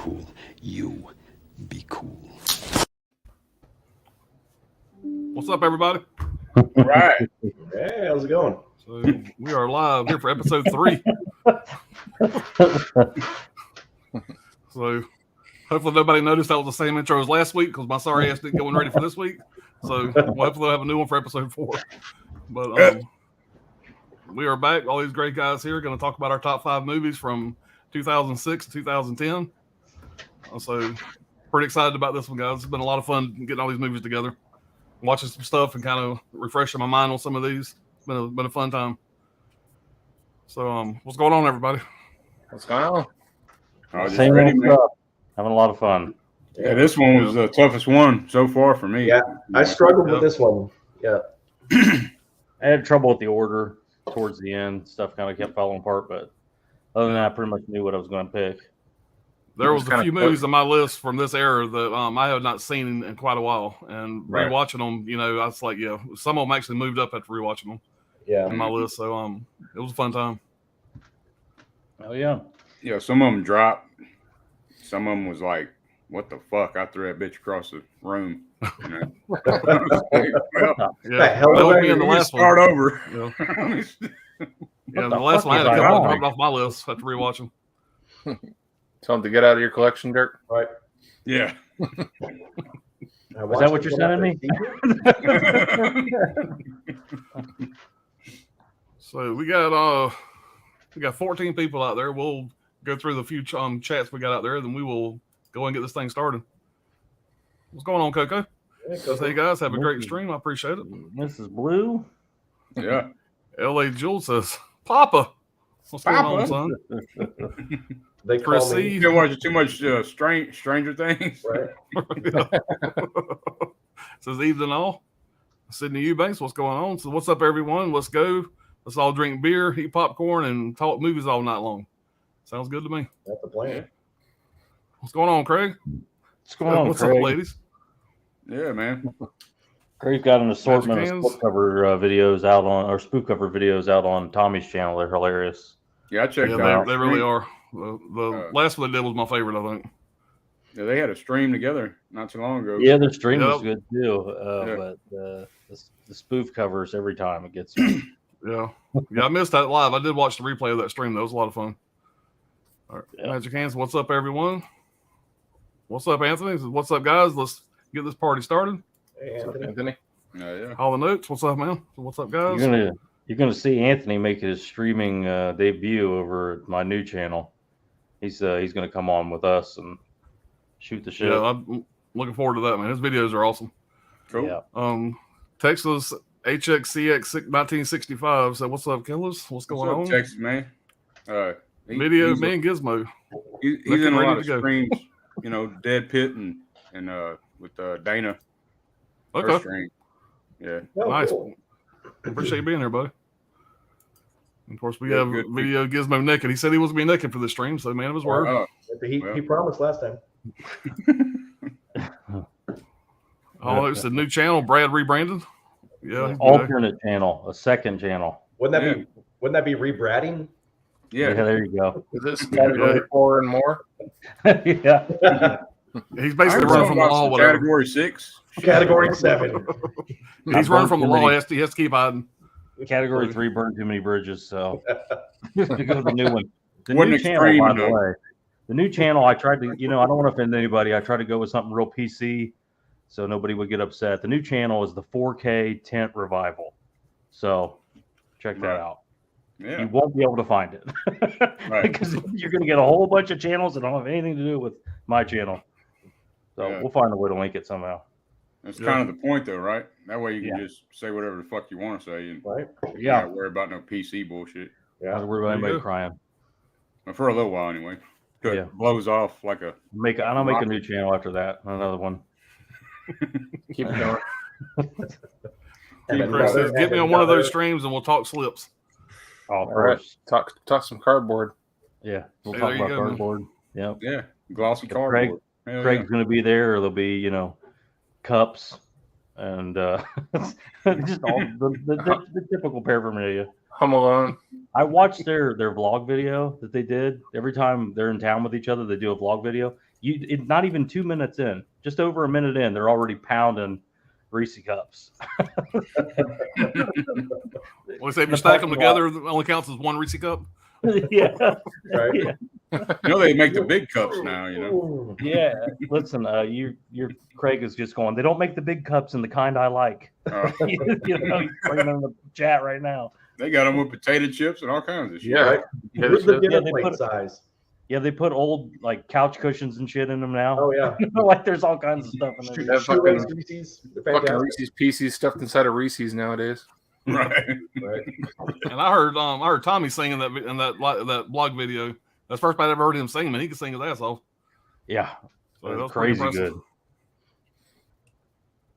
cool. You be cool. What's up, everybody? All right. Hey, how's it going? So we are live here for episode 3. So hopefully nobody noticed that was the same intro as last week because my sorry ass didn't go in ready for this week. So hopefully we'll have a new one for episode 4. But we are back. All these great guys here are going to talk about our top 5 movies from 2006 to 2010. So pretty excited about this one, guys. It's been a lot of fun getting all these movies together, watching some stuff, and kind of refreshing my mind on some of these. It's been a fun time. So what's going on, everybody? What's going on? Same ready, man. Having a lot of fun. Yeah, this one was the toughest one so far for me. Yeah, I struggled with this one. Yeah. I had trouble with the order towards the end. Stuff kind of kept falling apart, but other than that, I pretty much knew what I was going to pick. There was a few movies on my list from this era that I had not seen in quite a while, and rewatching them, I was like, yeah, some of them actually moved up after rewatching them. Yeah, on my list. So it was a fun time. Oh yeah, yeah. Some of them dropped. Some of them was like, "What the fuck?" I threw that bitch across the room. Yeah, that me in the last start one. Over. Yeah, the last one I had a couple dropped off my list after rewatching. Tell them to get out of your collection, Dirk. Right. Yeah. Is that what you're sending me? So we got 14 people out there. We'll go through the few chats we got out there, then we will go and get this thing started. What's going on, Coco? Hey guys, have a great stream. I appreciate it. Mrs. Blue. Yeah. L.A. Jules says, "Papa, what's going on, son?" They call me. You've been watching too much Stranger Things. Right. Says evening all. Sydney Eubanks, what's going on? So what's up, everyone? Let's go. Let's all drink beer, eat popcorn, and talk movies all night long. Sounds good to me. That's the plan. What's going on, Craig? What's going on, What's Craig? up, ladies? Yeah, man. Craig's got an assortment of split cover videos out on, or spook cover videos out on Tommy's channel. They're hilarious. Yeah, I checked Yeah, out. they really are. The last one they did was my favorite, I think. Yeah, they had a stream together not too long ago. Yeah, the stream was good too. But the spoof covers every time it gets. Yeah, I missed that live. I did watch the replay of that stream. That was a lot of fun. All right, Magic Hands. What's up, everyone? What's up, Anthony? What's up, guys? Let's get this party started. Hey, Anthony. Yeah. All the notes. What's up, man? What's up, guys? You're gonna see Anthony make his streaming debut over at my new channel. He's gonna come on with us and shoot the shit. Yeah, I'm looking forward to that, man. His videos are awesome. Cool. Yeah. Texas HXCX 1965. So what's up, killers? What's going on? Texas, man. Video, me and Gizmo. He's in a lot of streams. Dead Pit and with Dana. Okay. Stream. Yeah. Oh, Nice. cool. Appreciate you being here, buddy. And of course, we have video Gizmo naked. He said he was going to be naked for the stream, so man of his word. He promised last time. It's a new channel. Brad rebranded. Yeah. Alternate channel, a second channel. Wouldn't that be rebranding? Yeah. There you go. Is this category 4 and more? Yeah. He's basically running from the law. Whatever. Category 6. Category 7. He's running from the law. He has to keep hiding. Category 3 burned too many bridges, so just to go to the new one. The Wasn't new extreme, channel, by the though. way. The new channel, I tried to, I don't want to offend anybody. I tried to go with something real PC so nobody would get upset. The new channel is the 4K tent revival. So check that out. Yeah. You won't be able to find it. Because you're going to get a whole bunch of channels that don't have anything to do with my channel. So we'll find a way to link it somehow. That's kind of the point, though, right? That way you can just say whatever the fuck you want to say, and not worry about no PC bullshit. Yeah, not worry about anybody crying. Well, for a little while, anyway. It blows off like a. I'll make a new channel after that. Another one. Keep it going. Chris says, "Get me on one of those streams, and we'll talk slips." All right. Talk some cardboard. Yeah, we'll talk about cardboard. Yeah, glossy cardboard. Craig's going to be there, or there'll be cups and just all the typical paraphernalia. Home Alone. I watched their vlog video that they did. Every time they're in town with each other, they do a vlog video. Not even 2 minutes in, just over a minute in, they're already pounding Reese cups. Well, say if you stack them together, it only counts as one Reese cup. Yeah, Right. yeah. You know they make the big cups now. You know. Yeah. Listen, your Craig is just going. They don't make the big cups and the kind I like. You know, he's playing in the chat right now. They got them with potato chips and all kinds of shit. Yeah. Right. Yeah, With the they dinner they plate put- size. Yeah, they put old like couch cushions and shit in them now. Oh yeah. Like there's all kinds of stuff in there. That Shoelace fucking- Reese's. They're fucking fantastic. Reese's Pieces stuffed inside of Reese's nowadays. Right. Right. And I heard Tommy singing that blog video. That's the first time I ever heard him sing, man. He could sing his ass off. Yeah, So that was crazy pretty impressive. good.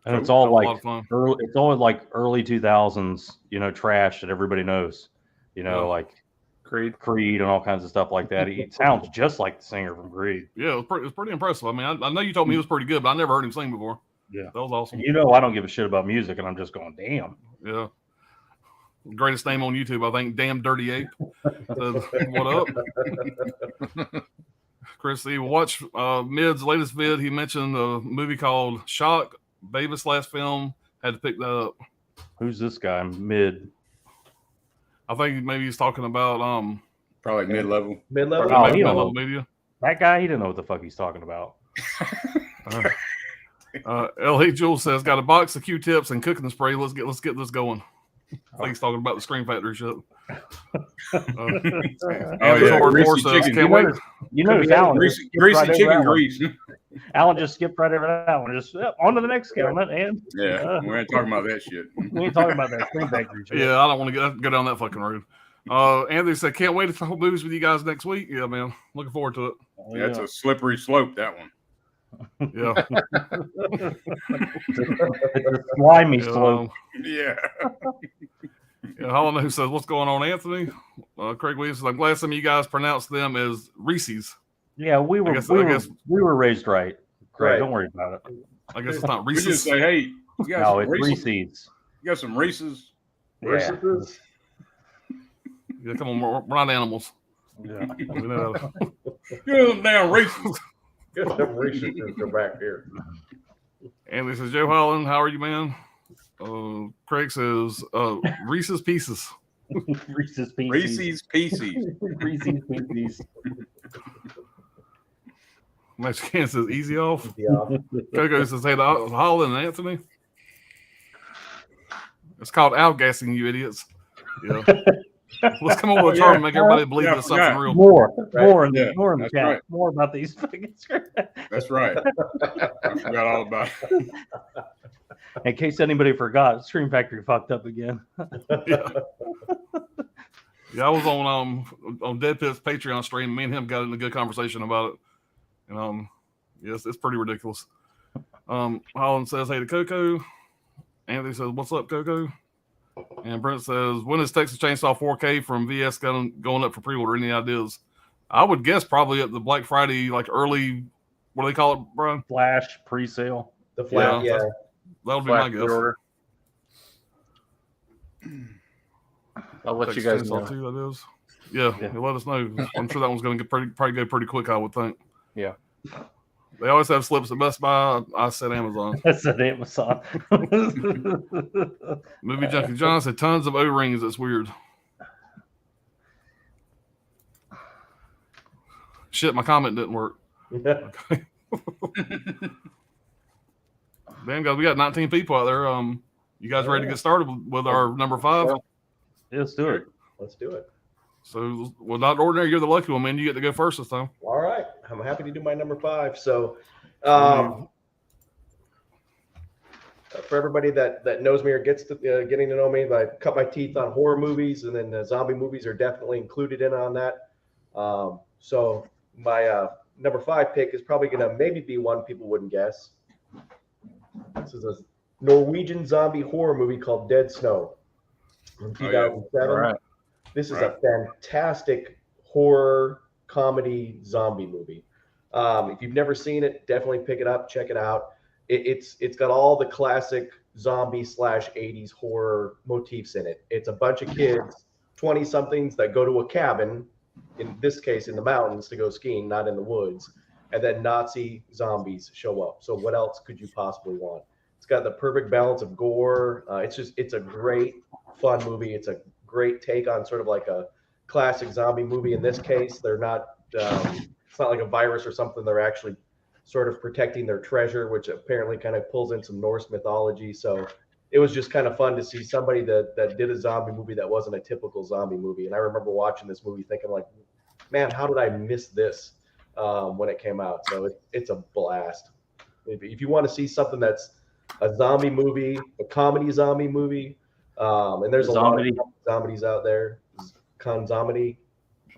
And it's That all was a lot like of fun. it's all like early 2000s, trash that everybody knows. Yeah. Like Creed. and all kinds of stuff like that. He sounds just like the singer from Creed. Yeah, it was pretty impressive. I mean, I know you told me he was pretty good, but I never heard him sing before. Yeah. That was awesome. And I don't give a shit about music, and I'm just going, damn. Yeah. Greatest name on YouTube, I think. Damn Dirty Ape. Says, what up? Chris E. Watch Mid's latest vid. He mentioned a movie called Shock. Davis' last film. Had to pick that up. Who's this guy? Mid. I think maybe he's talking about Probably mid-level. Mid-level. Oh, maybe he don't mid-level know. media. That guy, he didn't know what the fuck he's talking about. L.A. Jules says, got a box of Q-tips and cooking spray. Let's get this going. I think he's talking about the Scream Factory shit. Greasy chicken. Can't wait. Alan Greasy just skipped right over chicken that one. grease. Alan just skipped right over that one. Just on to the next comment, and Yeah, we ain't talking about that shit. we ain't talking about that Scream Factory shit. Yeah, I don't want to go down that fucking road. Anthony said, can't wait to talk movies with you guys next week. Yeah, man. Looking forward to it. Yeah, it's a slippery slope, that one. Yeah. It's a slimy slope. Yeah. Yeah, Holland who says, what's going on, Anthony? Craig Williams says, I'm glad some of you guys pronounce them as Reese's. Yeah, we were raised right. Craig, Right. Don't worry about it. I guess it's not We just Reese's. say, hey, you got No, some it's Reese's? Reese's. You got some Reese's? Yeah. Reese's. Yeah, come on, we're not animals. Yeah. We know that. You know them damn Reese's. Get them Reese's go back here. Anthony says, Joe Holland, how are you, man? Craig says, Reese's Pieces. Reese's Pieces. Reese's Pieces. Reese's Pieces. Mexican says, easy off. Yeah. Coco says, hey, Holland and Anthony. It's called outgassing, you idiots. Yeah. Let's come up with a term and make everybody believe Yeah, there's something real. More in Yeah, the that's chat. right. More about these fucking scripts. That's right. I forgot all about it. In case anybody forgot, Scream Factory fucked up again. Yeah. Yeah, I was on Dead Pit's Patreon stream. Me and him got in a good conversation about it. And yes, it's pretty ridiculous. Holland says, hey to Coco. Anthony says, what's up, Coco? And Brent says, when is Texas Chainsaw 4K from VS going up for pre-order? Any ideas? I would guess probably at the Black Friday, like early, what do they call it, Brian? Flash pre-sale. The flat, yeah. That would be my guess. Order. I'll let you guys know. Chainsaw 2, that is. Yeah, let us know. I'm sure that one's going to probably go pretty quick, I would think. Yeah. They always have slips at Best Buy. I said Amazon. That's an Amazon. Movie Junkie John said tons of O-rings. That's weird. Shit, my comment didn't work. Okay. Damn, guys, we got 19 people out there. You guys ready to get started with our number 5? Let's do it. Let's do it. So, well, not ordinary. You're the lucky one, man. You get to go first this time. All right. I'm happy to do my number 5. So, for everybody that knows me or gets to getting to know me, I cut my teeth on horror movies, and then zombie movies are definitely included in on that. So my number 5 pick is probably going to maybe be one people wouldn't guess. This is a Norwegian zombie horror movie called Dead Snow from 2007. All right. This is a fantastic horror comedy zombie movie. If you've never seen it, definitely pick it up, check it out. It's got all the classic zombie / 80s horror motifs in it. It's a bunch of kids, 20-somethings that go to a cabin, in this case in the mountains, to go skiing, not in the woods. and then Nazi zombies show up. So what else could you possibly want? It's got the perfect balance of gore. It's a great fun movie. It's a great take on sort of like a classic zombie movie. In this case, they're not. It's not like a virus or something. They're actually sort of protecting their treasure, which apparently kind of pulls in some Norse mythology. So it was just kind of fun to see somebody that did a zombie movie that wasn't a typical zombie movie. And I remember watching this movie thinking like, man, how did I miss this when it came out? So it's a blast. If you want to see something that's a zombie movie, a comedy zombie movie, and there's a lot of zombies out there. Conzomedy.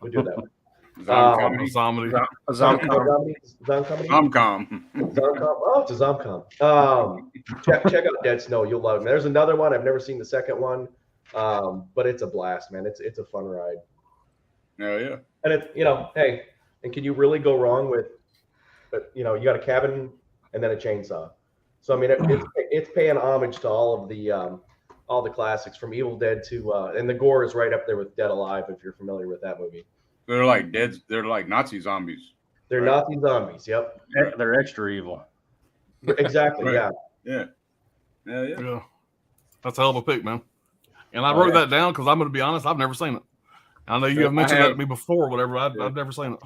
We do that one. Zomcom. Zomcom. Oh, it's a Zomcom. Check out Dead Snow. You'll love it. There's another one. I've never seen the second one, but it's a blast, man. It's a fun ride. Oh yeah. And it's hey, and can you really go wrong with, you got a cabin and then a chainsaw. So I mean, it's paying homage to all the classics from Evil Dead to, and the gore is right up there with Dead Alive if you're familiar with that movie. They're like dead. They're like Nazi zombies. They're right? Nazi zombies. Yep. They're extra evil. Exactly. Right. Yeah. Yeah. That's a hell of a pick, man. And I wrote that down because I'm going to be honest, I've never seen it. I know you have mentioned that to me before, or whatever. I've never seen it.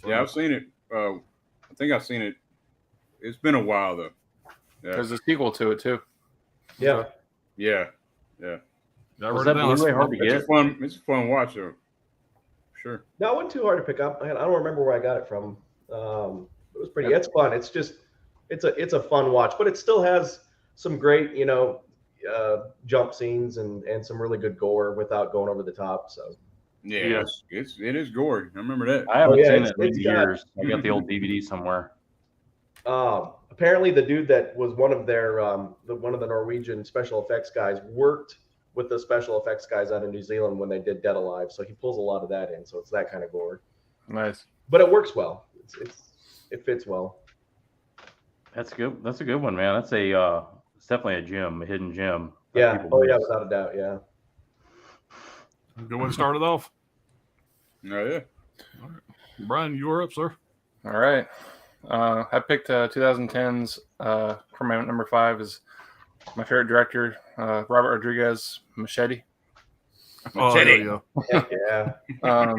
So. Yeah, I've seen it. I think I've seen it. It's been a while though. Yeah. There's a sequel to it too. Yeah. Yeah. I wrote it down. It's a fun watch though. Sure. That wasn't too hard to pick up. I don't remember where I got it from. It was pretty. It's fun. It's just, it's a fun watch, but it still has some great, jump scenes and some really good gore without going over the top. So. Yeah. It is gory. I remember that. I haven't seen it in years. I got the old DVD somewhere. Apparently, the dude that was one of their one of the Norwegian special effects guys worked with the special effects guys out of New Zealand when they did Dead Alive. So he pulls a lot of that in. So it's that kind of gore. Nice. But it works well. It fits well. That's good. That's a good one, man. That's it's definitely a gem, a hidden gem. Yeah. Oh yeah, without a doubt. Yeah. Good way to start it off. Oh yeah. All right. Brian, you are up, sir. All right. I picked 2010's for my number 5 is my favorite director, Robert Rodriguez, Machete. Machete. Yeah. I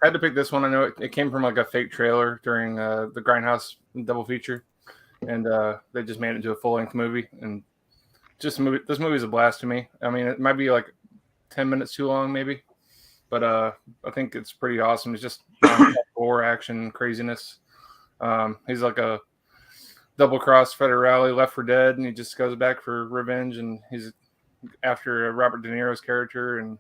had to pick this one. I know it came from like a fake trailer during the Grindhouse double feature, and they just made it into a full-length movie. And this movie is a blast to me. I mean, it might be like 10 minutes too long, maybe, but I think it's pretty awesome. It's just gore, action, craziness. He's like a double-cross federale, Left 4 Dead, and he just goes back for revenge, and he's after Robert De Niro's character, and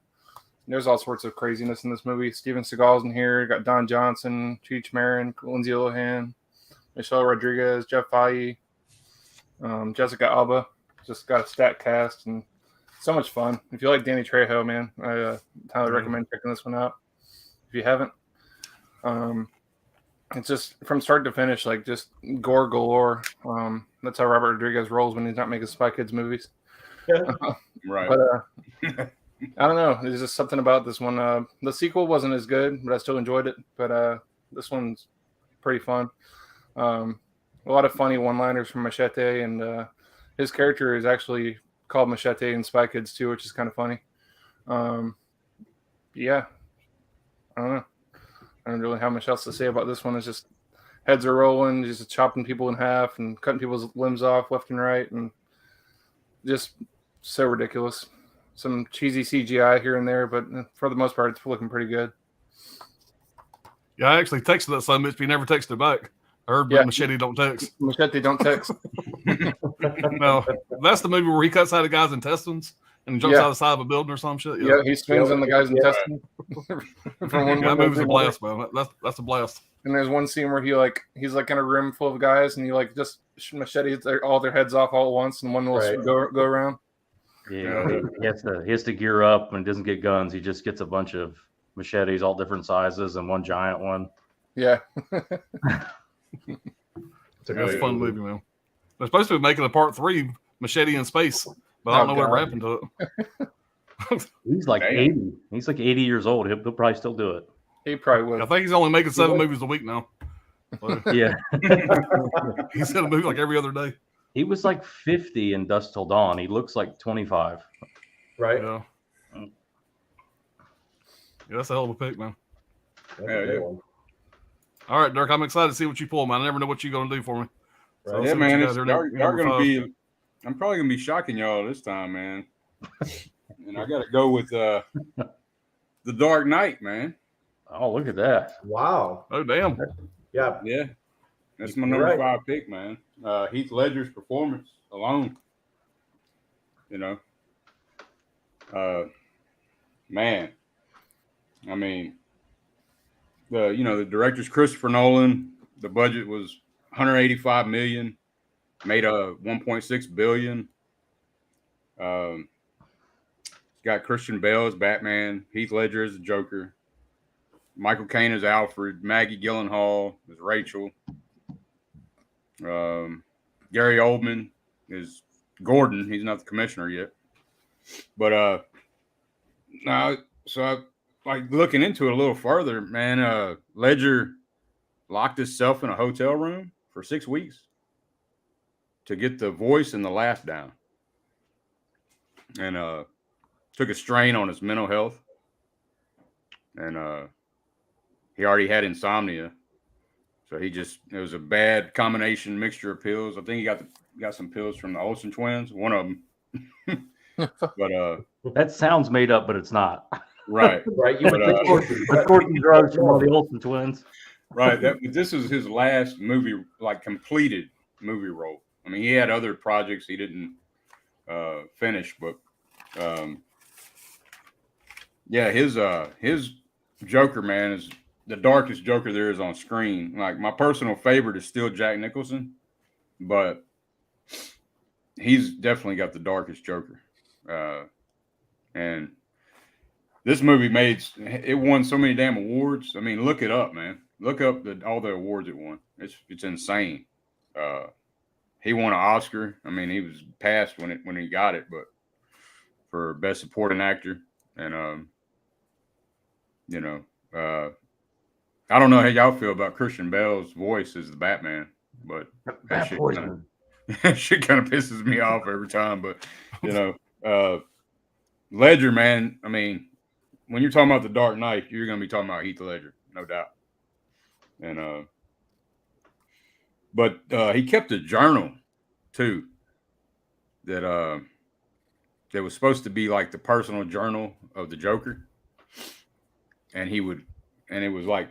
there's all sorts of craziness in this movie. Steven Seagal's in here. You got Don Johnson, Cheech Marin, Lindsay Lohan, Michelle Rodriguez, Jeff Fahey, Jessica Alba. Just got a stacked cast and so much fun. If you like Danny Trejo, man, I highly recommend checking this one out. If you haven't, it's just from start to finish, like just gore galore. That's how Robert Rodriguez rolls when he's not making Spy Kids movies. Yeah. Right. But I don't know. There's just something about this one. The sequel wasn't as good, but I still enjoyed it. But this one's pretty fun. A lot of funny one-liners from Machete, and his character is actually called Machete in Spy Kids too, which is kind of funny. Yeah. I don't know. I don't really have much else to say about this one. It's just heads are rolling, just chopping people in half and cutting people's limbs off left and right, and just so ridiculous. Some cheesy CGI here and there, but for the most part, it's looking pretty good. Yeah, I actually texted that son, but he never texted back. I heard Machete don't text. Machete don't text. No, that's the movie where he cuts out a guy's intestines and jumps out the side of a building or some shit. Yeah, he swings on the guy's intestines. That movie's a blast, man. That's a blast. And there's one scene where he's like in a room full of guys, and he like just machetes all their heads off all at once, and one will go around. Yeah, he has to gear up when he doesn't get guns. He just gets a bunch of machetes, all different sizes, and one giant one. Yeah. It's a fun movie, man. They're supposed to be making a part 3, Machete in Space, but I don't know what happened to it. He's like 80. He's like 80 years old. He'll probably still do it. He probably would. I think he's only making 7 movies a week now. So, Yeah. he's in a movie like every other day. He was like 50 in Dusk Till Dawn. He looks like 25. Right. Yeah. Yeah, that's a hell of a pick, man. That's a good one. All right, Dirk, I'm excited to see what you pull, man. I never know what you're going to do for me. So Right. Yeah, man. It's y'all going to be. I'm probably going to be shocking y'all this time, man. And I got to go with The Dark Knight, man. Oh, look at that. Wow. Oh, damn. Yeah. Yeah. That's my number 5 pick, man. Heath Ledger's performance alone. You know. Man. I mean, the director's Christopher Nolan. The budget was $185 million, made $1.6 billion. Got Christian Bale as Batman, Heath Ledger as the Joker, Michael Caine as Alfred, Maggie Gyllenhaal as Rachel, Gary Oldman is Gordon. He's not the commissioner yet, but now so like looking into it a little further, man. Ledger locked himself in a hotel room for 6 weeks to get the voice and the laugh down, and took a strain on his mental health, and he already had insomnia, so it was a bad combination mixture of pills. I think he got some pills from the Olsen twins, one of them. But that sounds made up, but it's not. Right. You but Courtney drugs from all the Olsen twins. Right. This was his last movie, like completed movie role. I mean, he had other projects he didn't finish, but yeah, his Joker, man, is the darkest Joker there is on screen. Like, my personal favorite is still Jack Nicholson, but he's definitely got the darkest Joker. And this movie won so many damn awards. I mean, look it up, man. Look up all the awards it won. It's insane. He won an Oscar. I mean, he was passed when he got it, but for Best Supporting Actor. And I don't know how y'all feel about Christian Bale's voice as the Batman, but that shit kind of pisses me off every time. But Ledger, man. I mean, when you're talking about The Dark Knight, you're going to be talking about Heath Ledger, no doubt. And but he kept a journal too that was supposed to be like the personal journal of the Joker, and it was like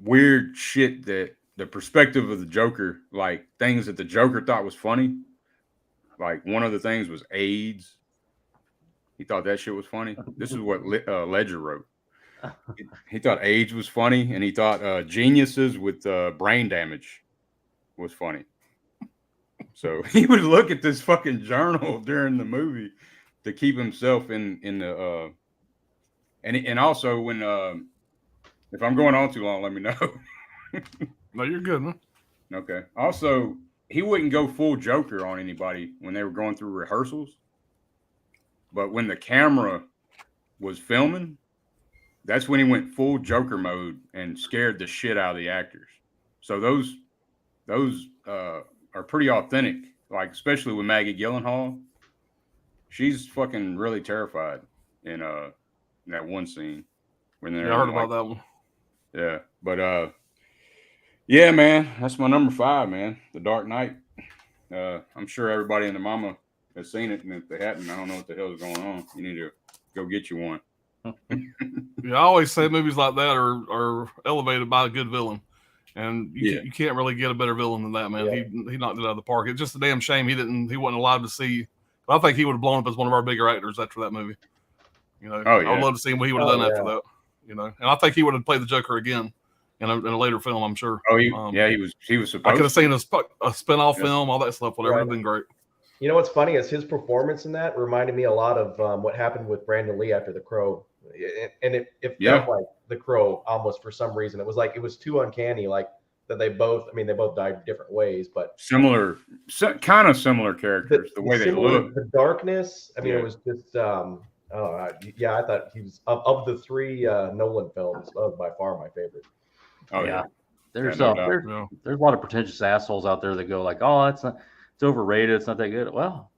weird shit that the perspective of the Joker, like things that the Joker thought was funny. Like, one of the things was AIDS. He thought that shit was funny. This is what Ledger wrote. He thought AIDS was funny, and he thought geniuses with brain damage was funny. So he would look at this fucking journal during the movie to keep himself in the and also when if I'm going on too long, let me know. No, you're good, man. Okay. Also, he wouldn't go full Joker on anybody when they were going through rehearsals. But when the camera was filming, that's when he went full Joker mode and scared the shit out of the actors. So those are pretty authentic. Like, especially with Maggie Gyllenhaal, she's fucking really terrified in that one scene when they're I heard about that one. Yeah, but yeah, man, that's my number 5, man. The Dark Knight. I'm sure everybody and their mama has seen it, and if they hadn't, I don't know what the hell is going on. You need to go get you one. Yeah, I always say movies like that are elevated by a good villain, and you can't really get a better villain than that, man. Yeah. He knocked it out of the park. It's just a damn shame he wasn't allowed to see. But I think he would have blown up as one of our bigger actors after that movie. I would love to see what he would have done after that. And I think he would have played the Joker again in a later film, I'm sure. Oh, he was supposed. I could have seen a spinoff film, all that stuff. Whatever would have been great. You know what's funny is his performance in that reminded me a lot of what happened with Brandon Lee after The Crow, and it felt like The Crow almost for some reason. It was like it was too uncanny, like that they both died different ways, but kind of similar characters. The way they look, the darkness. I mean, it was just I thought he was of the 3 Nolan films, by far my favorite. Oh yeah. There's Yeah, no doubt. there's a lot of pretentious assholes out there that go like, "Oh, it's overrated. It's not that good." Well,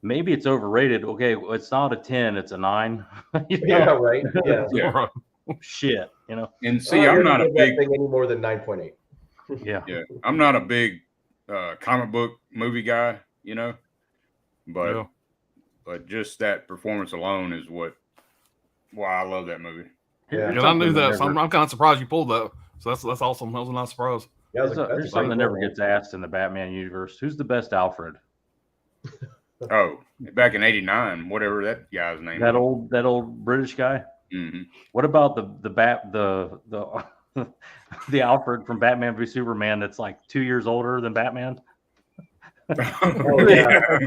maybe it's overrated. Okay, well, it's not a 10, it's a 9. You know? Yeah, right. Yeah. Yeah. Shit, you know. And see, I'm not a give big that thing any more than 9.8. Yeah. yeah, I'm not a big comic book movie guy, you know, but just that performance alone is why I love that movie. Yeah. And I knew that, so I'm kind of surprised you pulled that. So that's awesome. That was a nice surprise. Yeah, There's something that never gets asked in the Batman universe. Who's the best Alfred? Oh, back in '89, whatever that guy's name. That old British guy. Mm-hmm. What about the the Alfred from Batman v Superman that's like 2 years older than Batman? Oh, yeah.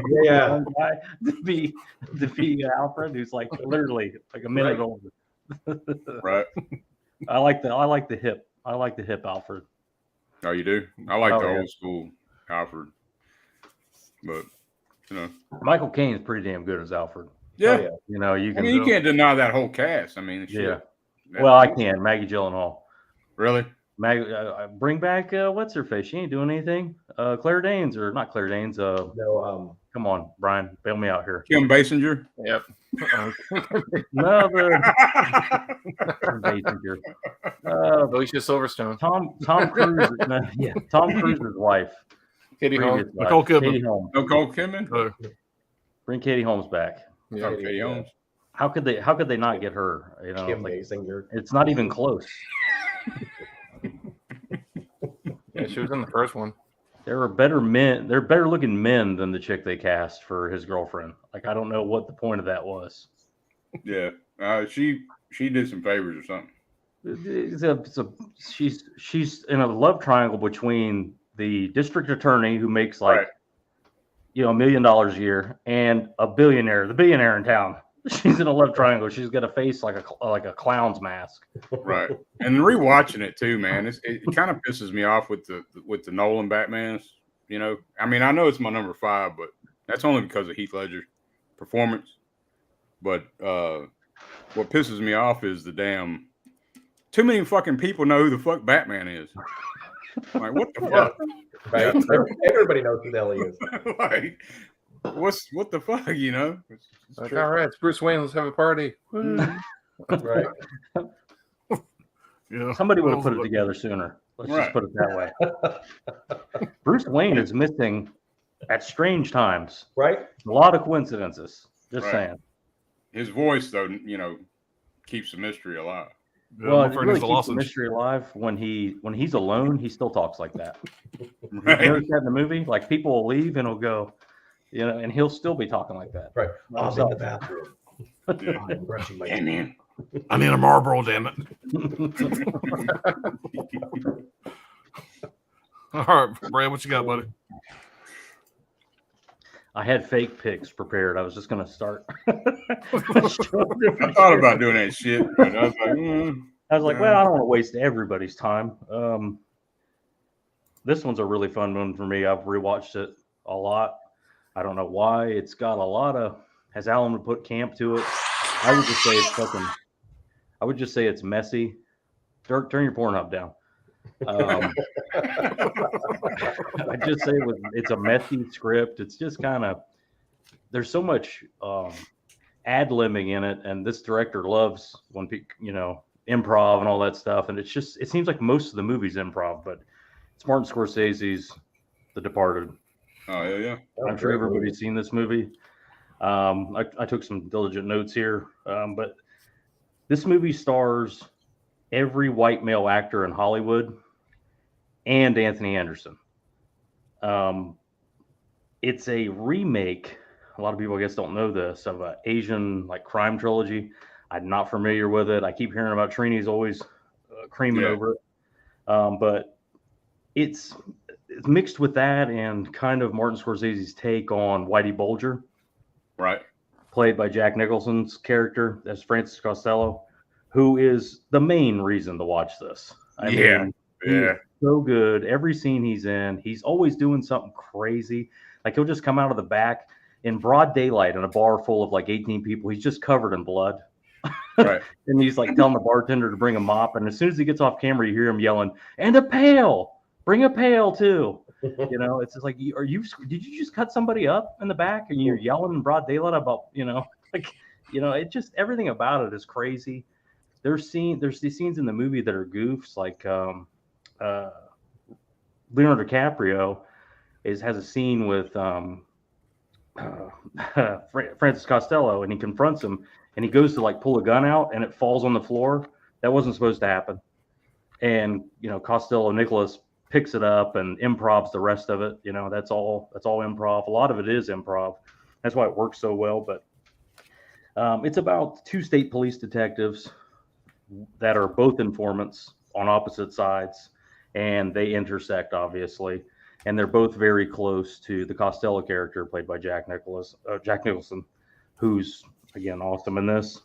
To be Alfred, who's like literally like a minute older. Right. I like the hip Alfred. Oh, you do? I like the yeah. old school Alfred, but you know, Michael Caine's pretty damn good as Alfred. yeah. Oh, yeah. You know, you I can. mean, you can't deny that whole cast. I mean, shit. Yeah. Well, I can. Maggie Gyllenhaal. Really? Bring back what's her face? She ain't doing anything. Claire Danes or not Claire Danes. No, Come on, Brian, bail me out here. Kim Basinger. Yep. No, Basinger. Alicia Silverstone. Tom Cruise. Yeah, Tom Cruise's wife. Katie Holmes. Nicole Kidman. Katie Holmes. Nicole Kidman. Bring Katie Holmes back. Yeah. Oh, Katie Holmes. How could they not get her? You know, Kim like, Basinger. it's not even close. Yeah, she was in the first one. There are better men. They're better looking men than the chick they cast for his girlfriend. Like, I don't know what the point of that was. Yeah. She did some favors or something. She's in a love triangle between the district attorney who makes like $1 million a year and the billionaire in town. She's in a love triangle. She's got a face like a clown's mask. Right. And rewatching it too, man, it kind of pisses me off with the Nolan Batmans. You know, I mean, I know it's my number 5, but that's only because of Heath Ledger's performance. But what pisses me off is the damn too many fucking people know who the fuck Batman is. Like, what the fuck? Right. Everybody knows who the hell he is. Like, what the fuck, you know? It's Like, true. all right, it's Bruce Wayne. Let's have a party. Right. Yeah. Somebody would have put it together sooner. Let's just put it that way. Bruce Wayne is missing at strange times. Right. A lot of coincidences. Just Right. saying. His voice, though, you know, keeps the mystery alive. Yeah, Well, my it friend really is a keeps the lozenge. mystery alive when he's alone. He still talks like that. Right. You notice that in the movie? Like, people will leave and he'll go, and he'll still be talking like that. Right. By I'm in the himself. bathroom. Yeah. I'm brushing my Hey, teeth. man. I need a Marlboro, damn it. All right, Brad, what you got, buddy? I had fake picks prepared. I was just going to start. I thought about doing that shit, but I was like, well, I don't want to waste everybody's time. This one's a really fun one for me. I've rewatched it a lot. I don't know why. It's got a lot of, as Alan would put, camp to it. I would just say it's messy. Turn your Pornhub down. I just say it's a messy script. It's just kind of, there's so much ad-libbing in it, and this director loves when improv and all that stuff. And it seems like most of the movie's improv, but it's Martin Scorsese's The Departed. oh, yeah. I'm sure everybody's seen this movie. I took some diligent notes here, but this movie stars every white male actor in Hollywood and Anthony Anderson. It's a remake. A lot of people, I guess, don't know this, of an Asian crime trilogy. I'm not familiar with it. I keep hearing about Trini's always creaming over it. But it's mixed with that and kind of Martin Scorsese's take on Whitey Bulger. Right. Played by Jack Nicholson's character as Francis Costello, who is the main reason to watch this. I mean, Yeah. so good. Every scene he's in, he's always doing something crazy. Like, he'll just come out of the back in broad daylight in a bar full of 18 people. He's just covered in blood. Right. And he's like telling the bartender to bring a mop. And as soon as he gets off camera, you hear him yelling, "And a pail! Bring a pail too!" You know, it's just like, did you just cut somebody up in the back and you're yelling in broad daylight about, it just, everything about it is crazy. There's these scenes in the movie that are goofs, like Leonardo DiCaprio has a scene with Francis Costello, and he confronts him, and he goes to like pull a gun out, and it falls on the floor. That wasn't supposed to happen. And Costello Nicholas picks it up and improvs the rest of it. That's all improv. A lot of it is improv. That's why it works so well. But it's about two state police detectives that are both informants on opposite sides, and they intersect, obviously. And they're both very close to the Costello character played by Jack Nicholson, who's, again, awesome in this.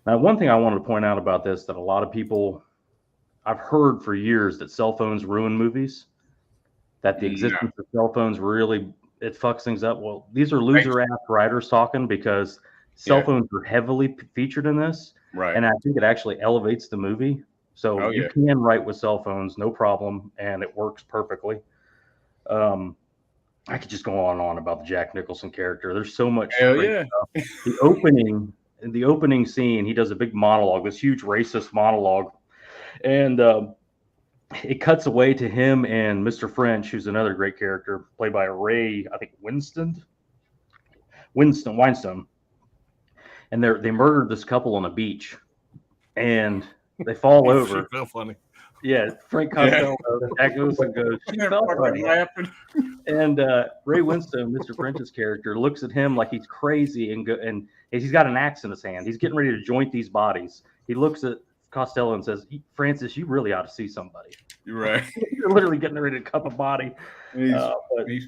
Now, one thing I wanted to point out about this, that a lot of people, I've heard for years that cell phones ruin movies, that the existence of cell phones really, it fucks things up. Well, these are loser-ass writers talking, because cell phones are heavily featured in this. Right. And I think it actually elevates the movie. So you can write with cell phones, no problem, and it works perfectly. I could just go on and on about the Jack Nicholson character. There's so much great stuff. The opening scene, he does a big monologue, this huge racist monologue. And it cuts away to him and Mr. French, who's another great character, played by Ray, I think, Weinstein. And they murdered this couple on a beach, and they fall over. She felt funny. Yeah, Frank Costello, Jack Nicholson goes, "She felt funny." And Ray Winstone, Mr. French's character, looks at him like he's crazy, and he's got an axe in his hand. He's getting ready to joint these bodies. He looks at Costello and says, "Francis, you really ought to see somebody." You're right. You're literally getting ready to cup a body. He's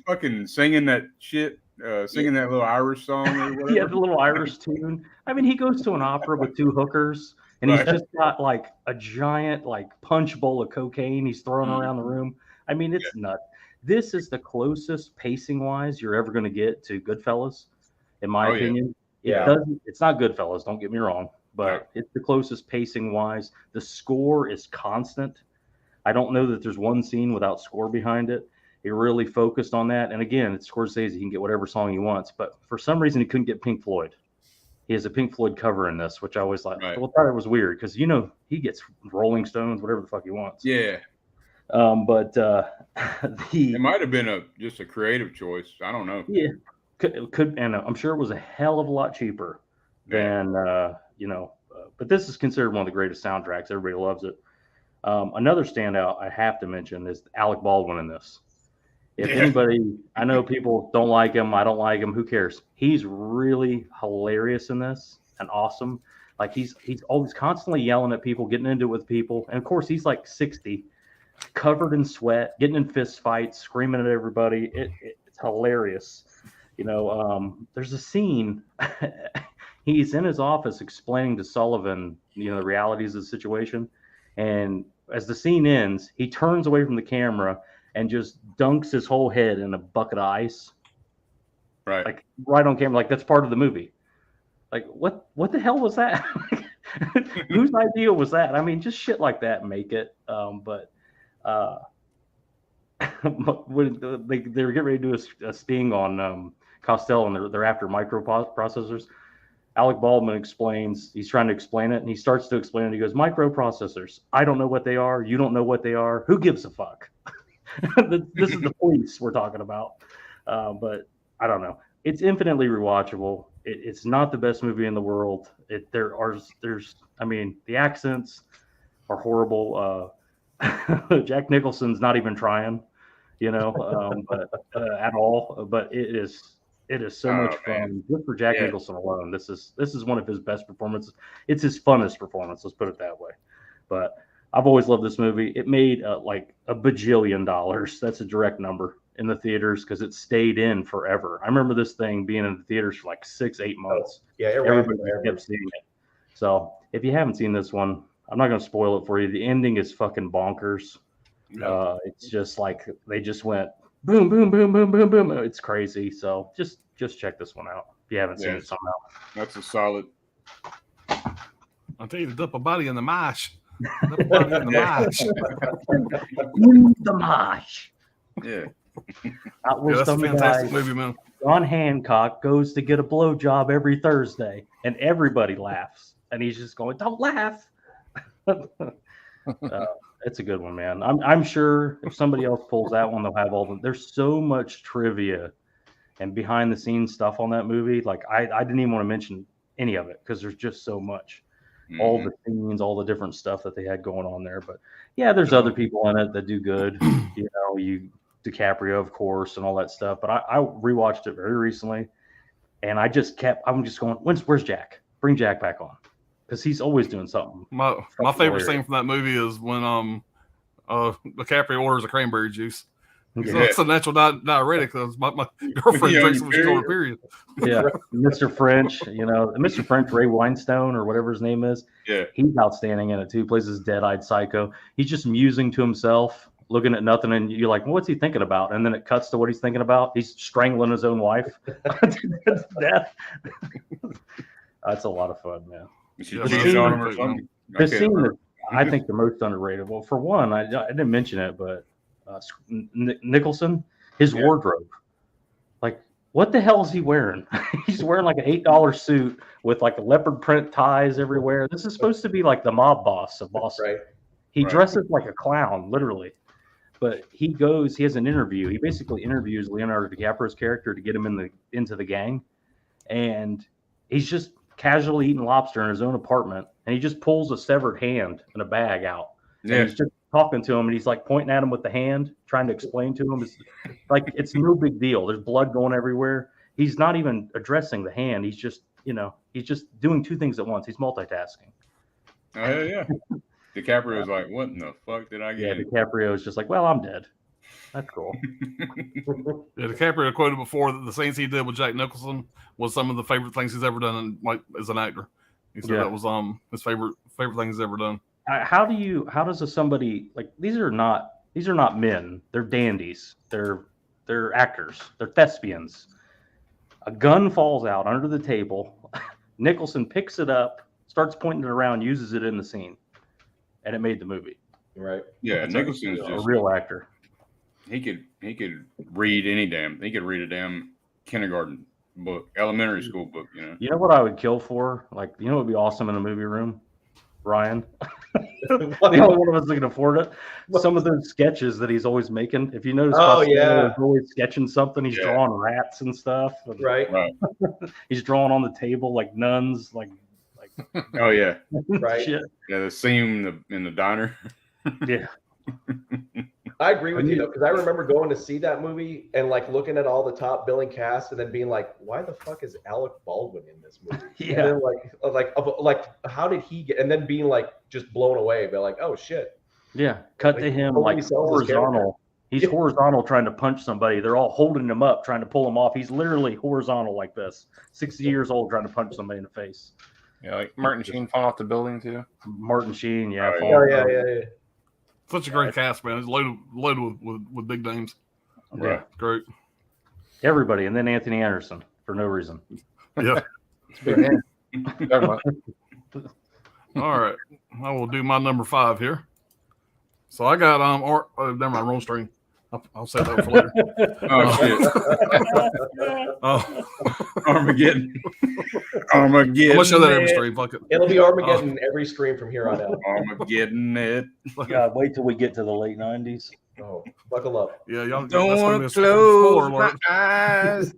fucking singing that shit, singing that little Irish song or whatever. Yeah, the little Irish tune. I mean, he goes to an opera with two hookers, and he's just got like a giant like punch bowl of cocaine he's throwing around the room. I mean, it's nuts. This is the closest pacing wise you're ever going to get to Goodfellas, in my opinion. It's not Goodfellas, don't get me wrong, but it's the closest pacing wise. The score is constant. I don't know that there's one scene without score behind it. He really focused on that. And again, it's Scorsese. He can get whatever song he wants. But for some reason, he couldn't get Pink Floyd. He has a Pink Floyd cover in this, which I always like. Well, I thought it was weird because, he gets Rolling Stones, whatever the fuck he wants. Yeah. It might have been just a creative choice. I don't know. Yeah. Could and I'm sure it was a hell of a lot cheaper than, but this is considered one of the greatest soundtracks. Everybody loves it. Another standout I have to mention is Alec Baldwin in this. If anybody, I know people don't like him. I don't like him. Who cares? He's really hilarious in this and awesome. Like he's always constantly yelling at people, getting into it with people. And of course, he's like 60, covered in sweat, getting in fist fights, screaming at everybody. It's hilarious. There's a scene. He's in his office explaining to Sullivan, the realities of the situation. And as the scene ends, he turns away from the camera and just dunks his whole head in a bucket of ice. Right. Like right on camera. Like that's part of the movie. Like what the hell was that? Whose idea was that? I mean, just shit like that make it. But when they're getting ready to do a sting on Costello, and they're after microprocessors. Alec Baldwin explains, he's trying to explain it, and he starts to explain it. He goes, "Microprocessors, I don't know what they are. You don't know what they are. Who gives a fuck?" This is the police we're talking about. But I don't know. It's infinitely rewatchable. It's not the best movie in the world. The accents are horrible. Jack Nicholson's not even trying, but at all. But it is so much fun. Just for Jack Nicholson alone, this is one of his best performances. It's his funnest performance. Let's put it that way. But I've always loved this movie. It made like $1 bajillion. That's a direct number in the theaters because it stayed in forever. I remember this thing being in the theaters for like 6-8 months. Everybody kept seeing it. So if you haven't seen this one, I'm not going to spoil it for you. The ending is fucking bonkers. It's just like they just went boom, boom, boom, boom, boom, boom. It's crazy. So just check this one out if you haven't seen it somehow. That's a solid. I'll tell you to dump a body in the mash. Dump a body in the mash. In the mosh. Yeah. That was That's a some fantastic guy. movie, man. John Hancock goes to get a blowjob every Thursday, and everybody laughs, and he's just going, "Don't laugh." It's a good one, man. I'm sure if somebody else pulls that one, they'll have all the. There's so much trivia and behind the scenes stuff on that movie. Like I didn't even want to mention any of it because there's just so much. All the scenes, all the different stuff that they had going on there. But yeah, there's other people in it that do good. You know, DiCaprio, of course, and all that stuff. But I rewatched it very recently, and I'm just going, where's Jack? Bring Jack back on, because he's always doing something. My favorite scene from that movie is when DiCaprio orders a cranberry juice. So it's a natural diuretic. My girlfriend drinks it when she's on her period. Yeah, Mr. French, Mr. French, Ray Winestone or whatever his name is. Yeah, he's outstanding in it too. Plays this dead-eyed psycho. He's just musing to himself, looking at nothing, and you're like, well, "What's he thinking about?" And then it cuts to what he's thinking about. He's strangling his own wife. That's death. That's a lot of fun, man. the scene is, I think, the most underrated. Well, for one, I didn't mention it, but Nicholson, his wardrobe, like, what the hell is he wearing? He's wearing like an $8 suit with like a leopard print ties everywhere. This is supposed to be like the mob boss of Boston. Right. He dresses like a clown, literally. But he has an interview. He basically interviews Leonardo DiCaprio's character to get him into the gang. And he's just casually eating lobster in his own apartment. And he just pulls a severed hand and a bag out. Yeah. And he's just talking to him, and he's like pointing at him with the hand, trying to explain to him. It's no big deal. There's blood going everywhere. He's not even addressing the hand. He's just, he's just doing two things at once. He's multitasking. Oh, yeah. DiCaprio is like, what in the fuck did I get? Yeah, DiCaprio is just like, well, I'm dead. That's cool. Yeah, DiCaprio quoted before that the scenes he did with Jack Nicholson was some of the favorite things he's ever done as an actor. He said that was his favorite thing he's ever done. How does somebody like these are not men, they're dandies, they're actors, they're thespians. A gun falls out under the table. Nicholson picks it up, starts pointing it around, uses it in the scene, and it made the movie. Right. Yeah, Nicholson is just a real actor. He could read he could read a damn kindergarten book, elementary school book, You know what I would kill for? Like, what would be awesome in a movie room? Ryan. The only one of us that can afford it. Some of those sketches that he's always making. If you notice, he's always sketching something. He's drawing rats and stuff. And right. He's drawing on the table like nuns, like. Oh yeah. Right. Shit. Yeah, the scene in the diner. Yeah. I agree with you though, because I remember going to see that movie and like looking at all the top billing cast and then being like, why the fuck is Alec Baldwin in this movie? Yeah. And then like how did he get? And then being like just blown away, but like, oh shit. Yeah. Cut to him like horizontal. He's horizontal trying to punch somebody. They're all holding him up, trying to pull him off. He's literally horizontal like this. 60 years old, trying to punch somebody in the face. Yeah, like Martin Sheen falling off the building too. Martin Sheen, yeah. Yeah. Such a great cast, man. It's loaded with big names. Yeah, great. Everybody, and then Anthony Anderson for no reason. Yeah, it's big name. All right, I will do my number 5 here. So I got never mind, wrong string. I'll say that for later. Oh shit! Armageddon. I'm gonna show that every stream. Fuck it. It'll be Armageddon every stream from here on out. Armageddon it. God, wait till we get to the late 90s. Oh, buckle up. Yeah, y'all don't close my eyes.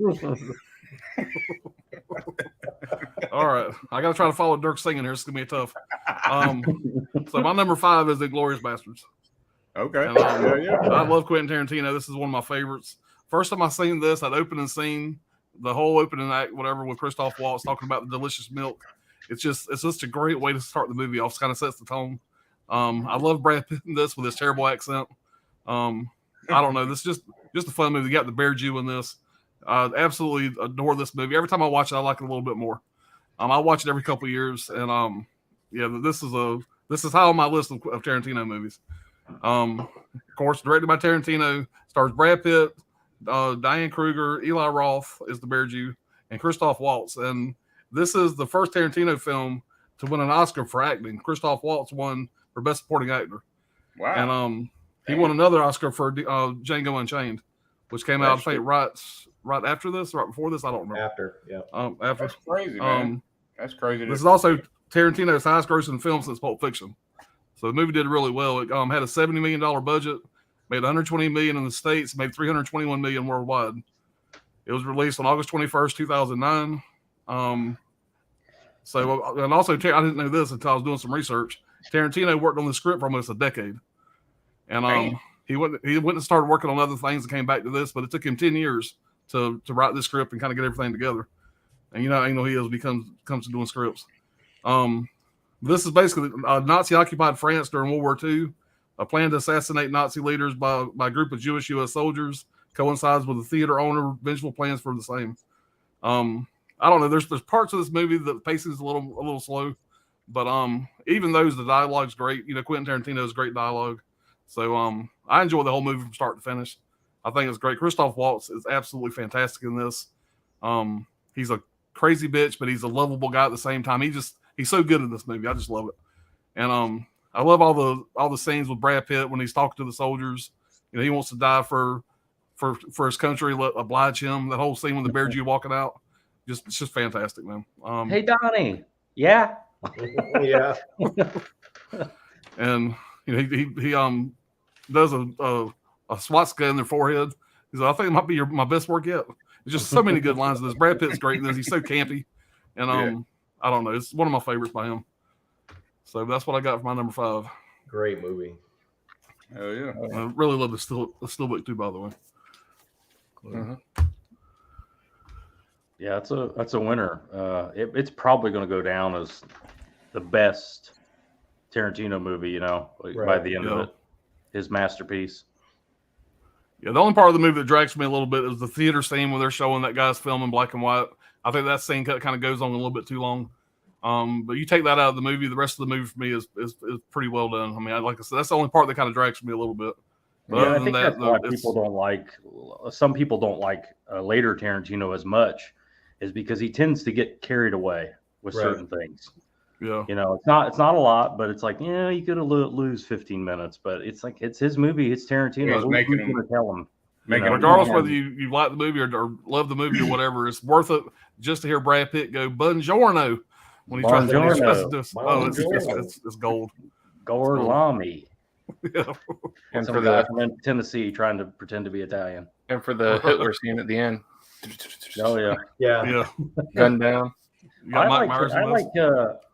All right, I gotta try to follow Dirk singing here. It's gonna be tough. So my number 5 is Inglourious Basterds. Okay. And, I love Quentin Tarantino. This is one of my favorites. First time I seen this, that opening scene, the whole opening act, whatever, with Christoph Waltz talking about the delicious milk. It's just a great way to start the movie off. Kind of sets the tone. I love Brad Pitt in this with his terrible accent. I don't know. This is just a fun movie. You got the Bear Jew in this. I absolutely adore this movie. Every time I watch it, I like it a little bit more. I watch it every couple of years, and this is high on my list of Tarantino movies. Of course, directed by Tarantino, stars Brad Pitt, Diane Kruger, Eli Roth is the Bear Jew, and Christoph Waltz. And this is the first Tarantino film to win an Oscar for acting. Christoph Waltz won for Best Supporting Actor. Wow. And he won another Oscar for Django Unchained, which came out, I think, right after this, right before this. I don't remember. After, yeah. After. That's crazy, man. That's crazy. This is also Tarantino's highest grossing film since Pulp Fiction. So the movie did really well. It had a $70 million budget, made $120 million in the States, made $321 million worldwide. It was released on August 21st, 2009. And also, I didn't know this until I was doing some research. Tarantino worked on the script for almost a decade. And he went and started working on other things and came back to this, but it took him 10 years to write this script and kind of get everything together. And he is when he comes to doing scripts. This is basically Nazi-occupied France during World War II. A plan to assassinate Nazi leaders by a group of Jewish U.S. soldiers coincides with the theater owner vengeful plans for the same. I don't know. There's parts of this movie that the pacing is a little slow, but even those, the dialogue's great. Quentin Tarantino's great dialogue. So I enjoy the whole movie from start to finish. I think it's great. Christoph Waltz is absolutely fantastic in this. He's a crazy bitch, but he's a lovable guy at the same time. He's so good in this movie. I just love it. And I love all the scenes with Brad Pitt when he's talking to the soldiers. He wants to die for his country. Oblige him. That whole scene with the bear Jew walking out, it's just fantastic, man. Hey Donnie, yeah, Yeah. And he does a swastika in their forehead. He's like, I think it might be my best work yet. There's just so many good lines in this. Brad Pitt's great in this. He's so campy, and I don't know. It's one of my favorites by him. So that's what I got for my number 5. Great movie. Hell yeah. I really love the Steelbook too, by the way. Mm-hmm. Yeah, that's a winner. It's probably going to go down as the best Tarantino movie, by the end of it. His masterpiece. Yeah, the only part of the movie that drags me a little bit is the theater scene where they're showing that guy's film in black and white. I think that scene kind of goes on a little bit too long. But you take that out of the movie, the rest of the movie for me is pretty well done. I mean, like I said, that's the only part that kind of drags me a little bit. But I think that's why people don't like. Some people don't like later Tarantino as much, is because he tends to get carried away with certain things. Yeah, it's not a lot, but it's like, you could lose 15 minutes, but it's like it's his movie, it's Tarantino. Who's going to tell him? Regardless whether you like the movie or love the movie or whatever, it's worth it just to hear Brad Pitt go "Buongiorno" when he tries to express this. Oh, it's gold. Gorlami. Yeah. And for the from Tennessee trying to pretend to be Italian. And for the Hitler scene at the end. Oh yeah. Yeah. Gun down.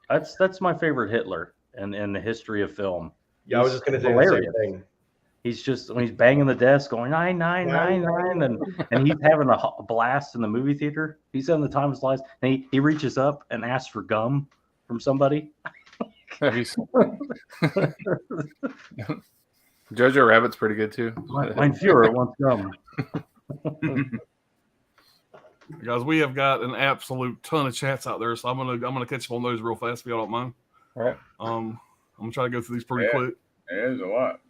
That's my favorite Hitler in the history of film. Yeah, I was just going to say the same thing. He's just when he's banging the desk going 99999 and he's having a blast in the movie theater. He's having the time of his life, and he reaches up and asks for gum from somebody. Jojo Rabbit's pretty good too. Mein Führer wants gum. Guys, we have got an absolute ton of chats out there, so I'm gonna catch up on those real fast if y'all don't mind. All right. I'm gonna try to go through these pretty quick. There's a lot.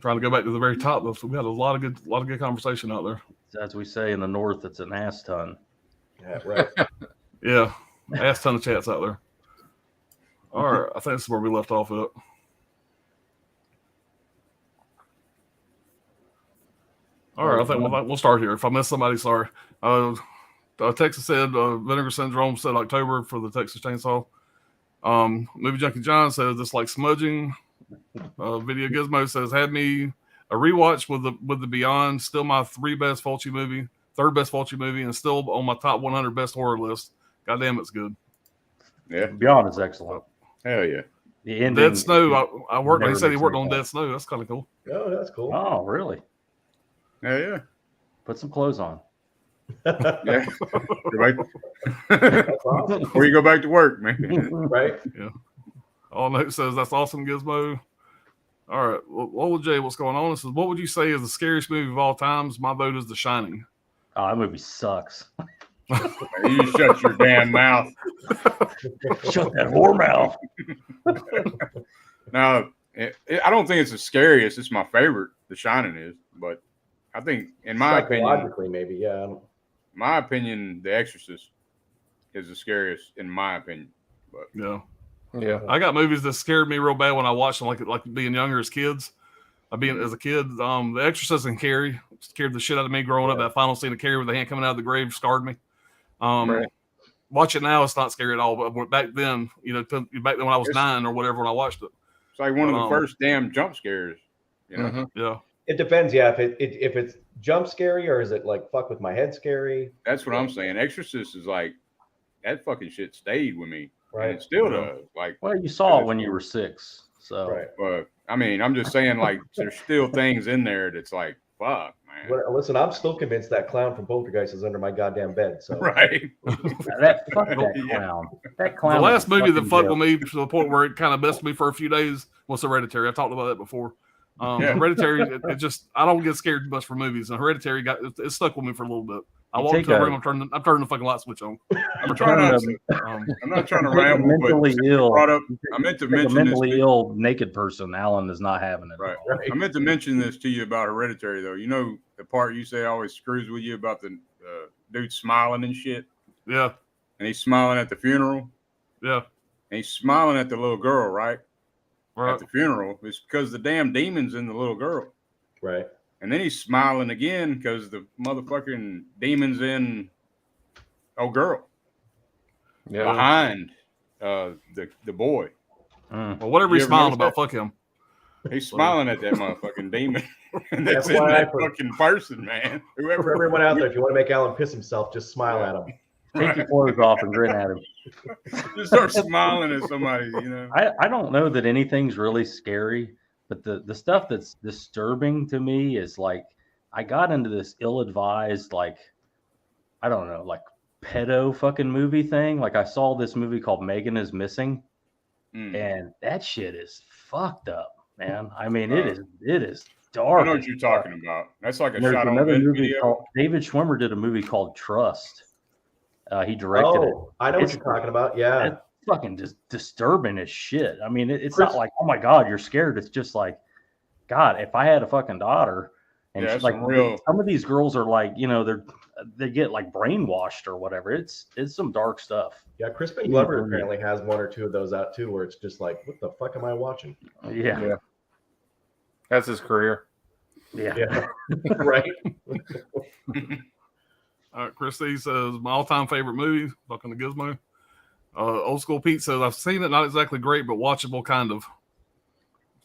Trying to go back to the very top though, so we had a lot of good conversation out there. As we say in the north, it's an ass ton. Yeah, right. Yeah, ass ton of chats out there. All right, I think this is where we left off at. All right, I think we'll start here. If I miss somebody, sorry. Texas said Vinegar Syndrome said October for the Texas Chainsaw. Movie Junkie John says it's like smudging. Video Gizmo says had me a rewatch with the Beyond, still my third best Fulci movie, and still on my top 100 best horror list. Goddamn, it's good. Yeah, Beyond is excellent. Hell yeah. The ending, Dead Snow. I worked. He said he worked on Dead Snow. That's kind of cool. Oh, that's cool. Oh, really? Hell yeah. Put some clothes on. Yeah. Before you go back to work, man. Right? Yeah. All note says that's awesome, Gizmo. All right. Lola J, what's going on? It says, what would you say is the scariest movie of all times? My vote is The Shining. Oh, that movie sucks. You shut your damn mouth. Shut that whore mouth. Now, I don't think it's the scariest. It's my favorite. The Shining is, but I think, in my opinion, maybe, yeah. My opinion, The Exorcist is the scariest, in my opinion. But yeah, Yeah. I got movies that scared me real bad when I watched them, like being younger as kids. As a kid, The Exorcist and Carrie scared the shit out of me growing up. That final scene of Carrie with the hand coming out of the grave scarred me. Right. Watch it now, it's not scary at all. But back then, back then when I was 9 or whatever, when I watched it, It's like one of the first damn jump scares. You know? Yeah. It depends, yeah. If it's jump scary or is it like fuck with my head scary? That's what I'm saying. Exorcist is like that fucking shit stayed with me, Right. and it still does. Like, Well, you saw it when you were 6, so Right. but I mean, I'm just saying, like, there's still things in there that's like, fuck, man. Well, listen, I'm still convinced that clown from Poltergeist is under my goddamn bed. So Right. fuck that clown. That clown. The last was movie that fucking fucked dope. with me to the point where it kind of messed me for a few days was Hereditary. I've talked about that before. Hereditary, it just, I don't get scared much for movies, and Hereditary it stuck with me for a little bit. I walk into a room, I'm turning the fucking light switch on. I'm not trying to ramble, mentally but ill. I meant to A mention mentally this. ill naked person. Alan is not having it. Right. I meant to mention this to you about Hereditary, though. You know the part you say always screws with you about the dude smiling and shit? Yeah. And he's smiling at the funeral? Yeah. And he's smiling at the little girl, right? Right. At the funeral. It's because the damn demon's in the little girl. Right. And then he's smiling again because the motherfucking demon's in old girl. Yeah. Behind the boy. Well, whatever he's smiling about, fuck him. He's smiling at that motherfucking demon. And that's in FYI that for- fucking person, man. For Whoever. everyone out there, if you want to make Alan piss himself, just smile at him. Take your clothes off and grin at him. Just start smiling at somebody, you know. I don't know that anything's really scary, but the stuff that's disturbing to me is like I got into this ill-advised, like, I don't know, like pedo fucking movie thing. Like I saw this movie called Megan is Missing, and that shit is fucked up, man. I mean, it is dark. I know what you're talking about. That's like a There's shot on another movie video. called David Schwimmer did a movie called Trust. He directed it. I know what you're talking about. Yeah. It's fucking just disturbing as shit. I mean, it's not like, oh my God, you're scared. It's just like, God, if I had a fucking daughter, and she's like, some of these girls are like, you know, they get like brainwashed or whatever. It's some dark stuff. Yeah, Crispin Glover apparently has one or two of those out too, where it's just like, what the fuck am I watching? Yeah. That's his career. Yeah. Right. All right, Christy says, my all-time favorite movie, fucking the Gizmo. Old School Pete says, I've seen it, not exactly great, but watchable, kind of.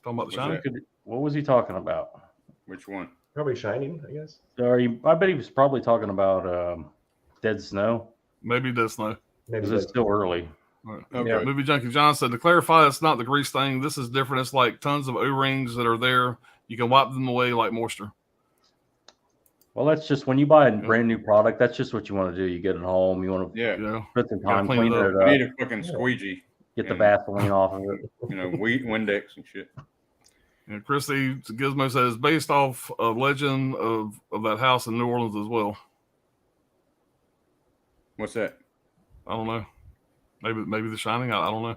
Talking about The Shining? What was he talking about? Which one? Probably Shining, I guess. I bet he was probably talking about Dead Snow. Maybe Dead Snow. Maybe Because it's still early. Right. Okay. Yeah. Movie Junkie John said, to clarify, it's not the grease thing. This is different. It's like tons of O-rings that are there. You can wipe them away like moisture. Well, that's just when you buy a brand new product, that's just what you want to do. You get it home. You want to Yeah. put some time clean cleaning it up. it You up, need a fucking squeegee. get the Vaseline off of it. You know, Windex and shit. And Christy Gizmo says, based off a legend of that house in New Orleans as well. What's that? I don't know. Maybe The Shining. I don't know.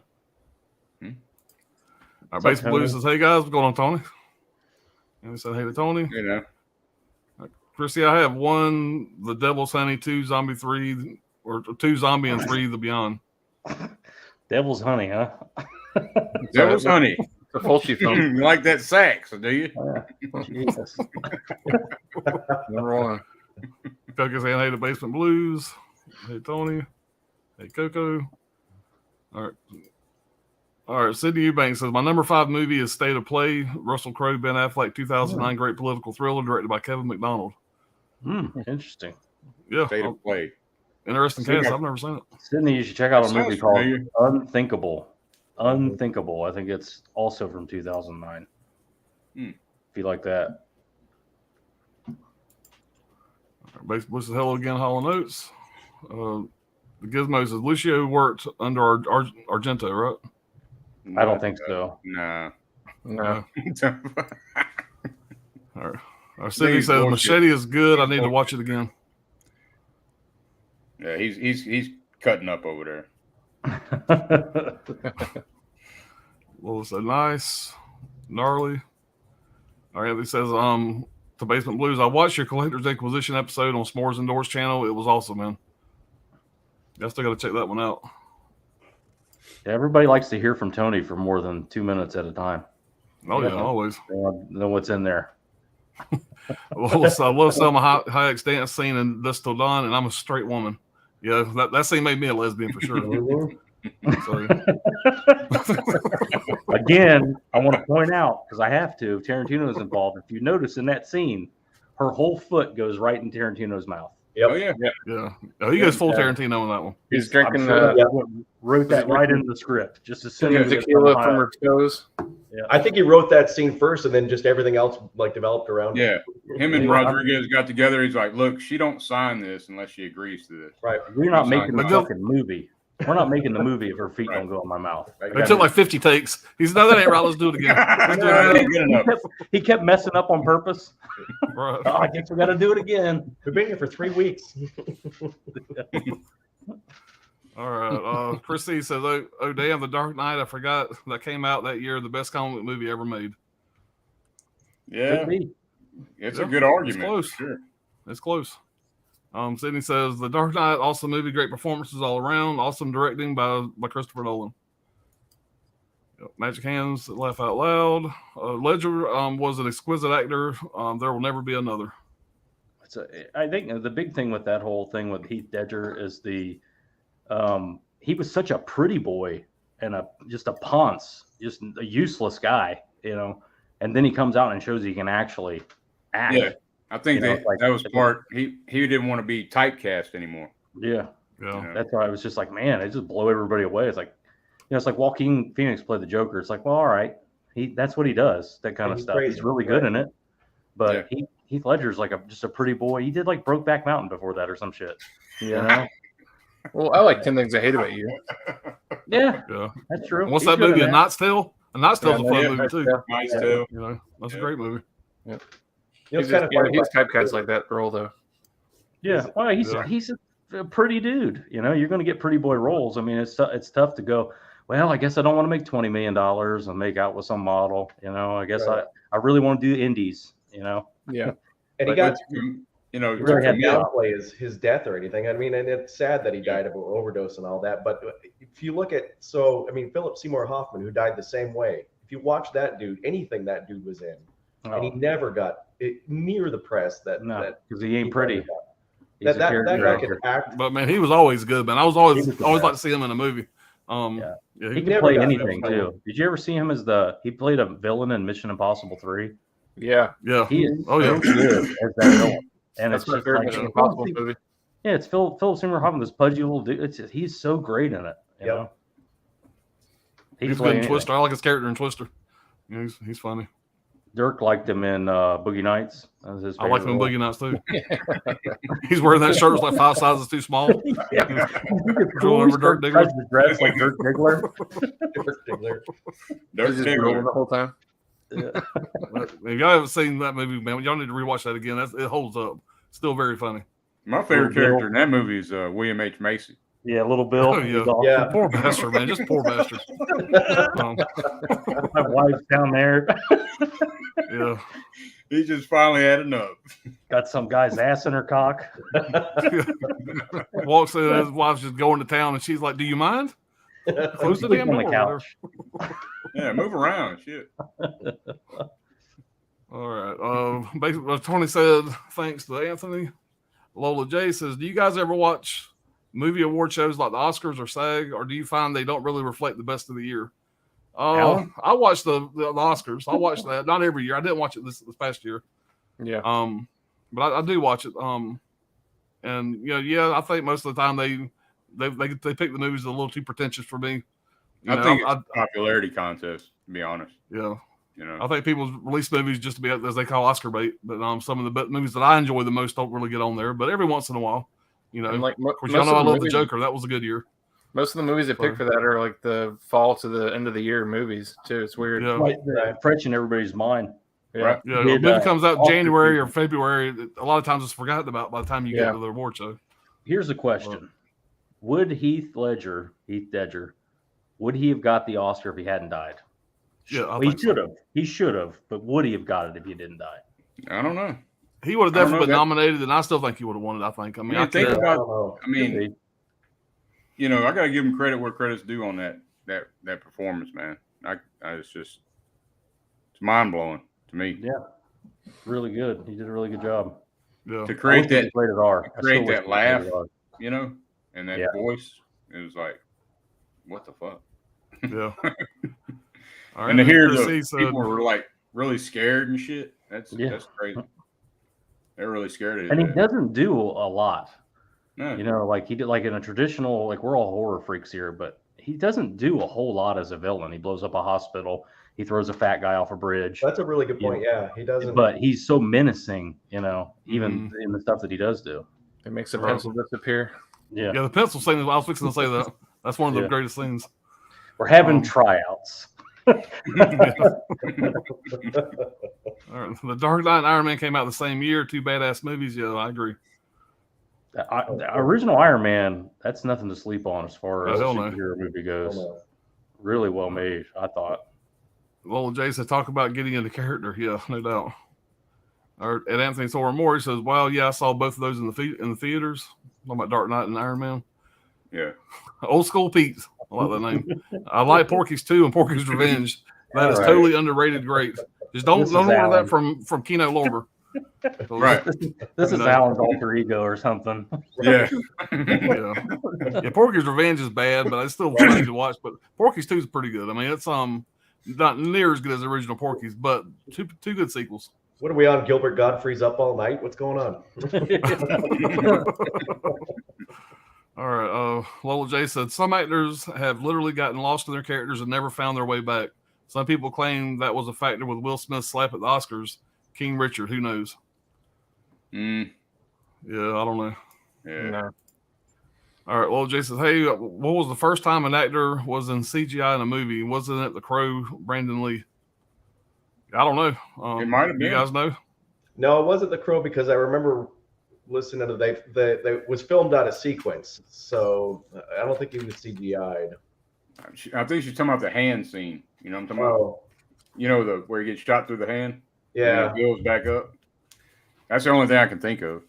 Our What's up, Basement Blue Tony? says, hey guys, what's going on, Tony? And we said, hey to Tony. You know. Chrissy, I have 1, The Devil's Honey, 2, Zombie 3, or 2, Zombie, and 3, The Beyond. Devil's Honey, huh? Devil's Honey. It's a Fulci film. You like that sax, do you? Jesus. Number one. Coco's saying, hey to Basement Blues. Hey, Tony. Hey, Coco. All right. Sydney Eubanks says, my number 5 movie is State of Play. Russell Crowe, Ben Affleck, 2009 great political thriller directed by Kevin McDonald. Interesting. Yeah. State of Play. Interesting case. I've never seen it. Sydney, you should check out a Sounds movie called familiar. Unthinkable. Unthinkable. I think it's also from 2009. If you like that. Base Blue says, hello again, Hollow Notes. The Gizmo says, Lucio worked under Argento, right? I don't think so. Nah. No. Our Sydney says, Machete is good. I need to watch it again. Yeah, he's cutting up over there. Well, it's nice, gnarly. All right, he says, to Basement Blues, I watched your Collector's Inquisition episode on S'mores Indoors channel. It was awesome, man. I still got to check that one out. Everybody likes to hear from Tony for more than 2 minutes at a time. Oh yeah, always. They want to know what's in there. I love Selma Hayek's dance scene in This Till Dawn, and I'm a straight woman. Yeah, that scene made me a lesbian for sure. So, Again, I want to point out, because I have to, Tarantino is involved. If you notice in that scene, her whole foot goes right in Tarantino's mouth. Yep. Oh yeah. yeah. Oh, he goes full Tarantino on that one. He's drinking Wrote that right into the script. Just as soon as tequila from her toes. Yeah. I think he wrote that scene first, and then just everything else like developed around it. Yeah. Him and Rodriguez got together. He's like, look, she don't sign this unless she agrees to this. Right. We're not making the But fucking movie. We're not making the movie if her feet don't go in my mouth. Right. It took like 50 takes. He's no, that ain't right. Let's do it again. Let's do it again. Good enough. He kept messing up on purpose. Right. Oh, I guess we got to do it again. We've been here for 3 weeks. All right. Chris C says, oh, damn, The Dark Knight. I forgot that came out that year. The best comic movie ever made. Yeah. Could be. It's Yeah, a good argument. it's close. Sure. It's close. Sydney says, The Dark Knight, awesome movie, great performances all around, awesome directing by Christopher Nolan. Yep. Magic Hands, laugh out loud. Ledger was an exquisite actor. There will never be another. I think the big thing with that whole thing with Heath Ledger is he was such a pretty boy and just a ponce, just a useless guy, and then he comes out and shows he can actually act. Yeah. I think that was like, part. He didn't want to be typecast anymore. Yeah. Yeah. That's why I was just like, man, it just blew everybody away. It's like, it's like Joaquin Phoenix played the Joker. It's like, well, all right, that's what he does, that kind of stuff. Crazy. He's really good in it. But Heath Ledger's like just a pretty boy. He did like Brokeback Mountain before that or some shit. Well, I like 10 Things I Hate About You. Yeah, Yeah. that's true. What's He's that good in movie? A Knight's Tale? A Knight's Tale's a fun movie too. Nice too. That's a great movie. It's kind of funny. He's typecast like that role, though. Yeah, well, he's a pretty dude. You're going to get pretty boy roles. I mean, it's tough to go, well, I guess I don't want to make $20 million and make out with some model. I guess I really want to do indies. Yeah. And he got really had downplay his death or anything. I mean, and it's sad that he died of an overdose and all that. But if you look at, Philip Seymour Hoffman, who died the same way. If you watch that dude, anything that dude was in, and he never got near the press because he ain't pretty. That guy could act. But man, he was always good, man. I was always like to see him in a movie. He could play anything too. Did you ever see him as he played a villain in Mission Impossible 3? Yeah. Yeah. He is so good as that villain. And That's it's my just favorite like Mission Impossible movie. Yeah, it's Philip Seymour Hoffman, this pudgy little dude. He's so great in it. You know? He's good in Twister. I like his character in Twister. He's funny. Dirk liked him in Boogie Nights. That was his I like him in role. Boogie Nights too. He's wearing that shirt. It's like 5 sizes too small. Cool over Dirk Diggler. Dress like Dirk Diggler. Dirk Diggler. Dirk He's just rolling the whole time. If y'all haven't seen that movie, man, y'all need to rewatch that again. It holds up. Still very funny. My favorite character in that movie is William H. Macy. Yeah, little Bill. Oh, yeah. Awesome. Yeah. Poor bastard, man. Just poor bastard. My wife's down there. Yeah. He just finally had enough. Got some guy's ass in her cock. Walks in, his wife's just going to town, and she's like, "Do you mind? Close the Sleep damn on the door." couch. Yeah, move around. Shit. All right. Basically, Tony said, thanks to Anthony. Lola J says, do you guys ever watch movie award shows like the Oscars or SAG, or do you find they don't really reflect the best of the year? I watched the Oscars. I watched that. Not every year. I didn't watch it this past year. Yeah. But I do watch it. And I think most of the time they pick the movies a little too pretentious for me. I think it's a popularity contest, to be honest. Yeah. I think people release movies just to be, as they call, Oscar bait. But some of the movies that I enjoy the most don't really get on there. But every once in a while, And like, of course, y'all know I love The Joker. That was a good year. Most of the movies they pick for that are like the fall to the end of the year movies too. It's weird. Yeah. Right, fresh in everybody's mind. Yeah. Right. Yeah, Did, the movie comes out Oscar January season. or February. A lot of times it's forgotten about by the time you get to the award show. Here's the question: would Heath Ledger, would he have got the Oscar if he hadn't died? Yeah, He should have. He should have. But would he have got it if he didn't die? I don't know. He would have definitely been nominated, and I still think he would have won it. I think. I mean, I think I about. don't know. I mean, I got to give him credit where credit's due on that, that performance, man. It's mind blowing to me. Yeah, really good. He did a really good job. Yeah. To create I wish it was rated R. to I create still wish that it was laugh, rated R. you know, and that Yeah. voice, it was like, what the fuck? Yeah. All right, And to hear Chris the C said, people were like really scared and shit. That's crazy. They're really scared of his And he ass. doesn't do a lot. No. You know, like he did, like in a traditional, like we're all horror freaks here, but he doesn't do a whole lot as a villain. He blows up a hospital. He throws a fat guy off a bridge. That's a really good point. Yeah, he doesn't. But he's so menacing, you know, even in the stuff that he does do. It makes the pencil disappear. Yeah. yeah, the pencil scene. I was fixing to say that. That's one of the Yeah. greatest scenes. We're having tryouts. All right. The Dark Knight and Iron Man came out the same year. Two badass movies. Yeah, I agree. The original Iron Man, that's nothing to sleep on as far as a hell no. superhero movie goes. Hell no. Really well made, I thought. Well, Jay said, talk about getting into character. Yeah, no doubt. Or at Anthony Thor Moore, he says, well, yeah, I saw both of those in the theaters. Talking about Dark Knight and Iron Man. Yeah. Old School Pete. I like that name. I like Porky's 2 and Porky's Revenge. That is Right. totally underrated great. Just don't This is order Alan. that from Kino Lorber. Right. This is No. Alan's alter ego or something. Yeah. Yeah. Yeah, Porky's Revenge is bad, but it's still funny to watch. But Porky's 2 is pretty good. I mean, it's not near as good as the original Porky's, but two good sequels. What are we on? Gilbert Godfrey's Up All Night? What's going on? All right. Lola J said some actors have literally gotten lost in their characters and never found their way back. Some people claim that was a factor with Will Smith's slap at the Oscars. King Richard, who knows? Mm, Yeah, I don't know. yeah. No. All right. Lola J says, hey, what was the first time an actor was in CGI in a movie? Wasn't it The Crow, Brandon Lee? I don't know. It might have been. You guys know? No, it wasn't The Crow because I remember listening to they was filmed out of sequence, so I don't think he was CGI'd. I think she's talking about the hand scene. You know what I'm talking about? Oh, You know, where he gets shot through the hand? yeah. And it goes back up. That's the only thing I can think of.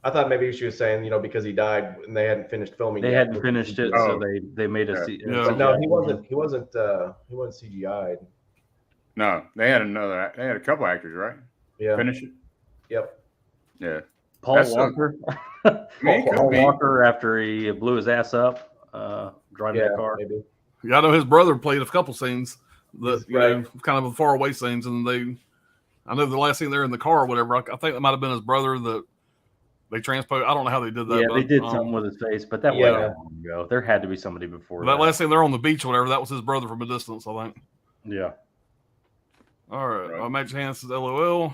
I thought maybe she was saying, because he died and they hadn't finished filming. They yet. hadn't finished it, Oh. so they made a. Yeah. But no, he wasn't CGI'd. No, they had a couple actors, right? Yeah. Finish it. Yep. Yeah. Paul That's Walker. I mean, it could Paul be. Walker after he blew his ass up driving Yeah. that car. Maybe. Yeah, I know his brother played a couple scenes that Right. kind of the far away scenes, and I know the last scene they're in the car or whatever. I think that might have been his brother that they transposed. I don't know how they did that. Yeah, but, they did something with his face, but that Yeah. wasn't long ago. There had to be somebody before that last scene they're on the beach or whatever. That was his brother from a distance, I think. Yeah. All right. Right. Magic Hands says LOL.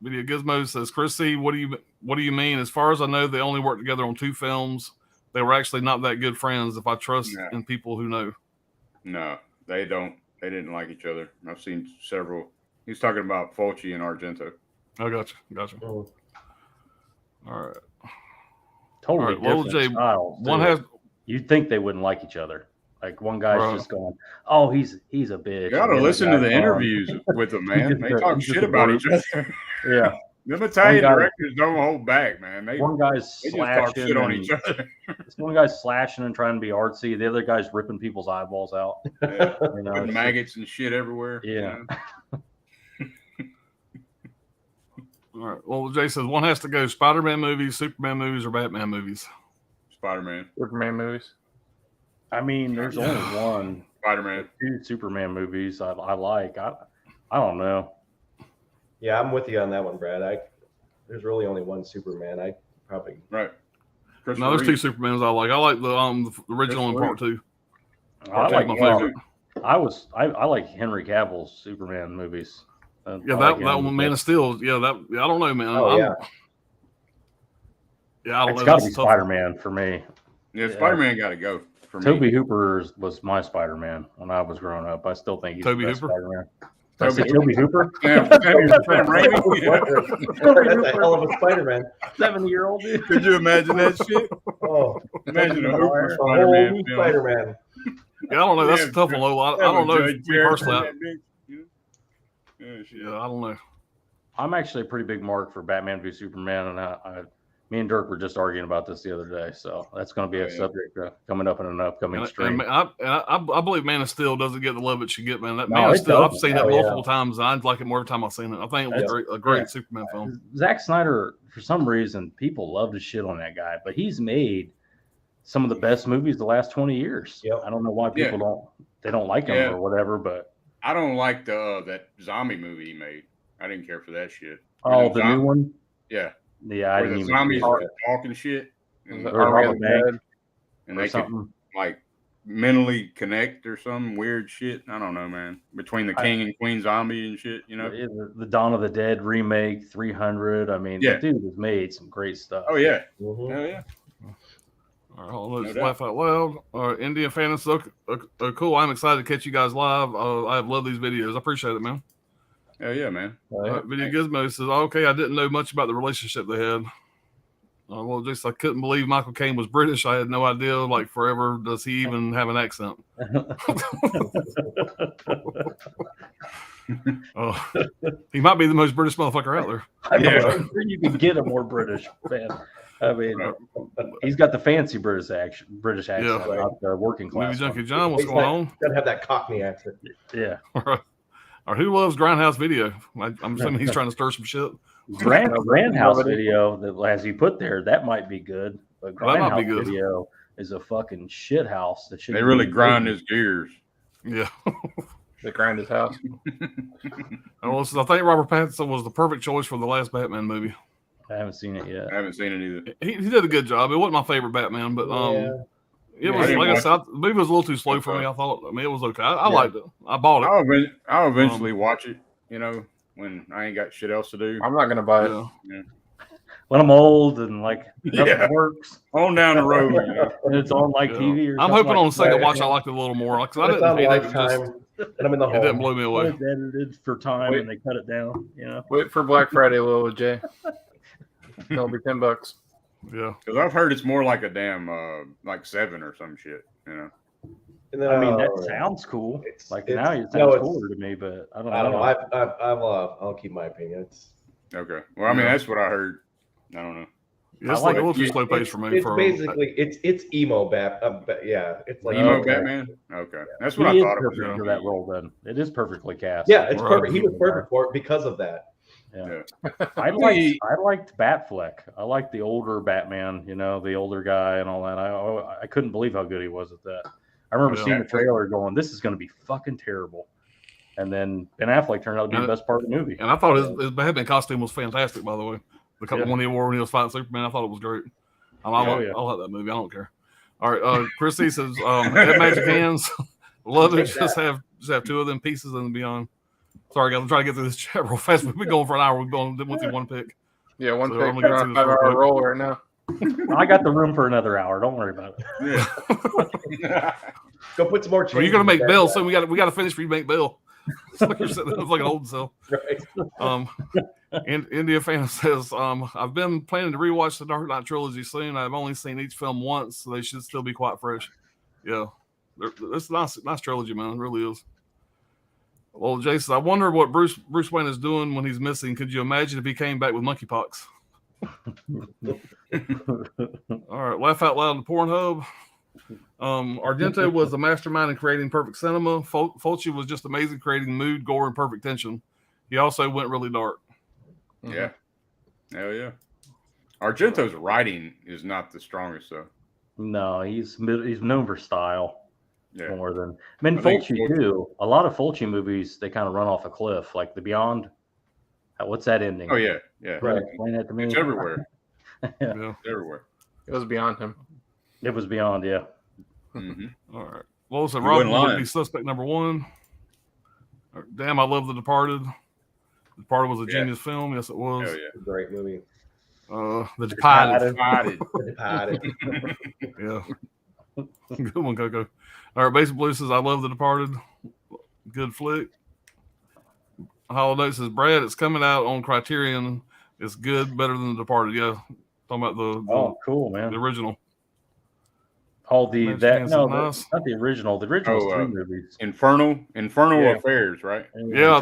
Video Gizmo says, Chris C, what do you mean? As far as I know, they only worked together on 2 films. They were actually not that good friends. If I trust No. in people who know. No, they don't. They didn't like each other. I've seen several. He's talking about Fulci and Argento. Oh, gotcha. Mm. All right. Totally All right, Lola different J, styles. One too. has You'd think they wouldn't like each other. Like one guy's Right. just going, "Oh, he's a bitch." You gotta and the other listen to guy's the going, interviews with them, man. They He's talk just shit a about bully. each other. Yeah, Them Italian One guy- directors don't hold back, man. They one guy's just talk slashing shit on and- each other. one guy's slashing and trying to be artsy. The other guy's ripping people's eyeballs out. Yeah. You know, Putting it's maggots and shit everywhere. you Yeah. know? all right. Well, Jay says one has to go Spider-Man movies, Superman movies, or Batman movies. Spider-Man. Superman movies. I mean, there's only one, Spider-Man. 2 Superman movies I like. I don't know. Yeah, I'm with you on that one, Brad. There's really only one Superman. I probably Right. No, there's 2 Reeve. Supermans I like. I like the original and part 2. I That's my favorite. I like Henry Cavill's Superman movies. Yeah, I that like him. one, Man of Steel. Yeah, I don't know, man. Oh, yeah. Yeah, I don't It's know. got to That's be a tough one. Spider-Man for me. Yeah, Spider-Man got to go for me. Toby Hooper was my Spider-Man when I was growing up. I still think he's Toby the best Hooper? Spider-Man. Did I Toby say Toby Hooper? Sam Raimi. That's a hell of a Spider-Man. 70-year-old dude. Could you imagine that shit? Oh, Imagine a Hooper a whole Spider-Man new film. Spider-Man. Yeah, I don't know. That's Yeah, a tough one, Low. I Have don't a know. Judge Me Jerry personally, in that bitch, you know? Yeah, shit. I don't know. I'm actually a pretty big mark for Batman v Superman, and Me and Dirk were just arguing about this the other day, so that's going to be a subject coming up in an upcoming stream. I believe Man of Steel doesn't get the love it should get, man. That No, Man of it Steel, I've doesn't. seen that multiple times. I like it more every time I've seen it. I think it was a great Superman film. Zack Snyder, for some reason, people love to shit on that guy, but he's made some of the best movies the last 20 years. Yep. I don't know why people don't like him or whatever, but I don't like that zombie movie he made. I didn't care for that shit. the new one. Yeah. Yeah, I Where didn't the even zombies see are it. talking shit, and, Army of the Dead and or they something. could like mentally connect or some weird shit. I don't know, man. Between the King and Queen zombie and shit, you know. The Dawn of the Dead remake, 300. I mean, the dude has made some great stuff. Oh yeah, Mhm. hell yeah. All right, let's laugh out loud. Indian fans, cool. I'm excited to catch you guys live. I have loved these videos. I appreciate it, man. Hell yeah, man. Video Gizmo says, okay, I didn't know much about the relationship they had. Well, just I couldn't believe Michael Caine was British. I had no idea. Like forever, does he even have an accent? He might be the most British motherfucker out there. I'm sure you can get a more British fan. I mean, he's got the fancy British accent, not the working class. Movie Junkie John, what's going on? Doesn't have that Cockney accent. Yeah. Or who loves Grindhouse Video? I'm assuming he's trying to stir some shit. Grindhouse Video, that as you put there, that might be good. But Grindhouse Video is a fucking shit house. That should. They really grind his gears. Yeah. They grind his house. Well, I think Robert Pattinson was the perfect choice for the last Batman movie. I haven't seen it yet. I haven't seen it either. He did a good job. It wasn't my favorite Batman, but it was like I said, the movie was a little too slow for me. I thought. I mean, it was okay. I liked it. I bought it. I'll eventually watch it. You know, when I ain't got shit else to do. I'm not gonna buy it. Yeah. When I'm old and like nothing works on down the road, you know. and it's on like TV or I'm something. hoping on the second watch I liked it a little more because I didn't hate it. And I'm in the home. It didn't blow me away. It's edited for time and they cut it down. You know. Wait for Black Friday, little Jay. It'll be $10. Yeah, because I've heard it's more like a damn like 7 or some shit. You know. And then, I mean, that sounds cool. Now it sounds cooler to me, but I don't know. I'll keep my opinion. It's okay. Well, I mean, that's what I heard. I don't know. Yeah, it's like a little too slow pace for me. It's basically it's emo it's like emo Batman. Okay, that's what I thought it was going to be. That role, then it is perfectly cast. Yeah, it's perfect. He was perfect for it because of that. Yeah. I liked Batfleck. I liked the older Batman, you know, the older guy and all that. I couldn't believe how good he was at that. I remember seeing the trailer going, this is going to be fucking terrible. And then Ben Affleck turned out to be the best part of the movie. And I thought his Batman costume was fantastic, by the way. The one he wore when he was fighting Superman, I thought it was great. I'll have that movie. I don't care. All right, Chrissy says, have magic hands. Love it. Just have 2 of them pieces and beyond. Sorry, guys. I'm trying to get through this chat real fast. We've been going for an hour. We've gone with the one pick. Yeah, one pick. I'm going to 5-hour roll right now. I got the room for another hour. Don't worry about it. Yeah. Go put some more change. Well, you're going to make Bill, so we got to finish for you make Bill. It's like you're sitting there like an old cell. Right. And India fan says, I've been planning to rewatch the Dark Knight trilogy soon. I've only seen each film once, so they should still be quite fresh. Yeah. It's a nice trilogy, man. It really is. Well, Jason, I wonder what Bruce Wayne is doing when he's missing. Could you imagine if he came back with monkeypox? All right, laugh out loud in Pornhub. Argento was the mastermind in creating perfect cinema. Fulci was just amazing creating mood, gore, and perfect tension. He also went really dark. Yeah. Hell yeah. Argento's writing is not the strongest, though. No, he's known for style. Yeah. More than Fulci too. A lot of Fulci movies, they kind of run off a cliff, like The Beyond. What's that ending? Oh yeah. Right. Explain that to me. It's everywhere. Yeah. Everywhere. It was beyond him. It was Beyond, yeah. Mm-hmm. All right. Well, so Robin would be suspect number 1. Damn, I love The Departed. The Departed was a genius film. Yes, it was. Hell yeah. Great movie. The Departed. The Departed. Yeah. Good one, Coco. All right, Basic Blue says, I love The Departed. Good flick. Hollow Note says, Brad, it's coming out on Criterion. It's good, better than The Departed. Yeah. Talking about the cool, man. The original. Not the original. The original is 3 movies. Infernal Affairs, right? Yeah,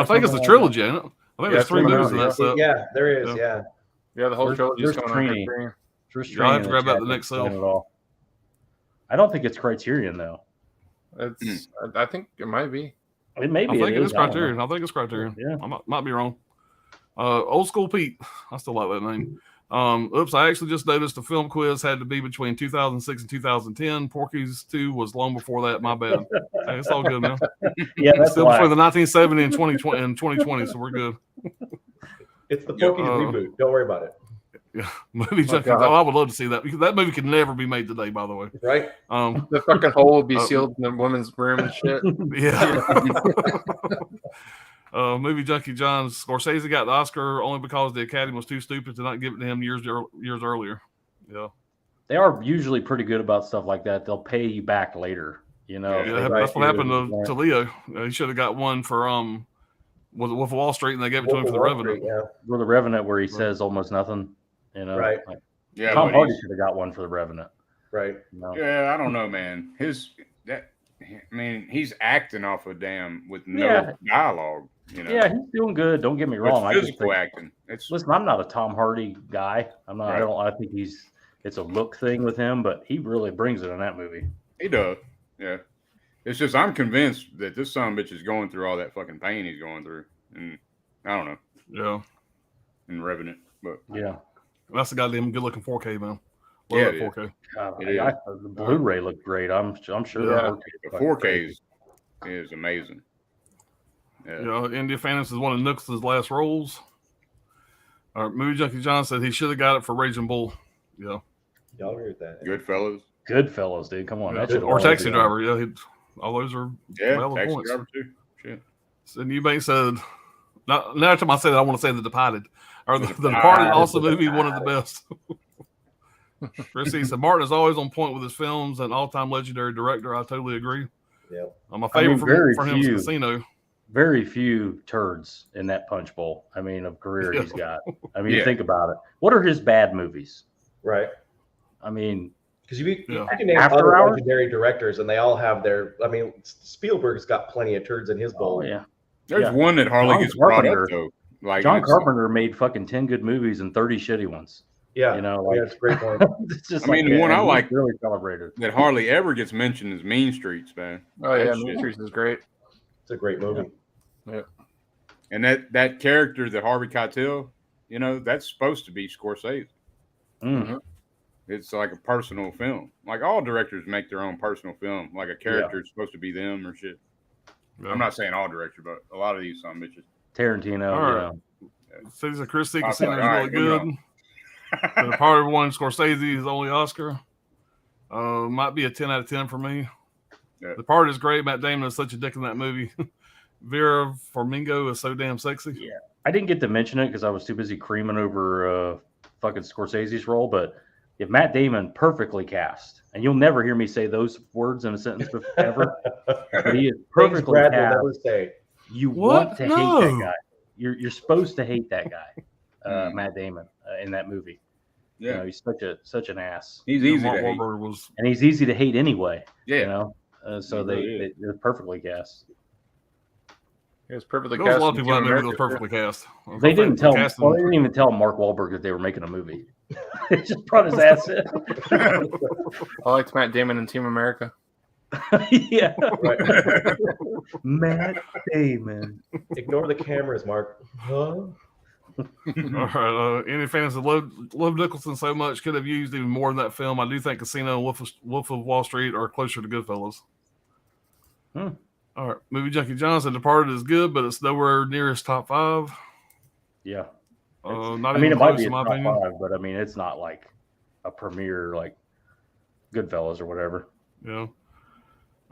I think it's a trilogy, ain't it? I think there's 3 movies in that set. Yeah, there is. Yeah. Yeah, the whole Where's- trilogy is where's coming on Trini? Criterion. First Y'all have training to in grab the that chat the next doesn't sale. at all. I don't think it's Criterion though. It's. I think it might be. It may I be. think it is I don't know. Criterion. I think it's Criterion. Yeah. I might be wrong. Old School Pete. I still like that name. Oops, I actually just noticed the film quiz had to be between 2006 and 2010. Porky's 2 was long before that. My bad. Hey, it's all good now. Yeah, that's Still why. between the 1970 and 2020, so we're good. It's the Porky's reboot. Don't worry about it. Yeah, movie junkie. God. Oh, I would love to see that because that movie could never be made today. By the way, Right? The fucking hole would be sealed in the women's room and shit. yeah. Movie junkie John Scorsese got the Oscar only because the Academy was too stupid to not give it to him years earlier. Yeah, They are usually pretty good about stuff like that. They'll pay you back later. You know, if yeah. they That's what like happened you, to Leo. He should have got one for was it Wolf of Wall Street, and they gave it to him for The Revenant. Yeah. for the Revenant, where he says almost nothing. You know, Right. Like, Yeah, Tom but Hardy he's- should have got one for the Revenant. Right. You know? yeah, I don't know, man. He's acting off of damn with no Yeah. dialogue. You know, Yeah, he's doing good. Don't get me It's wrong. I just physical think, acting. It's listen, I'm not a Tom Hardy guy. I'm not. Right. I think it's a look thing with him, but he really brings it in that movie. he does. Yeah, it's just I'm convinced that this son of a bitch is going through all that fucking pain he's going through, and I don't know, Yeah, in Revenant, but Yeah. that's a goddamn good looking 4K man. Love Yeah, that it is. 4K. God, It the Blu-ray looked great. I'm sure. Yeah. the 4K is amazing. Yeah. You know, India Fantasy is one of Nooks' last roles. Movie junkie John said he should have got it for Raging Bull. Yeah, Y'all agree with that? Goodfellas. Goodfellas, dude. Come on, Yeah. that should Or Taxi Driver. Yeah, all those are Yeah, valid Taxi points. Driver too. Shit. And Eubank said, now every time I say that, I want to say The Departed. Or The Departed. Departed, also movie, one of the best. Chrissy said, Martin is always on point with his films, an all-time legendary director. I totally agree. Yeah. My favorite for him is Casino. Very few turds in that punch bowl. I mean, of career Yeah. he's got. I mean, Yeah. think about it. What are his bad movies? Right. I mean, Because you Yeah. can name After other Hours? legendary directors, and they all have their. I mean, Spielberg's got plenty of turds in his bowl. oh yeah. There's Yeah. one that hardly John gets brought up Carpenter. though. Like John it's- Carpenter made fucking 10 good movies and 30 shitty ones. Yeah. You know, like yeah, that's a great point. it's just I mean, like the one that, I and like- he's really celebrated. that hardly ever gets mentioned is Mean Streets, man. Oh yeah, That Mean shit. Streets is great. It's a great movie. And that character, that Harvey Keitel, you know, that's supposed to be Scorsese. Mm. It's like a personal film. Like all directors make their own personal film. Like a character is supposed to be them or shit. Yeah. I'm not saying all directors, but a lot of these some bitches. Tarantino, All you right. know. Cesar Christie, I was Casino is like, all really right, good. The Departed won Scorsese, his only Oscar. Might be a 10 out of 10 for me. Yeah. The Departed is great. Matt Damon is such a dick in that movie. Vera Farmiga is so damn sexy. Yeah. I didn't get to mention it because I was too busy creaming over fucking Scorsese's role, but if Matt Damon perfectly cast, and you'll never hear me say those words in a sentence ever, but he is Things perfectly Brad will cast. never say. You What? want to No. hate that guy. You're supposed to hate that guy, Matt Damon, in that movie. You know, Yeah, he's such an ass, he's You know, easy Mark to hate. Wahlberg was and he's easy to hate anyway. Yeah, You know, so He really they're perfectly cast. It was perfectly there was a cast. lot of in people in that Team movie that was America, perfectly cast. They didn't tell. Casting- Well, they didn't even tell Mark Wahlberg that they were making a movie. They just brought his ass in. too. I liked Matt Damon in Team America. Yeah, Right. Matt Damon. Ignore the cameras, Mark. Huh? All right. Any fans that love Nicholson so much could have used even more in that film. I do think Casino and Wolf of Wall Street are closer to Goodfellas. Hmm. All right. Movie Junkie Johnson, Departed is good, but it's nowhere near his top 5. Yeah, Not I mean even it might close, be in a my top opinion. 5, but I mean it's not like a premiere like Goodfellas or whatever. Yeah.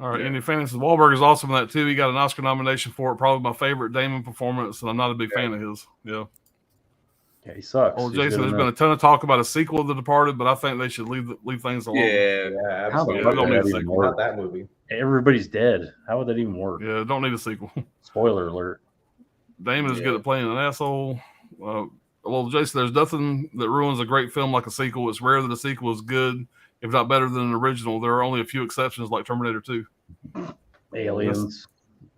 All right. Yeah. Any fans? Wahlberg is awesome in that too. He got an Oscar nomination for it. Probably my favorite Damon performance, and I'm not a big fan of his. Yeah. Yeah, he sucks. Well, He's Jason, good there's in been that. a ton of talk about a sequel of The Departed, but I think they should leave things alone. yeah. Yeah, How the absolutely. fuck don't would need that a even sequel. work? Not that movie. Everybody's dead. How would that even work? Yeah, don't need a sequel. Spoiler alert. Damon is good at playing an asshole. Well, Jason, there's nothing that ruins a great film like a sequel. It's rare that a sequel is good, if not better than an original. There are only a few exceptions, like Terminator 2. Aliens.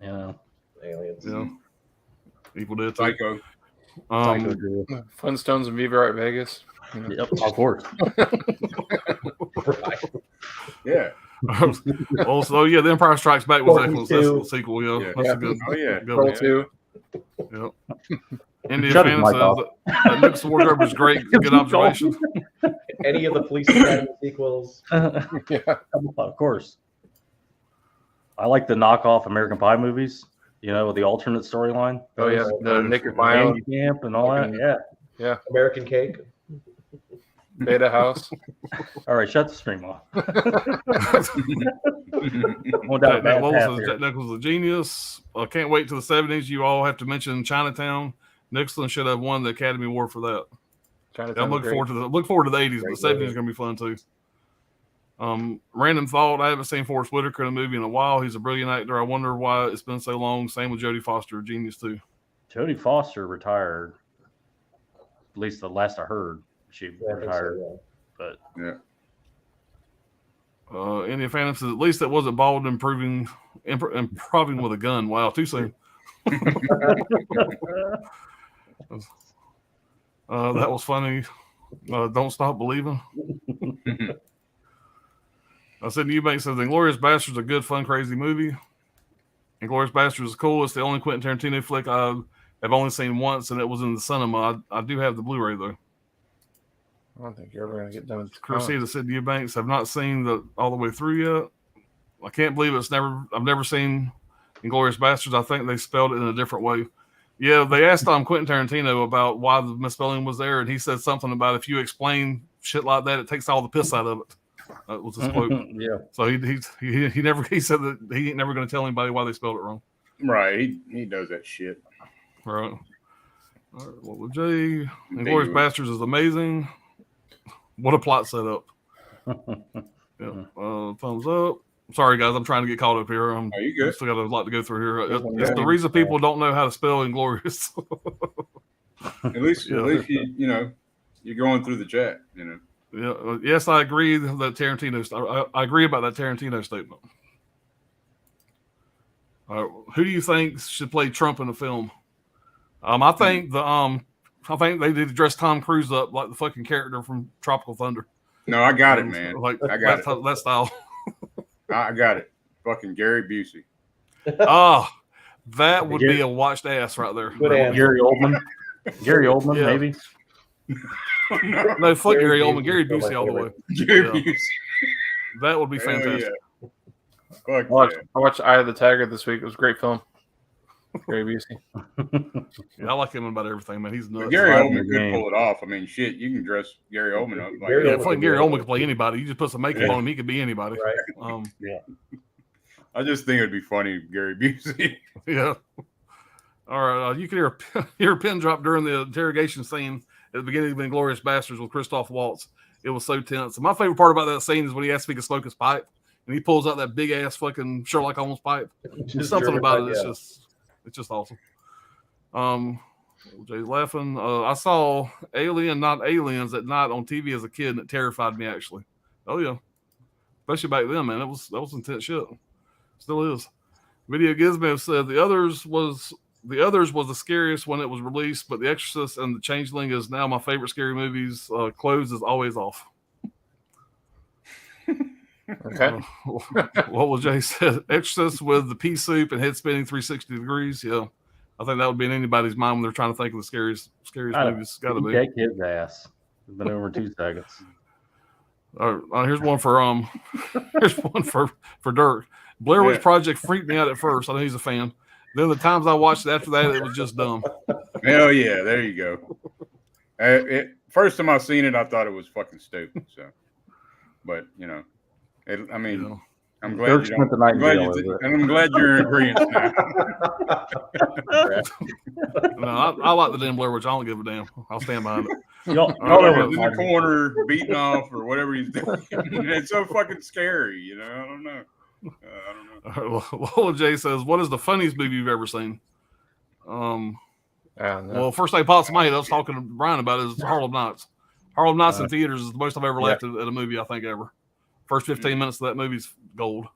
You know. Aliens. You know, Evil Dead 2. Psycho. Psycho Drew. Flintstones and Viva Right Vegas. Yep, of course. Yeah. Also, yeah, The Empire Strikes Back was Porky's excellent. That's too. the sequel. Yeah, Yeah. that's Yeah. a good. Oh yeah. Good Troll one. 2. Yep. Indian Shut his fan mic says off. that Nick's wardrobe was great. Good observation. Any of the Police Academy sequels. Yeah. Of course. I like the knockoff American Pie movies. You know, the alternate storyline. Oh yeah, the Naked Mile, Andy Camp and all that. Yeah. American Cake. Beta House. All right, shut the stream off. Jack Nicholson's a genius. I can't wait till the 70s. You all have to mention Chinatown. Nicholson should have won the Academy Award for that. I'm looking forward to the 80s. But the 70s is going to be fun too. Random thought: I haven't seen Forrest Whitaker in a movie in a while. He's a brilliant actor. I wonder why it's been so long. Same with Jodie Foster, a genius too. Jodie Foster retired. At least the last I heard, she Yeah, I think retired. so, But Yeah. Indian Phantom says at least that wasn't bald improving with a gun. Wow, too soon. That was funny. Don't stop believing. I said Eubanks says Inglourious Basterds is a good, fun, crazy movie. Inglourious Basterds is cool. It's the only Quentin Tarantino flick I have only seen once, and it was in the cinema. I do have the Blu-ray though. I don't think you're ever gonna get done with Chrissy said Eubanks have not seen all the way through yet. I can't believe I've never seen Inglourious Basterds. I think they spelled it in a different way. Yeah, they asked Quentin Tarantino about why the misspelling was there, and he said something about if you explain shit like that, it takes all the piss out of it. That was his quote. yeah. So he said that he ain't never going to tell anybody why they spelled it wrong. Right. He does that shit. Right. All right. Well, Jay, Inglourious Basterds is amazing. What a plot setup. Yeah. Thumbs up. Sorry, guys. I'm trying to get caught up here. Are you good? Still got a lot to go through here. It's the reason people don't know how to spell Inglourious. At least you're going through the chat. Yeah. Yes, I agree that Tarantino. I agree about that Tarantino statement. Who do you think should play Trump in the film? I think they did dress Tom Cruise up like the fucking character from Tropical Thunder. No, I got it, man. Like I got it. That style. I got it. Fucking Gary Busey. That would be a watched ass right there. Good answer. Gary Oldman. Gary Oldman, Yeah. maybe. No, fuck Gary Oldman. Gary Busey all the way. Gary Yeah. Busey. That would be Hell fantastic. yeah. Fuck I watched Eye of the Tiger this week. It was a great film. Gary Busey. Yeah, I like him about everything, man. He's nuts. But Gary Right in Oldman the could game. pull it off. I mean, shit, you can dress Gary Oldman up. Like, Gary Yeah, Oldman fucking Gary Oldman can play anybody. You just put some makeup on him, he could be anybody. Right. I just think it'd be funny, Gary Busey. Yeah. All right. You can hear a pin drop during the interrogation scene at the beginning of Inglourious Basterds with Christoph Waltz. It was so tense. And my favorite part about that scene is when he asked if he could smoke his pipe, and he pulls out that big ass fucking Sherlock Holmes pipe. There's something about it. It's just awesome. Jay's laughing. I saw Alien, Not Aliens at night on TV as a kid, and it terrified me actually. Oh yeah, especially back then, man. That was intense shit. Still is. Video Gizmo said the others was the scariest when it was released, but The Exorcist and The Changeling is now my favorite scary movies. Clothes is always off. Okay. What was Jay said? Exorcist with the pea soup and head spinning 360 degrees. Yeah, I think that would be in anybody's mind when they're trying to think of the scariest movies. Got to be. Kick his ass. It's been over 2 seconds. Here's one for here's one for Dirk. Blair Witch Project freaked me out at first. I know he's a fan. Then the times I watched it after that, it was just dumb. Hell yeah, there you go. First time I seen it, I thought it was fucking stupid. So, but I'm glad Dirk you spent the night in jail over it. and I'm glad you're in agreement now. No, I like the damn Blair Witch. I don't give a damn. I'll stand behind it. Y'all He's in the corner beating off or whatever he's doing. It's so fucking scary, I don't know. I don't know. Lola J says, "What is the funniest movie you've ever seen?" No. Well, first thing pops in my head, I was talking to Brian about it, is Harlem Nights. Harlem Nights in theaters is the most I've ever laughed at a movie, I think, ever. First 15 minutes of that movie's gold.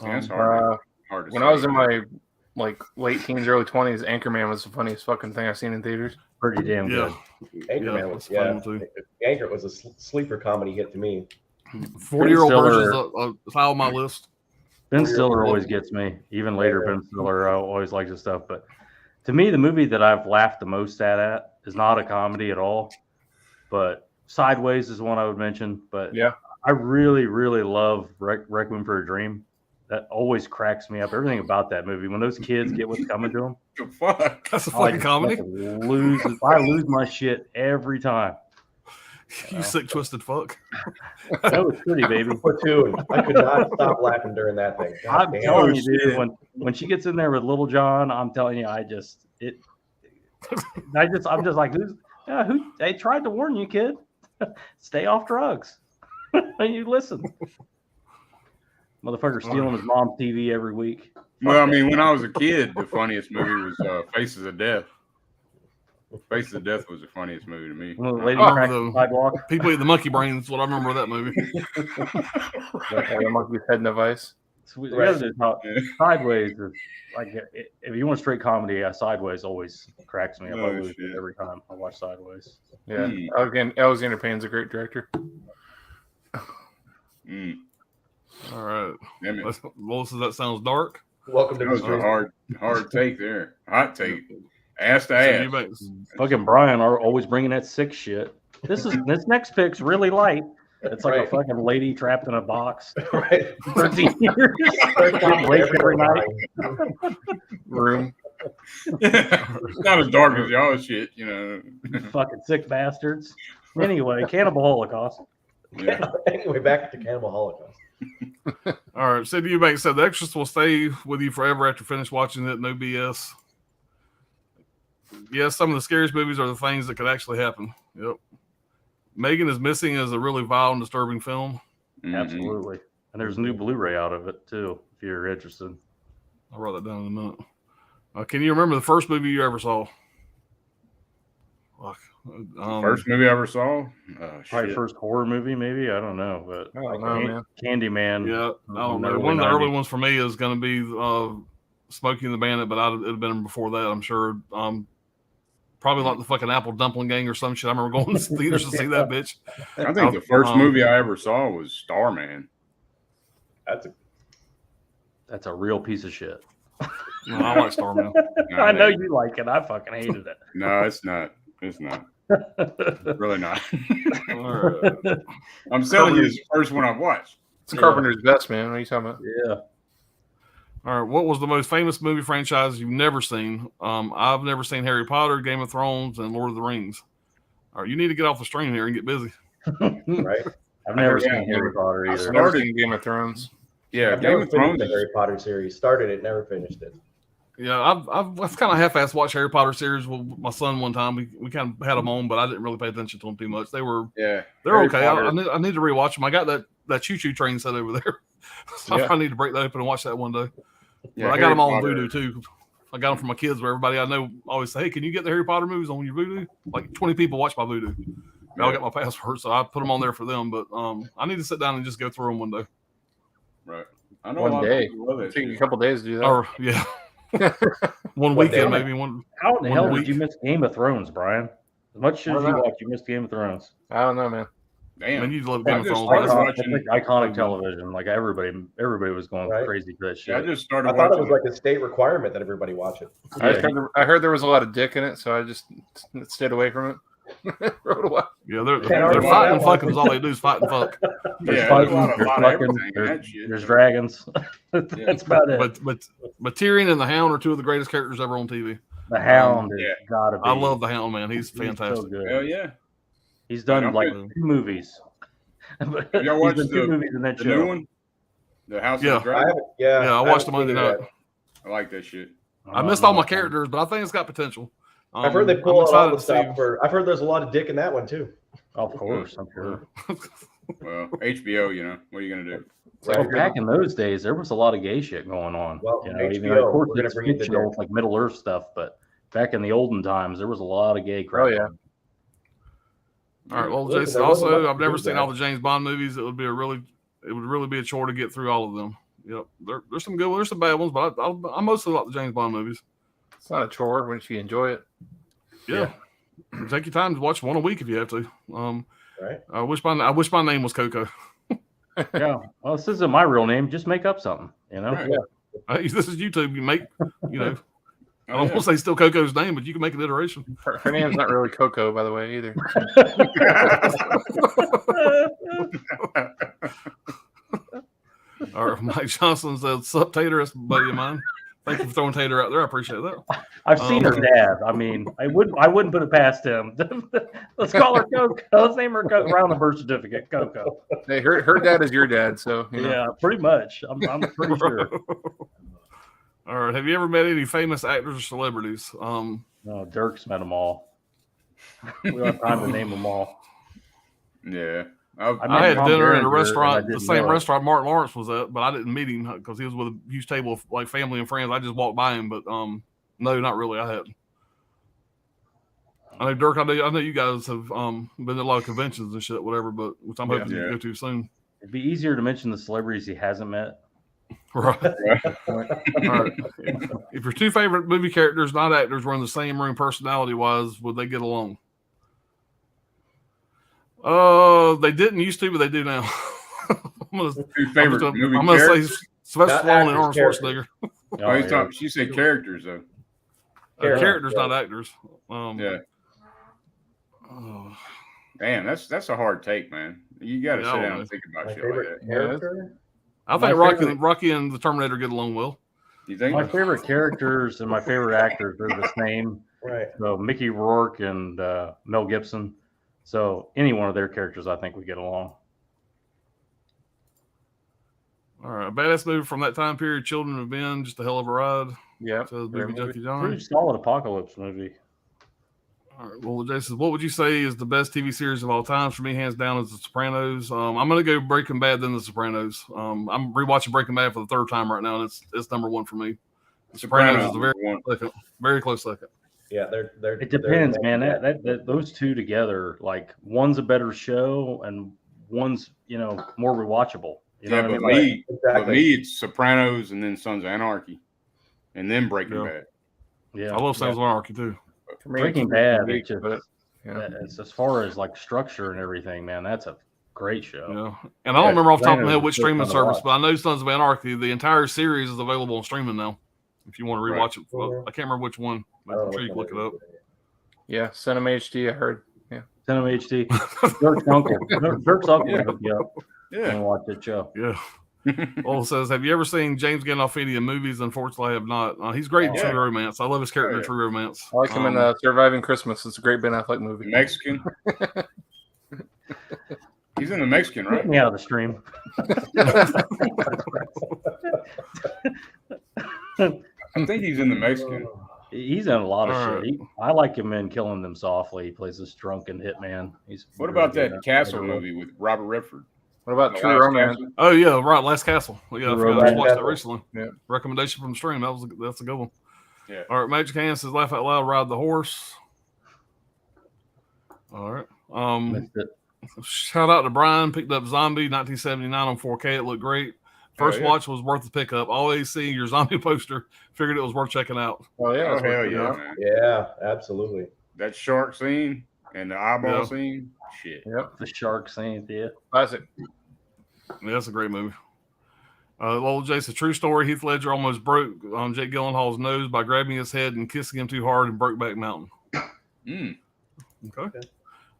Yeah, it's hard to when say. I was in my like late teens, early 20s, Anchorman was the funniest fucking thing I've seen in theaters. Pretty damn good. Anchorman was, that's a fun one, too. Anchor was a sleeper comedy hit to me. 40-year-old Stiller- versions is high on my list. Ben 40-year-old Stiller version. always gets me. Even later, Ben Stiller, I always like his stuff. But to me, the movie that I've laughed the most at is not a comedy at all. But Sideways is one I would mention. But Yeah. I really, really love Requiem for a Dream. That always cracks me up. Everything about that movie. When those kids get what's coming to them, The fuck? That's a I fucking comedy. I lose my shit every time. You sick, twisted fuck. That was pretty, baby. Platoon. I could not stop laughing during that thing. God I'm damn. telling you, shit. dude, when she gets in there with Little John, I'm telling you, I'm just like, they tried to warn you, kid. Stay off drugs. And you listen. Motherfucker stealing his mom's TV every week. Well, I mean, when I was a kid, the funniest movie was Faces of Death. Faces of Death was the funniest movie to me. When the lady Oh, cracked the- the sidewalk. People eat the monkey brain. That's what I remember of that movie. The monkey's head in a vice. The Right. other Sideways is like, if you want straight comedy, Sideways always cracks me up. I Oh, lose it shit. every time I watch Sideways. Yeah. Hmm. Alexander Payne's a great director. Mm. All right. Damn it. Well, so that sounds dark. Welcome to That the was a street. hard take there. Hot take. Ass to So ass. Eubanks. Fucking Brian are always bringing that sick shit. This next pick's really light. It's like a Right. fucking lady trapped in a box. Right. 13 years. Getting raped every night. Room. It's not as dark as y'all shit, you know. Fucking sick bastards. Anyway, Cannibal Holocaust. Yeah. Anyway, back to Cannibal Holocaust. All right. Sid Eubanks said The Exorcist will stay with you forever after you finish watching it. No BS. Yes, some of the scariest movies are the things that could actually happen. Yep. Megan is Missing is a really vile and disturbing film. Mhm. Absolutely. And there's a new Blu-ray out of it too, if you're interested. I'll write that down in a minute. Can you remember the first movie you ever saw? Fuck. First movie I ever saw? Probably Shit. first horror movie, maybe. I don't know, but I don't know, man. Candyman. Yeah, I don't know. early One of the early 90s. ones for me is going to be Smokey and the Bandit, but it'd have been before that, I'm sure. Probably like the fucking Apple Dumpling Gang or some shit. I remember going to theaters to see that bitch. I think the first movie I ever saw was Starman. That's a real piece of shit. No, I like Starman. No, I know it ain't. you like it. I fucking hated it. No, it's not. It's not. Really not. All right. I'm telling you, it's the first one I've watched. It's Carpenter's best, man. What are you talking about? Yeah. All right. What was the most famous movie franchise you've never seen? I've never seen Harry Potter, Game of Thrones, and Lord of the Rings. All right, you need to get off the stream here and get busy. right. I've never Yeah, seen Harry Potter I either. I've never started- seen Game of Thrones. Yeah, I've Game never of finished Thrones. the is- Harry Potter series. Started it, never finished it. Yeah, I've kind of half-assed watched Harry Potter series with my son one time. We kind of had them on, but I didn't really pay attention to them too much. They're Yeah, okay. Potter- I need to rewatch them. I got that choo-choo train set over there. So Yeah. I need to break that open and watch that one day. yeah, But I got Harry them all on Potter- Voodoo too. I got them for my kids. Where everybody I know always say, "Hey, can you get the Harry Potter movies on your Voodoo?" Like 20 people watch my Voodoo. I Yeah. got my password, so I put them on there for them. But I need to sit down and just go through them one day. Right. I know One a lot day. of people love that It'll take you a shit. couple days to do that. Or yeah, one One day. weekend maybe one. How in the One hell week. did you miss Game of Thrones, Brian? As much shit as I you don't know. watch, you missed Game of Thrones. I don't know, man. I Damn. mean, you love I Game of just Thrones. started That's- watching- It's like iconic television. Like everybody was going Right. crazy for that shit. Yeah, I just started I thought it watching. was like a state requirement that everybody watch it. I heard there was a lot of dick in it, so I just stayed away from it. For a little while. Yeah, they're Can't argue fighting and that one. fucking is all they do is fight and fuck. yeah, There's there's fighting, a lot there's of fucking, everything in there's, that shit. there's dragons. That's about it. But Tyrion and the Hound are two of the greatest characters ever on TV. The Hound yeah. has gotta be. I love the Hound, man. He's he's fantastic. so good. Hell yeah. He's done I'm like good. 2 movies. Y'all He's watched done 2 the- movies in that The show. new one? The House Yeah. of the I Dragon? haven't. Yeah, Yeah, I watched them haven't Monday seen it night. yet. I like that shit. I missed all my characters, but I think it's got potential. I've heard they I'm pull out all excited the to stuff see- for. I've heard there's a lot of dick in that one too. Of course, I'm sure. Well, HBO, you know, what are you going to do? Oh, back in those days, there was a lot of gay shit going on. Well, you know, even HBO, of course we're gonna it's bring it to fictional, dick. it's like Middle Earth stuff, but back in the olden times, there was a lot of gay crap. Oh, yeah. All right. Well, Listen, Jason, there wasn't also, much I've to never do seen there. all the James Bond movies. It would really be a chore to get through all of them. Yep. There's some good ones. There's some bad ones, but I mostly like the James Bond movies. It's not a chore once you enjoy it. Yeah. Take your time to watch one a week if you have to. Right. I wish my name was Coco. Yeah. Well, this isn't my real name. Just make up something. You know. Right. Hey, this is YouTube. You make, I don't want to say still Coco's name, but you can make an iteration. Her name's not really Coco, by the way, either. All right, Mike Johnson said, "Sup, Tater?" That's a buddy of mine. Thank you for throwing Tater out there. I appreciate that. I've seen her dad. I mean, I wouldn't put it past him. Let's call her Coco. Let's name her Coco. Around the birth certificate, Coco. Hey, her dad is your dad, so Yeah, pretty much. I'm pretty sure. All right. Have you ever met any famous actors or celebrities? No, Dirk's met them all. We don't have time to name them all. Yeah. I had Tom dinner at a Berenger, restaurant, and I the didn't same know it. restaurant Martin Lawrence was at, but I didn't meet him because he was with a huge table of like family and friends. I just walked by him, but no, not really. I hadn't. I know Dirk. I know you guys have been to a lot of conventions and shit, whatever. But which I'm hoping you go to soon. It'd be easier to mention the celebrities he hasn't met. Right. All right. If your two favorite movie characters, not actors, were in the same room personality-wise, would they get along? They didn't used to, but they do now. I'm gonna say Sylvester Not Stallone and Arnold actors, Schwarzenegger. Oh, he's talking. She said characters though. Characters, not actors. Yeah. Damn, that's a hard take, man. You got to sit down and think about My shit like favorite that. character? I think Rocky and the Terminator get along well. You think? My favorite characters and my favorite actors are the same. Right. So Mickey Rourke and Mel Gibson. So any one of their characters, I think we get along. All right, a badass movie from that time period. Children of Men, just a hell of a ride. Yeah. Says Movie Junkie John. Pretty solid apocalypse movie. All right, well, Jason, what would you say is the best TV series of all time? For me, hands down, is The Sopranos. I'm going to go Breaking Bad, then The Sopranos. I'm rewatching Breaking Bad for the third time right now, and it's number one for me. The Sopranos is a very close second. Yeah, they're. It depends, man. That those two together, like one's a better show and one's more rewatchable. You know Yeah, what I mean? but me, it's Sopranos and then Sons of Anarchy, and then Breaking Bad. Yeah, I love Sons of Anarchy too. Breaking Bad, it's Yeah. as far as like structure and everything, man, that's a great show. Yeah, and I don't remember off the top of my head which Sopranos streaming is still fun to service, but I know Sons of Anarchy. The entire series is available on streaming now. If you want to rewatch it, well, I can't remember which one. I'm sure you can look it up. Yeah, Cinema HD, I heard. Yeah. Cinema HD. Dirk's uncle. Dirk's uncle will hook you up Yeah. and watch that show. Yeah. Old says, have you ever seen James Gandolfini in movies? Unfortunately, I have not. He's great in True Romance. I love his character in True Romance. I like him in Surviving Christmas. It's a great Ben Affleck movie. Mexican. He's in the Mexican, right? Get me out of the stream. I think he's in the Mexican. He's in a lot of All shit. I like him in Killing Them Softly. He plays this drunken hitman. What about that Castle movie with Robert Redford? What about The True Last Romance? Castle? Oh yeah, right. Last Castle. Yeah, I forgot. I just watched that recently. Yeah. Recommendation from the stream. That's a good one. Yeah. All right. Magic Hand says, laugh out loud, ride the horse. All right. Missed it. Shout out to Brian. Picked up Zombie 1979 on 4K. It looked great. First watch was worth the pickup. Always seeing your zombie poster, figured it was worth checking out. Oh yeah, Oh, hell yeah, man. Yeah, absolutely. That shark scene and the eyeball scene. Shit. Yep. The shark scene, yeah. Classic. Yeah, that's a great movie. Old Jason, true story. Heath Ledger almost broke Jake Gyllenhaal's nose by grabbing his head and kissing him too hard in Brokeback Mountain. Mm. Okay.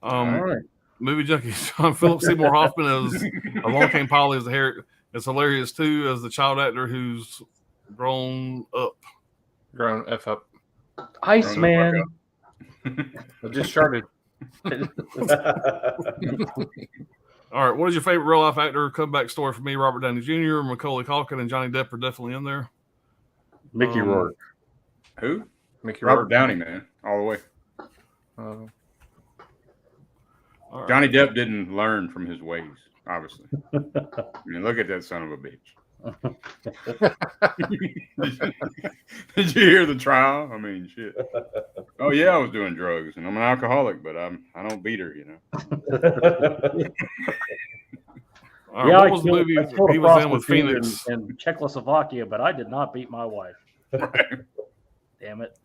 All right. Movie junkie John Philip Seymour Hoffman as Along Came Polly as the hair. It's hilarious too as the child actor who's grown up. Grown F up. Iceman. I just started. All right, what is your favorite real life actor comeback story for me? Robert Downey Jr., Macaulay Culkin, and Johnny Depp are definitely in there. Mickey Rourke. Who? Mickey Robert Rourke. Downey, man. All the way. All right. Johnny Depp didn't learn from his ways, obviously. I mean, look at that son of a bitch. Did you hear the trial? I mean, shit. Oh yeah, I was doing drugs, and I'm an alcoholic, but I don't beat her, you know. All right, Yeah, what was the movie I killed he a was in with prostitute Phoenix? in Czechoslovakia, but I did not beat my wife. Damn it.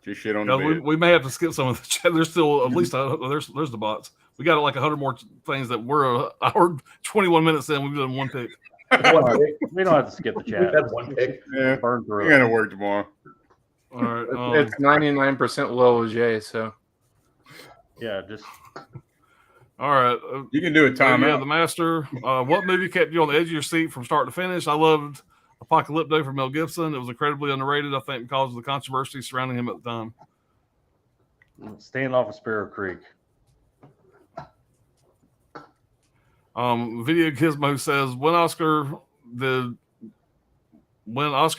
Just shit on the Because bed. we may have to skip some of the chat. There's still at least there's the bots. We got like 100 more things that we're an hour 21 minutes in. We've done one pick. We don't have to skip the We chat. had one pick. Yeah, Burn through we're it. gonna work tomorrow. All right. It's 99% low J, so Yeah, just All right. You can do a Yeah, timeout. The Master. What movie kept you on the edge of your seat from start to finish? I loved Apocalypto from Mel Gibson. It was incredibly underrated, I think, because of the controversy surrounding him at the time. stand off of Sparrow Creek. Video Gizmo says when Oscar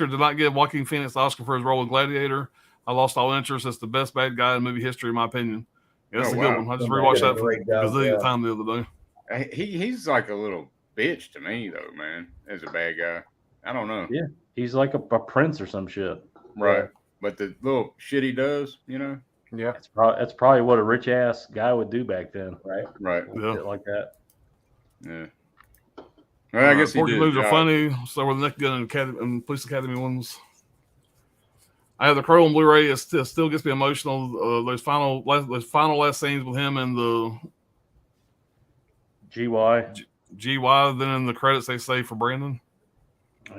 did not give Joaquin Phoenix the Oscar for his role in Gladiator, I lost all interest. It's the best bad guy in movie history, in my opinion. Yeah, that's Oh, a good wow. one. I just Somebody rewatched did a that for great job, a gazillion yeah. time the other day. He's like a little bitch to me, though, man. As a bad guy, I don't know. Yeah. He's like a prince or some shit. Right, but the little shit he does, you know. yeah. That's probably what a rich ass guy would do back then. Right. Right. Yeah. Shit like that. Yeah. Well, I guess he Porky did. movies his are job. funny. So were the Naked Gun and Police Academy ones. I have the Crow on Blu-ray. It still gets me emotional. Those final last scenes with him and the GY. GY. Then in the credits they say for Brandon.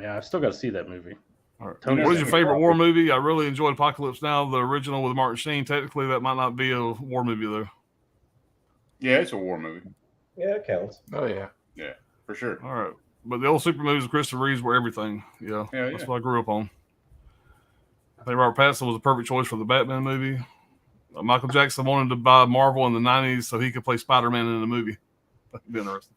Yeah, I've still got to see that movie. All right. Tony What is sent your me a favorite copy. war movie? I really enjoyed Apocalypse Now, the original with Martin Sheen. Technically, that might not be a war movie though. Yeah, it's a war movie Yeah, it counts. Oh yeah. for sure. All right, but the old super movies with Christopher Reeves were everything. Yeah, Hell that's yeah. what I grew up on. I think Robert Pattinson was a perfect choice for the Batman movie. Michael Jackson wanted to buy Marvel in the '90s so he could play Spider-Man in the movie. That'd be interesting.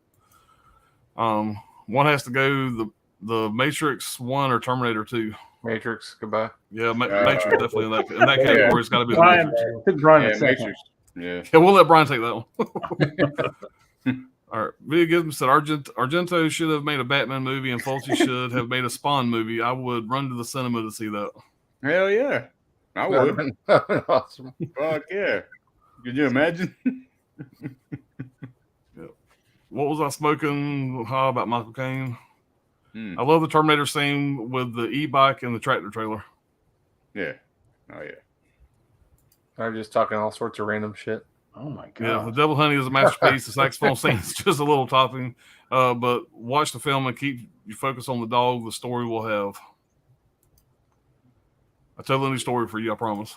One has to go the Matrix 1 or Terminator 2. Matrix. Goodbye. Yeah, Matrix definitely in that category. Yeah. It's got to be the Brian, Matrix. took Brian Yeah, a second. Matrix. Yeah. Yeah, we'll let Brian take that one. All right. Video Gizmo said Argento should have made a Batman movie and Fulci should have made a Spawn movie. I would run to the cinema to see that. Hell yeah. I That'd would. been awesome. Fuck yeah. Could you imagine? What was I smoking? How about Michael Caine? Hmm. I love the Terminator scene with the e-bike and the tractor trailer. Yeah. Oh yeah. I'm just talking all sorts of random shit. Oh my Yeah, the god. Devil Honey is a masterpiece. The saxophone scene is just a little topping. But watch the film and keep you focus on the dog. The story will have. I tell a new story for you, I promise.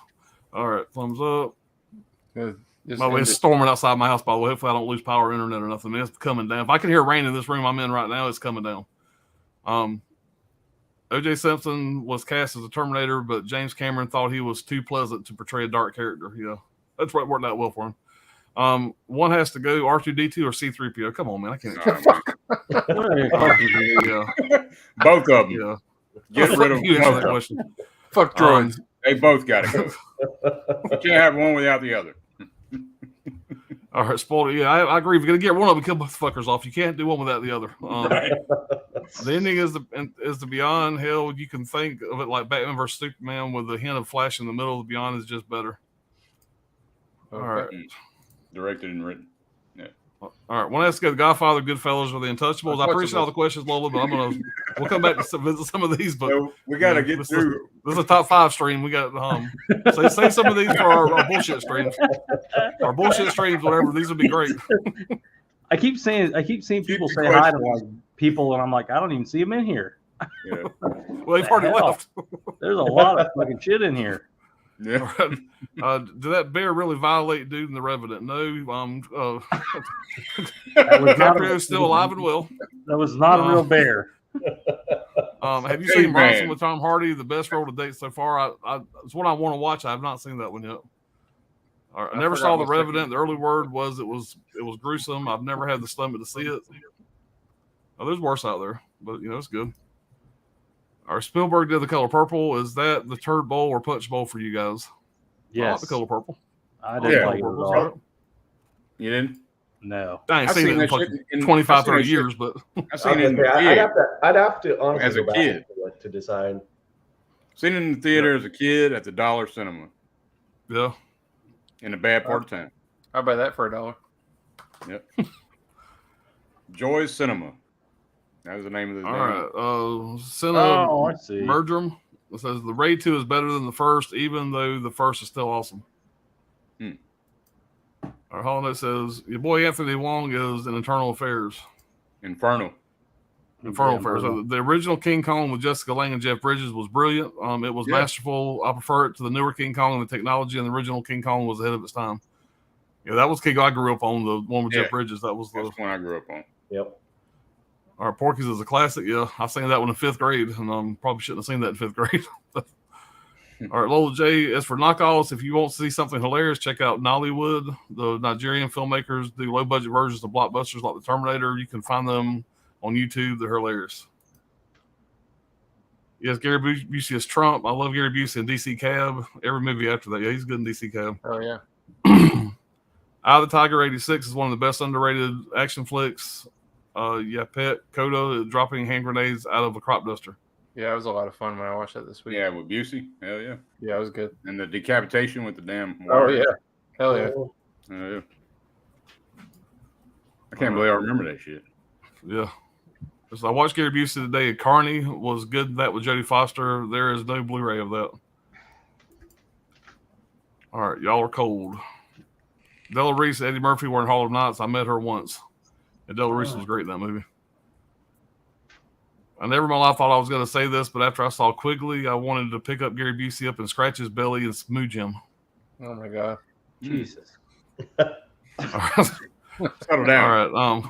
All right, thumbs up. Just By the way, it's storming outside my house, by the way. Hopefully I don't lose power or internet or nothing. It's coming down. If I can hear rain in this room I'm in right now, it's coming down. O.J. Simpson was cast as a Terminator, but James Cameron thought he was too pleasant to portray a dark character. Yeah, that's right. Worked out well for him. One has to go R2-D2 or C-3PO. Come on, man. I can't. Yeah, Both of them. yeah. Get rid of You answer both that of them. question. Fuck droids. They both got to go. You can't have one without the other. All right, spoiler. Yeah, I agree. If you're gonna get one of them, kill both fuckers off. You can't do one without the other. Right. The ending is the Beyond. Hell, you can think of it like Batman vs Superman with a hint of Flash in the middle. The Beyond is just better. All right. Directed and written. All right, one has to go. The Godfather, Goodfellas, or The Untouchables. I appreciate all the questions, Lola, but we'll come back to visit some of these. But So we got to get this through. This is a top 5 stream. We got say some of these for our bullshit streams. Our bullshit streams, whatever. These would be great. I keep seeing people say hi to like people, and I'm like, I don't even see them in here. Yeah. Well, they've already Hell? left. There's a lot of fucking shit in here. Yeah. Did that bear really violate dude in The Revenant? No. That was not DiCaprio's still alive and well. That was not a real bear. Have you Hey, seen Bronson man. with Tom Hardy? The best role to date so far. It's what I want to watch. I have not seen that one yet. All right, I never saw The forgot what's Revenant. The early word was it was gruesome. I've never had the stomach to see it. Oh, there's worse out there, but it's good. All right, Spielberg did The Color Purple. Is that the Turd Bowl or Punch Bowl for you guys? I like Yes, The Color Purple. I didn't Yeah. like it at Purple's all. all right. You didn't? No. I ain't I've seen it seen in that fucking shit in 25, I've seen 30 that years, shit. but I've seen it in the I'd theater. have to honestly As a go back kid. to decide. Seen it in the theater as a kid at the Dollar Cinema yeah. in a bad part of town. I'll buy that for $1. Yep. Joy's Cinema. That was the name of the All damn. right. Cinema Oh, I see. Murdrum. It says the Raid 2 is better than the first, even though the first is still awesome. Our holiday says your boy Anthony Wong is in Internal Affairs. Infernal. Infernal Affairs. So the original King Kong with Jessica Lange and Jeff Bridges was brilliant. It was masterful. I prefer it to the newer King Kong, and the technology and the original King Kong was ahead of its time. Yeah, that was King Kong I grew up on, the one with Jeff Bridges. That's the one I grew up on. Yep. All right, Porky's is a classic. Yeah, I seen that one in 5th grade, and probably shouldn't have seen that in 5th grade. All right, Lola J. As for knockoffs, if you want to see something hilarious, check out Nollywood. The Nigerian filmmakers do low-budget versions of blockbusters like The Terminator. You can find them on YouTube. They're hilarious. Yes, Gary Busey is Trump. I love Gary Busey in DC Cab. Every movie after that, yeah, he's good in DC Cab. Oh yeah. Eye of the Tiger '86 is one of the best underrated action flicks. Pet Coda dropping hand grenades out of a crop duster. Yeah, it was a lot of fun when I watched that this week. Yeah, with Busey. Hell yeah. Yeah, it was good. And the decapitation with the damn Oh wire. yeah. Hell yeah. Yeah. I can't believe I remember that shit. Yeah. So I watched Gary Busey today. Carney was good. That with Jodie Foster. There is no Blu-ray of that. All right, y'all are cold. Della Reese, Eddie Murphy were in Hall of Nights. I met her once. And Della Reese was great in that movie. I never in my life thought I was going to say this, but after I saw Quigley, I wanted to pick up Gary Busey up and scratch his belly and smooch him. Oh my god. Jesus. Settle down. All right.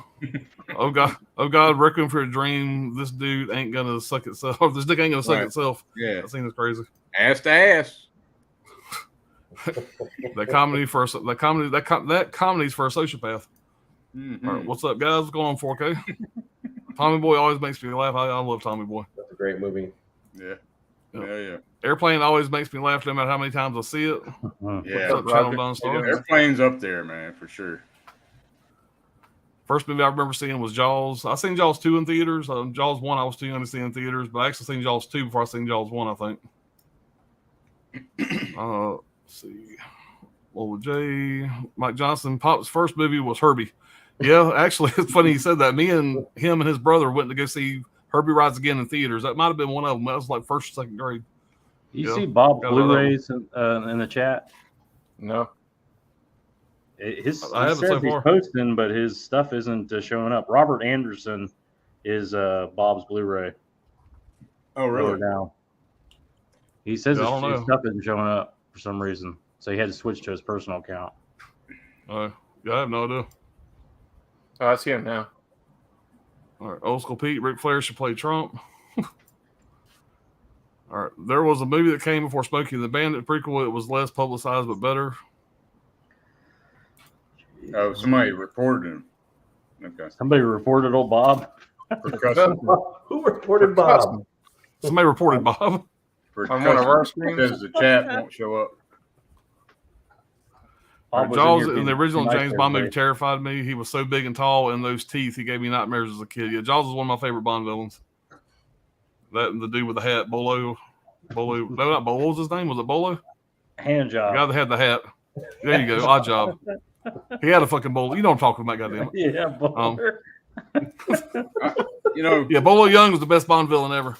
Oh God, Requiem for a Dream. This dude ain't gonna suck itself. This dick ain't gonna suck itself. Yeah. That scene is crazy. Ass to ass. That comedy's for a sociopath. Mm-hmm. All right, what's up, guys? What's going on, 4K? Tommy Boy always makes me laugh. I love Tommy Boy. That's a great movie. Yeah. Yeah. Airplane always makes me laugh no matter how many times I see it. Yeah. What's up, Channel Don Star? Airplane's up there, man, for sure. First movie I remember seeing was Jaws. I seen Jaws 2 in theaters. Jaws 1 I was too young to see in theaters, but I actually seen Jaws 2 before I seen Jaws 1, I think. Let's see. Lola J. Mike Johnson. Pop's first movie was Herbie. Yeah, actually, it's funny you said that. Me and him and his brother went to go see Herbie Rides Again in theaters. That might have been one of them. That was like 1st or 2nd grade. You see Bob Blu-rays in the chat? No. He says he's posting, but his stuff isn't showing up. Robert Anderson is Bob's Blu-ray. Oh, really? Now he says his stuff isn't showing up for some reason, so he had to switch to his personal account. Yeah, I have no idea. Oh, I see him now. All right, Old School Pete, Ric Flair should play Trump. All right, there was a movie that came before Smokey and the Bandit prequel. It was less publicized but better. Oh, somebody reported him. Okay. Somebody reported old Bob. Who reported Bob? Somebody reported Bob. On one of our screens. Because the chat won't show up. Jaws in the original James Bond movie terrified me. He was so big and tall, and those teeth, he gave me nightmares as a kid. Yeah, Jaws is one of my favorite Bond villains. That and the dude with the hat, Bolo. No, not Bolo. What was his name? Was it Bolo? Hand job. The guy that had the hat. There you go. Odd job. He had a fucking Bolo. You know what I'm talking about, goddamn it. Yeah, Bolo. Yeah, Bolo Young was the best Bond villain ever.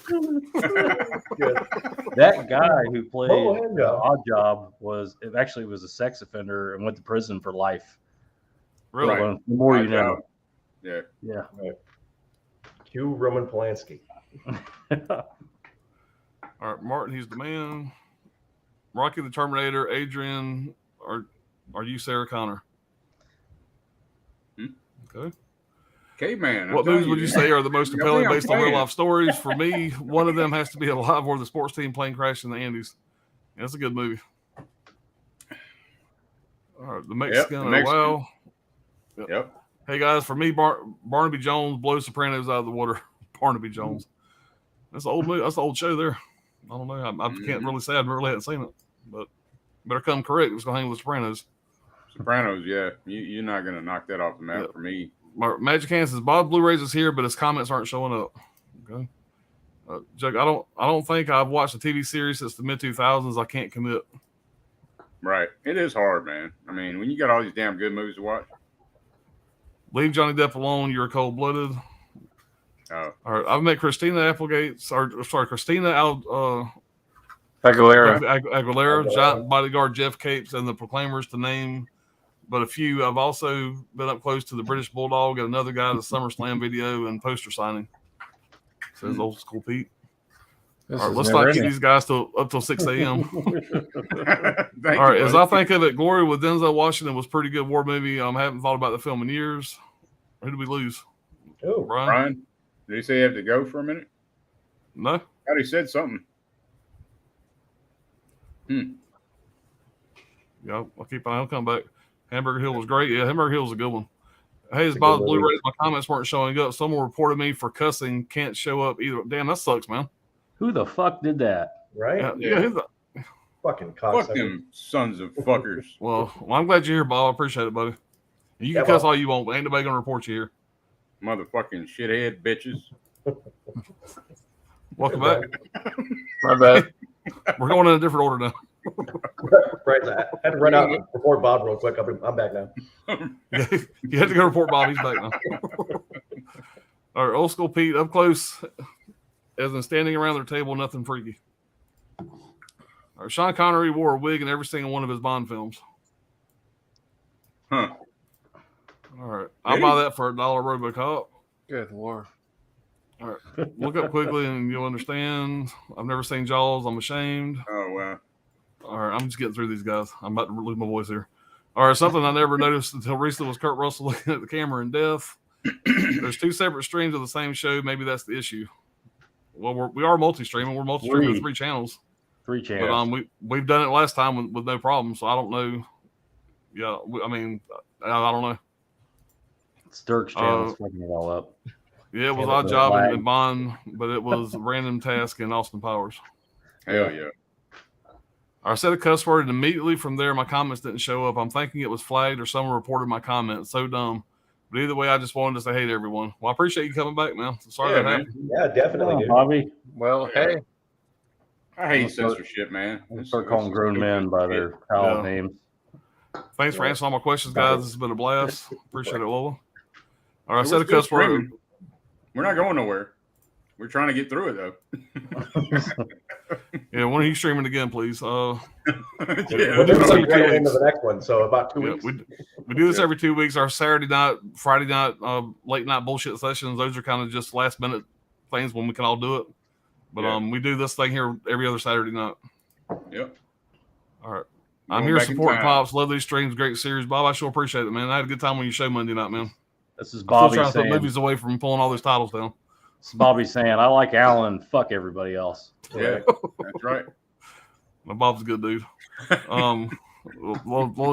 That guy who played Odd Job was a sex offender and went to prison for life. Really? Right. The more you know. Yeah. Yeah. Cue Roman Polanski. All right, Martin, he's the man. Rocky the Terminator, Adrian, are you Sarah Connor? Okay. Caveman. What movies would you say are the most compelling based on real life stories? For me, one of them has to be Alive, where the sports team plane crashed in the Andes. Yeah, that's a good movie. All right, The Mexican. Wow. Yep. Hey guys, for me, Barnaby Jones blows Sopranos out of the water. Barnaby Jones. That's an old movie. That's an old show there. I don't know. I can't really say I really haven't seen it, but better come correct. It's gonna hang with Sopranos. Sopranos, yeah. You're not gonna knock that off the map for me. Magic Hand says Bob Blu-rays is here, but his comments aren't showing up. Okay. Jug, I don't think I've watched a TV series since the mid 2000s. I can't commit. Right. It is hard, man. I mean, when you got all these damn good movies to watch. Leave Johnny Depp alone. You're cold-blooded. Oh, All right. I've met Christina Christina Aguilera. Aguilera, Giant Bodyguard Jeff Capes, and the Proclaimers, to name but a few. I've also been up close to the British Bulldog and another guy at the SummerSlam video and poster signing. Says Old School Pete. All right, let's not keep these guys up till 6 a.m. All right, as I think of it, Glory with Denzel Washington was a pretty good war movie. I haven't thought about the film in years. Who did we lose? Oh, Brian, did he say you have to go for a minute? No. I thought he said something. Yeah, I'll keep an eye. I'll come back. Hamburger Hill was great. Yeah, Hamburger Hill was a good one. Hey, it's Bob's Blu-rays. My comments weren't showing up. Someone reported me for cussing. Can't show up either. Damn, that sucks, man. Who the fuck did that? right? Yeah. Fucking Fuck cocksucker. them sons of fuckers. Well, I'm glad you're here, Bob. I appreciate it, buddy. You can cuss all you want, but ain't nobody gonna report you here. Motherfucking shithead bitches. Welcome back. My bad. We're going in a different order now. Right. I had to run out and report Bob real quick. I'm back now. You had to go report Bob. He's back now. All right, Old School Pete, up close, as in standing around their table, nothing freaky. All right, Sean Connery wore a wig in every single one of his Bond films. Huh. All right, I'll buy that for $1 RoboCop. Good Lord. All right, look up quickly and you'll understand. I've never seen Jaws. I'm ashamed. Oh, wow. All right, I'm just getting through these guys. I'm about to lose my voice here. All right, something I never noticed until recently was Kurt Russell looking at the camera in death. There's 2 separate streams of the same show. Maybe that's the issue. Well, we are multi-streaming. We're multi-streaming with 3 channels. 3 channels. But we've done it last time with no problem, so I don't know. Yeah, I don't know. It's Dirk's channel fucking it all up. Yeah, it was Odd Job and Bond, but it was Random Task and Austin Powers. Hell yeah. I said a cuss word, and immediately from there, my comments didn't show up. I'm thinking it was flagged or someone reported my comment. So dumb. But either way, I just wanted to say hey to everyone. Well, I appreciate you coming back, man. Sorry that happened. Yeah, definitely, dude. Bobby. Well, hey. I hate censorship, man. Start calling grown men by their child names. Thanks for answering all my questions, guys. This has been a blast. Appreciate it, Lola. All right, I said a cuss word. We're not going nowhere. We're trying to get through it, though. Yeah, when are you streaming again, please? We're right into the next one, so about 2 weeks. We do this every 2 weeks. Our Saturday night, Friday night, late night bullshit sessions. Those are kind of just last minute things when we can all do it. But we do this thing here every other Saturday night. Yep. All right. I'm here supporting Pops. Love these streams. Great series. Bob, I sure appreciate it, man. I had a good time on your show Monday night, man. This is Bobby trying to saying. put movies away from pulling all those titles down. This is Bobby saying, I like Alan. Fuck everybody else. Yeah, that's right. My Bob's a good dude. Well,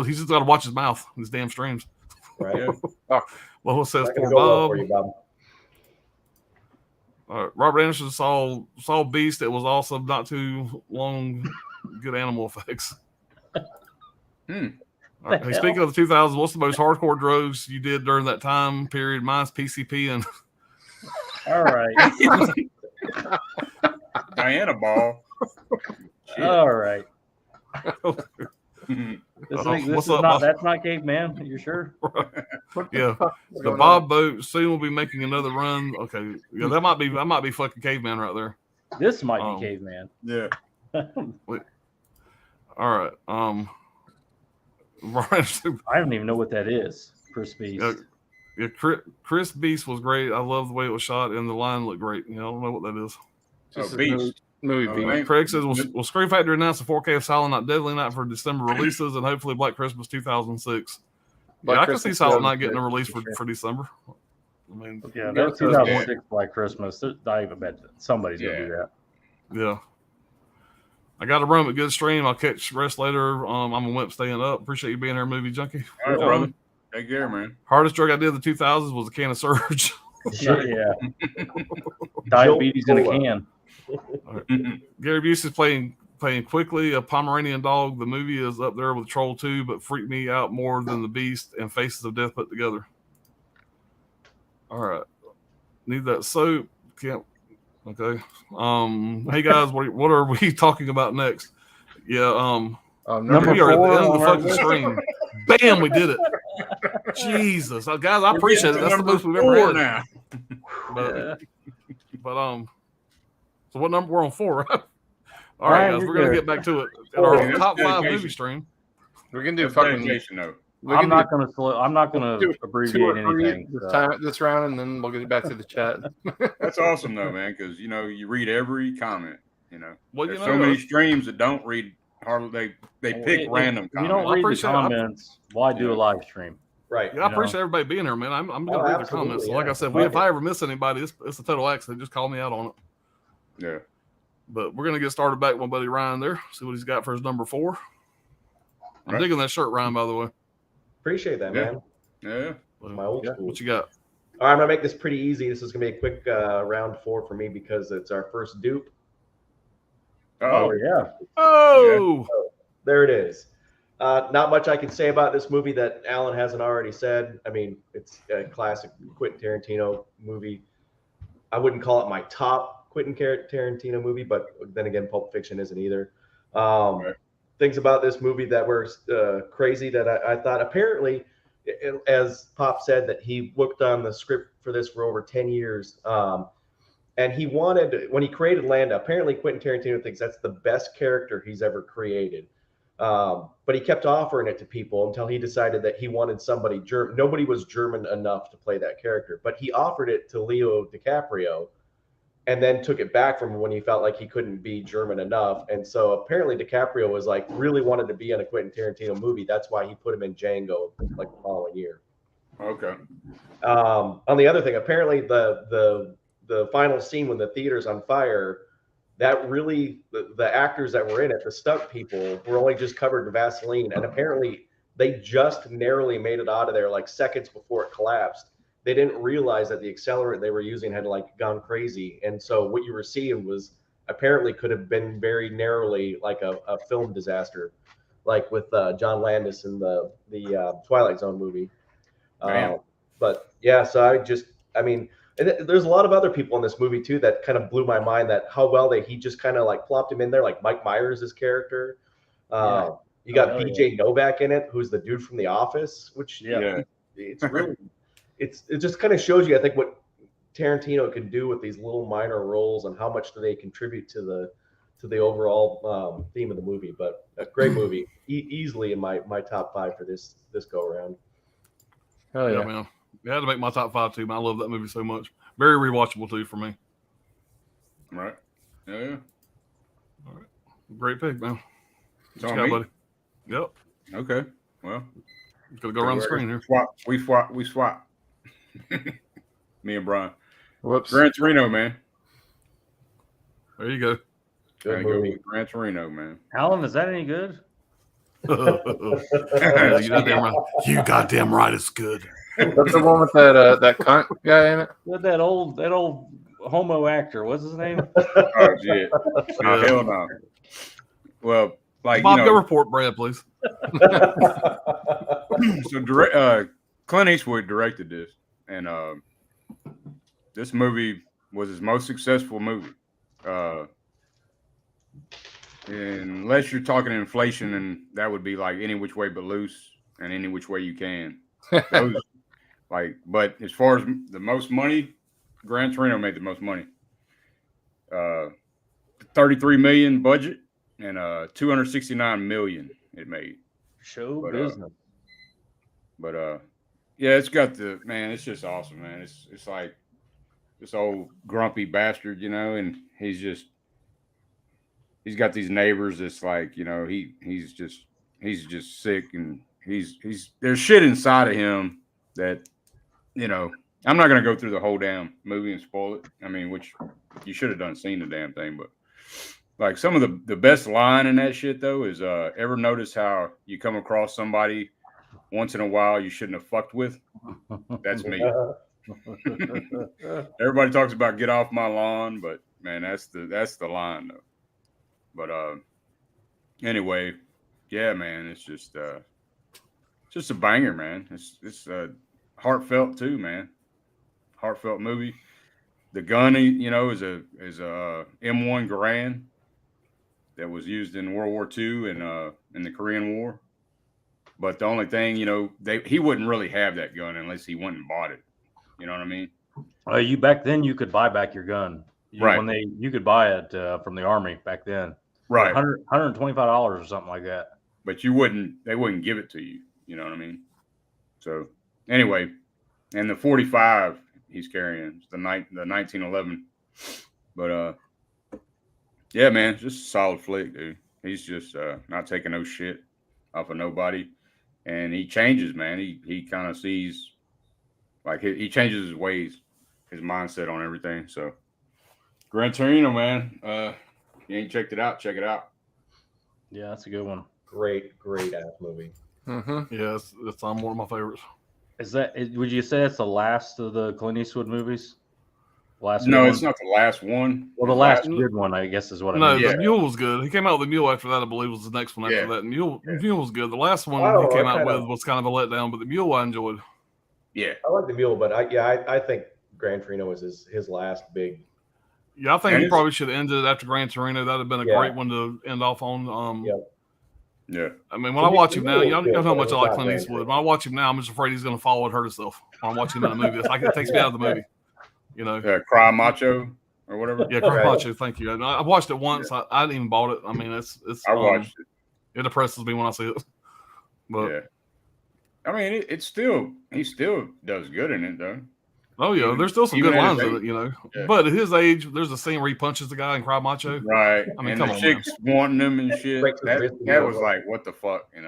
he's just got to watch his mouth in his damn streams. Right. Lola says Not gonna for go well Bob. for you, Bob. Robert Anderson saw Beast. It was awesome. Not too long. Good animal effects. All right. Hey, speaking of the 2000s, what's the most hardcore drugs you did during that time period? Mine's PCP and. All right. Diana Ball. All right. That's not caveman. You're sure? Yeah. The Bob boat soon will be making another run. Okay. Yeah, that might be fucking caveman right there. This might be caveman. Yeah. All right. I don't even know what that is. Chris Beast. Yeah, Chris Beast was great. I love the way it was shot, and the line looked great. I don't know what that is. Beast. Movie Beast. Craig says, will Scream Factory announce a 4K of Silent Night, Deadly Night for December releases and hopefully Black Christmas 2006? I can see Silent Night getting a release for December. I mean, yeah, that's 2006 Black Christmas. I even bet somebody's going to do that. Yeah. I got to run, but good stream. I'll catch rest later. I'm a wimp staying up. Appreciate you being here, Movie Junkie. All right, brother. Take care, man. Hardest drug I did in the 2000s was a can of Surge. Yeah. Diabetes in a can. Right. Gary Busey's playing quickly. A Pomeranian dog. The movie is up there with Troll 2, but freaked me out more than The Beast and Faces of Death put together. All right. Need that soap. Can't. Okay. Hey guys, what are we talking about next? Yeah. Number we are at the 4 end of the fucking stream. Bam, we did it. Jesus, guys, I We're appreciate getting it. to That's the number most we've ever 4 had. now. But so what number? We're on 4, right? All Ryan, right, guys, you're we're gonna good. get back to it at our Four. That's top 5 dedication. movie stream. We can do That's fucking. dedication, though. We I'm can not do gonna slow. I'm not gonna two or abbreviate three anything. this so. time this round, and then we'll get back to the chat. That's awesome, though, man, because, you know, you read every comment, you know. Well, There's you so know, many streams that don't read hardly. They pick If random you don't comments. I read the appreciate it. comments, why do a Yeah. live stream? Right. Yeah, I appreciate everybody being here, man. I'm gonna read the absolutely, comments. So yeah. like I said, Love if I ever miss anybody, it's a total accident. Just call me out on it. Yeah. But we're gonna get started back with my buddy Ryan there. See what he's got for his number 4. I'm Right. digging that shirt, Ryan. By the way, Appreciate that, Yeah. man. Yeah. My old school. what you got? All right, I'm gonna make this pretty easy. This is gonna be a quick round 4 for me because it's our first dupe. Oh, yeah. Oh, There it is. Not much I can say about this movie that Alan hasn't already said. I mean, it's a classic Quentin Tarantino movie. I wouldn't call it my top Quentin Tarantino movie, but then again, Pulp Fiction isn't either. Right. Things about this movie that were crazy that I thought apparently, as Pop said, that he worked on the script for this for over 10 years. And he wanted, when he created Landa, apparently Quentin Tarantino thinks that's the best character he's ever created. But he kept offering it to people until he decided that he wanted somebody German. Nobody was German enough to play that character, but he offered it to Leo DiCaprio and then took it back from him when he felt like he couldn't be German enough. And so apparently DiCaprio was like, really wanted to be in a Quentin Tarantino movie. That's why he put him in Django like the following year. Okay. On the other thing, apparently the final scene when the theater's on fire, that really the actors that were in it, the stunt people, were only just covered in Vaseline, and apparently they just narrowly made it out of there like seconds before it collapsed. They didn't realize that the accelerant they were using had like gone crazy, and so what you were seeing was apparently could have been very narrowly like a film disaster, like with John Landis in the Twilight Zone movie. Damn. But yeah, so I mean, and there's a lot of other people in this movie too that kind of blew my mind, that how well he just kind of like plopped him in there, like Mike Myers' character. You got BJ Novak in it, who's the dude from The Office, which Yeah. it's really it just kind of shows you, I think, what Tarantino can do with these little minor roles and how much do they contribute to the overall theme of the movie. But a great movie, easily in my top 5 for this go around. Oh yeah, yeah. man. It had to make my top 5 too, man. I love that movie so much. Very rewatchable too for me. Right. Yeah. All right. Great pick, man. It's What on you me? got, buddy? Yep. Okay. Well, Just gonna go around the screen here. We swap. Me and Brian. Whoops. Gran Torino, man. There you go. Good Gotta go movie. with Gran Torino, man. Alan, is that any good? You goddamn right. You goddamn right. It's good. That's the one with that cunt guy in it. With that old homo actor, what's his name? Oh shit. Oh, hell no. Well, like Bob, you go know, report Brad, please. so Clint Eastwood directed this, and this movie was his most successful movie. Unless you're talking inflation, and that would be like Any Which Way But Loose and Any Which Way You Can. Those, but as far as the most money, Gran Torino made the most money. 33 million budget and 269 million it made. Show But, business. Yeah, it's got it's just awesome, man. It's like this old grumpy bastard, you know, and he's got these neighbors that's like, you know, he's just sick, and there's shit inside of him that, you know, I'm not gonna go through the whole damn movie and spoil it. I mean, which you should have seen the damn thing, but like some of the best line in that shit though is ever notice how you come across somebody once in a while you shouldn't have fucked with? That's me. Everybody talks about get off my lawn, but man, that's the line though. But anyway, yeah, man, it's just a banger, man. It's heartfelt too, man. Heartfelt movie. The gun, you know, is a M1 Garand that was used in World War II and in the Korean War. But the only thing, he wouldn't really have that gun unless he went and bought it. You know what I mean? You back then you could buy back your gun. Right. You could buy it from the army back then. Right. $125 or something like that. But they wouldn't give it to you. You know what I mean? So anyway, and the 45 he's carrying, the 1911. But yeah, man, just a solid flick, dude. He's just not taking no shit off of nobody. And he changes, man. He kind of sees, like, he changes his ways, his mindset on everything. So Gran Torino, man. You ain't checked it out, check it out. Yeah, that's a good one. Great ass movie. Mm-hmm. Yeah, it's one of my favorites. Would you say it's the last of the Clint Eastwood movies? No, it's not the last one. Well, the last good one, I guess, is what I mean. No, the Mule was good. He came out with the Mule after that, I believe, was the next one after that. Mule was good. The last one he came out with was kind of a letdown, but the Mule I enjoyed. Yeah. I like the Mule, but I think Gran Torino was his last big. Yeah, I think he probably should have ended after Gran Torino. That would have been a great one to end off on. Yeah. I mean, when I watch him now, y'all know how much I like Clint Eastwood. When I watch him now, I'm just afraid he's going to fall and hurt himself. When I'm watching him in a movie, it takes me out of the movie. You know, Cry Macho or whatever. Yeah, Cry Macho. Thank you. I watched it once. I didn't even bought it. I mean, it's. I watched it. It depresses me when I see it. But yeah, I mean, he still does good in it though. Oh yeah, there's still some good lines in it, Yeah. But at his age, there's a scene where he punches the guy in Cry Macho. Right. I mean, and come the on, chicks wanting him and shit. That was like, what the fuck, I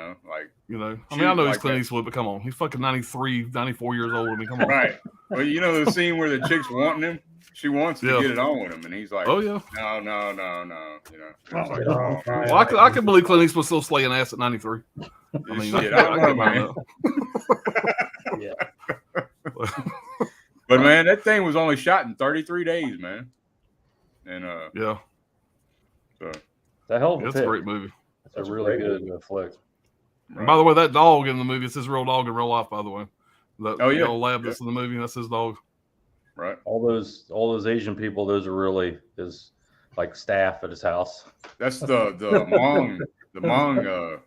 mean, I know he's Clint Eastwood, but come on, he's fucking 93, 94 years old. I mean, come on. Right. Well, the scene where the chick's wanting him, she wants to get it on with him, and he's like, oh yeah, no. Well, I can believe Clint Eastwood still slaying ass at 93. I mean, shit, I don't know, man. Yeah. But man, that thing was only shot in 33 days, man. And yeah, so that hell of it's a great movie. It's a really good flick. Right. By the way, that dog in the movie, it's his real dog in real life. By the way, the old lab that's in the movie, that's his dog. Right. All those Asian people, those are really his like staff at his house. That's the Hmong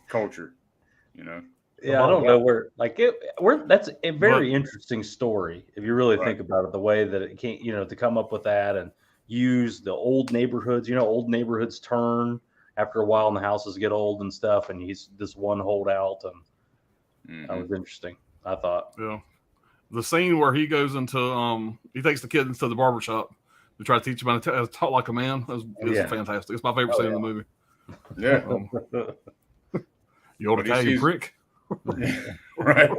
culture, Yeah, I don't know where that's a very interesting story if you really think about it. The way that it came, to come up with that and use the old neighborhoods. Old neighborhoods turn after a while, and the houses get old and stuff. And he's this one holdout, and that was interesting. I thought. Yeah, the scene where he goes into he takes the kid into the barbershop to try to teach him how to talk like a man is fantastic. It's my favorite scene in the movie. Yeah, you old Italian prick. Right.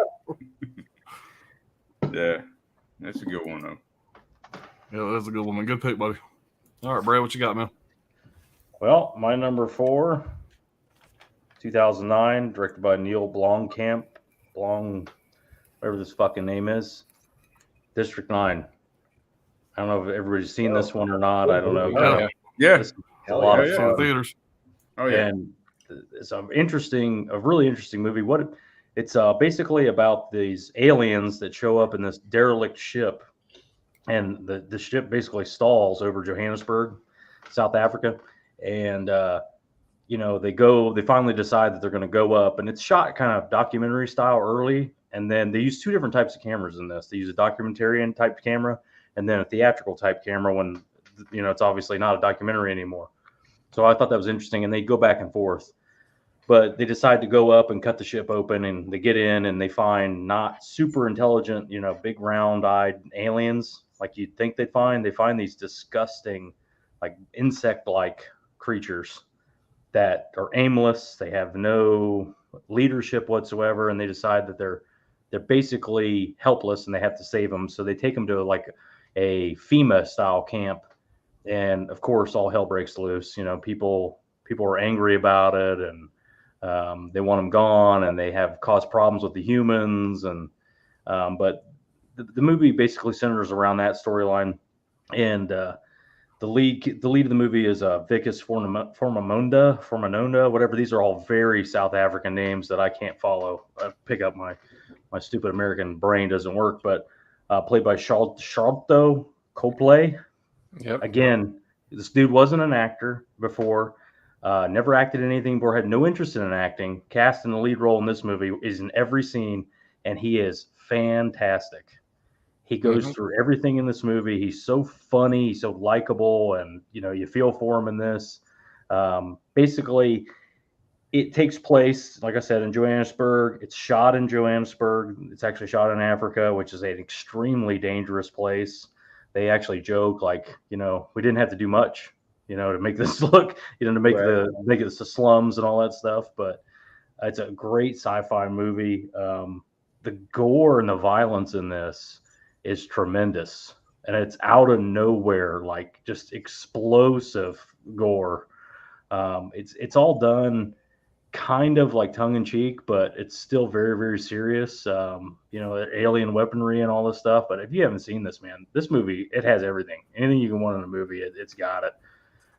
Yeah, that's a good one though. Yeah, that's a good one, man. Good pick, buddy. All right, Brad, what you got, man? Well, my number 4, 2009, directed by Neil Blomkamp, whatever this fucking name is, District 9. I don't know if everybody's seen this one or not. I don't know. Yeah. It's a lot of fun. Theaters. Oh yeah. And it's a really interesting movie. It's basically about these aliens that show up in this derelict ship, and the ship basically stalls over Johannesburg, South Africa, and they finally decide that they're going to go up, and it's shot kind of documentary style early, and then they use 2 different types of cameras in this. They use a documentarian type camera, and then a theatrical type camera when it's obviously not a documentary anymore. So I thought that was interesting, and they go back and forth. But they decide to go up and cut the ship open, and they get in, and they find not super intelligent, big round-eyed aliens like you'd think they'd find. They find these disgusting, like insect-like creatures that are aimless. They have no leadership whatsoever, and they decide that they're basically helpless, and they have to save them. So they take them to like a FEMA-style camp. And of course, all hell breaks loose. People are angry about it, and they want them gone, and they have caused problems with the humans. And but the movie basically centers around that storyline. And the lead of the movie is Vicus Formonda, whatever. These are all very South African names that I can't follow. I pick up my stupid American brain doesn't work. But played by Sharlto Copley. Yep. Again, this dude wasn't an actor before. Never acted in anything before, had no interest in acting. Cast in the lead role in this movie, is in every scene, and he is fantastic. He goes through everything in this movie. He's so funny, he's so likable, and you feel for him in this. Basically, it takes place, like I said, in Johannesburg. It's shot in Johannesburg. It's actually shot in Africa, which is an extremely dangerous place. They actually joke like, we didn't have to do much, to make this look, to make make it the slums and all that stuff. But it's a great sci-fi movie. The gore and the violence in this is tremendous, and it's out of nowhere, like just explosive gore. It's all done kind of like tongue in cheek, but it's still very, very serious. Alien weaponry and all this stuff. But if you haven't seen this, man, this movie, it has everything. Anything you can want in a movie, it's got it.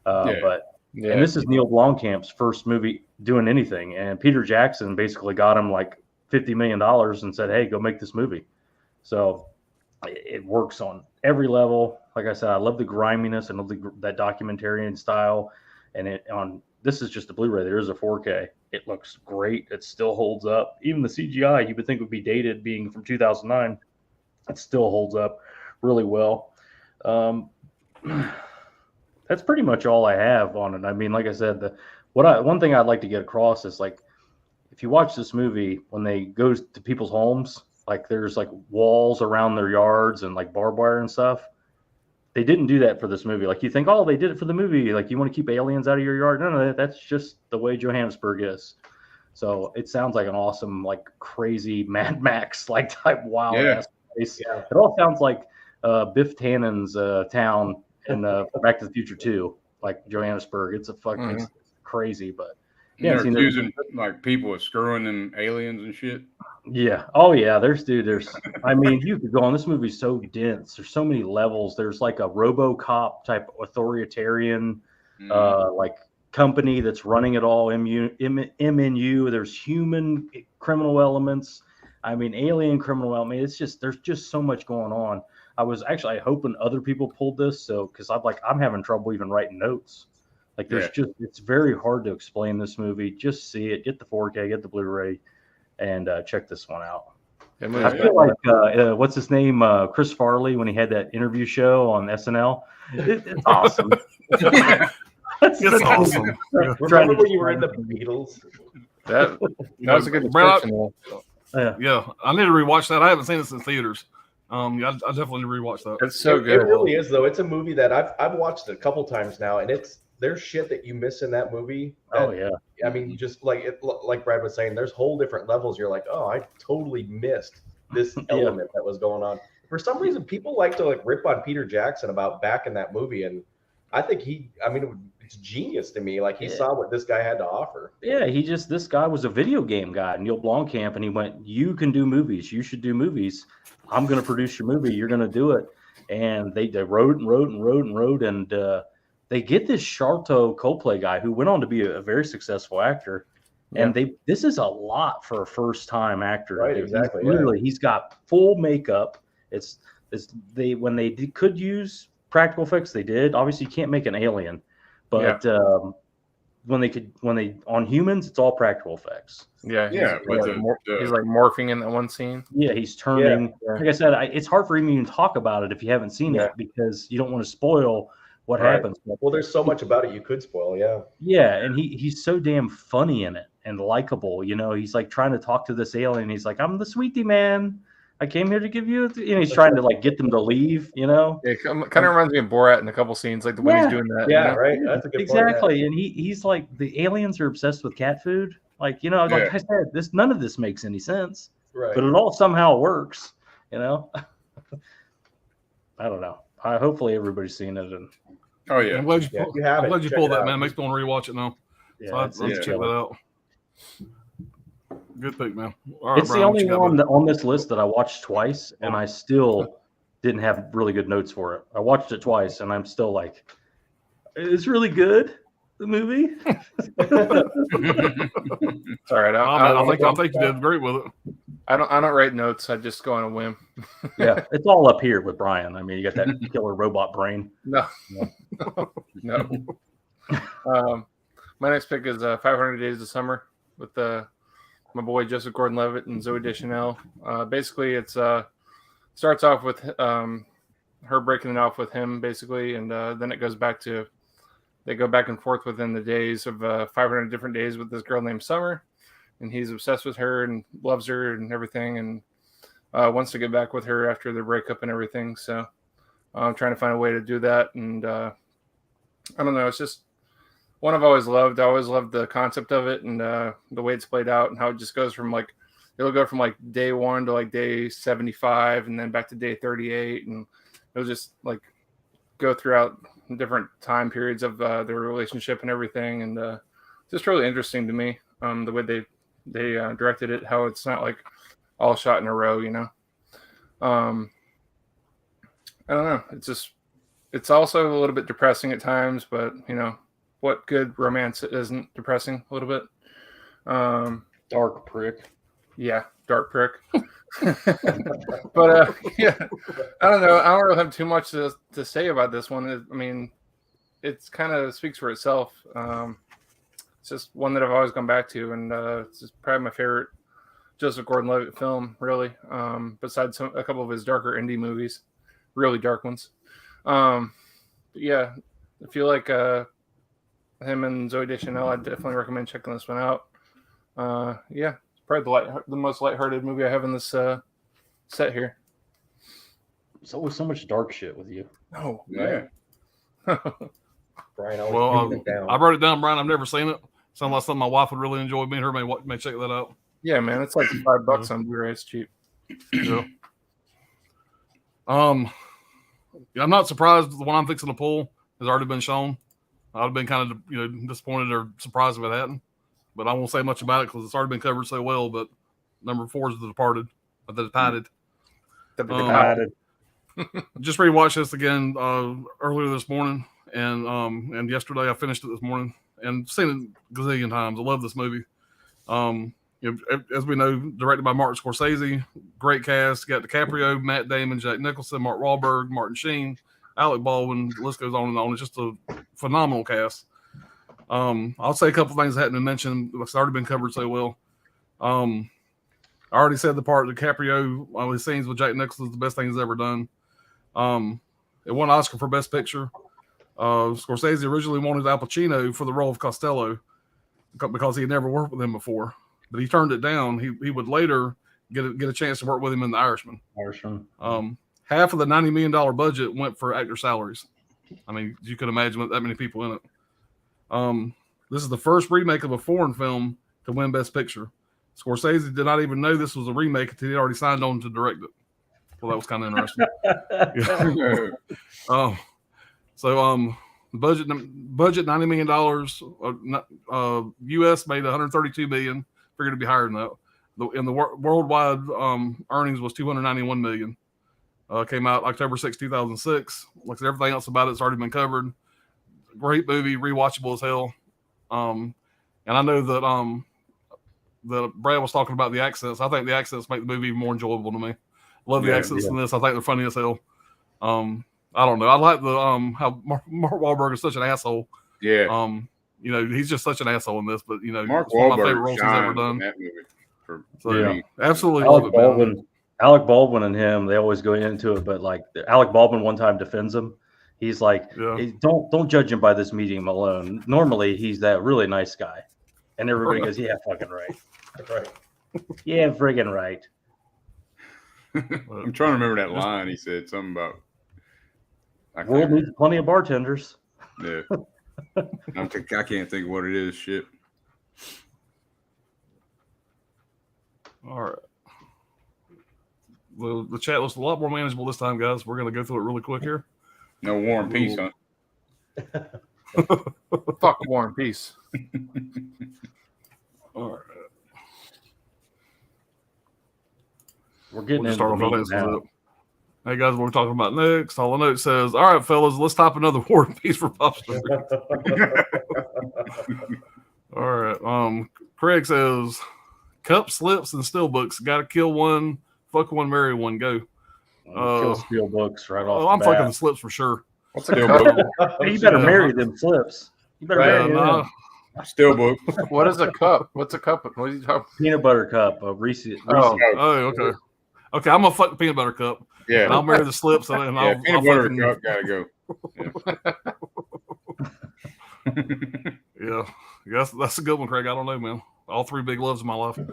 And this is Neil Blomkamp's first movie doing anything. And Peter Jackson basically got him like $50 million and said, hey, go make this movie. So it works on every level. Like I said, I love the griminess and that documentarian style. And this is just a Blu-ray. There is a 4K. It looks great. It still holds up. Even the CGI, you would think would be dated, being from 2009. It still holds up really well. That's pretty much all I have on it. I mean, like I said, one thing I'd like to get across is, like, if you watch this movie, when they go to people's homes, like there's like walls around their yards and like barbed wire and stuff. They didn't do that for this movie. Like, you think, oh, they did it for the movie. Like, you want to keep aliens out of your yard? No, that's just the way Johannesburg is. So it sounds like an awesome, like crazy Mad Max like type wild ass place. Yeah. It all sounds like Biff Tannen's town in Back to the Future 2, like Johannesburg. It's a fucking it's crazy, but they're using like people are screwing them aliens and shit. Yeah. Oh yeah. There's. I mean, you could go on. This movie's so dense. There's so many levels. There's like a RoboCop type authoritarian, like company that's running it all. MNU. There's human criminal elements. I mean, alien criminal elements. There's just so much going on. I was actually hoping other people pulled this, because I'm having trouble even writing notes. Like it's very hard to explain this movie. Just see it, get the 4K, get the Blu-ray, and check this one out. I feel like what's his name, Chris Farley, when he had that interview show on SNL. It's awesome. It's awesome. Remember when you were in the Beatles? That was a good description. Yeah, I need to rewatch that. I haven't seen it since theaters. I definitely need to rewatch that. It's so good. It really is, though. It's a movie that I've watched a couple times now, and there's shit that you miss in that movie. I mean, just like Brad was saying, there's whole different levels. You're like, oh, I totally missed this element that was going on. For some reason, people like to rip on Peter Jackson about back in that movie, and I think it's genius to me. Like, he saw what this guy had to offer. Yeah, this guy was a video game guy, Neil Blomkamp, and he went, you can do movies. You should do movies. I'm going to produce your movie. You're going to do it. And they wrote and wrote and wrote and wrote. And they get this Sharlto Copley guy who went on to be a very successsul actor. Yeah. And this is a lot for a first-time actor. Right, exactly. He's got full makeup. When they could use practical effects, they did. Obviously, you can't make an alien. But when they on humans, it's all practical effects. He's like morphing in that one scene. Yeah, he's turning. Like I said, it's hard for me to talk about it if you haven't seen it, because you don't want to spoil what happens. Well, there's so much about it you could spoil. Yeah, and he's so damn funny in it and likable. He's like trying to talk to this alien. He's like, I'm the sweetie man. I came here to give you. He's trying to get them to leave. Yeah, it kind of reminds me of Borat in a couple scenes, like the way he's doing that. Yeah, right. That's a good exactly. Point, and he's like, the aliens are obsessed with cat food. Like, like I said, none of this makes any sense. Right. But it all somehow works. I don't know. Hopefully everybody's seen it. And I'm glad you pulled that, man. Makes me want to rewatch it now. Yeah, so let's check that out. Good pick, man. All right, it's Brian, the only one on this list that I watched twice, and I still didn't have really good notes for it. I watched it twice, and I'm still like, it's really good, the movie. It's all right. I think you did great with it. I don't write notes. I just go on a whim. Yeah, it's all up here with Brian. I mean, you got that killer robot brain. No. My next pick is 500 Days of Summer with my boy Joseph Gordon-Levitt and Zooey Deschanel. Basically, it's starts off with her breaking it off with him, basically, and then it goes back to they go back and forth within the days of 500 different days with this girl named Summer, and he's obsessed with her and loves her and everything, and wants to get back with her after their breakup and everything. So I'm trying to find a way to do that, and I don't know. It's just one I've always loved. I always loved the concept of it and the way it's played out and how it just goes from it'll go from day 1 to day 75 and then back to day 38, and it'll just go throughout different time periods of their relationship and everything, and just really interesting to me, the way they directed it, how it's not all shot in a row, I don't know, it's also a little bit depressing at times, but what good romance isn't depressing a little bit. Dark prick. Yeah, dark prick. But yeah, I don't know. I don't really have too much to say about this one. I mean, it's kind of speaks for itself. It's just one that I've always gone back to, and it's just probably my favorite Joseph Gordon-Levitt film, really. Besides a couple of his darker indie movies, really dark ones. But yeah, I feel like him and Zooey Deschanel, I definitely recommend checking this one out. Yeah. Probably the most lighthearted movie I have in this set here. There's always so much dark shit with you. Oh, Yeah. Brian, always Well, taking it down. I wrote it down, Brian. I've never seen it. Sounds like something my wife would really enjoy. Me and her may check that out. yeah, man, it's like $5 on Blu-ray. It's cheap. Yeah. I'm not surprised the one I'm fixing to pull has already been shown. I'd have been kind of disappointed or surprised if it hadn't. But I won't say much about it because it's already been covered so well. But number 4 is The Departed. The Departed. Just rewatched this again earlier this morning, and yesterday I finished it this morning and seen it a gazillion times. I love this movie. As we know, directed by Martin Scorsese, great cast. You got DiCaprio, Matt Damon, Jack Nicholson, Mark Wahlberg, Martin Sheen, Alec Baldwin. The list goes on and on. It's just a phenomenal cast. I'll say a couple things that hadn't been mentioned. It's already been covered so well. I already said the part of DiCaprio, his scenes with Jack Nicholson is the best thing he's ever done. It won an Oscar for Best Picture. Scorsese originally wanted Al Pacino for the role of Costello because he had never worked with him before, but he turned it down. He would later get a chance to work with him in The Irishman. Half of the $90 million budget went for actor salaries. I mean, you could imagine with that many people in it. This is the first remake of a foreign film to win Best Picture. Scorsese did not even know this was a remake until he already signed on to direct it. Well, that was kind of interesting. The budget $90 million. U.S. made $132 million. Figured it'd be higher than that. The worldwide earnings was $291 million. Came out October 6, 2006. Like everything else about it's already been covered. Great movie, rewatchable as hell. And I know that Brad was talking about the accents. I think the accents make the movie even more enjoyable to me. Love the accents in this. I think they're funny as hell. I don't know. I like the how Mark Wahlberg is such an asshole. Yeah. He's just such an asshole in this. But Mark it's one of my Wahlberg favorite roles he's ever done. that movie Absolutely love it, man. Alec Baldwin and him, they always go into it, but Alec Baldwin one time defends him. He's like, hey, don't judge him by this meeting alone. Normally, he's that really nice guy. And everybody goes, yeah, fucking right. That's right. Yeah, friggin' right. I'm trying to remember that line. He said something about. World needs plenty of bartenders. Yeah. I can't think what it is. Shit. All right. The chat looks a lot more manageable this time, guys. We're going to go through it really quick here. No War and Peace, huh? Fuck War and Peace. All right. We're getting We'll start off into with the now. Hey guys, what we're talking about next. All the note says, all right, fellas, let's top another War and Peace for Pop Story. All right. Craig says, cup slips and steelbooks. Got to kill one, fuck one, marry one. Go. Kill steel books right off. I'm the fucking bat. the slips for sure. What's a cup? Hey, you better marry them slips. You better marry them. Steelbook. What is a cup? What's a cup? What are you talking? Peanut butter cup of Reese's. Oh. Oh, okay. Okay, I'm gonna fuck the peanut butter cup. Yeah. And I'll marry the slips and Yeah, I'll peanut butter fucking, cup gotta go. yeah. That's a good one, Craig. I don't know, man. All three big loves of my life. It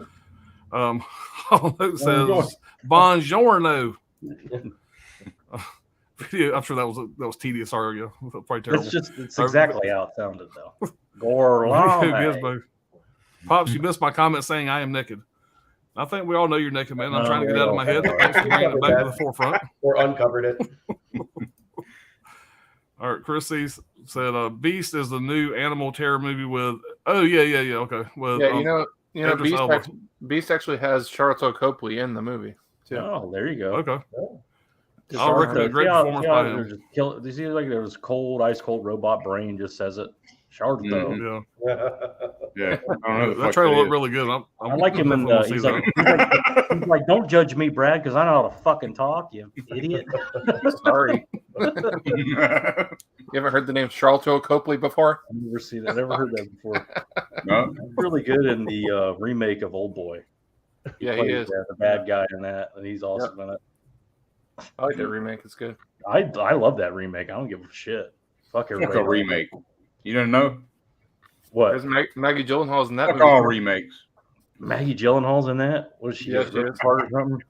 says Buongiorno. Video. I'm sure that was tedious. Sorry, yeah, probably terrible. It's exactly how it sounded though. Yes, Gorlame. bro. Pops, you missed my comment saying I am naked. I think we all know you're naked, man. I'm trying to get out of my head. Thanks for bringing it back to the forefront. Or uncovered it. All right, Chris C. said, "Beast is the new animal terror movie with." Oh yeah. Okay, with Idris Elba. Beast actually has Charlton Copley in the movie too. Oh, there you go. Okay. Oh. I'll recommend a great performance by him. Do you see like there was ice cold robot brain just says it. Charlton. Yeah. Yeah. I don't know the That fuck trailer that looked is. really good. I like him in definitely he's gonna like, see that. he's like, don't judge me, Brad, because I know how to fucking talk, you idiot. Sorry. You haven't heard the name Charlton Copley before? I've never seen that. Never heard that before. No. He's really good in the remake of Old Boy. Yeah, he plays is. the bad guy in that, and he's awesome in it. I like that remake. It's good. I love that remake. I don't give a shit. Fuck Fuck everybody. a remake. You don't know? What? There's Maggie Gyllenhaal's in that Fuck movie. all remakes. Maggie Gyllenhaal's in that? What is she? Yes, a she is. part or something?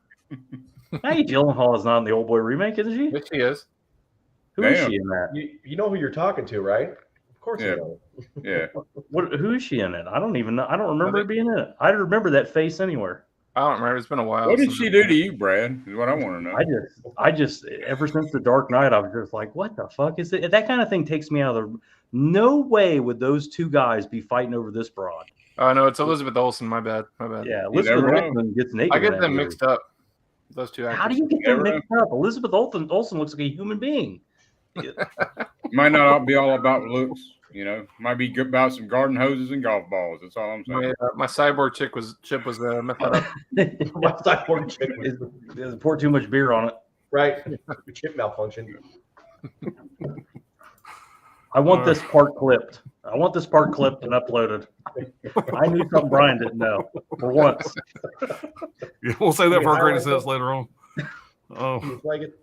Maggie Gyllenhaal is not in the Old Boy remake, isn't she? Yes, she is. Who is Damn. she in that? You know who you're talking to, right? Of course Yeah. you know. Yeah. Who is she in it? I don't even know. I don't remember her being in it. I don't remember that face anywhere. I don't remember. It's been a while. What did since she I've do seen to it. you, Brad? Is what I want to know. I just ever since The Dark Knight, I was just like, what the fuck is it? That kind of thing takes me out of the. No way would those two guys be fighting over this broad. Oh no, it's Elizabeth Olsen. My bad. Yeah, You Elizabeth never know. Olsen gets naked. I in get that them movie. mixed up. Those two actors. How do you get them mixed up? Elizabeth Olsen looks like a human being. Might not be all about looks, you know. Might be good about some garden hoses and golf balls. That's all I'm saying. My cyborg chip was messed up. My cyborg chick was Pour too much beer on it. right. Chip malfunction. I want this part clipped. I want this part clipped and uploaded. I knew something Brian didn't know for once. Yeah, we'll say that for our greatest hits later on. Looks like it.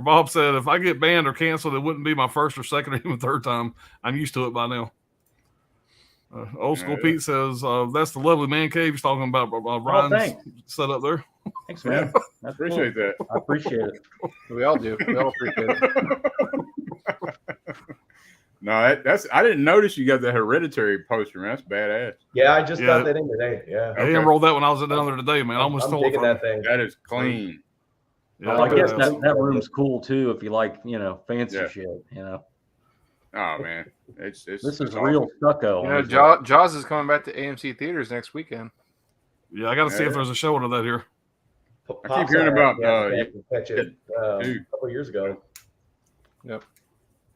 Bob said, if I get banned or canceled, it wouldn't be my first or second or even third time. I'm used to it by now. Old School Pete says, that's the lovely man cave he's talking about. Ryan's thanks. set up there. Thanks, man. I appreciate that. I appreciate it. We all do. We all appreciate it. No, that's I didn't notice you got the Hereditary poster, man. That's badass. Yeah, I just Yeah. got that in today. Yeah. I unrolled that when I was down there today, man. I almost I'm stole it digging from that thing. That is clean. Yeah, I guess badass. that room's cool too if you like, fancy Yeah. shit. Oh man, it's This it's is awesome. real stucco. You know, Jaws is coming back to AMC theaters next weekend. Yeah, I got to see if there's a show of that here. I keep hearing about catch it a dude. couple years ago. Yep.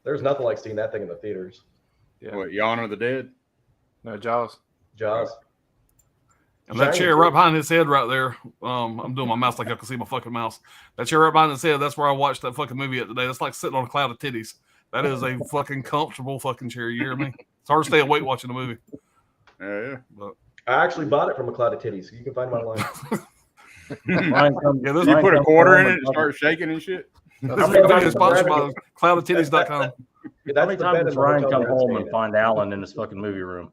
There's nothing like seeing that thing in the theaters. Yeah. What, Yawn of the Dead? No, Jaws. Jaws. And that Shining chair too. right behind his head right there, I'm doing my mouse like I can see my fucking mouse. That chair right behind his head, that's where I watched that fucking movie at today. That's like sitting on a cloud of titties. That is a fucking comfortable fucking chair. You hear me? It's hard to stay awake watching a movie. Yeah. But I actually bought it from a cloud of titties. You can find them online. yeah, this You is put a quarter in it and start shaking and shit. this video is sponsored by cloudofTitties.com. That's How many the times bed does in the Ryan hotel come we're home staying and in. find Alan in his fucking movie room?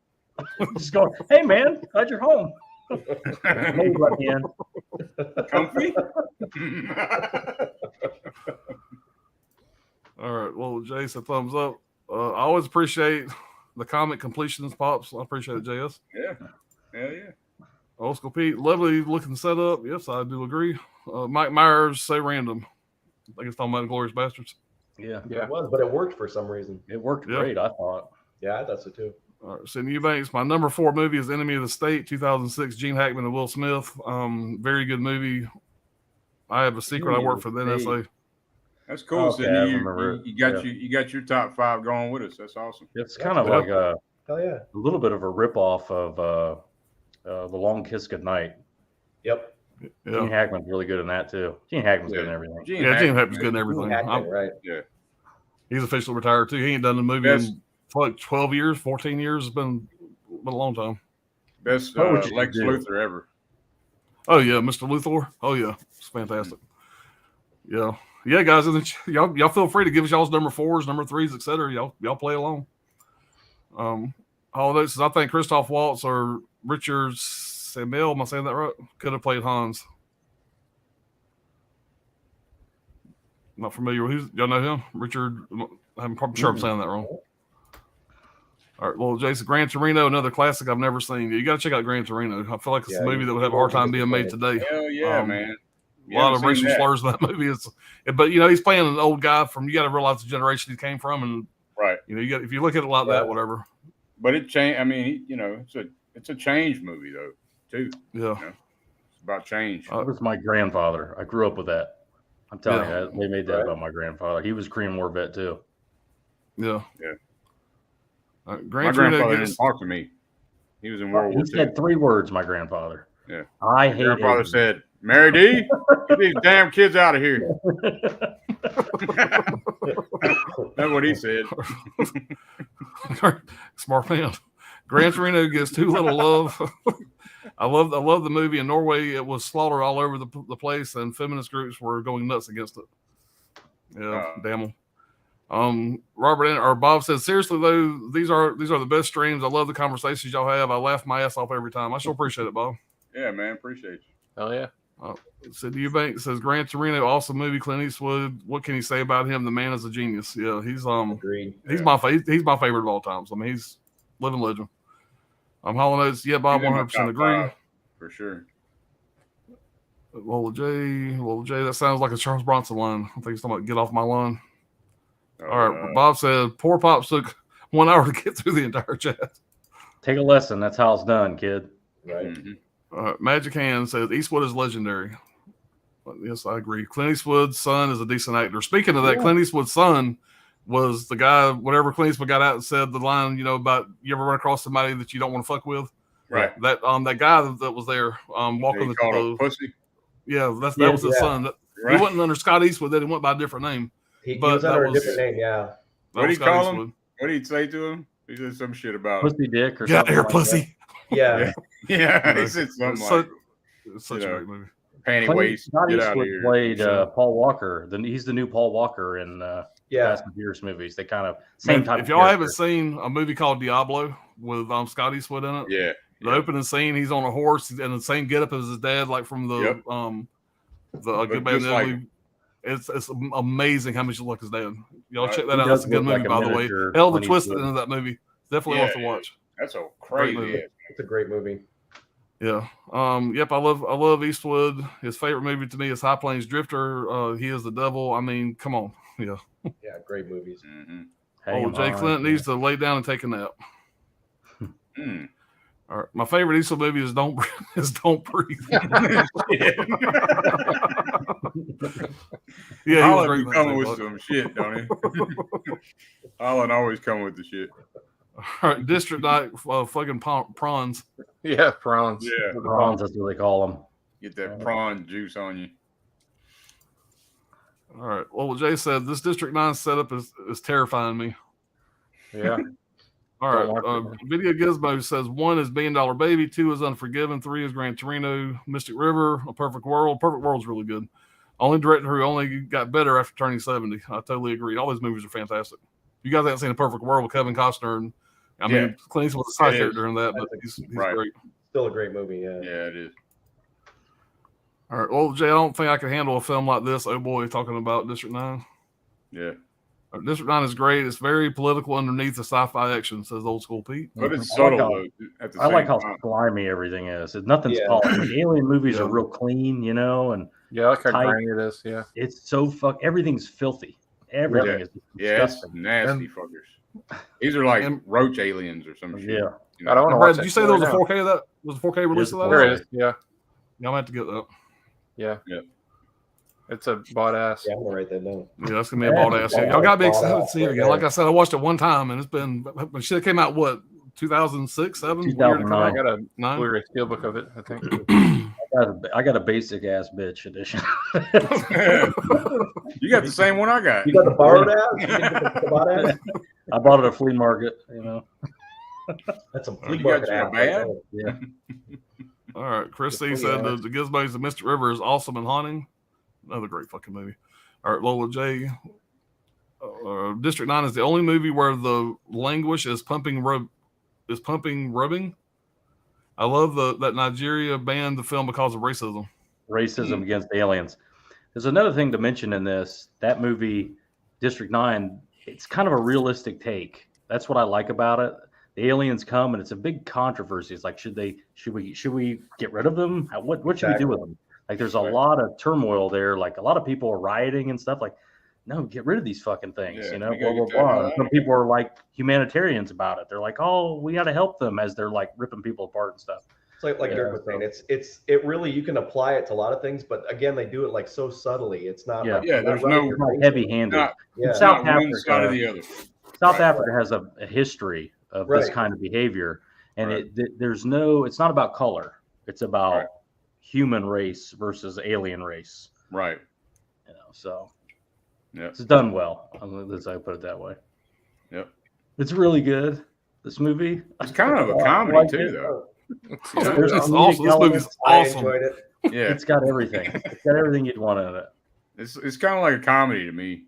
Just going, hey man, glad you're home. Maybe let me in. Comfy? All right. Well, Jason, thumbs up. I always appreciate the comment completions, Pops. I appreciate it, JS. Yeah. Hell yeah. Old School Pete, lovely looking setup. Yes, I do agree. Mike Myers, say random. I think it's talking about Glorious Bastards. Yeah, It was, but it worked for some reason. it worked Yeah. great. I thought. Yeah, I thought so too. All right, Sidney Eubanks, my number 4 movie is Enemy of the State, 2006, Gene Hackman and Will Smith. Very good movie. I have a secret. I work for the NSA. That's cool. Okay, Sidney. I You remember it. got you got your top 5 going with us. That's awesome. It's kind of Yeah. like a Hell yeah. little bit of a ripoff of The Long Kiss Goodnight. Yep. Gene Yeah, Hackman's really good in that too. Gene Hackman's good in everything. Gene Hackman's good in everything. Acting, right. Yeah. He's officially retired too. He ain't done the movie Best- in for like 12 years, 14 years. It's been a long time. Best What would you Lex do? Luthor ever. Oh yeah, Mr. Luthor. Oh yeah, it's fantastic. Yeah, yeah, guys. Y'all feel free to give us y'all's number 4s, number 3s, etc. Y'all play along. Holiday says I think Christoph Waltz or Richard Samuel, am I saying that right? Could have played Hans. Not familiar with y'all know him? Richard, I'm probably sure I'm saying that wrong. All right, well, Jason, Gran Torino, another classic I've never seen. You got to check out Gran Torino. I feel like it's a movie that would have a hard time being made today. Hell yeah, man. A lot of racial slurs in that movie. But he's playing an old guy from. You got to realize the generation he came from, and right. You got if you look at it like that, whatever. But it changed. I mean, it's a change movie though, too. Yeah, it's about change. That was my grandfather. I grew up with that. I'm telling you, they made that about my grandfather. He was a Korean War vet too. Yeah. My grandfather didn't talk to me. He was in World War II. He said 3 words, my grandfather. Yeah. I hate grandfather Asians. said, Mary D, get these damn kids out of here. That's what he said. Smart man. Gran Torino gets too little love. I love the movie. In Norway, it was slaughtered all over the place, and feminist groups were going nuts against it. Yeah, damn them. Bob says, seriously though, these are the best streams. I love the conversations y'all have. I laugh my ass off every time. I sure appreciate it, Bob. Yeah, man, appreciate you. Hell yeah. Sid Eubank says Gran Torino, awesome movie. Clint Eastwood. What can you say about him? The man is a genius. Yeah, he's Agreed. He's my favorite of all time. So, I mean, he's living legend. Hollow Notes. Yeah, Bob, 100% agree. For sure. Lola J. That sounds like a Charles Bronson line. I think he's talking about get off my lawn. All right, Bob said poor Pops took 1 hour to get through the entire chat. Take a lesson. That's how it's done, kid. Right. Magic Hand says Eastwood is legendary. Yes, I agree. Clint Eastwood's son is a decent actor. Speaking of that, Clint Eastwood's son was the guy, whatever Clint Eastwood got out and said the line, about you ever run across somebody that you don't want to fuck with? Right. That guy that was there walking the pussy. Yeah, that was his son. He wasn't under Scott Eastwood, then he went by a different name. He was under a different name, yeah. What did he call him? What did he say to him? He said some shit about pussy dick or get something. Air pussy. Yeah. Yeah. He said something like it's such a great movie. Panty waist. Scott Get out of Eastwood here. played Paul Walker. He's the new Paul Walker in Fast and Furious movies. They kind of same type. If y'all haven't seen a movie called Diablo with Scott Eastwood in it, the opening scene, he's on a horse and the same getup as his dad, like from the Good Man. Like, it's amazing how much you look his dad. Y'all check that out. That's a good movie, like by the way. Hell, the twist into that movie. Definitely worth to watch. That's a crazy. It's a great movie. Yeah. Yep. I love Eastwood. His favorite movie to me is High Plains Drifter. He is the devil. I mean, come on. Yeah. Yeah. Great movies. Mm-hmm. Jay Clint needs to lay down and take a nap. All right. My favorite Eastwood movie is Don't Breathe. Yeah, Holland be coming with some shit, don't he? Holland always come with the shit. All right, District 9, fucking prawns. Yeah, prawns. Yeah, prawns. That's what they call them. Get that prawn juice on you. All right. Well, what Jay said, this District 9 setup is terrifying me. Yeah. All right. Video Gizmo says 1 is $1 Billion Baby, 2 is Unforgiven, 3 is Gran Torino, Mystic River, A Perfect World. Perfect World's really good. Only director who only got better after turning 70. I totally agree. All those movies are fantastic. You guys haven't seen A Perfect World with Kevin Costner, and I mean, Clint Eastwood was a side character in that, but he's great. Still a great movie. Yeah. Yeah, it is. All right. Well, Jay, I don't think I can handle a film like this. Oh boy, talking about District 9. Yeah. District 9 is great. It's very political underneath the sci-fi action, says Old School Pete. But it's subtle, I like how slimy everything is. Nothing's polished. Like, alien movies are real clean, and I like how grimy it is. Yeah, it's so everything's filthy. Everything is disgusting. It's nasty fuckers. These are like roach aliens or some shit. Yeah. I don't want to watch. Did you say there was a 4K of that? Was a 4K release of that? There is. Yeah. Y'all have to get that. Yeah. It's a bought ass. Yeah, I'm gonna write that down. Yeah, that's gonna be a bought ass. Y'all got to be excited to see it again. Like I said, I watched it one time, and it's been. When shit came out, what 2006, 7? 2009. I got a Blu-ray steelbook of it. I think. I got a basic ass bitch edition. You got the same one I got. You got the borrowed ass? You didn't get the bought ass? I bought it at a flea market. You know. That's some flea You market got you a ass. bad? Yeah. All right, Chris C Yeah. said the Gizmos of Mystic River is awesome and haunting. Another great fucking movie. All right, Lola J. District 9 is the only movie where the languish is pumping rubbing. I love that Nigeria banned the film because of racism. Racism against aliens. There's another thing to mention in this. That movie, District 9, it's kind of a realistic take. That's what I like about it. The aliens come and it's a big controversy. It's like, should we get rid of them? What should we do with them? Like, there's a lot of turmoil there. Like, a lot of people are rioting and stuff. Like, no, get rid of these fucking things. Yeah, you know, we blah gotta blah get that blah. right. Some people are like humanitarians about it. They're like, oh, we got to help them, as they're like ripping people apart and stuff. It's like Yeah, Dirk was saying, it really, you can apply it to a lot of things, but again, they do it like so subtly. It's not like, Yeah, there's no- It's not heavy-handed. Not, yeah. South not one side or Africa- the other. South Africa has a history of this Right. kind of behavior, and Right. it's not about color. It's about Right. human race versus alien race. Right. You know, so Yeah. it's done well. Let's put it that way. Yep. It's really good. This movie. It's kind of a I comedy like too, it. though. There's It's comedic awesome. This movie's elements. I awesome. enjoyed it. Yeah. It's got everything. It's got everything you'd want in it. It's kind of like a comedy to me.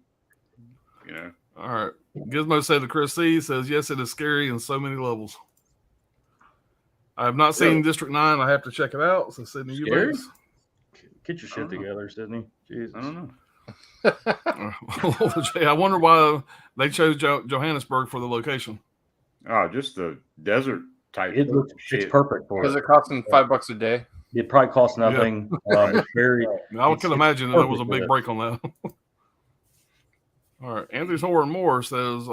You know. All right. Gizmo said to Chris C says, yes, it is scary in so many levels. I have not seen Really? District 9. I have to check it out. So, Sydney, you Scary? lose. Get your shit together, Sydney. Jesus. I don't know. I wonder why they chose Johannesburg for the location. Oh, just the desert type. It looks shit. it's perfect for Because it. it costs them $5 a day. It probably costs nothing. It's very. I It's can imagine that there was a perfect big for break on that. All right. Anthony's Horror and More says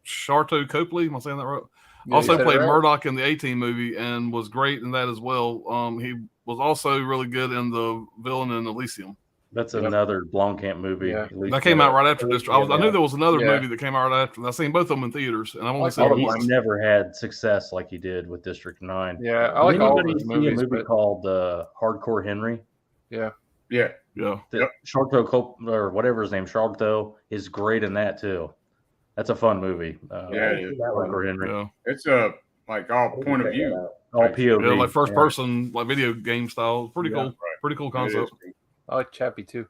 Sharto Copley. Am I saying that right? Yeah, Also you said it played right. Murdoch in the A-Team movie and was great in that as well. He was also really good in the villain in Elysium. That's another Blomkamp movie. Yeah. At least That came out right after District. I knew there was another Yeah. movie that came out right after. I've seen both of them in theaters, and I've only like seen all one. of He's them. never had success like he did with District 9. Yeah, I like Did all of anybody his see movies. a movie But called Hardcore Henry? yeah, Yeah. Yeah. Yep. Sharkto or whatever his name, Sharkto, is great in that too. That's a fun movie. Yeah, it is. That one. Hardcore Henry. Yeah. It's like all point of view. All POV. Yeah, like first person, like video game style. Pretty Yeah. cool. Right. Pretty cool It concept. is. I like Chappie too.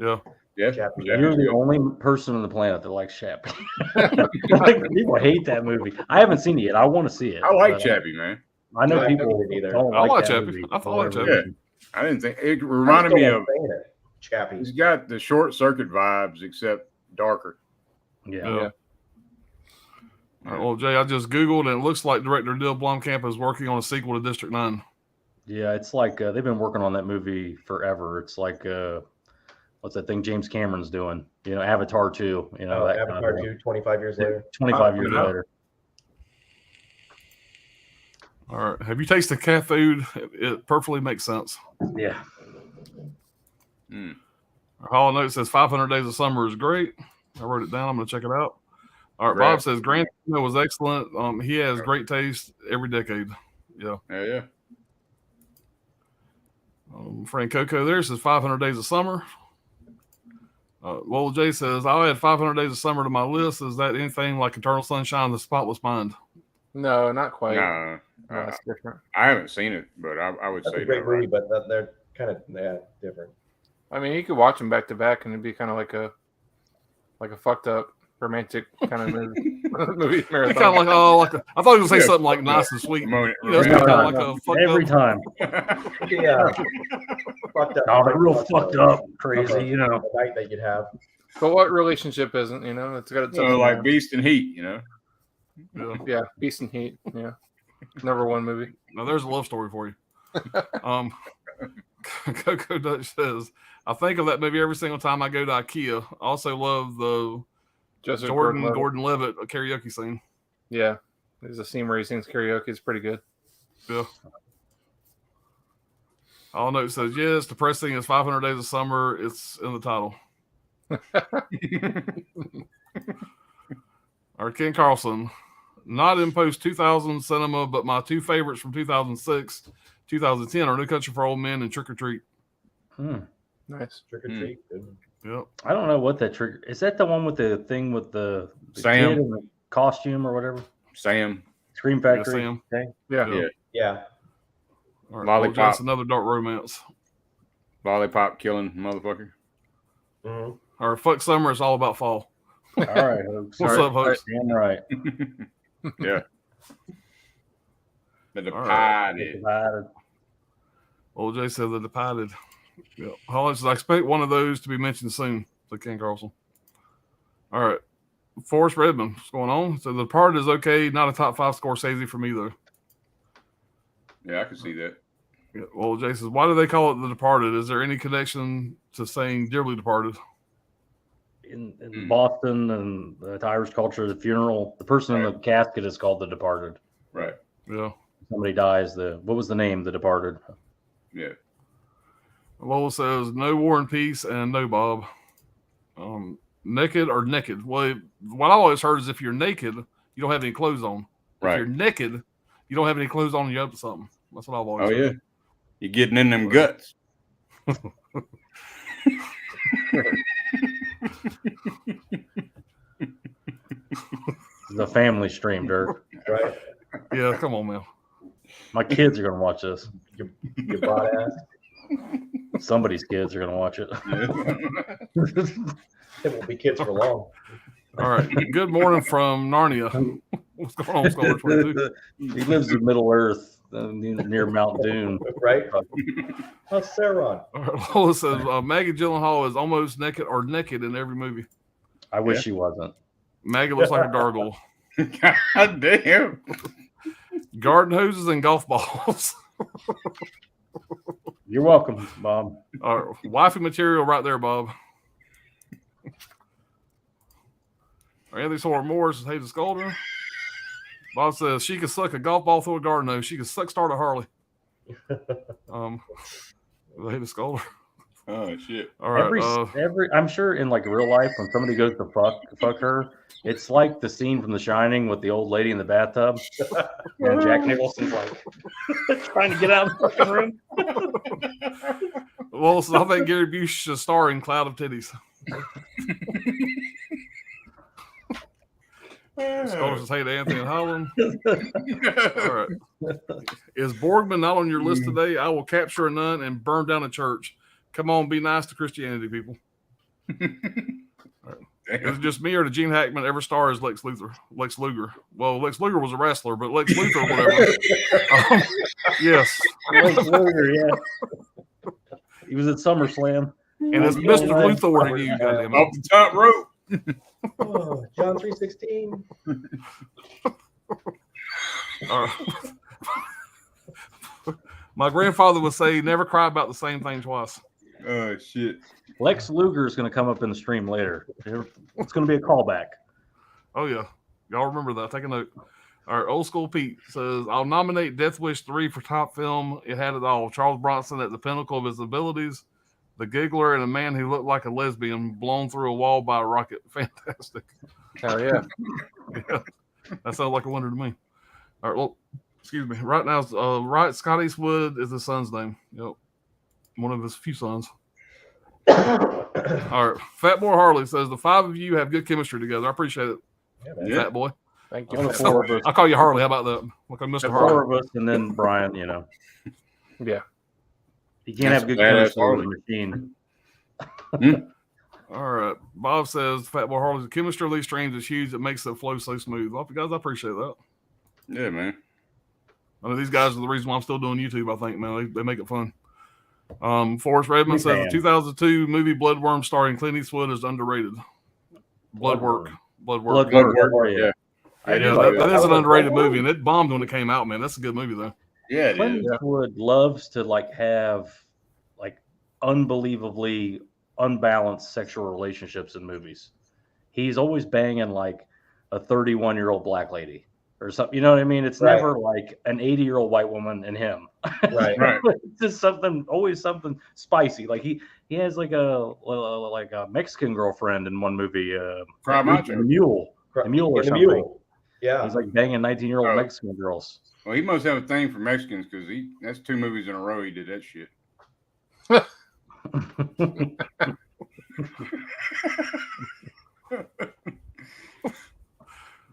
Yeah. Yeah. Chappie. Yeah. You're the only person on the planet that likes Chappie. Like, people hate that movie. I haven't seen it yet. I want to see it. I like but Chappie, man. I know Yeah, I people haven't either. don't I like like that Chappie. movie I thought for I like whatever Chappie. reason. I didn't think it reminded me of. Chappie. He's got the short circuit vibes, except darker. Yeah. Yeah. All right, well, Jay, I just Googled, and it looks like director Dill Blomkamp is working on a sequel to District 9. Yeah, it's like they've been working on that movie forever. It's like what's that thing James Cameron's doing? You know, Avatar 2. You know, that Avatar kind of 2, 25 years later. 25 years yeah. later. All right. Have you tasted cat food? It perfectly makes sense. Yeah. Our Hall Note says 500 Days of Summer is great. I wrote it down. I'm going to check it out. All right. Great. Bob says Gran Torino was excellent. He has great taste every decade. Yeah. Yeah. Frank Coco there says 500 Days of Summer. Lola J says, I'll add 500 Days of Summer to my list. Is that anything like Eternal Sunshine of the Spotless Mind? No, not quite. No, No, it's different. I haven't seen it, but I would That's say a great no, right? movie, but they're kind of different. I mean, you could watch them back to back, and it'd be kind of like a fucked up romantic kind of movie Kind marathon. of like, I thought you were going to say Yeah. something like nice and sweet. Moan- You know, it's Every kind of time. like a fucked Every up. time. Yeah. Fucked up. Oh, they're real fucked up, crazy, you know. The night that you'd have. But what relationship isn't? You know, it's got its ups So and like downs. Beast and Heat, you know. Yeah. Yeah, Beast and Heat. Yeah, #1 movie. Now there's a love story for you. Coco Dutch says, I think of that movie every single time I go to IKEA. I also love the Joseph Jordan Gordon-Levitt. Gordon-Levitt karaoke scene. Yeah, there's a scene where he sings karaoke. It's pretty good. Yeah. All Note says, yes, depressing as 500 Days of Summer. It's in the title. All right, Ken Carlson. Not in post 2000 cinema, but my two favorites from 2006, 2010, Our New Country for Old Men, and Trick or Treat. Nice. Trick or treat. Yep. I don't know what that trigger is. That the one with the thing with the Sam. kid in the costume or whatever? Sam. Scream Yeah, Factory. Sam. Okay. Yeah. Yeah. Yeah. All right. Lollipop. Well, that's another dark romance. Lollipop killing motherfucker. Mm-hmm. All right. Fuck Summer is all about fall. All right, Hoax. What's up, Hoax? Damn right. Yeah. The All Departed. Divided. Old Jay said The Departed. Yep. Holly says, I expect one of those to be mentioned soon. So Ken Carlson. All right. Forrest Redmond, what's going on? So The Departed is okay. Not a top 5 Scorsese for me, though. Yeah, I can see that. Yeah. Well, Jay says, why do they call it The Departed? Is there any connection to saying Dearly Departed? In Boston and the Irish culture, the funeral, the person in the casket is called the departed. Right. Yeah. Somebody dies. What was the name? The departed. Yeah. Lola says, no War and Peace and no Bob. Naked or naked? Well, what I always heard is if you're naked, you don't have any clothes on. Right. If you're naked, you don't have any clothes on and you're up to something. That's what I've always Oh, heard. yeah. You're getting in them guts. The family stream, Dirk. Right. Yeah, come on, man. My kids are going to watch this. Your bot ass. Somebody's kids are going to watch it. It won't be kids for long. All right. Good morning from Narnia. What's going on, Scholar 22? He lives in Middle Earth near Mount Dune. Right? How's Sauron? All right. Lola says, Maggie Gyllenhaal is almost naked or naked in every movie. I wish she wasn't. Maggie looks like a gargoyle. God damn. Garden hoses and golf balls. You're welcome, Bob. All right. Wifey material right there, Bob. Anthony Sawyer Moore says, hey, the Scolder. Bob says she could suck a golf ball through a garden hose. She could start a Harley. Hey, the Scolder. Oh, shit. All right. Every I'm sure in like real life when somebody goes to fuck her, it's like the scene from The Shining with the old lady in the bathtub. And Jack Nicholson's like trying to get out of the fucking room. Well, so I think Gary Busey should star in Cloud of Titties. Scolder says, hey to Anthony and Holland. All right. Is Borgman not on your list today? I will capture a nun and burn down a church. Come on, be nice to Christianity, people. Right. Is it just me or did Gene Hackman ever star as Lex Luger? Well, Lex Luger was a wrestler, but Lex Luthor, whatever. Yes. Lex Luger, yeah. He was at SummerSlam. And it's Mr. Luthor to you, goddamn it. Off the top rope. Oh, John 3:16. All right. My grandfather would say, never cry about the same thing twice. Oh, shit. Lex Luger is going to come up in the stream later. It's going to be a callback. Oh, yeah. Y'all remember that. Take a note. All right. Old School Pete says, I'll nominate Death Wish 3 for top film. It had it all. Charles Bronson at the pinnacle of his abilities. The Giggler and a man who looked like a lesbian blown through a wall by a rocket. Fantastic. Hell yeah. Yeah. That sounds like a wonder to me. All right. Well, excuse me. Right now, right, Scott Eastwood is his son's name. Yep. One of his few sons. All right. Fatmore Harley says, the 5 of you have good chemistry together. I appreciate it. Yeah. Fat boy. Thank One you. of the 4 of us. I'll call you Harley. How about that? Okay, Mr. The Harley. 4 of us, and then Brian. You know, Yeah. you can't That's have good badass chemistry with a machine. All right. Bob says, Fat Boy Harley's chemistry of these streams is huge. It makes it flow so smooth. Well, guys, I appreciate that. Yeah, man. I mean, these guys are the reason why I'm still doing YouTube, I think, man. They make it fun. Forrest Redmond says the 2002 movie Bloodworm starring Clint Eastwood is underrated. Bloodwork. Bloodwork. Yeah. Yeah, that is an underrated movie, and it bombed when it came out, man. That's a good movie, though. Yeah, it Clint is. Eastwood loves to like have like unbelievably unbalanced sexual relationships in movies. He's always banging like a 31-year-old black lady or something. You know what I mean? It's never like an 80-year-old white woman and him. Right. Right. It's just always something spicy. Like he has like a Mexican girlfriend in one movie. Fry the Macho. Mule. The Mule or The something. Mule. Yeah. He's like banging 19-year-old Oh. Mexican girls. Well, he must have a thing for Mexicans because that's 2 movies in a row he did that shit.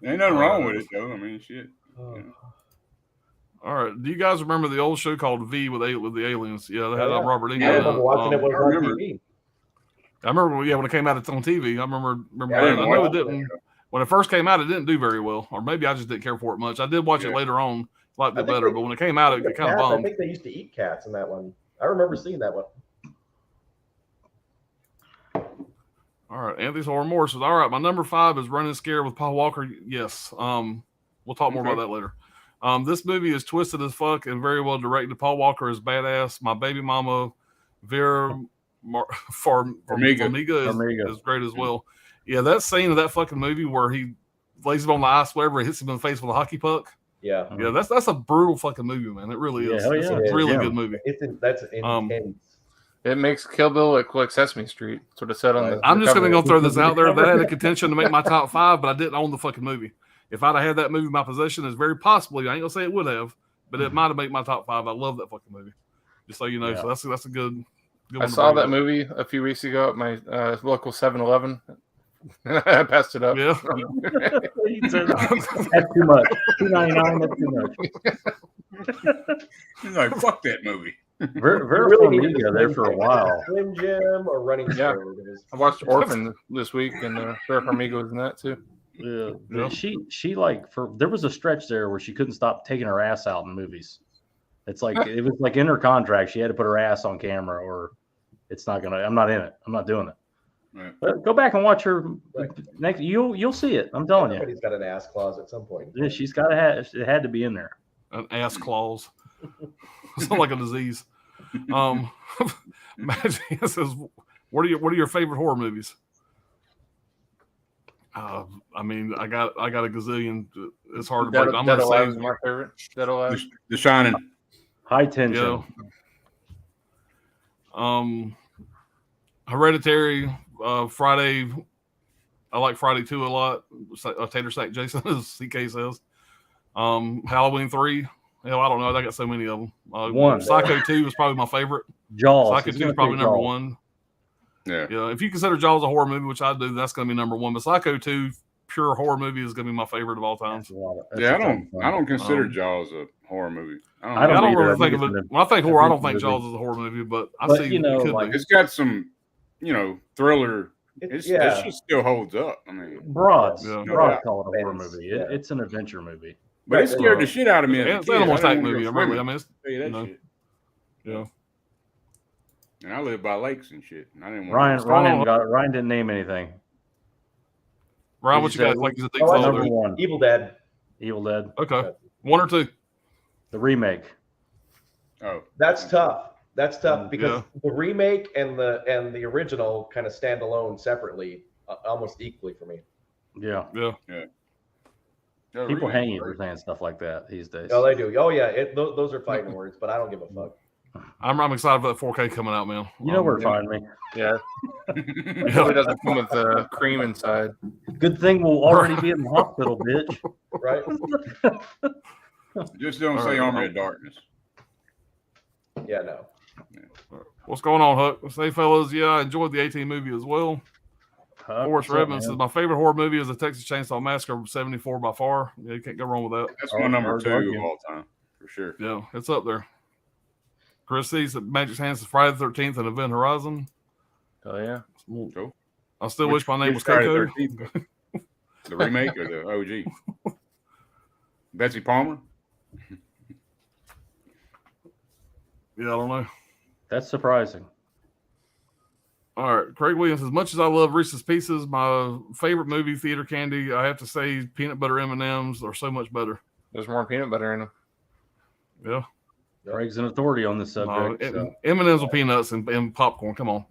Ain't nothing wrong with it though. I mean, shit. All right. Do you guys remember the old show called V with the aliens? Yeah, they had Oh, yeah. Robert I England. remember watching it when it was on remember. TV. I remember, when it came out, it's on TV. I remember. Yeah, I I didn't know watch it didn't. When it first came out, it didn't do very well, or maybe I just didn't care for it much. I did watch it Yeah. later on, liked I it think better, they- but when it came out, it kind of I bummed. think they used to eat cats in that one. I remember seeing that one. All right, Anthony's Horror More says, all right, my number 5 is Running Scared with Paul Walker. Yes. We'll talk more about that later. This movie is twisted as fuck and very well directed. Paul Walker is badass. My baby mama, Vera Farmiga is great as well. Yeah, that scene of that fucking movie where he lays him on the ice, whatever, and hits him in the face with a hockey puck. Yeah. Yeah, that's a brutal fucking movie, man. It really is. Yeah, hell It's yeah. a really Yeah. good movie. That's intense. It makes Kill Bill look like Sesame Street. That's what it said on the. I'm just going to cover. go throw this out there. That had a contention to make my top 5, but I didn't own the fucking movie. If I'd have had that movie in my possession, it's very possibly, I ain't going to say it would have, but it might have made my top 5. I love that fucking movie. Just so you know. Yeah. So that's a good I one to saw bring that up. movie a few weeks ago at my local 7-Eleven. I passed it up. Yeah. That's too much. $2.99. That's too much. He's like, fuck that movie. Vera really needed Farmiga to there swing for a Jim. while. Slim Jim or Running Yeah. Scared. It was- I watched Orphan this week, and Vera Farmiga was in that too. Yeah. Yeah. She like there was a stretch there where she couldn't stop taking her ass out in movies. It's like it was like in her contract she had to put her ass on camera or it's not gonna. I'm not in it. I'm not doing it. Right. But go back and watch her Right. next. You'll see it. I'm telling you. Everybody's got an ass clause at some point. Yeah, she's got to have. It had to be in there. An ass claws. Sound like a disease. Magic says, what are your favorite horror movies? I mean, I got a gazillion. It's hard to break. I'm Dead gonna Alive is say, my favorite. Dead Alive. The Shining. High tension. Hereditary, Friday. I like Friday 2 a lot. Tater Sack Jason, as CK says. Halloween 3. Hell, I don't know. I got so many of them. One. Psycho 2 is probably my favorite. Jaws. Psycho He's 2 gonna is probably pick number Jaws. 1. Yeah. Yeah, if you consider Jaws a horror movie, which I do, that's going to be number 1. But Psycho 2, pure horror movie, is going to be my favorite of all time. That's a lot of- that's Yeah, a ton of I fun. don't consider Jaws a horror movie. I I don't don't either. really I think think of it's it. an When I think horror, I don't movie. think Jaws is a horror movie, but I But, see you know, it could like- be. It's got some, thriller. It Yeah. shit still holds up. I mean, Broads. Yeah. Broads Yeah. call it a horror Fans, movie. yeah. It's an adventure movie. but it scared the shit out of me. As a It's kid. an animal I didn't attack wanna movie. go I really, swimming. it's, Tell you that you know. shit. yeah. And I live by lakes and shit. And I didn't want Ryan didn't name anything. Ryan, what Did you you got? say- Like, is it Oh, I Number there? one, Evil Dead. Evil Dead, Okay, 1 or 2. the remake. Oh, That's tough. That's tough Mm, because the remake and the original kind of stand alone separately, almost equally for me. Yeah. Yeah. no, People remake, hang you right? for saying stuff like that these days. Oh, they do. Oh, yeah. Those are fighting words, but I don't give a fuck. I'm excited for that 4K coming out, man. You know where to find me. Yeah, Yeah. probably doesn't come with cream inside. Good thing we'll already be in the hospital, bitch. Right? Just don't All say right. Army of Darkness. Yeah, no. What's going on, Huck? Say, fellas, yeah, I enjoyed the 18 movie as well. Forrest Redmond says, my favorite horror movie is the Texas Chainsaw Massacre of 74 by far. Yeah, you can't go wrong with that. That's Oh, my number hard 2 to argue. of all time, for sure. Yeah, it's up there. Chris sees that Magic's Hands is Friday the 13th and Event Horizon. Oh yeah. Cool. I still wish my name was Friday the Coco. 13th? The remake or the OG? Betsy Palmer? Yeah, I don't know. That's surprising. All right, Craig Williams. As much as I love Reese's Pieces, my favorite movie theater candy, I have to say, peanut butter M&Ms are so much better. There's more peanut butter in them. Yeah, Craig's an authority on this subject. so. M&Ms with peanuts and popcorn. Come on,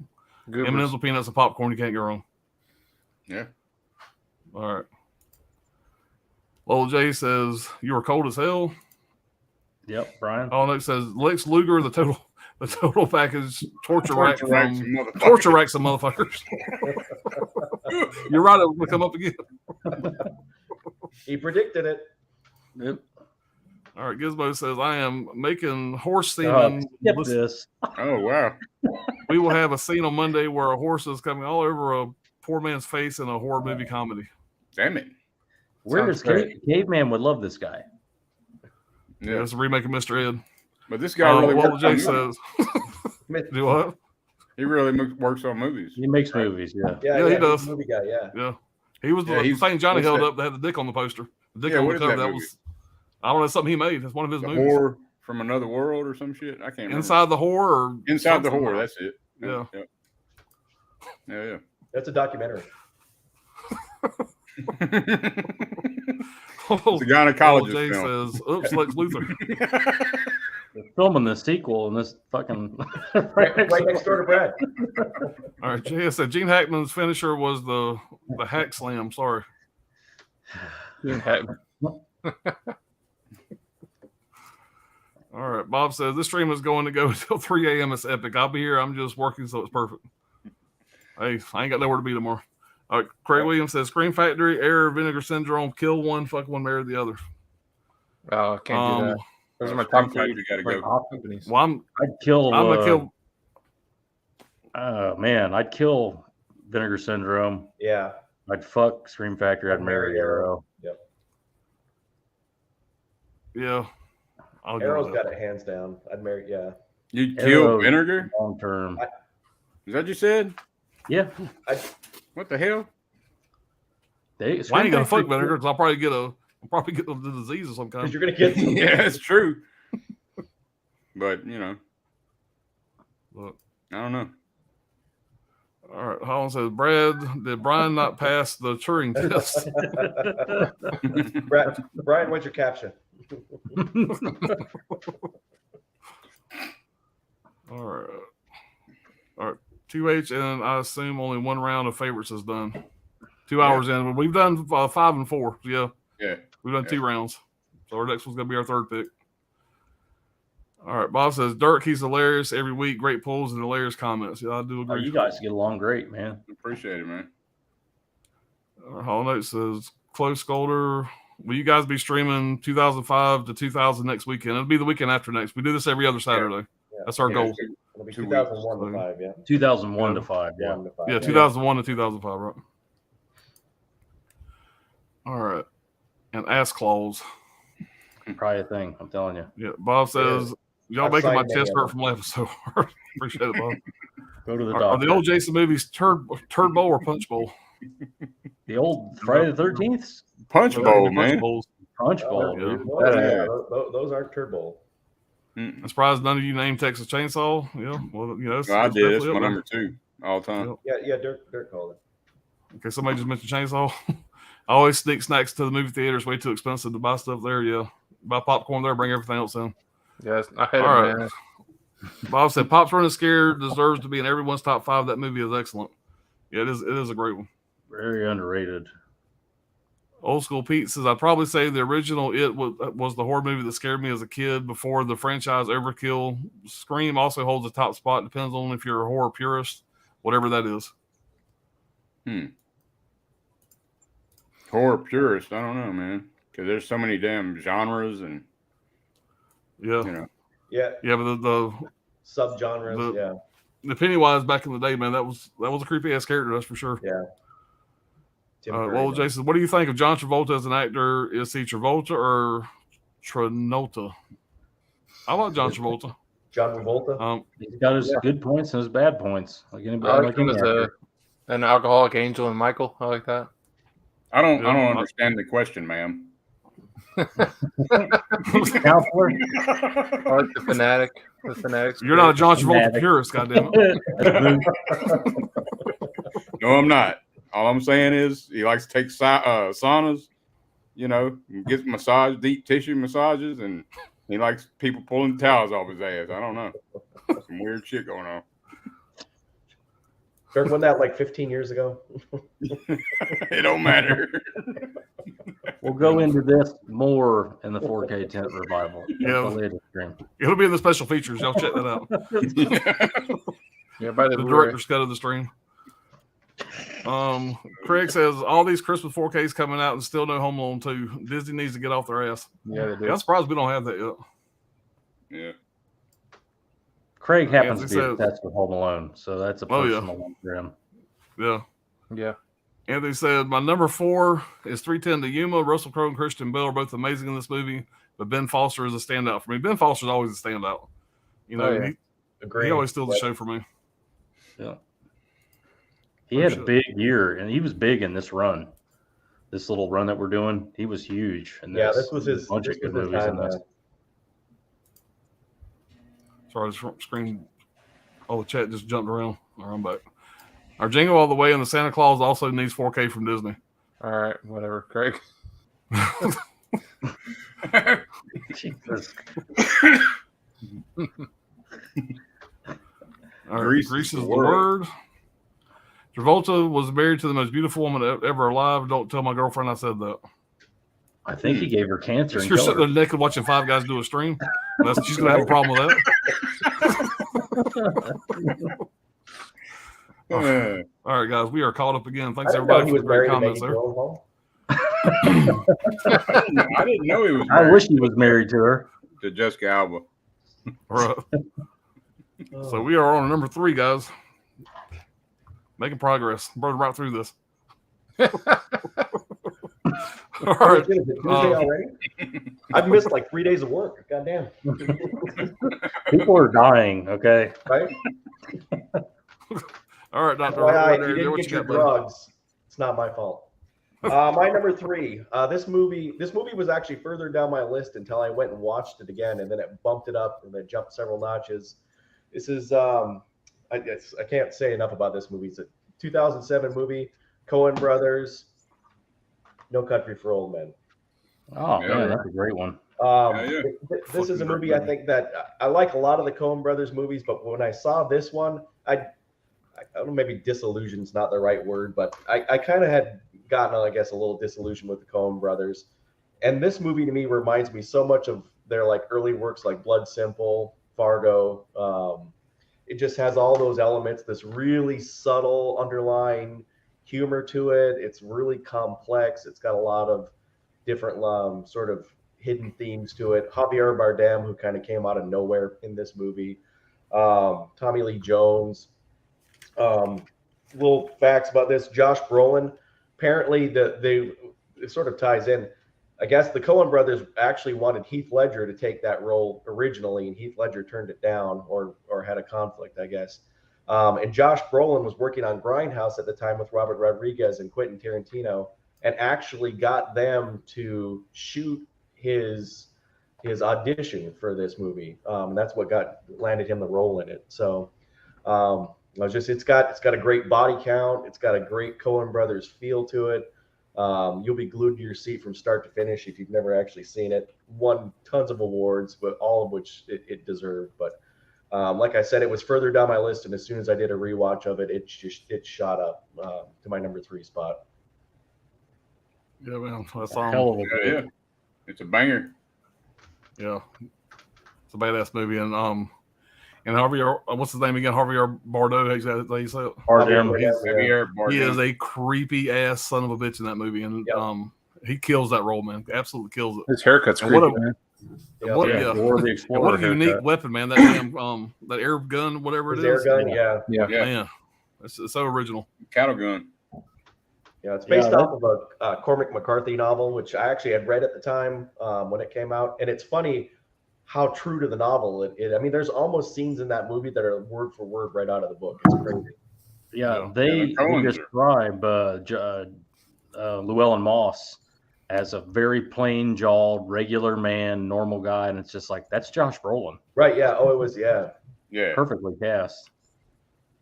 Goobers. M&Ms with peanuts and popcorn. You can't go wrong. Yeah. All right. Lola J says you were cold as hell. Yep, Brian. Oh no, it says Lex Luger, the total package torture rack Torture racks from and motherfuckers. torture racks of motherfuckers. You're right, it will come up again. He predicted it. Yep. All right, Gizmo says, I am making horse Oh, semen. skip this. Oh wow. We will have a scene on Monday where a horse is coming all over a poor man's face in a horror movie comedy. Damn it. Where Sounds is great. Caveman would love this guy. Yeah, it's a remake of Mr. Ed. But this guy really Walter works J on says, movies. do what? He really works on movies. He makes movies, yeah. Yeah, he he's does. a movie guy, yeah. Yeah. He was the he's- thing Johnny what's held that? up that had the dick on the poster. The dick Yeah, on what the is cover. that That movie? was, I don't know, something he made. That's one of his The movies. Horror from Another World or some shit. I can't remember. Inside the Horror. Or Inside the something. Horror. That's it. Yeah. Yeah. That's a documentary. Oh, It's a gynecologist Jay film. says, oops, Lex Luthor. They're filming the sequel in this fucking Right next door to Brad. All right, Jay said Gene Hackman's finisher was the hack slam. Sorry. All right, Bob says this stream is going to go until 3 a.m. It's epic. I'll be here. I'm just working, so it's perfect. Hey, I ain't got nowhere to be tomorrow. All right, Craig Williams says Scream Factory, Error, Vinegar Syndrome, kill one, fuck one, marry the other. Oh, I can't do that. Those are my Scream top Factory three gotta go. top companies. Well, I'm I'd kill gonna kill. oh man, I'd kill Vinegar Syndrome. Yeah. I'd fuck Scream Factory, I'd marry Arrow. Yep. Yeah, I'll go Arrow's with got that. it hands down. I'd marry, yeah. You kill Arrow. Vinegar? Long term. Is that what you said? Yeah. What the hell? They Why ain't you Scream gonna fuck Factory- Vinegar? Because I'll probably get the disease of some Because kind. you're going to get some. Yeah, that's true. But But, I don't know. all right, Holland says, Brad, did Brian not pass the Turing test? Brian, what's your caption? All right. 2H, and I assume only one round of favorites is done. 2 hours in, but we've done 5 and 4. Yeah, Yeah. we've done 2 rounds. So our next one's gonna be our third pick. All right, Bob says Dirk, he's hilarious every week. Great pulls and hilarious comments. Yeah, I do Oh, agree. you guys get along great, man. Appreciate it, man. Hollow Note says Close Scolder. Will you guys be streaming 2005 to 2000 next weekend? It'll be the weekend after next. We do this every other Saturday. Yeah. That's our goal. It'll be 2 2001 weeks. to 5, yeah. 2001 to 5, yeah. 1 to 5. Yeah, 2001 to 2005, right? All right. And ass claws. Probably a thing, I'm telling you. Yeah, Bob says, y'all I've making my signed many chest of hurt them. from laughing so hard. Appreciate it, Bob. Go to the Are doctor. the old Jason movies Turd Bowl or Punch Bowl? The old Friday the 13th Punch Bowl, Punch man. Bowls. Punch Oh, Bowl. yeah. dude. Those aren't turbo. I'm surprised none of you named Texas Chainsaw. Yeah, well, it's I it's did. That's definitely my up number 2 all the time. Yeah, Dirk called it. there. Okay, somebody just mentioned Chainsaw. I always sneak snacks to the movie theater. It's way too expensive to buy stuff there. Yeah, buy popcorn there, bring everything else in. Yes, I had All it, right. man. Bob said, "Pop's Running Scared deserves to be in everyone's top 5. That movie is excellent. Yeah, it is. It is a great one. Very underrated. Old School Pete says, I'd probably say the original It was the horror movie that scared me as a kid before the franchise overkill. Scream also holds a top spot. Depends on if you're a horror purist, whatever that is. Horror purist. I don't know, man. Because there's so many damn genres and, Yeah, Yeah, yeah, but the subgenres. Yeah. the Pennywise back in the day, man, that was a creepy ass character, that's for sure. Yeah. Tim Curry, Well, man. Jason, what do you think of John Travolta as an actor? Is he Travolta or Tranota? I like John Travolta. John Travolta. He's got his good points and his bad points. Like anybody, I like like him any as actor. an alcoholic angel and Michael. I like that. I don't Yeah. understand the question, ma'am. Counselor. I like the fanatic. The fanatics. You're not a John Travolta Fanatic. purist, goddammit. No, I'm not. All I'm saying is he likes to take saunas, and gets deep tissue massages, and he likes people pulling towels off his ass. I don't know. Some weird shit going on. Dirk won that like 15 years ago. It don't matter. We'll go into this more in the 4K tent revival. Yeah. The latest stream. It'll be in the special features. Y'all check that out. Yeah, by the The Blu-ray. director's cut of the stream. Craig says all these Christmas 4Ks coming out and still no Home Alone 2. Disney needs to get off their ass. Yeah, they do. I'm surprised we don't have that yet. Yeah. Craig happens Anthony to be says- obsessed with Home Alone, so that's a Oh, yeah. personal one for him. Yeah. Yeah. Anthony said, my number 4 is 310 to Yuma. Russell Crowe and Christian Bale are both amazing in this movie, but Ben Foster is a standout for me. Ben Foster's always a standout. You know, Oh, yeah. Agreed. he always steals the show for me. Yeah. He had a big year, and he was big in this run. This little run that we're doing, he was huge. And Yeah, this was his bunch this of good was his movies time, in this. man. Sorry, the screen, the chat just jumped around. All right, I'm back. Our Jingle All the Way and the Santa Claus also needs 4K from Disney. All right, whatever, Craig. Jesus. All right, Grease is the word. Travolta was married to the most beautiful woman ever alive. Don't tell my girlfriend I said that. I think he gave her cancer. And You're killed sitting her. there naked watching 5 guys do a stream. She's going to have a problem with that. All right, guys, we are caught up again. Thanks, I didn't know everybody, he for was the great married to comments Maggie there. Gyllenhaal. I didn't know he was I married wish he was married to her. to Jessica Alba. All right. So we are on number 3, guys. Making progress. Burning right through this. All right. Is it Tuesday already? I've missed like 3 days of work. Goddamn. People are dying, okay? Right? All right, Dr. FYI, if you There, didn't what get you your got, buddy? drugs, it's not my fault. My number 3. This movie was actually further down my list until I went and watched it again, and then it bumped it up and then jumped several notches. This is I can't say enough about this movie. It's a 2007 movie, Coen Brothers, No Country for Old Men. Oh, Yeah. man, that's a great one. Yeah. This is a Fucking movie great I think that I like a lot of the Coen Brothers movies, but when I saw this one, I don't know, maybe disillusion is not the right word, but I kind of had gotten, I guess, a little disillusioned with the Coen Brothers. And this movie to me reminds me so much of their like early works like Blood Simple, Fargo. It just has all those elements, this really subtle underlying humor to it. It's really complex. It's got a lot of different sort of hidden themes to it. Javier Bardem, who kind of came out of nowhere in this movie. Tommy Lee Jones. Little facts about this. Josh Brolin. Apparently, it sort of ties in. I guess the Coen brothers actually wanted Heath Ledger to take that role originally, and Heath Ledger turned it down or had a conflict, I guess. And Josh Brolin was working on Grindhouse at the time with Robert Rodriguez and Quentin Tarantino, and actually got them to shoot his audition for this movie. And that's what landed him the role in it. So it's got a great body count. It's got a great Coen brothers feel to it. You'll be glued to your seat from start to finish if you've never actually seen it. Won tons of awards, but all of which it deserved. But like I said, it was further down my list, and as soon as I did a rewatch of it, it shot up to my number 3 spot. Yeah, man. That's Hell of a Yeah. It's a banger. Yeah, it's a badass movie, and Javier, what's his name again? Javier Bardot. How you say it? Bardem. Javier He Bardem. is a creepy ass son of a bitch in that movie, and he kills that role, man. Absolutely kills it. His haircut's And creepy, what a- man. What, Yeah, yeah. War of the And Explorer what a unique haircut. weapon, man! That damn that air gun, whatever it His air is. gun, yeah. Yeah. Yeah. Man, it's so original. Cattle gun. Yeah, it's based Yeah, off of a Cormac McCarthy novel, which I actually had read at the time when it came out. And it's funny how true to the novel it. I mean, there's almost scenes in that movie that are word for word right out of the book. It's crazy. Yeah, Yeah. they the Coens are- describe Llewellyn Moss as a very plain-jawed, regular man, normal guy, and it's just like, that's Josh Brolin. Right, yeah. Oh, it was, yeah. Yeah. Perfectly cast.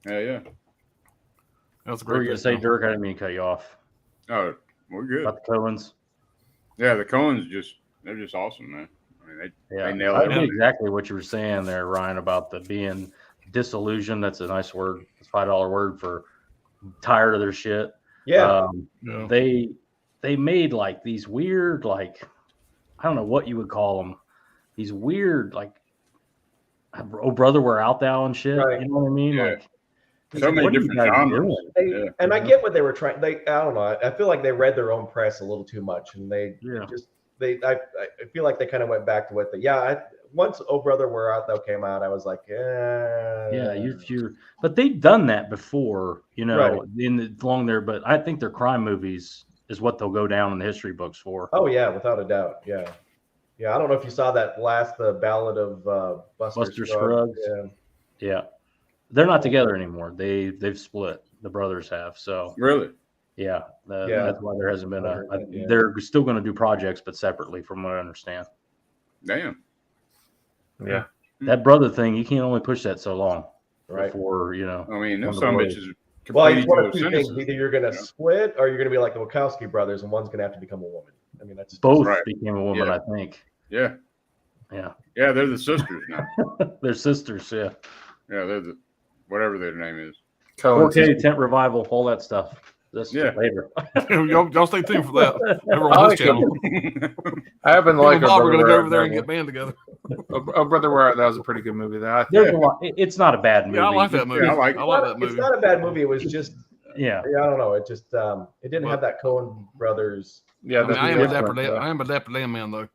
Yeah. That's a What were great. you going to say, Dirk? I didn't mean to cut you off. Oh, we're good. About the Coens. Yeah, the Coens they're just awesome, man. I mean, Yeah, they nail I knew everything. exactly what you were saying there, Ryan, about the being disillusioned. That's a nice word. It's a $5 word for tired of their shit. Yeah. Yeah. They made like these weird, like, I don't know what you would call them. These weird, like, oh brother, we're out thou and shit. Right. You know what I mean? Yeah. Like, So many What are you different guys genres. doing? They, and I get what they were trying. I don't know. I feel like they read their own press a little too much, and they Yeah. just I feel like they kind of went back to what once Oh Brother Where Art Thou came out, I was like, Yeah, but they've done that before, Right. along there. But I think their crime movies is what they'll go down in the history books for. Oh yeah, without a doubt. Yeah. I don't know if you saw that last Ballad of Buster Scruggs. Yeah. Yeah, they're not together anymore. They've split. The brothers have. So Really? yeah, Yeah. that's why there hasn't been I heard that, yeah. They're still going to do projects, but separately, from what I understand. Damn. Yeah. That brother thing, you can't only push that so long Right. before I mean, them Wonder some Boy. bitches are Well, completely it's one to of a two things. cynicism. Either you're going to split, or you're going to be like the Wachowski brothers, and one's going to have to become a woman. I mean, that's both Right. became a woman, Yeah. I think. Yeah. Yeah, Yeah, they're the sisters now. they're sisters. Yeah, Yeah, they're the whatever their name is. 4K tent revival, all that stuff. That's Yeah. later. y'all stay tuned for that. Over I on like this channel. I happen to Like like Bob, we're gonna go over Where there Art and Thou get band together. Oh, Brother Where Art Thou was a pretty good movie. That There's a lot. It's not a bad movie. Yeah, I like that movie. Yeah, I like that movie. It's not a bad movie. It was just, Yeah, I don't know. It just, it didn't have that Coen brothers. yeah, I mean, that's I am a different, dapper. yeah. I am a dapper Dan man though.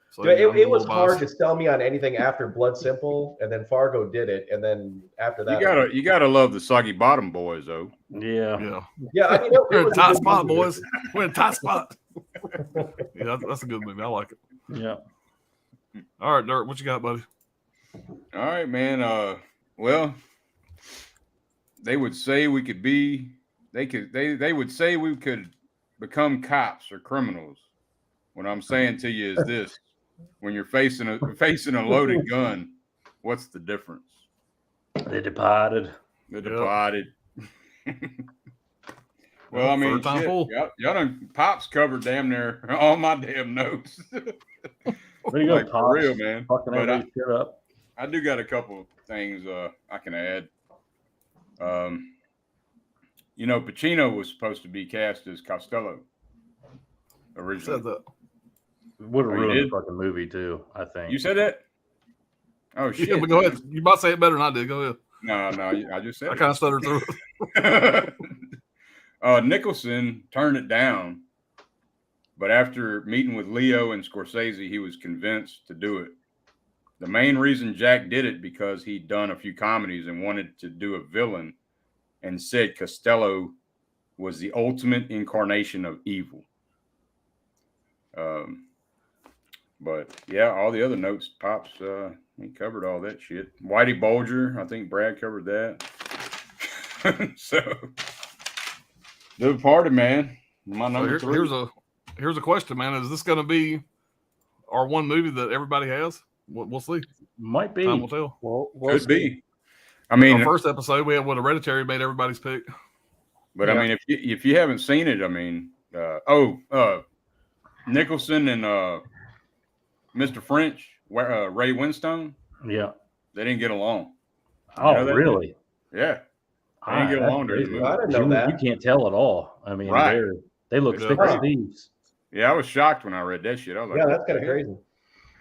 So, Yeah, I'm a it was little hard biased. to sell me on anything after Blood Simple, and then Fargo did it, and then after that, You gotta love the Soggy Bottom Boys though. yeah. Yeah, I mean, we're in a was tight good spot, movie. boys. We're in a tight spot. Yeah, that's a good movie. I like it. Yeah. All right, Dirk, what you got, buddy? All right, man. Well, they would say we could be. They would say we could become cops or criminals. What I'm saying to you is this: when you're facing a loaded gun, what's the difference? They departed. The Departed. Well, I mean, Third time shit, full. y'all done Pops covered damn near all my damn notes. There you go, Like, for Pops. real, man. Fucking But everybody shut up. I do got a couple of things I can add. Pacino was supposed to be cast as Costello originally. Said that. Would have Oh, you ruined the did? fucking movie too, I think. You said that? Oh shit! Yeah, but go ahead. You might say it better than I did. Go ahead. No, I just said I it. kind of stuttered through it. Nicholson turned it down, but after meeting with Leo and Scorsese, he was convinced to do it. The main reason Jack did it because he'd done a few comedies and wanted to do a villain, and said Costello was the ultimate incarnation of evil. But yeah, all the other notes, Pops, he covered all that shit. Whitey Bulger, I think Brad covered that. So, The Departed, man. My number So 3. here's a question, man. Is this going to be our one movie that everybody has? We'll see. Might be. Time will tell. Well, Could be. I mean, Our first episode, we had what Hereditary made everybody's pick. but Yeah. I mean, if you haven't seen it, I mean, Nicholson and Mr. French, Ray Winstone, Yeah. they didn't get along. Oh, know that? really? Yeah, they didn't get that's along during the crazy. movie. I didn't know that. You can't tell at all. I mean, Right. they look Yeah. thick as thieves. Yeah, I was shocked when I read that shit. I was like, Yeah, what that's the kind of hell? crazy.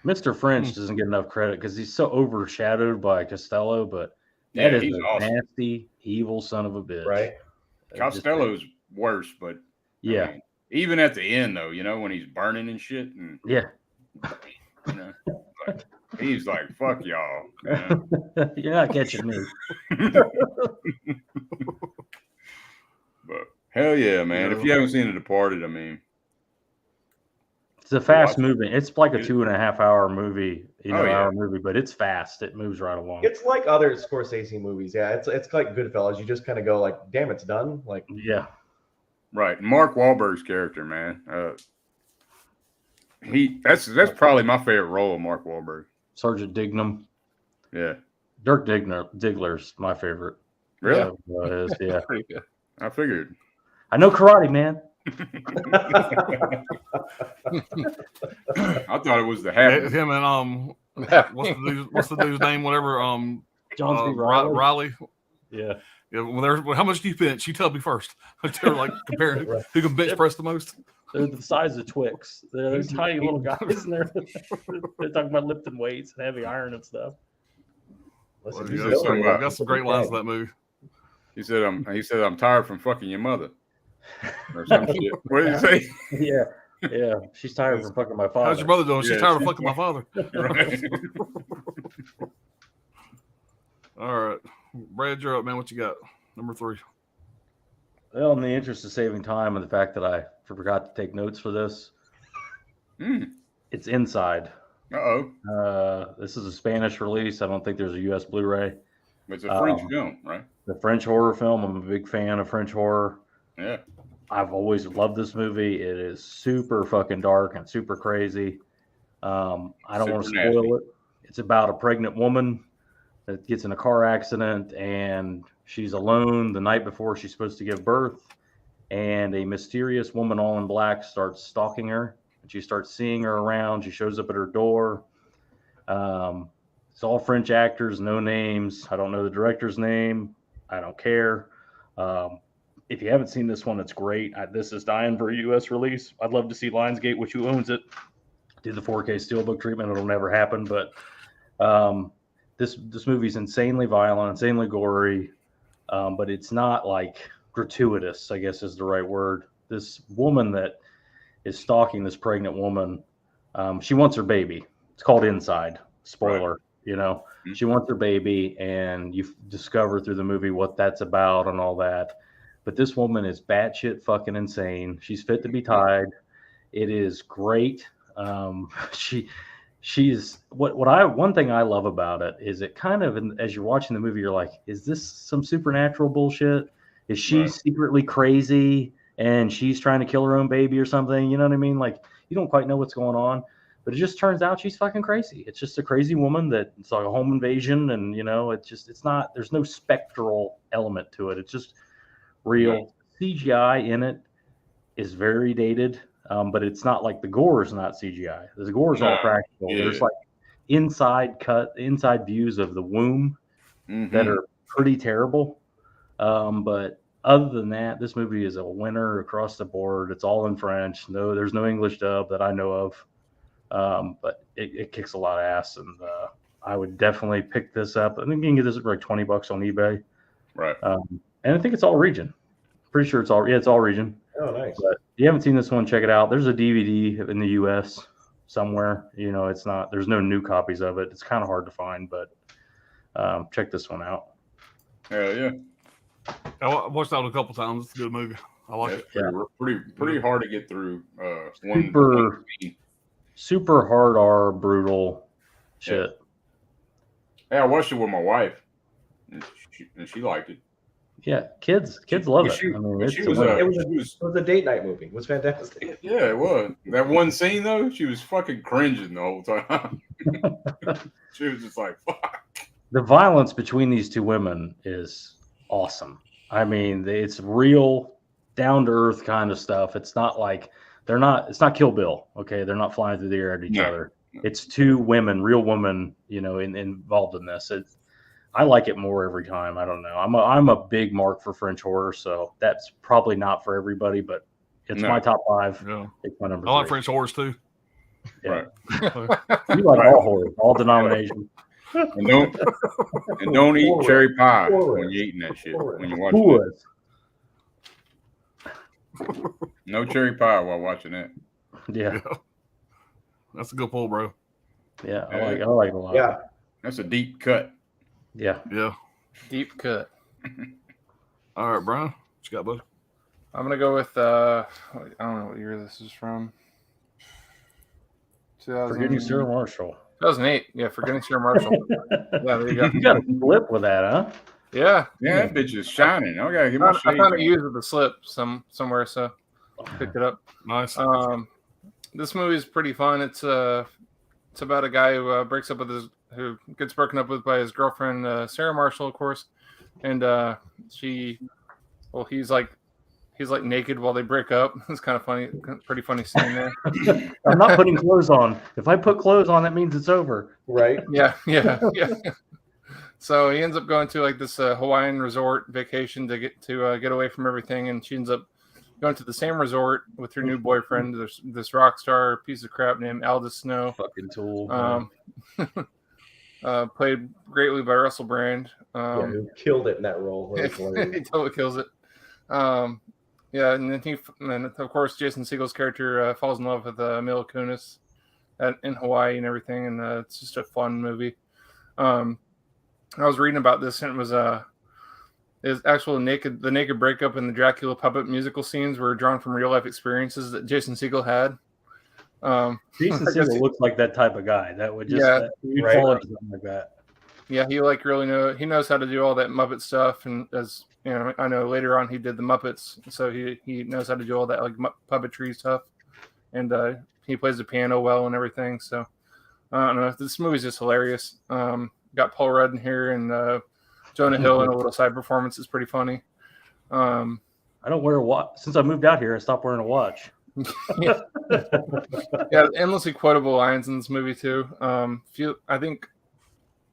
Mr. French doesn't get enough credit because he's so overshadowed by Costello, but that Yeah, is he's a awesome. nasty, evil son of a bitch. Right. Costello's worse, but I Yeah. mean, even at the end though, when he's burning and shit, and Yeah. like, he's like, "Fuck y'all." Man. You're not catching me. But hell yeah, man! Yeah. If you haven't seen The Departed, I mean, It's a fast Watch it. moving. It's like a 2.5 hour movie, Oh, yeah. hour movie, but it's fast. It moves right along. It's like other Scorsese movies. Yeah, it's like Goodfellas. You just kind of go like, damn, it's done. Like, Yeah. right? Mark Wahlberg's character, man. That's probably my favorite role of Mark Wahlberg. Sergeant Dignam. Yeah, Dirk Diggler's my favorite. really? Yeah. Pretty good. I figured. I know karate, man. I thought it was the half. Him and what's the dude's name? Whatever. John C. Reilly. Riley. Yeah. Yeah, well, how much do you bench? You tell me first. They're like comparing who can bench press the most. They're the size of Twix. They're tiny little guys, and they're talking about lifting weights and heavy iron and stuff. listen, Well, he's you got still- some, got some great lines in that movie. He said I'm tired from fucking your mother. Or some shit. What did he say? Yeah. She's tired from fucking my father. How's your mother doing? She's Yeah, tired of fucking my father. Right. All right. Brad, you're up, man. What you got? Number 3. Well, in the interest of saving time and the fact that I forgot to take notes for this, it's Inside. Uh-oh. This is a Spanish release. I don't think there's a U.S. Blu-ray. It's a French film, right? The French horror film. I'm a big fan of French horror. Yeah. I've always loved this movie. It is super fucking dark and super crazy. I don't want to spoil it. It's about a pregnant woman that gets in a car accident and she's alone the night before she's supposed to give birth. And a mysterious woman all in black starts stalking her. And she starts seeing her around. She shows up at her door. It's all French actors, no names. I don't know the director's name. I don't care. If you haven't seen this one, it's great. This is dying for a U.S. release. I'd love to see Lionsgate, which who owns it, do the 4K Steelbook treatment. It'll never happen. But this movie's insanely violent, insanely gory, but it's not like gratuitous, I guess is the right word. This woman that is stalking this pregnant woman, she wants her baby. It's called Inside. Spoiler. Right. You know, she wants her baby, and you discover through the movie what that's about and all that. But this woman is batshit fucking insane. She's fit to be tied. It is great. She's one thing I love about it is it kind of, as you're watching the movie, you're like, is this some supernatural bullshit? Is she secretly crazy and she's trying to kill her own baby or something? You know what I mean? Like, you don't quite know what's going on. But it just turns out she's fucking crazy. It's just a crazy woman that it's like a home invasion, and it's not. There's no spectral element to it. It's just real. CGI in it is very dated, but it's not like the gore is not CGI. The gore is all practical. Yeah. There's like inside views of the womb that are pretty terrible. But other than that, this movie is a winner across the board. It's all in French. No, there's no English dub that I know of. But it kicks a lot of ass, and I would definitely pick this up. I think you can get this for like $20 on eBay. Right. And I think it's all region. Pretty sure it's all region. Oh, nice. But if you haven't seen this one, check it out. There's a DVD in the US somewhere. It's not. There's no new copies of it. It's kind of hard to find, but check this one out. Hell yeah. I watched that a couple times. It's a good movie. I like it. Pretty hard to get through. Super hard R, brutal shit. Yeah, I watched it with my wife, and she liked it. Yeah, kids love it. It was a date night movie. It was fantastic. Yeah, it was. That one scene though, she was fucking cringing the whole time. She was just like, "Fuck." The violence between these two women is awesome. I mean, it's real, down to earth kind of stuff. It's not like it's not Kill Bill. Okay, they're not flying through the air at each other. No. It's two women, real women, involved in this. I like it more every time. I don't know. I'm a big mark for French horror, so that's probably not for everybody, but it's my top 5. Yeah. It's my number 3. I like French horrors too. Yeah. Right. You like all horror, all denominations. And don't eat cherry pie when you're eating that shit. When you're watching it. No cherry pie while watching that. Yeah. That's a good pull, bro. Yeah, I like it a lot. Yeah. That's a deep cut. Yeah. Yeah. Deep cut. All right, Brian. What you got, bud? I'm gonna go with I don't know what year this is from. Forgetting Sarah Marshall. 2008. Yeah, Forgetting Sarah Marshall. Yeah, there you go. You got a flip with that, huh? Yeah. Yeah, that bitch is shining. I gotta get my shades. I found it used with the slip somewhere, so picked it up. Nice. This movie is pretty fun. It's about a guy who who gets broken up with by his girlfriend Sarah Marshall, of course, and he's like naked while they break up. It's kind of funny, pretty funny scene there. I'm not putting clothes on. If I put clothes on, that means it's over. Right? Yeah. So he ends up going to like this Hawaiian resort vacation to get away from everything, and she ends up going to the same resort with her new boyfriend. There's this rock star piece of crap named Aldous Snow. Fucking tool. played greatly by Russell Brand. Yeah, who killed it in that role. It was hilarious. He totally kills it. Yeah, and then of course Jason Segel's character falls in love with Mila Kunis in Hawaii and everything, and it's just a fun movie. I was reading about this, and it was is actual the naked breakup and the Dracula puppet musical scenes were drawn from real life experiences that Jason Segel had. Jason Segel looks like that type of guy that would just you'd right. fall into something like that. Yeah, he really knows how to do all that Muppet stuff, and as you know, I know later on he did the Muppets, so he knows how to do all that like puppetry stuff, and he plays the piano well and everything. So I don't know, this movie's just hilarious. Got Paul Rudd in here and Jonah Hill in a little side performance is pretty funny. I don't wear a watch since I moved out here. I stopped wearing a watch. Yeah, endlessly quotable lines in this movie too. I think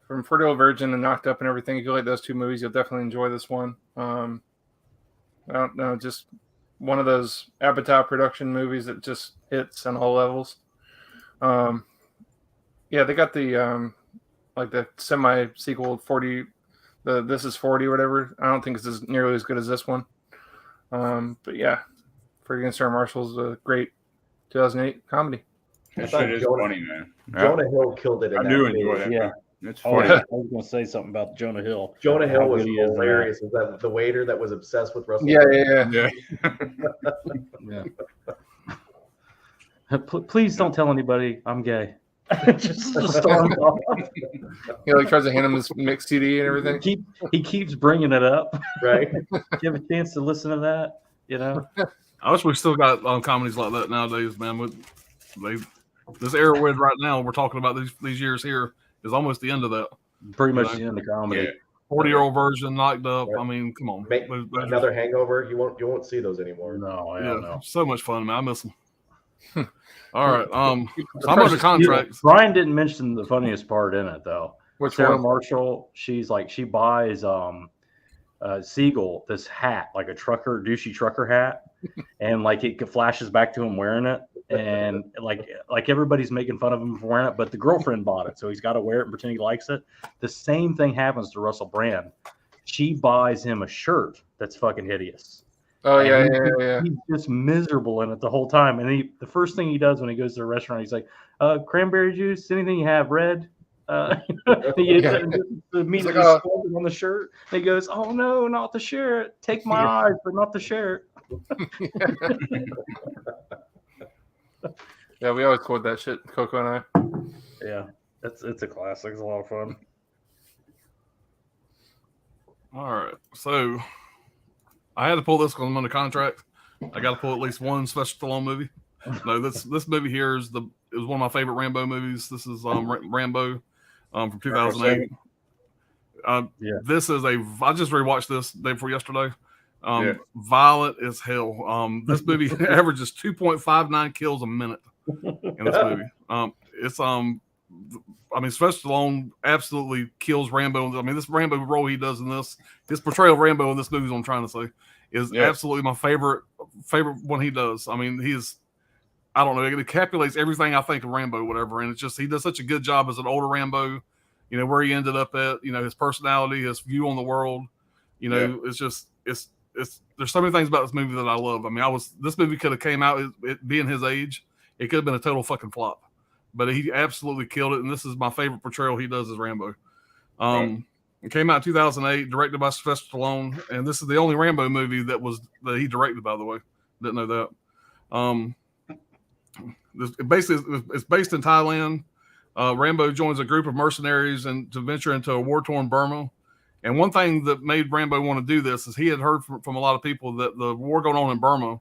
from Fertile Virgin and Knocked Up and everything, if you like those two movies, you'll definitely enjoy this one. I don't know, just one of those Apatow production movies that just hits on all levels. Yeah, they got the like the semi sequel 40. This is 40 or whatever. I don't think it's nearly as good as this one. But yeah, For Against Our Marshals, a great 2008 comedy. That shit is funny, man. Jonah Hill killed it. I do enjoy that. Yeah. It's Oh, funny. I was going to say something about Jonah Hill. Jonah Hill How was good he is in hilarious. Is that the waiter that was obsessed with Russell? Yeah. Please don't tell anybody I'm gay. Just storm off. He like tries to hand him this mixed CD and everything. He keeps bringing it up. Right. You have a chance to listen to that, you know? I wish we still got comedies like that nowadays, man. This era we're in right now, we're talking about these years here, is almost the end of that. Pretty much the end of comedy. Yeah. 40-year-old version, Knocked Up. I mean, come on. Another Hangover. You won't see those anymore. No, I Yeah, don't know. so much fun, man. I miss them. All right. I'm under contract. Brian didn't mention the funniest part in it though. Which Sarah one? Marshall, she buys Siegel this hat, like a douchey trucker hat, and like it flashes back to him wearing it, and like everybody's making fun of him for wearing it, but the girlfriend bought it, so he's got to wear it and pretend he likes it. The same thing happens to Russell Brand. She buys him a shirt that's fucking hideous. Oh yeah. He's just miserable in it the whole time, and the first thing he does when he goes to the restaurant, he's like, "Cranberry juice, anything you have, red." He gets it and just immediately on the shirt. And he goes, "Oh no, not the shirt! Take my eyes, but not the shirt." Yeah, we always quote that shit, Coco and I. Yeah, it's a classic. It's a lot of fun. All right. So I had to pull this because I'm under contract. I got to pull at least one Sylvester Stallone movie. No, this movie here is one of my favorite Rambo movies. This is Rambo from 2008. This is I just rewatched this day before yesterday. Violent as hell. This movie averages 2.59 kills a minute in this movie. I mean, Sylvester Stallone absolutely kills Rambo. I mean, this Rambo role he does in this portrayal of Rambo in this movie is what I'm trying to say, is absolutely my favorite one he does. I mean, I don't know, it encapsulates everything I think of Rambo, whatever. And it's just, he does such a good job as an older Rambo, you know, where he ended up at, you know, his personality, his view on the world, you know, it's just, it's, there's so many things about this movie that I love. I mean, this movie could have came out, it being his age, it could have been a total fucking flop. But he absolutely killed it, and this is my favorite portrayal he does as Rambo. It came out in 2008, directed by Sylvester Stallone, and this is the only Rambo movie that he directed, by the way. Didn't know that. It's based in Thailand. Rambo joins a group of mercenaries and to venture into a war-torn Burma. And one thing that made Rambo want to do this is he had heard from a lot of people that the war going on in Burma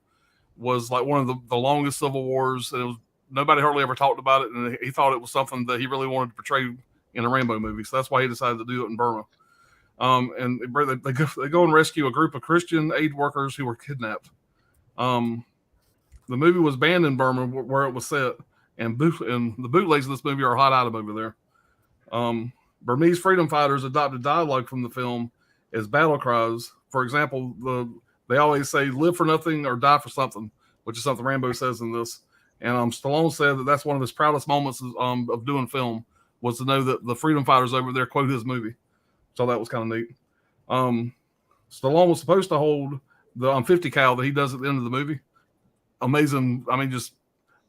was like one of the longest civil wars. And nobody hardly ever talked about it, and he thought it was something that he really wanted to portray in a Rambo movie. So that's why he decided to do it in Burma. And they go and rescue a group of Christian aid workers who were kidnapped. The movie was banned in Burma where it was set, and the bootlegs of this movie are a hot item over there. Burmese freedom fighters adopted dialogue from the film as battle cries. For example, they always say, "Live for nothing or die for something," which is something Rambo says in this. And Stallone said that's one of his proudest moments of doing film was to know that the freedom fighters over there quote his movie. So that was kind of neat. Stallone was supposed to hold the 50 cal that he does at the end of the movie. Amazing. I mean, just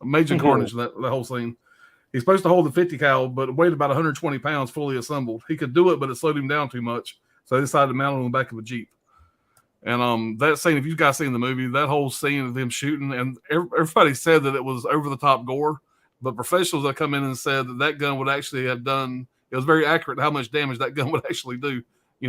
amazing carnage in that whole scene. He's supposed to hold the 50 cal, but it weighed about 120 pounds fully assembled. He could do it, but it slowed him down too much. So they decided to mount it on the back of a Jeep. And that scene, if you guys seen the movie, that whole scene of them shooting, and everybody said that it was over the top gore, but professionals that come in and said that gun would actually have done, it was very accurate how much damage that gun would actually do,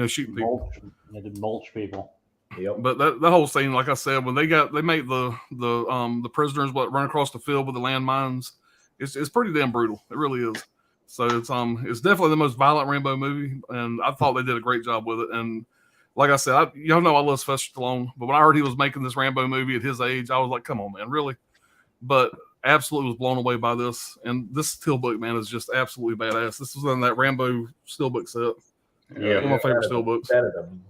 shooting people. They did mulch people. Yep. But that whole scene, like I said, when they made the prisoners run across the field with the landmines, it's pretty damn brutal. It really is. So it's definitely the most violent Rambo movie, and I thought they did a great job with it. And like I said, y'all know I love Sylvester Stallone, but when I heard he was making this Rambo movie at his age, I was like, come on, man, really? But absolutely was blown away by this. And this steelbook, man, is just absolutely badass. This was in that Rambo steelbook set. Yeah, One of my favorite steelbooks.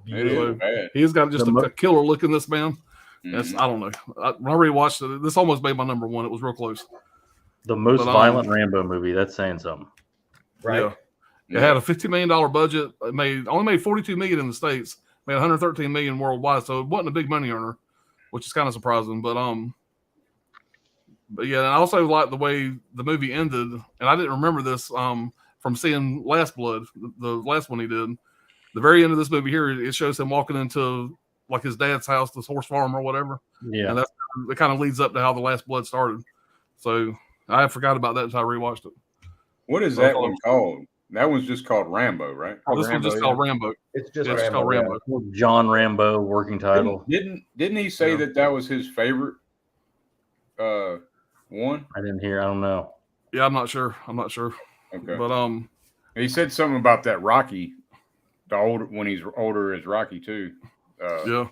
It is bad. He's got just a killer look in this, man. Mhm. I don't know. When I rewatched it, this almost made my number one. It was real close. The most violent Rambo movie. That's saying something. Right. Yeah. It had a $50 million budget. It only made $42 million in the States. Made $113 million worldwide. So it wasn't a big money earner, which is kind of surprising. But yeah, and I also like the way the movie ended. And I didn't remember this from seeing Last Blood, the last one he did. The very end of this movie here, it shows him walking into like his dad's house, this horse farm or whatever. Yeah. And it kind of leads up to how the Last Blood started. So I forgot about that until I rewatched it. What is that one called? That one's just called Rambo, right? This one's just called Rambo. It's just It's called Rambo. John Rambo, working title. Didn't he say that was his favorite one? I didn't hear. I don't know. Yeah, I'm not sure. Okay. But He said something about that Rocky, when he's older as Rocky too. yeah.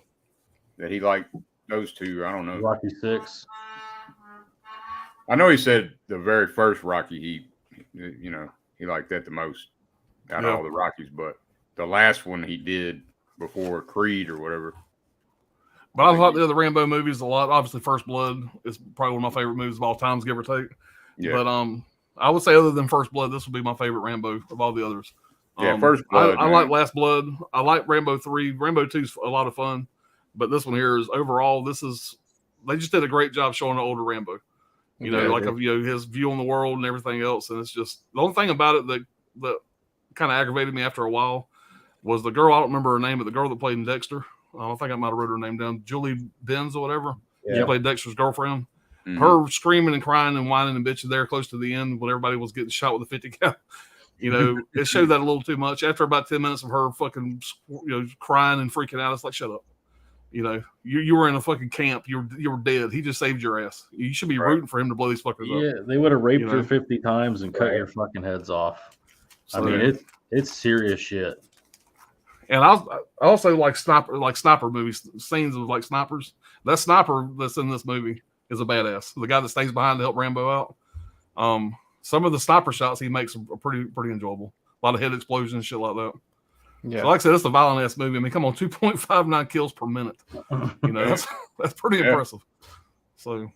That he liked those two. I don't know. Rocky 6. I know he said the very first Rocky, he liked that the most out of all the Rockies, but the last one he did before Creed or whatever. But I like the other Rambo movies a lot. Obviously, First Blood is probably one of my favorite movies of all times, give or take. Yeah. But I would say other than First Blood, this would be my favorite Rambo of all the others. Yeah, First Blood. I like Last Blood. I like Rambo 3. Rambo 2 is a lot of fun. But this one here is overall, they just did a great job showing the older Rambo. His view on the world and everything else. And it's just the only thing about it that kind of aggravated me after a while was the girl. I don't remember her name, but the girl that played in Dexter. I think I might have wrote her name down. Julie Benz or whatever. Yeah. She played Dexter's girlfriend. Mhm. Her screaming and crying and whining and bitching there close to the end when everybody was getting shot with a 50 cal. It showed that a little too much. After about 10 minutes of her fucking crying and freaking out, it's like, shut up. You were in a fucking camp. You were dead. He just saved your ass. You should be rooting for him to blow these fuckers up. Yeah, they would have raped her 50 times and cut your fucking heads off. I mean, it's serious shit. And I also like sniper movies, scenes of like snipers. That sniper that's in this movie is a badass. The guy that stays behind to help Rambo out. Some of the sniper shots he makes are pretty enjoyable. A lot of head explosions and shit like that. Yeah. So like I said, it's a violent ass movie. I mean, come on, 2.59 kills per minute. That's pretty impressive. So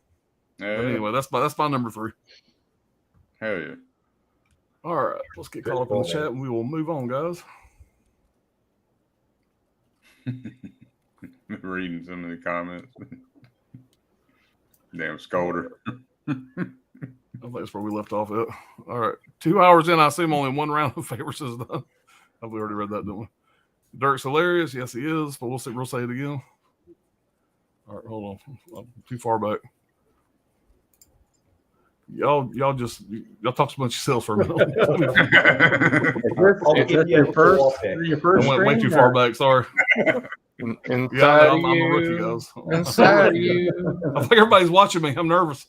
anyway, that's my number 3. Hell yeah. All right, let's get caught up in the chat and we will move on, guys. Reading some of the comments. Damn scolder. I think that's where we left off at. All right. 2 hours in, I assume only one round of favorites is done. Have we already read that, didn't we? Dirk's hilarious. Yes, he is, but we'll say it again. All right, hold on. I'm too far back. Y'all talk so much yourselves for a minute. Your first I went way too far back. Sorry. Inside I'm a rookie, guys. Inside you. I think everybody's watching me. I'm nervous.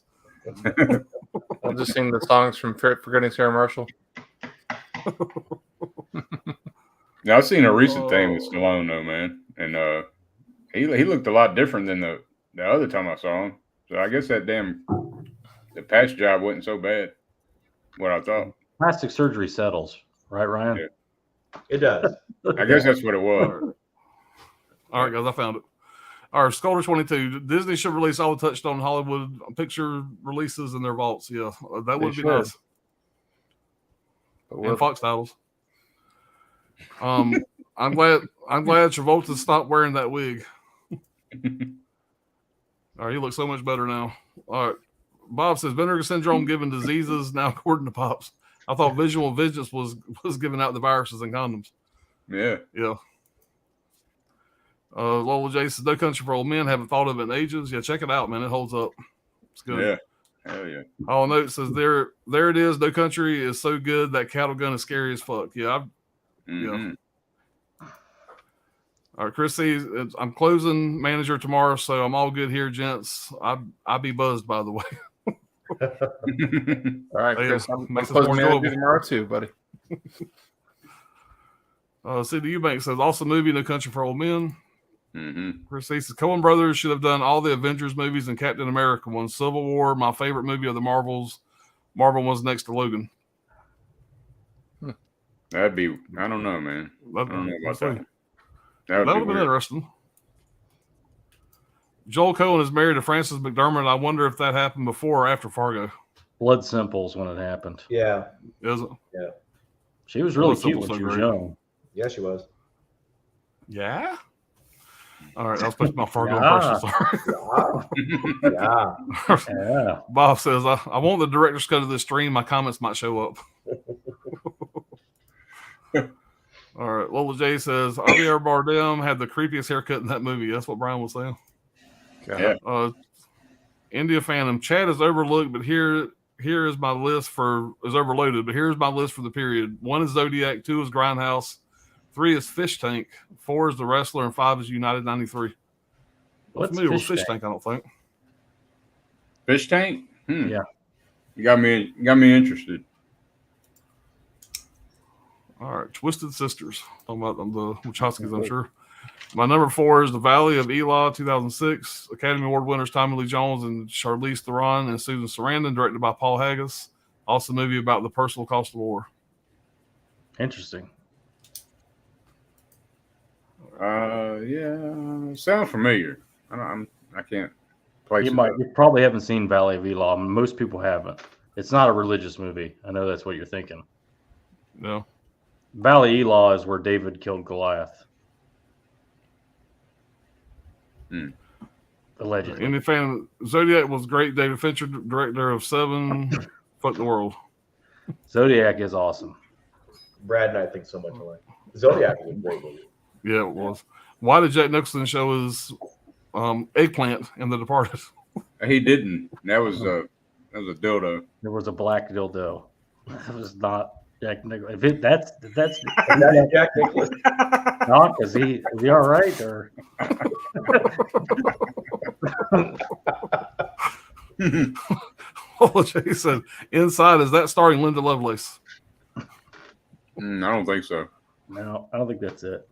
I'll just sing the songs from Forgetting Sarah Marshall. Now, I've seen a recent thing with Stallone though, man, and he looked a lot different than the other time I saw him. So I guess the patch job wasn't so bad. What I thought. Plastic surgery settles, right, Ryan? Yeah. It does. I guess that's what it was. All right, guys, I found it. All right, Scolder 22. Disney should release all the Touchstone Hollywood picture releases in their vaults. Yeah, that would be nice. and Fox titles. I'm glad Travolta stopped wearing that wig. All right, he looks so much better now. All right, Bob says Vinegar Syndrome given diseases now according to Pops. I thought Visual Vengeance was giving out the viruses and condoms. Yeah. Lola J says No Country for Old Men. Haven't thought of it in ages. Yeah, check it out, man. It holds up. It's good. Yeah. Hell yeah. Oh, note says there it is. No Country is so good that cattle gun is scary as fuck. Yeah, yeah. All right, Chris says I'm closing manager tomorrow, so I'm all good here, gents. I'll be buzzed, by the way. All right, Chris. I'm makes it closing more manager enjoyable. tomorrow too, buddy. CD Eubank says also movie No Country for Old Men. Mm-hmm. Chris says Coen Brothers should have done all the Avengers movies and Captain America one. Civil War, my favorite movie of the Marvels. Marvel was next to Logan. That'd be, I don't know, man. I don't know about that. That That would have been interesting. Joel Cohen is married to Frances McDermott. I wonder if that happened before or after Fargo. Blood Simples when it happened. Yeah. Is it? Yeah. She was really Blood cute Simples when she so was great. young. Yeah, she was. Yeah. All right, I was supposed to be my Fargo Yeah. impression. Sorry. Yeah. Yeah. Bob says I want the director's cut of this stream. My comments might show up. All right, Lola J says Javier Bardem had the creepiest haircut in that movie. That's what Brian was saying. Yeah. India Phantom. Chad is overlooked, but here is my list is overloaded. But here's my list for the period. 1 is Zodiac, 2 is Grindhouse, 3 is Fish Tank, 4 is The Wrestler, and 5 is United 93. What's Familiar with Fish Fish Tank? I don't think. Fish Tank? Yeah. You got me interested. All right, Twisted Sisters. Talking about the Wachowskis, I'm sure. My number 4 is The Valley of Elah, 2006. Academy Award winners Tommy Lee Jones and Charlize Theron and Susan Sarandon, directed by Paul Haggis. Also, a movie about the personal cost of war. Interesting. Yeah, sound familiar. I can't place You it. you probably haven't seen Valley of Elah. Most people haven't. It's not a religious movie. I know that's what you're thinking. No. Valley Elah is where David killed Goliath. Allegedly. Any fan? Zodiac was great. David Fincher, director of 7. Fuck the world. Zodiac is awesome. Brad and I think so much alike. Zodiac is a great movie. Yeah, it was. Why did Jack Nicholson show his eggplant in The Departed? He didn't. That was a dildo. There was a black dildo. That was not Jack Nicholson. If that's And that's Jack Nicholson. not, is he all right or? Oh, Jay said, Inside, is that starring Linda Lovelace? I don't think so. No, I don't think that's it.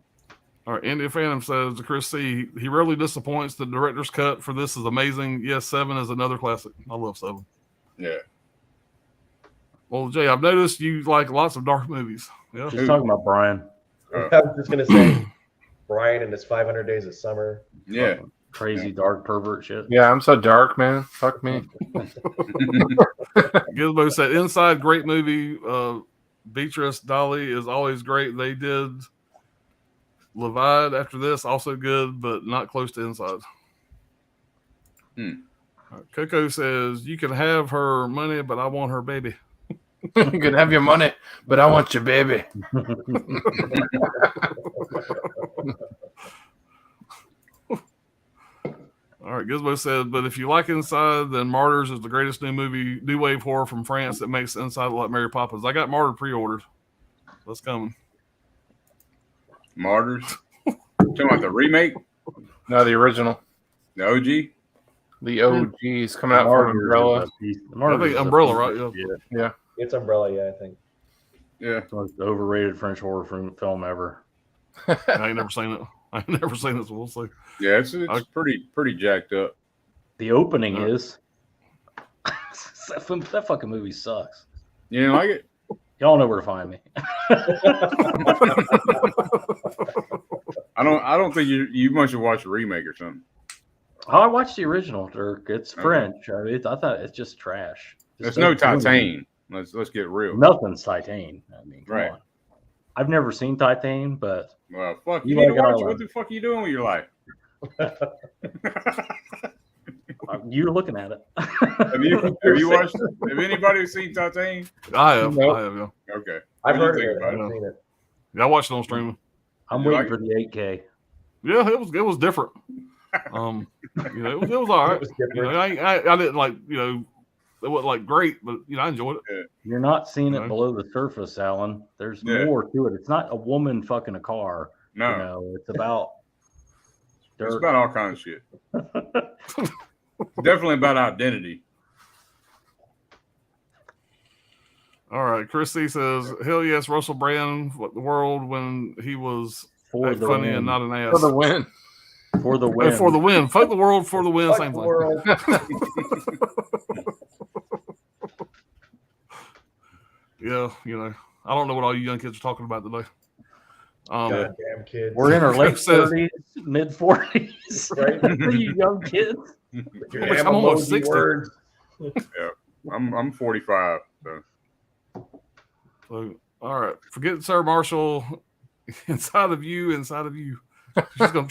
All right, India Phantom says to Chris C, he rarely disappoints. The director's cut for this is amazing. Yes, 7 is another classic. I love 7. Yeah. Well, Jay, I've noticed you like lots of dark movies. Yeah. Just talking about Brian. I was just going to say, Brian and his 500 Days of Summer. Yeah. Crazy dark pervert shit. Yeah, I'm so dark, man. Fuck me. Gizmo said, Inside, great movie. Beatrice Dolly is always great. They did Levide after this, also good, but not close to Inside. Coco says, you can have her money, but I want her baby. You can have your money, but I want your baby. All right, Gizmo said, but if you like Inside, then Martyrs is the greatest new wave horror from France that makes Inside look like Mary Poppins. I got Martyr pre-ordered. That's coming. Martyrs. Talking about the remake, No, the original. the OG. The OG's coming out from Umbrella. I think Umbrella, right? Yeah. It's Umbrella, yeah, I think. Yeah. It's the most overrated French horror film ever. I ain't never seen it. I ain't never seen it, so we'll see. Yeah, it's pretty jacked up. The opening is that fucking movie sucks. You didn't like it? Y'all know where to find me. I don't think you must have watched a remake or something. Oh, I watched the original, Dirk. It's French. I thought it's just trash. There's no Titan. Let's get real. Nothing's Titan. I mean, come Right. on. I've never seen Titan, but Well, fuck, You you need to like it watch all it. What in. the fuck are you doing with your life? you're looking at it. Have you watched it? Have anybody seen Titan? I have. Nope. I have. Yeah. Okay. I've What do heard you of think it. I about haven't seen it. Yeah, I watched it on streaming. I'm You waiting like for the 8K. Yeah, it was different. It was all right. It was different. I didn't like, it wasn't like great, but I enjoyed it. You're not seeing it No. below the surface, Alan. There's Yeah. more to it. It's not a woman fucking a car. No, It's about it's dirt. about all kinds of shit. Definitely about identity. All right, Christy says, "Hell yes, Russell Brand, what the world when he was for the funny win. and not an ass For the win. For the Oh, win. for the win. Fuck the world for the win. Fuck Same the thing. world. Yeah, I don't know what all you young kids are talking about today. Goddamn kids. We're in our late Says- 30s, mid 40s. Right? You young kids. Your I'm damn almost emoji 60. words. I'm 45. So So, all right, forget Sarah Marshall. Inside of you. She's gonna.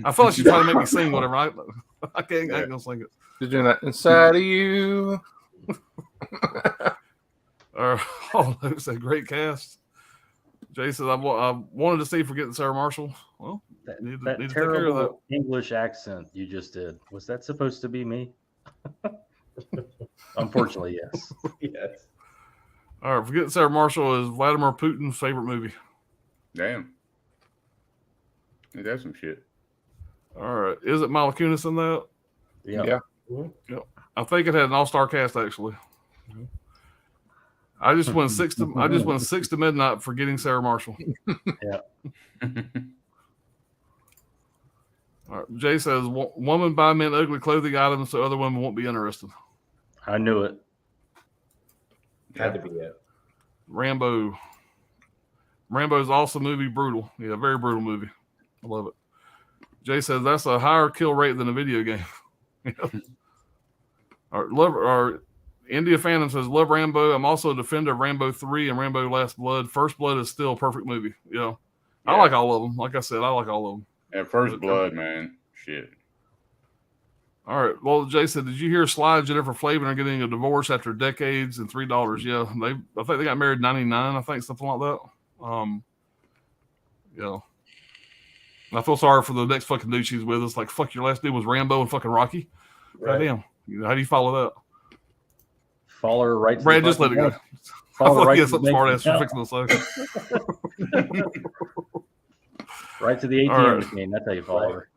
I feel like she's trying to make me sing whatever. I ain't gonna sing it. You're doing that inside of you. Oh, it's a great cast. Jay says, I wanted to see Forgetting Sarah Marshall. Well, That, need to that take care of that. terrible English accent you just did. Was that supposed to be me? Unfortunately, yes. Yes. All right, Forgetting Sarah Marshall is Vladimir Putin's favorite movie. damn. Hey, that's some shit. All right, is it Mila Kunis in that? Yeah. Yeah. I think it had an all-star cast actually. I just went 6 to midnight for Getting Sarah Marshall. All right, Jay says, "Woman buy men ugly clothing items so other women won't be interested." I knew it. Had to be it. Rambo's awesome movie, brutal. Yeah, very brutal movie. I love it. Jay says that's a higher kill rate than a video game. Our India Phantom says, "Love Rambo. I'm also a defender of Rambo 3 and Rambo Last Blood. First Blood is still a perfect movie." Yeah. I like all of them. Like I said, I like all of them. At First Blood, man. Shit. All right. Well, Jay said, "Did you hear Sly and Jennifer Flavin are getting a divorce after decades and $3?" Yeah, I think they got married in '99. I think something like that. Yeah. I feel sorry for the next fucking dude she's with. It's like, fuck, your last dude was Rambo and fucking Rocky. Right. Goddamn. How do you follow that? Follow her right to Brad, the just let it go. fucking I Follow feel her like right he to has the something smart ass bank for fixing to say. right to the ATM All right. machine. That's how you follow her.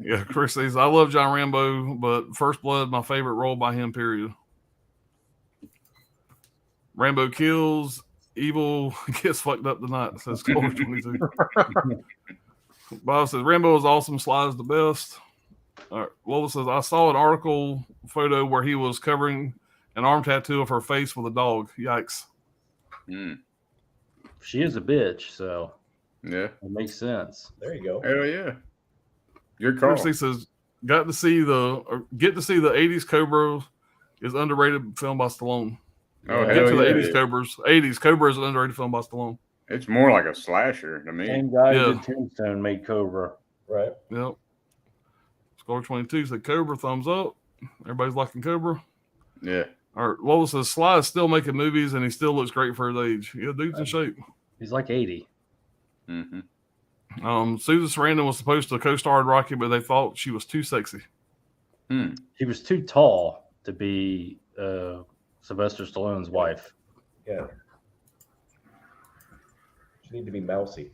Yeah, Chris says, "I love John Rambo, but First Blood, my favorite role by him, period." Rambo kills, evil gets fucked up tonight, says Clover 22. Bob says, "Rambo is awesome, Sly is the best." All right. Lola says, "I saw an article photo where he was covering an arm tattoo of her face with a dog. Yikes." Mm. She is a bitch, so Yeah. it makes sense. There you go. Hell yeah. Good call. Christy says, get to see the 80s Cobra is underrated film by Stallone. Oh, Get hell to the yeah. 80s Cobras. 80s Cobra is an underrated film by Stallone. It's more like a slasher to me. Same guy Yeah. who did Tombstone made Cobra. Right. Yep. Score 22 said Cobra, thumbs up. Everybody's liking Cobra. Yeah. All right, Lola says Sly is still making movies and he still looks great for his age. Yeah, dude's in shape. He's like 80. Mm-hmm. Susan Sarandon was supposed to co-star in Rocky, but they thought she was too sexy. Hmm. She was too tall to be Sylvester Stallone's wife. Yeah. She need to be mousy.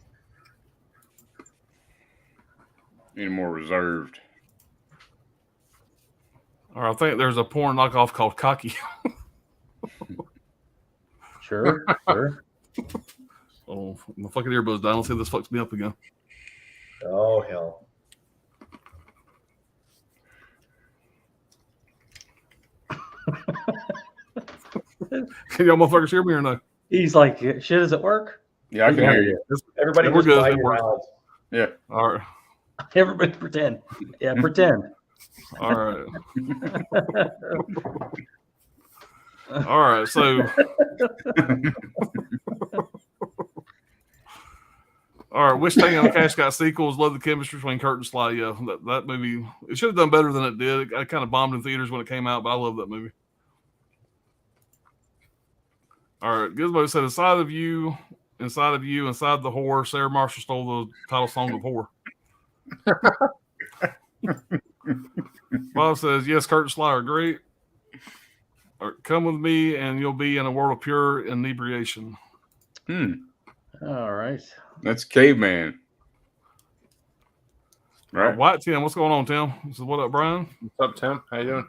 Need more reserved. All right, I think there's a porn knockoff called Cocky. Sure, sure. Oh, my fucking earbuds down. Let's see if this fucks me up again. Oh, hell. Can y'all motherfuckers hear me or no? He's like, shit, does it work? Yeah, I can hear you. Everybody Yeah, we're just good. mind It your works. mouths. Yeah. All right. Everybody pretend. Yeah, pretend. All right. All right, so all right, Wish Tango and Cash got sequels. Love the chemistry between Kurt and Sly. Yeah, that movie, it should have done better than it did. It kind of bombed in theaters when it came out, but I love that movie. All right, Gizmo said, inside of you, inside the whore, Sarah Marshall stole the title song of Whore. Bob says, yes, Kurt and Sly are great. All right, come with me and you'll be in a world of pure inebriation. All right. That's Caveman. Right. Right. White Tim, what's going on, Tim? He says, what up, Brian? What's up, Tim? How you doing?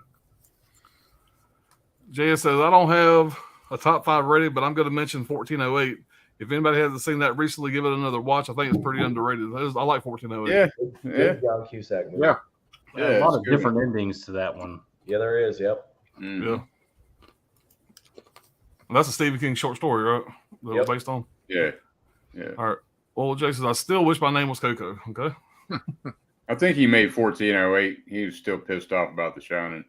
JS says, I don't have a top 5 ready, but I'm going to mention 1408. If anybody hasn't seen that recently, give it another watch. I think it's pretty underrated. I like 1408. Yeah. Good John Cusack movie. Yeah. A lot of different endings to that one. Yeah, there is. Yep. Yeah. And that's a Stephen King short story, right? That was based on. Yeah. All right. Well, Jason, I still wish my name was Coco. Okay. I think he made 1408. He was still pissed off about The Shining.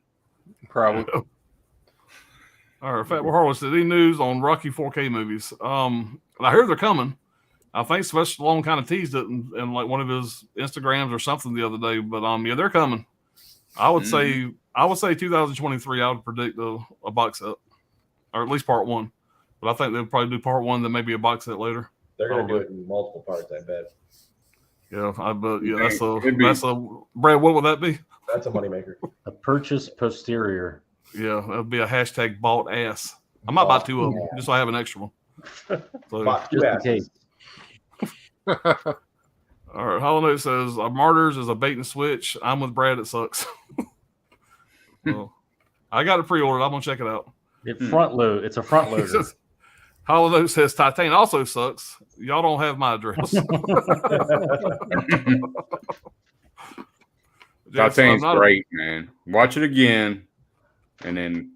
Probably. All right. Fat Boy Harlow said, any news on Rocky 4K movies? I heard they're coming. I think Sylvester Stallone kind of teased it in like one of his Instagrams or something the other day. But yeah, they're coming. I would say 2023. I would predict a box set, or at least part 1. But I think they'll probably do part 1, then maybe a box set later. They're going to do it in multiple parts, I bet. Yeah, that's a Brad. What would that be? That's a moneymaker. A purchase posterior. Yeah, that'd be a hashtag bought ass. I might buy 2 of them just so I have an extra one. So, Bought 2 Just in asses. case. all right, Hollow Note says Martyrs is a bait and switch. I'm with Brad. It sucks. Well, I got it pre-ordered. I'm gonna check it out. It's a front loader. Hollow Note says Titan also sucks. Y'all don't have my address. Titane's great, man. Watch it again, and then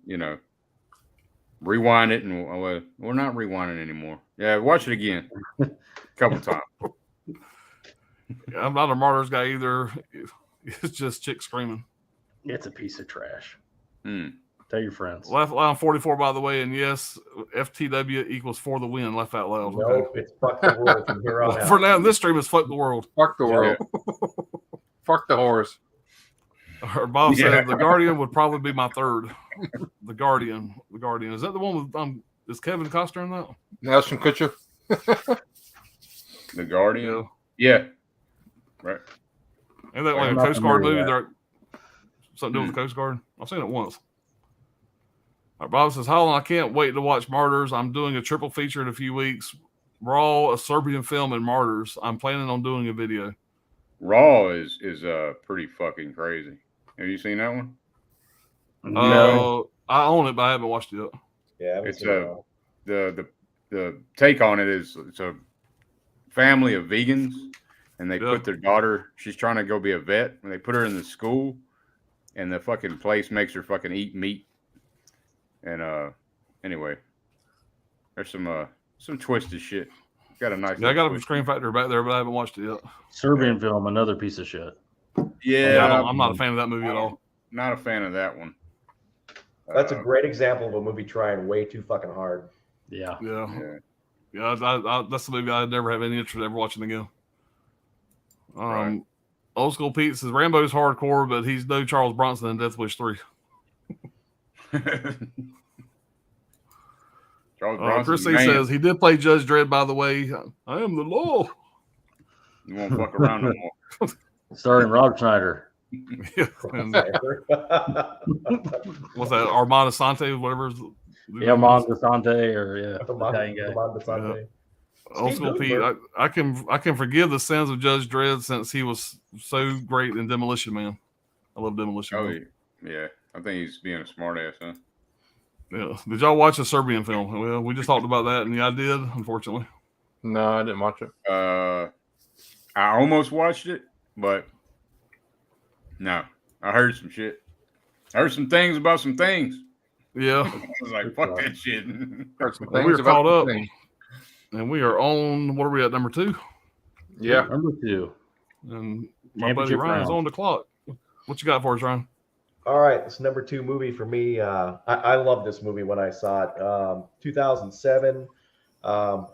rewind it, and we're not rewinding anymore. Yeah, watch it again a couple times. I'm not a Martyrs guy either. It's just chicks screaming. It's a piece of trash. Tell your friends. Left line 44, by the way, and yes, FTW equals for the win. Left out loud. No, Okay. it's fuck the world from here on out. For now, this stream is fuck the world. Fuck the world. Fuck the whores. Or Bob said the Guardian would probably be my third. The Guardian. Is that the one with is Kevin Costner in that? Ashton Kutcher. The Guardian. Yeah. Right. Ain't that like a I'm not Coast Guard familiar movie? with They're something to do with the Coast Guard. I've seen it once. All right, Bob says, Holland, I can't wait to watch Martyrs. I'm doing a triple feature in a few weeks. Raw, a Serbian film, and Martyrs. I'm planning on doing a video. Raw is pretty fucking crazy. Have you seen that one? No. I own it, but I haven't watched it yet. Yeah, I haven't It's seen it all. the take on it is it's a family of vegans, and they put their daughter. She's trying to go be a vet, and they put her in the school, and the fucking place makes her fucking eat meat. And anyway, there's some twisted shit. Got a nice. Yeah, I got a Scream Factor back there, but I haven't watched it yet. Serbian film, another piece of shit. Yeah, I'm not a fan of that movie at all. Not a fan of that one. That's a great example of a movie trying way too fucking hard. Yeah. That's the movie I'd never have any interest in ever watching again. Right. Old School Pete says Rambo's hardcore, but he's no Charles Bronson in Death Wish 3. Charles Bronson. Chris C says he did play Judge Dredd, by the way. I am the law. You won't fuck around no more. Starring Rob Schneider. Yeah, and what's that? Armando Sante, whatever. Yeah, Mondesante or Italian guy. Old School Pete. I can forgive the sins of Judge Dredd since he was so great in Demolition Man. I love Demolition Man. Yeah. I think he's being a smart ass, huh? Yeah. Did y'all watch a Serbian film? Well, we just talked about that, and I did, unfortunately. No, I didn't watch it. I almost watched it, but no. I heard some shit. I heard some things about some things. Yeah. I was like, fuck that shit. Heard some We things were about caught up, things. and we are on, what are we at, number 2? Yeah. Number 2. And my buddy Championship Ryan's round. on the clock. What you got for us, Ryan? All right, this number 2 movie for me. I love this movie when I saw it. 2007.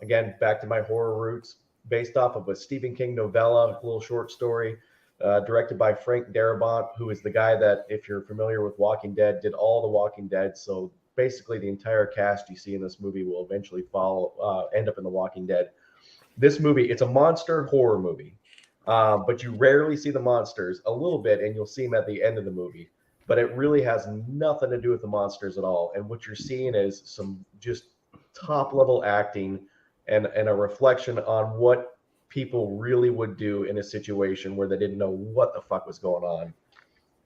Again, back to my horror roots, based off of a Stephen King novella, a little short story, directed by Frank Darabont, who is the guy that, if you're familiar with Walking Dead, did all the Walking Dead. So basically, the entire cast you see in this movie will eventually end up in the Walking Dead. This movie, it's a monster horror movie, but you rarely see the monsters. A little bit, and you'll see them at the end of the movie. But it really has nothing to do with the monsters at all. And what you're seeing is some just top level acting and a reflection on what people really would do in a situation where they didn't know what the fuck was going on.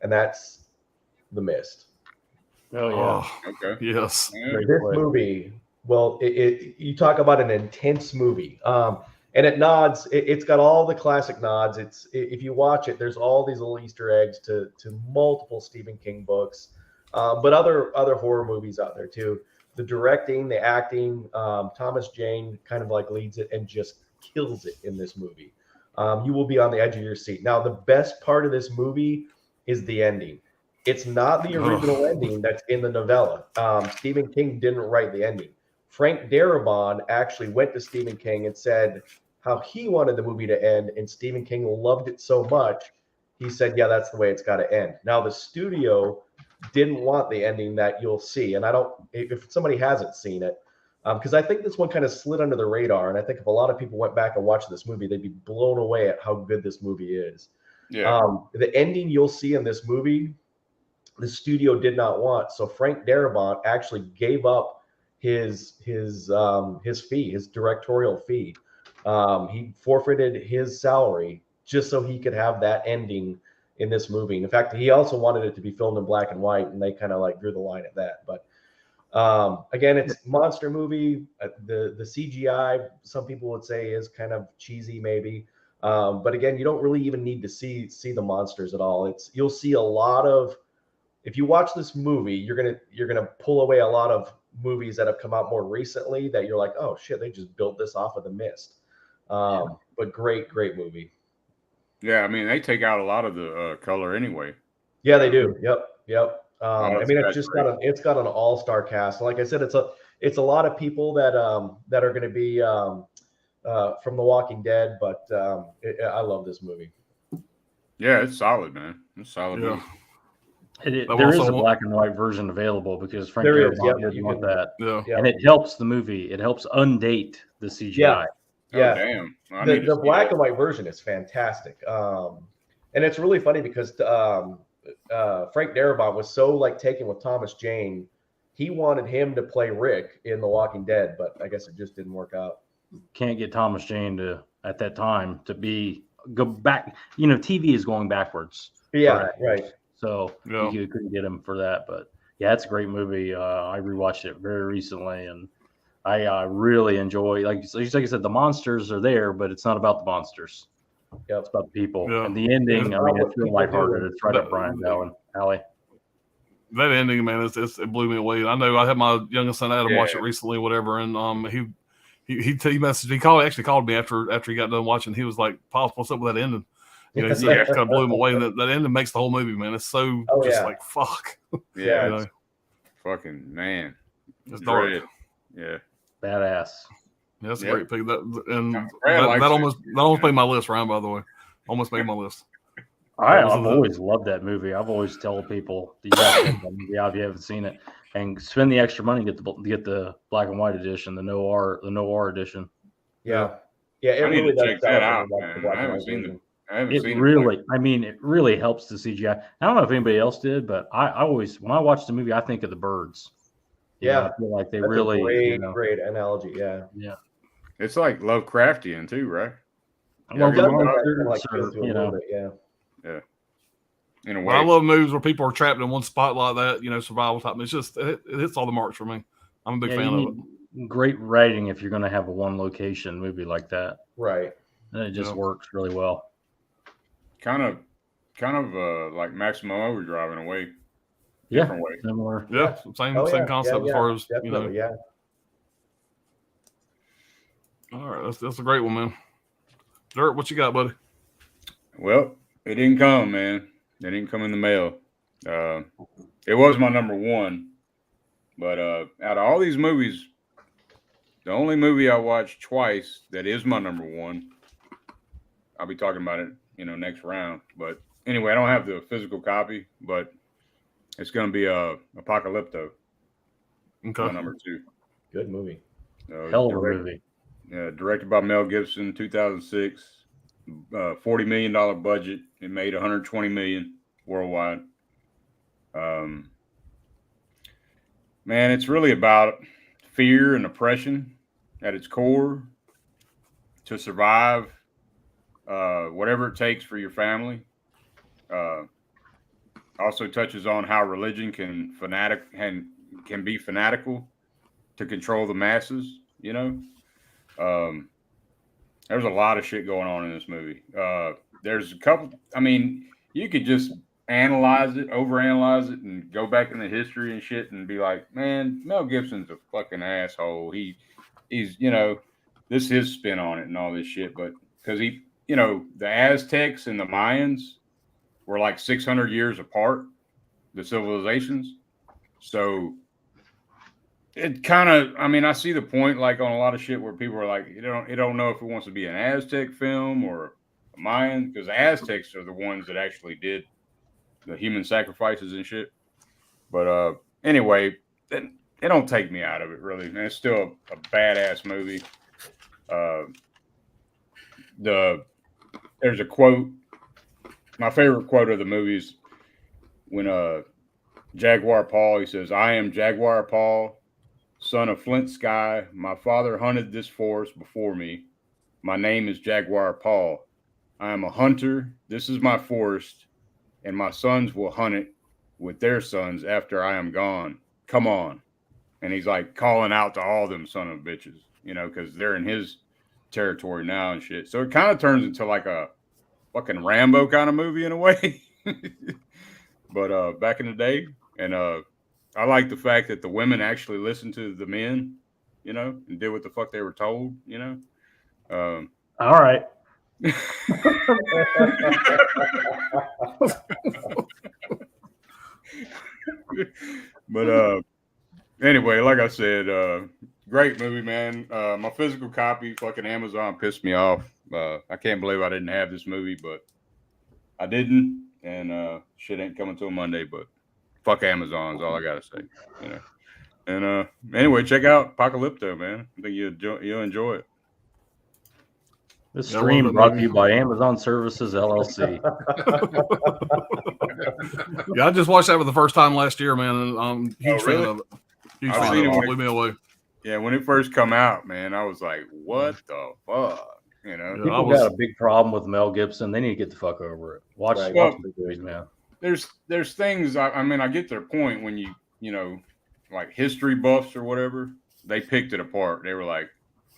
And that's The Mist. Oh yeah. Oh, Okay. yes. Yeah. This movie, well, you talk about an intense movie. And it nods. It's got all the classic nods. If you watch it, there's all these little Easter eggs to multiple Stephen King books, but other horror movies out there too. The directing, the acting, Thomas Jane kind of like leads it and just kills it in this movie. You will be on the edge of your seat. Now, the best part of this movie is the ending. It's not the original ending that's in the novella. Stephen King didn't write the ending. Frank Darabont actually went to Stephen King and said how he wanted the movie to end, and Stephen King loved it so much, he said, yeah, that's the way it's got to end. Now, the studio didn't want the ending that you'll see, and I don't, if somebody hasn't seen it, because I think this one kind of slid under the radar, and I think if a lot of people went back and watched this movie, they'd be blown away at how good this movie is. Yeah. The ending you'll see in this movie, the studio did not want, so Frank Darabont actually gave up his fee, his directorial fee. He forfeited his salary just so he could have that ending in this movie. In fact, he also wanted it to be filmed in black and white, and they kind of like drew the line at that. But again, it's a monster movie. The CGI, some people would say, is kind of cheesy, maybe. But again, you don't really even need to see the monsters at all. You'll see a lot of, if you watch this movie, you're gonna pull away a lot of movies that have come out more recently that you're like, oh shit, they just built this off of The Mist. But great movie. Yeah, I mean, they take out a lot of the color anyway. Yeah, they do. Yep. I mean, it's got an all-star cast. Like I said, it's a lot of people that are going to be from The Walking Dead, but I love this movie. Yeah, it's solid, man. It's solid. Yeah. Movie. There is a black and white version available because Frank There is, Darabont yep, didn't want that. Yeah. And it helps the movie. It helps undate the CGI. Yeah. Oh, damn. Well, The black and white version is fantastic. And it's really funny because Frank Darabont was so like taken with Thomas Jane. He wanted him to play Rick in The Walking Dead, but I guess it just didn't work out. Can't get Thomas Jane to, at that time, to go back. You know, TV is going backwards. Yeah, right. So you couldn't get him for that. But yeah, it's a great movie. I rewatched it very recently, and I really enjoy, like I said, the monsters are there, but it's not about the monsters. Yep. It's about the people. Yeah. And the ending, I mean, it's real lighthearted. do. It's right up Brian's alley. That ending, man, it blew me away. I know I had my youngest son Adam watch it recently, whatever, and he messaged me. He called me after he got done watching. He was like, "Pops, what's up with that ending?" You know, it kind of blew him away. That ending makes the whole movie, man. It's so like fuck. Yeah, you know? Fucking man. It's dark. Yeah. Badass. Yeah, that's a great pick. That Brad almost made my list, Ryan. By the way, almost made my list. I've always loved that movie. I've always told people you got to check that movie out if you haven't seen it, and spend the extra money to get the black and white edition, the noir edition. Yeah. It I need really to check does that sound out, like man. the black I and haven't white seen version. It really helps the CGI. I don't know if anybody else did, but I always, when I watch the movie, I think of the birds. Yeah, I feel like they That's really a great analogy. Yeah. It's like Lovecraftian too, right? Well, It does the have that monsters kind of like are, feel to it a little bit, yeah. In a way. But I love movies where people are trapped in one spot like that. You know, survival type. It's just it hits all the marks for me. I'm a big fan of it. Great writing if you're going to have a one location movie like that. Right. And it just works really well. Kind of like Maximum Overdrive in a way. Yeah, Different way. similar. Yeah, same concept as far as definitely, All right, that's a great one, man. Dirt, what you got, buddy? Well, it didn't come, man. It didn't come in the mail. It was my number one, but out of all these movies, the only movie I watched twice that is my number one. I'll be talking about it, next round. But anyway, I don't have the physical copy, but it's going to be Apocalypto. Okay. My number two. Good movie. Hell of a movie. Directed by Mel Gibson, 2006. $40 million budget. It made $120 million worldwide. Man, it's really about fear and oppression at its core to survive. Whatever it takes for your family. Also touches on how religion can be fanatical to control the masses. There's a lot of shit going on in this movie. There's a couple. I mean, you could just overanalyze it, and go back into history and shit, and be like, man, Mel Gibson's a fucking asshole. He's this is his spin on it and all this shit, but because the Aztecs and the Mayans were like 600 years apart, the civilizations. So it kind of, I see the point, like on a lot of shit where people are like, you don't know if it wants to be an Aztec film or a Mayan, because the Aztecs are the ones that actually did the human sacrifices and shit. But anyway, it don't take me out of it, really. And it's still a badass movie. There's a quote. My favorite quote of the movie is when Jaguar Paul, he says, "I am Jaguar Paul, son of Flint Sky. My father hunted this forest before me. My name is Jaguar Paul. I am a hunter. This is my forest, and my sons will hunt it with their sons after I am gone. Come on." And he's like calling out to all them son of bitches, because they're in his territory now and shit. So it kind of turns into like a fucking Rambo kind of movie in a way. But back in the day, and I like the fact that the women actually listened to the men, and did what the fuck they were told, All right. But anyway, like I said, great movie, man. My physical copy, fucking Amazon pissed me off. I can't believe I didn't have this movie, but I didn't, and shit ain't coming till Monday. But fuck Amazon is all I gotta say, And anyway, check out Apocalypto, man. I think you'll enjoy it. This stream brought to you by Amazon Services LLC. Yeah, I just watched that for the first time last year, man, and I'm a huge fan of it. Huge I've fan seen of it it. Blew me away. Yeah, when it first come out, man, I was like, "What the fuck?" People got a big problem with Mel Gibson. They need to get the fuck over it. Watch the movies, man. There's things. I get their point when you like history buffs or whatever. They picked it apart. They were like,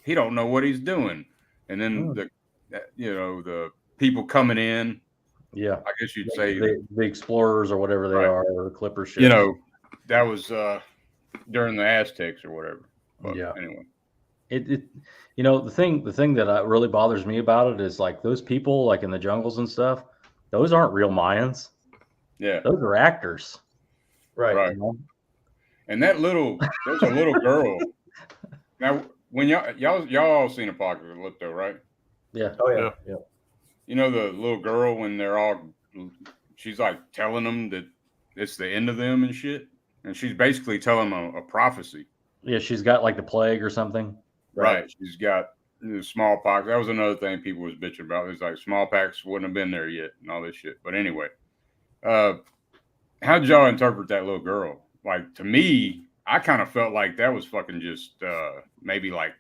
"He don't know what he's doing," and then the people coming in. Yeah, I guess you'd say the explorers or whatever they are, or the clipper ships. That was during the Aztecs or whatever. But anyway, the thing that really bothers me about it is like those people like in the jungles and stuff. Those aren't real Mayans. Yeah, those are actors. Right. And there's a little girl. Now, when y'all all seen Apocalypto, right? Yeah. Oh yeah. The little girl when she's like telling them that it's the end of them and shit, and she's basically telling them a prophecy. Yeah, she's got like the plague or something. Right. She's got smallpox. That was another thing people was bitching about. It's like smallpox wouldn't have been there yet and all this shit. But anyway, how'd y'all interpret that little girl? Like, to me, I kind of felt like that was fucking just maybe like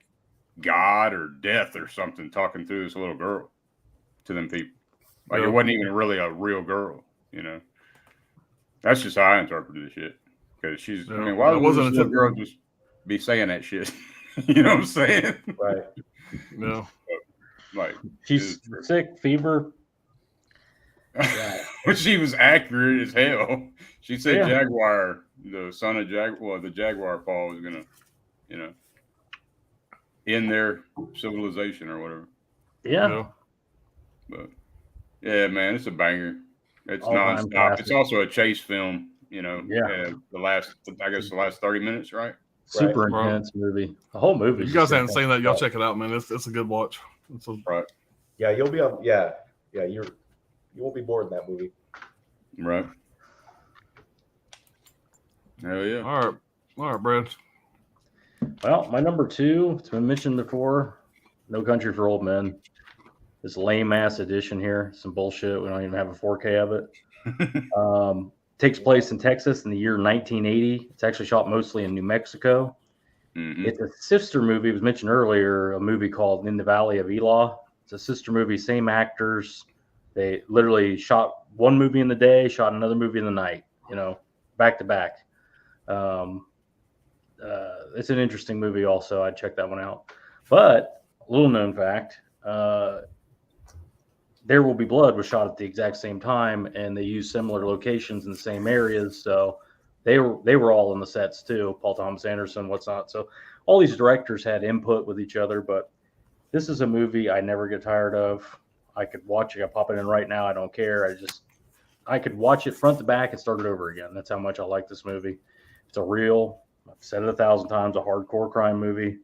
God or death or something talking through this little girl to them people. Like, it wasn't even really a real girl, That's just how I interpreted the shit. Because she's, why wasn't this little girl just be saying that shit? You know what I'm saying? Right. No. Like, she's sick, fever. But she was accurate as hell. She said Jaguar, the son of Jaguar, the Jaguar Paul was gonna, end their civilization or whatever. Yeah. But yeah, man, it's a banger. It's All-time nonstop. classic. It's also a chase film. You know, Yeah. the last 30 minutes, right? Super Right. intense movie. The whole movie. If you guys haven't seen that, y'all check it out, man. It's a good watch. Right. Yeah, you'll be on. Yeah, you won't be bored in that movie. Right. Hell yeah. All right, Brad. Well, my number 2, it's been mentioned before, No Country for Old Men. This lame ass edition here, some bullshit. We don't even have a 4K of it. Takes place in Texas in the year 1980. It's actually shot mostly in New Mexico. Mm-hmm. It's a sister movie. It was mentioned earlier, a movie called In the Valley of Elah. It's a sister movie, same actors. They literally shot one movie in the day, shot another movie in the night, back to back. It's an interesting movie also. I'd check that one out. But a little known fact, There Will Be Blood was shot at the exact same time, and they used similar locations in the same areas. So they were all in the sets too. Paul Thomas Anderson, what's not. So all these directors had input with each other. But this is a movie I never get tired of. I could watch it. I pop it in right now. I don't care. I could watch it front to back and start it over again. That's how much I like this movie. It's a real, I've said it 1,000 times, a hardcore crime movie.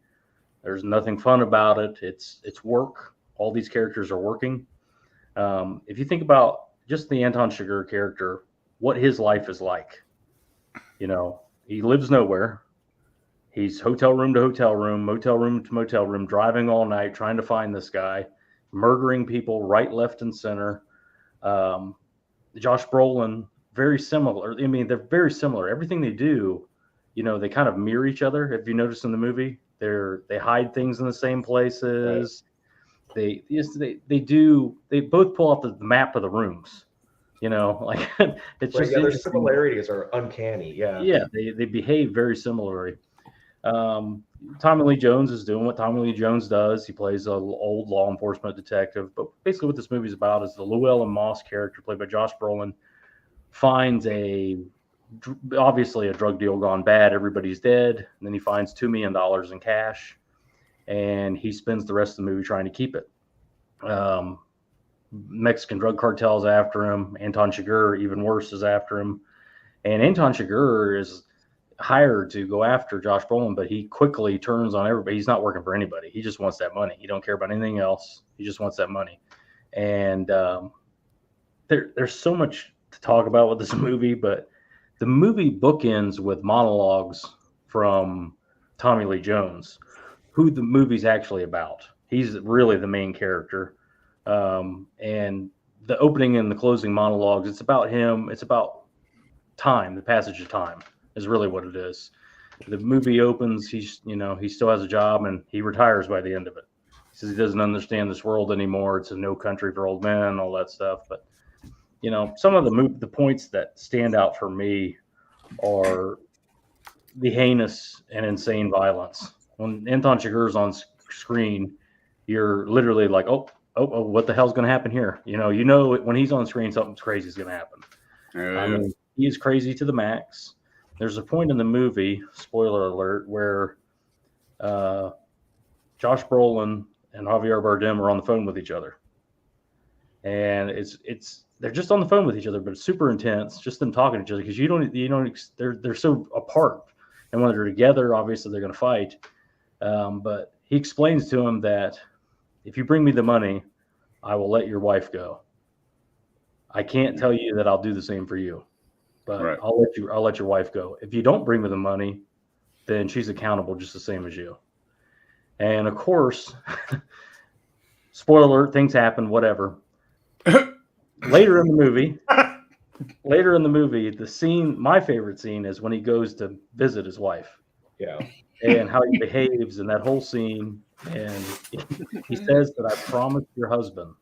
There's nothing fun about it. It's work. All these characters are working. If you think about just the Anton Chigurh character, what his life is like, he lives nowhere. He's hotel room to hotel room, motel room to motel room, driving all night, trying to find this guy, murdering people right, left, and center. Josh Brolin, very similar. I mean, they're very similar. Everything they do, they kind of mirror each other. If you notice in the movie, they hide things in the same places. Right. They both pull out the map of the rooms. Like it's just their similarities are uncanny. Yeah, they behave very similarly. Tommy Lee Jones is doing what Tommy Lee Jones does. He plays an old law enforcement detective. But basically what this movie is about is the Llewellyn Moss character, played by Josh Brolin, finds obviously a drug deal gone bad. Everybody's dead. And then he finds $2 million in cash. And he spends the rest of the movie trying to keep it. Mexican drug cartels after him. Anton Chigurh, even worse, is after him. And Anton Chigurh is hired to go after Josh Brolin, but he quickly turns on everybody. He's not working for anybody. He just wants that money. He don't care about anything else. He just wants that money. And there's so much to talk about with this movie, but the movie bookends with monologues from Tommy Lee Jones, who the movie's actually about. He's really the main character. And the opening and the closing monologues, it's about him. It's about time, the passage of time is really what it is. The movie opens, he still has a job and he retires by the end of it. He says he doesn't understand this world anymore. It's a no country for old men, all that stuff. But, some of the points that stand out for me are the heinous and insane violence. When Anton Chigurh's on screen, you're literally like, oh, what the hell's going to happen here? When he's on screen, something's crazy is going to happen. I mean, he's crazy to the max. There's a point in the movie, spoiler alert, where Josh Brolin and Javier Bardem are on the phone with each other, and they're just on the phone with each other, but it's super intense, just them talking to each other because they're so apart, and when they're together, obviously they're going to fight. But he explains to him that if you bring me the money, I will let your wife go. I can't tell you that I'll do the same for you, but right. I'll let your wife go. If you don't bring me the money, then she's accountable just the same as you. And of course, spoiler alert, things happen, whatever. Later in the movie, the scene, my favorite scene, is when he goes to visit his wife. Yeah. And how he behaves in that whole scene. And he says that I promised your husband.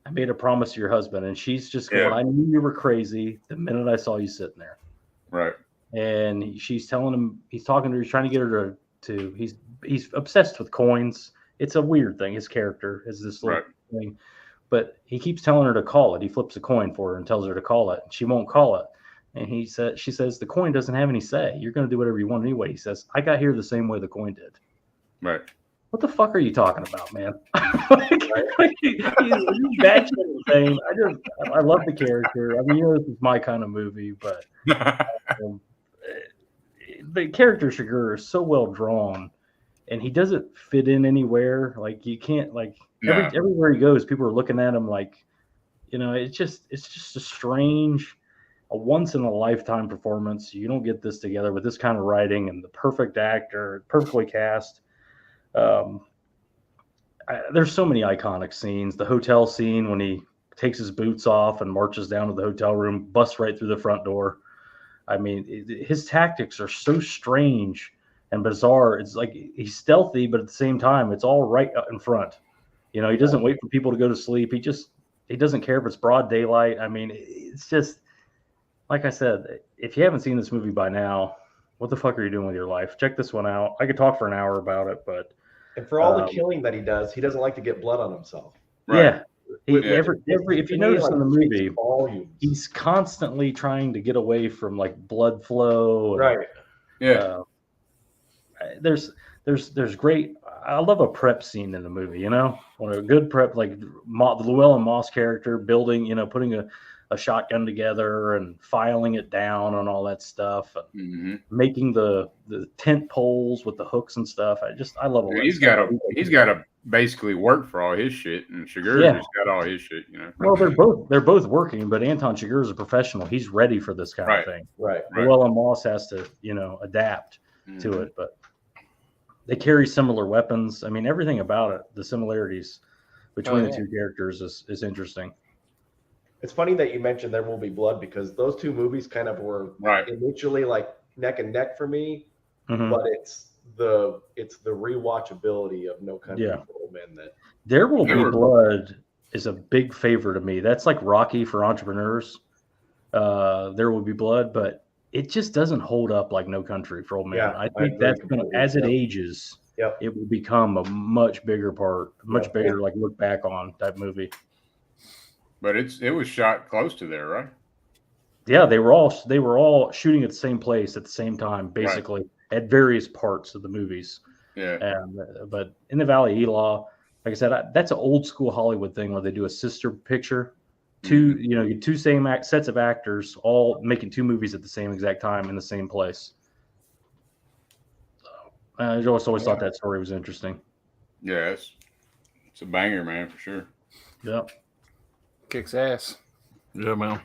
I made a promise to your husband. And she's just going, I knew you were crazy the minute I saw you sitting there. Right. And she's telling him, he's talking to her, he's trying to get her to he's obsessed with coins. It's a weird thing. His character is this little thing. But he keeps telling her to call it. He flips a coin for her and tells her to call it. She won't call it. And she says, the coin doesn't have any say. You're going to do whatever you want anyway. He says, I got here the same way the coin did. Right. what the fuck are you talking about, man? He's batshit insane. I love the character. I mean, this is my kind of movie, but um, the character Shiger is so well drawn, and he doesn't fit in anywhere. Like you can't everywhere he goes, people are looking at him like, it's just a strange, a once in a lifetime performance. You don't get this together with this kind of writing and the perfect actor, perfectly cast. There's so many iconic scenes. The hotel scene when he takes his boots off and marches down to the hotel room, busts right through the front door. I mean, his tactics are so strange and bizarre. It's like he's stealthy, but at the same time, it's all right up in front. He doesn't wait for people to go to sleep. He doesn't care if it's broad daylight. I mean, it's just, like I said, if you haven't seen this movie by now, what the fuck are you doing with your life? Check this one out. I could talk for an hour about it, but And for all the killing that he does, he doesn't like to get blood on himself. yeah. If you notice in the movie, volumes. he's constantly trying to get away from like blood flow. And, Right. Yeah. There's great. I love a prep scene in the movie. When a good prep, like the Llewellyn Moss character building, putting a shotgun together and filing it down and all that stuff, and making the tent poles with the hooks and stuff. I love all that. He's got to basically work for all his shit, and Shiger's just got all his shit. Well, they're both working, but Anton Chigurh is a professional. He's ready for this kind of thing. Right. Llewellyn Moss has to adapt to it, but they carry similar weapons. I mean, everything about it, the similarities between the two characters is interesting. It's funny that you mentioned There Will Be Blood, because those two movies kind of were initially like neck and neck for me, but it's the rewatchability of No Country for Old Men that There Will Be Blood is a big favorite of me. That's like Rocky for entrepreneurs. There Will Be Blood, but it just doesn't hold up like No Country for Old Men. Yeah, I think that's as it ages, it will become a much bigger part, much bigger like look back on type movie. But it was shot close to there, right? Yeah, they were all shooting at the same place at the same time, basically at various parts of the movies. Yeah. But in the Valley of Elah, like I said, that's an old school Hollywood thing where they do a sister picture. Two same sets of actors all making two movies at the same exact time in the same place. So, I just always thought that story was interesting. Yeah, it's a banger, man, for sure. Yep. Kicks ass. Yeah, man.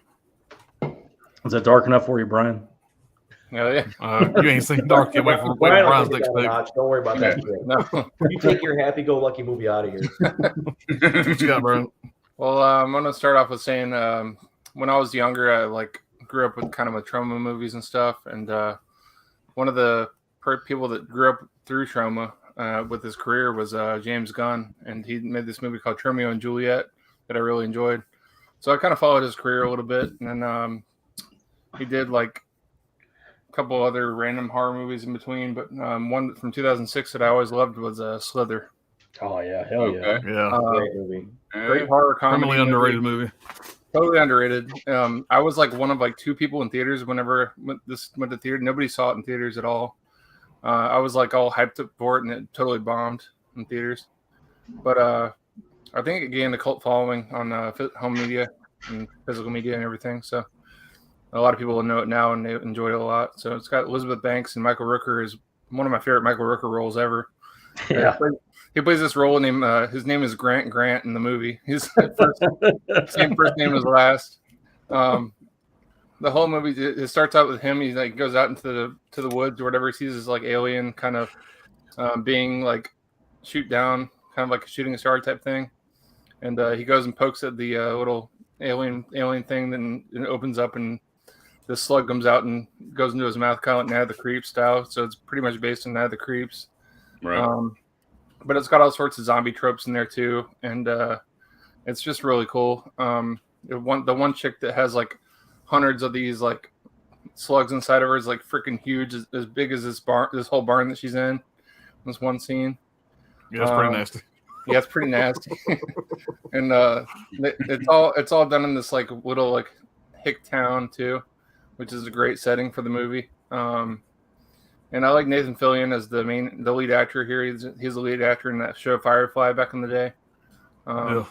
Is that dark enough for you, Brian? Oh yeah. You ain't seen Dark yet. Wait for Brian's next pick. Don't worry about that. No. You take your happy-go-lucky movie out of here. What you got, Brian? Well, I'm gonna start off with saying when I was younger, I grew up with kind of trauma movies and stuff, and one of the people that grew up through trauma with his career was James Gunn, and he made this movie called Romeo and Juliet that I really enjoyed. So I kind of followed his career a little bit, and then he did like a couple other random horror movies in between, but one from 2006 that I always loved was Slither. Oh yeah, hell yeah, Yeah. Great movie. Great horror comedy. Criminally underrated movie. Totally underrated. I was like one of like two people in theaters whenever this went to theater. Nobody saw it in theaters at all. I was like all hyped up for it, and it totally bombed in theaters. But I think it gained a cult following on home media and physical media and everything. So a lot of people will know it now, and they enjoyed it a lot. So it's got Elizabeth Banks, and Michael Rooker is one of my favorite Michael Rooker roles ever. Yeah. He plays this role named his name is Grant in the movie. His same first name as last. The whole movie, it starts out with him. He like goes out into the woods or whatever. He sees this like alien kind of being like shoot down, kind of like a shooting star type thing. And he goes and pokes at the little alien thing. Then it opens up and the slug comes out and goes into his mouth, kind of like Night of the Creeps style. So it's pretty much based on Night of the Creeps. Right. But it's got all sorts of zombie tropes in there too, and it's just really cool. The one chick that has like hundreds of these like slugs inside of her is like freaking huge, as big as this whole barn that she's in. This one scene. Yeah, it's pretty nasty. Yeah, it's pretty nasty. And it's all done in this like little like hick town too, which is a great setting for the movie. And I like Nathan Fillion as the lead actor here. He's the lead actor in that show Firefly back in the day. Yeah.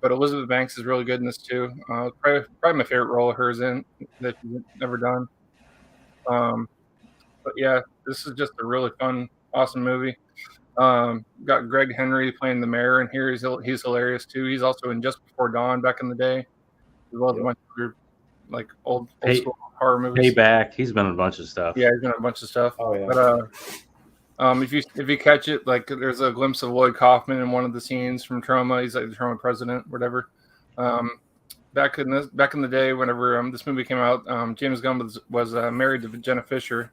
But Elizabeth Banks is really good in this too. Probably my favorite role of hers in that she's ever done. But yeah, this is just a really fun, awesome movie. Got Greg Henry playing the mayor in here. He's hilarious too. He's also in Just Before Dawn back in the day, as well as a bunch of other, like old school horror movies. Payback. He's been in a bunch of stuff. Yeah, he's been in a bunch of stuff. Oh yeah. But if you catch it, like there's a glimpse of Lloyd Kaufman in one of the scenes from Trauma. He's like the Trauma president, whatever. Back in the day, whenever this movie came out, James Gunn was married to Jenna Fisher,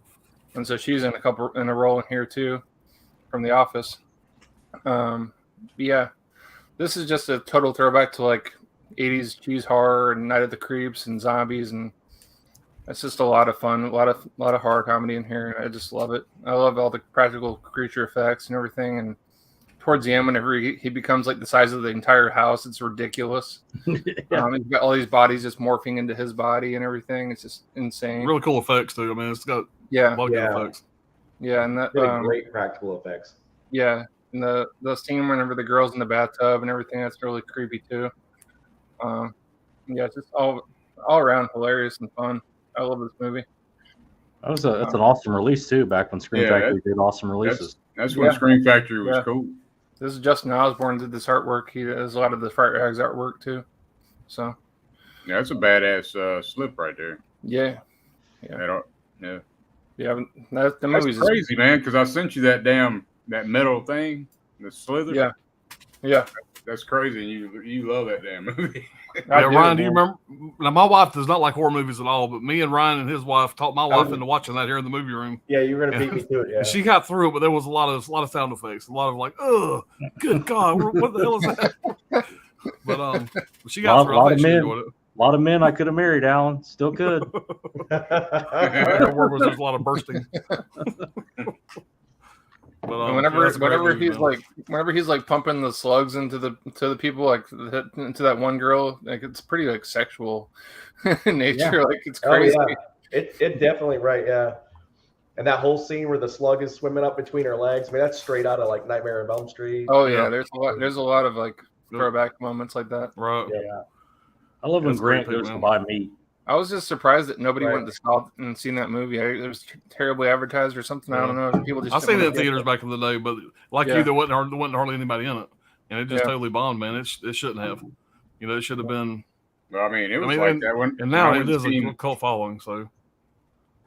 and so she's in a role in here too, from The Office. Yeah, this is just a total throwback to like 80s cheese horror and Night of the Creeps and zombies, and it's just a lot of fun, a lot of horror comedy in here. I just love it. I love all the practical creature effects and everything. And towards the end, whenever he becomes like the size of the entire house, it's ridiculous. He's got all these bodies just morphing into his body and everything. It's just insane. Really cool effects too. I mean, it's got a lot of good effects. Yeah, and that Really great practical effects. Yeah, and the scene whenever the girl's in the bathtub and everything, that's really creepy too. Yeah, it's just all around hilarious and fun. I love this movie. That's an awesome release too. Back when Scream Factory did awesome releases. That's when Scream Factory was cool. This is Justin Osborne did this artwork. He does a lot of the Fright Rags artwork too. So yeah, that's a badass slip right there. Yeah. The movie's crazy, man. Because I sent you that metal thing, the slither. Yeah. That's crazy. You love that damn movie. Yeah, Ryan, do you remember? Now, my wife does not like horror movies at all, but me and Ryan and his wife talked my wife into watching that here in the movie room. Yeah, you were gonna beat me to it. Yeah, she got through it, but there was a lot of sound effects, a lot of like, oh, good God, what the hell is that? But she got through. I think she enjoyed it. A lot of men I could have married, Alan. Still could. Her word was just a lot of bursting. But, whenever he's like pumping the slugs into the people, like into that one girl, like it's pretty like sexual in nature. Yeah. Like it's crazy. Oh, yeah. It definitely right. Yeah. And that whole scene where the slug is swimming up between her legs, I mean, that's straight out of like Nightmare on Elm Street. Oh yeah, there's a lot of like throwback moments like that. Right. Yeah. I love when Grant goes to buy meat. I was just surprised that nobody went to stop and seen that movie. It was terribly advertised or something. I don't know. People just I seen it in theaters back in the day, but like you, there wasn't hardly anybody in it, and it just totally bombed, man. It shouldn't have. It should have been. Well, I mean, it was like that one. And now it is a cult following. So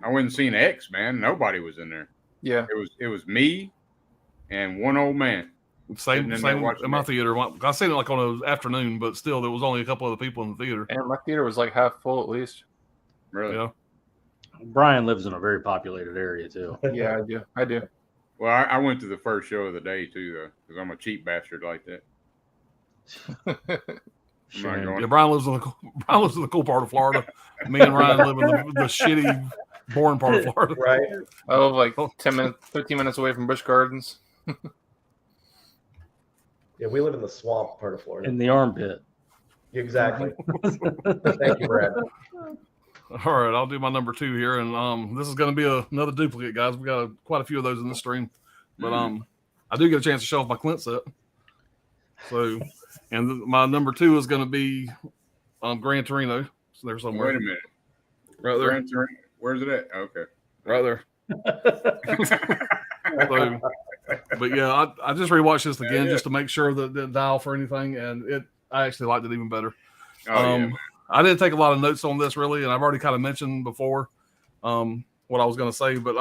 I went and seen X, man. Nobody was in there. Yeah, it was me and one old man. Same in my theater. I seen it like on an afternoon, but still, there was only a couple other people in the theater. And my theater was like half full at least. Really? Yeah. Brian lives in a very populated area too. Yeah, I do. Well, I went to the first show of the day too, though, because I'm a cheap bastard like that. Yeah, Brian lives in the cool part of Florida. Me and Ryan live in the shitty, boring part of Florida. Right. I live like 15 minutes away from Busch Gardens. Yeah, we live in the swamp part of Florida. In the armpit. Exactly. Thank you, Brad. All right, I'll do my number 2 here, and this is going to be another duplicate, guys. We got quite a few of those in the stream, but I do get a chance to show off my Clint set. So, and my number 2 is going to be Gran Torino. So there's somewhere. Wait a minute, right there. Gran Torino. Where's it at? Okay, right there. So, but yeah, I just rewatched this again just to make sure that it didn't dial for anything, and I actually liked it even better. I didn't take a lot of notes on this really, and I've already kind of mentioned before what I was going to say. But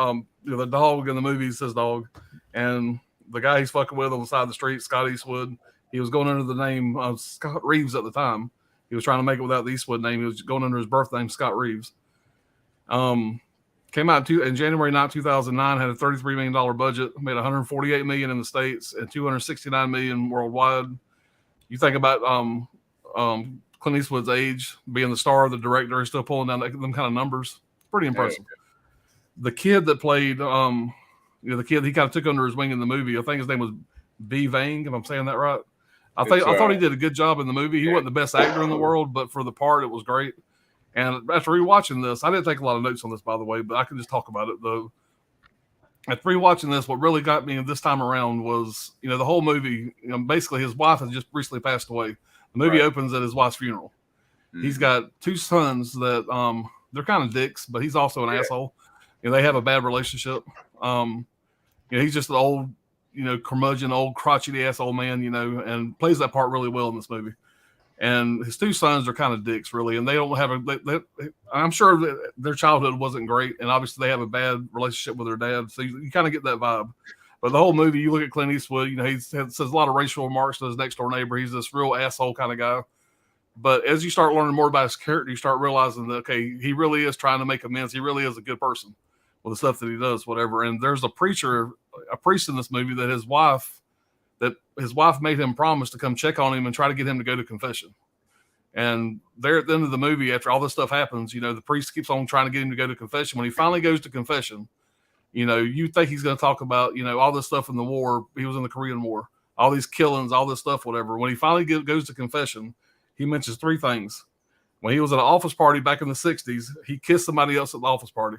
the dog in the movie says dog, and the guy he's fucking with on the side of the street, Scott Eastwood, he was going under the name of Scott Reeves at the time. He was trying to make it without the Eastwood name. He was going under his birth name, Scott Reeves. Came out in January 9, 2009, had a $33 million budget, made $148 million in the States and $269 million worldwide. You think about Clint Eastwood's age, being the star, the director, is still pulling down them kind of numbers. Pretty impressive. The kid that played, the kid he kind of took under his wing in the movie, I think his name was B. Vang, if I'm saying that right. I thought he did a good job in the movie. He wasn't the best actor in the world, but for the part, it was great. And after rewatching this, I didn't take a lot of notes on this, by the way, but I can just talk about it. After rewatching this, what really got me this time around was, the whole movie. Basically, his wife has just recently passed away. The movie opens at his wife's funeral. He's got two sons that they're kind of dicks, but he's also an asshole. They have a bad relationship. He's just an old, curmudgeon, old crotchety ass old man, and plays that part really well in this movie. And his two sons are kind of dicks, really, and they don't have I'm sure that their childhood wasn't great, and obviously they have a bad relationship with their dad, so you kind of get that vibe. But the whole movie, you look at Clint Eastwood, he says a lot of racial remarks to his next door neighbor. He's this real asshole kind of guy. But as you start learning more about his character, you start realizing that, okay, he really is trying to make amends. He really is a good person with the stuff that he does, whatever. And there's a priest in this movie that his wife made him promise to come check on him and try to get him to go to confession. And there at the end of the movie, after all this stuff happens, the priest keeps on trying to get him to go to confession. When he finally goes to confession, you think he's going to talk about, all this stuff in the war. He was in the Korean War, all these killings, all this stuff, whatever. When he finally goes to confession, he mentions three things. When he was at an office party back in the 60s, he kissed somebody else at the office party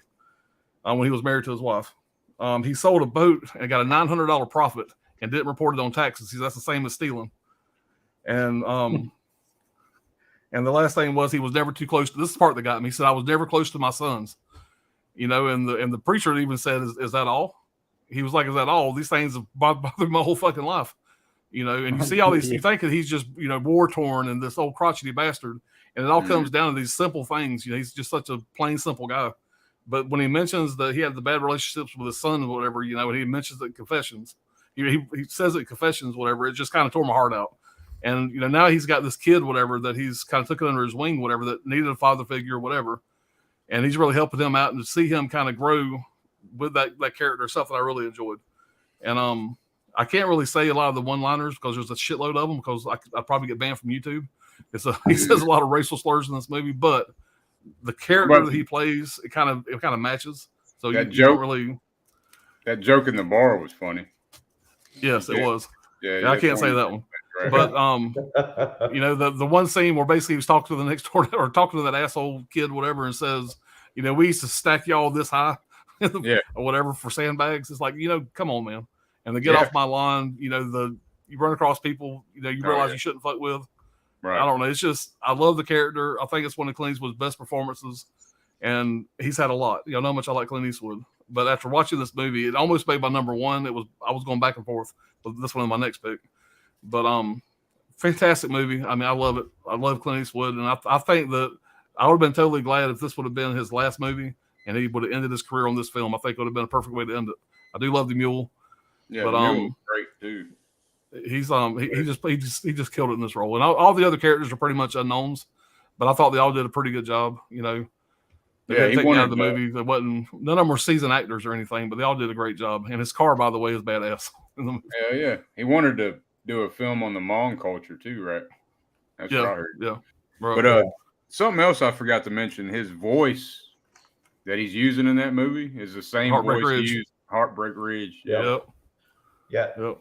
when he was married to his wife. He sold a boat and got a $900 profit and didn't report it on taxes. That's the same as stealing. And and the last thing was he was never too close to, this is the part that got me. He said, I was never close to my sons. And the preacher even said, is that all? He was like, is that all? These things have bothered my whole fucking life. And you see all these, you think that he's just, war torn and this old crotchety bastard. And it all comes down to these simple things. He's just such a plain, simple guy. But when he mentions that he had the bad relationships with his son and whatever, and he mentions it in confessions, he says it in confessions, whatever, it just kind of tore my heart out. And, now he's got this kid, whatever, that he's kind of took under his wing, whatever, that needed a father figure or whatever. And he's really helping him out, and to see him kind of grow with that character, something I really enjoyed. And, I can't really say a lot of the one-liners because there's a shitload of them because I'd probably get banned from YouTube. He says a lot of racial slurs in this movie, but the character that he plays, it kind of matches. So you don't really. That joke in the bar was funny. Yes, it was. Yeah, I can't say that one. Right. But the one scene where basically he was talking to the next door or talking to that asshole kid, whatever, and says, we used to stack y'all this high, or whatever, for sandbags. It's like, come on, man. And they get off my lawn, you run across people, you realize you shouldn't fuck with. Right. I don't know. It's just, I love the character. I think it's one of Clint Eastwood's best performances. And he's had a lot. Y'all know how much I like Clint Eastwood. But after watching this movie, it almost made my number one. I was going back and forth, but this one is my next pick. But fantastic movie. I mean, I love it. I love Clint Eastwood. And I think that I would have been totally glad if this would have been his last movie and he would have ended his career on this film. I think it would have been a perfect way to end it. I do love The Mule. Yeah, but great dude. He's he just killed it in this role, and all the other characters are pretty much unknowns, but I thought they all did a pretty good job. They didn't take me out of the movie. None of them were seasoned actors or anything, but they all did a great job. And his car, by the way, is badass. Yeah. He wanted to do a film on the Hmong culture too, right? That's what I heard. Yeah, right. But something else I forgot to mention: his voice that he's using in that movie is the same voice he used Heartbreak Ridge. Yep. Yeah. Yep.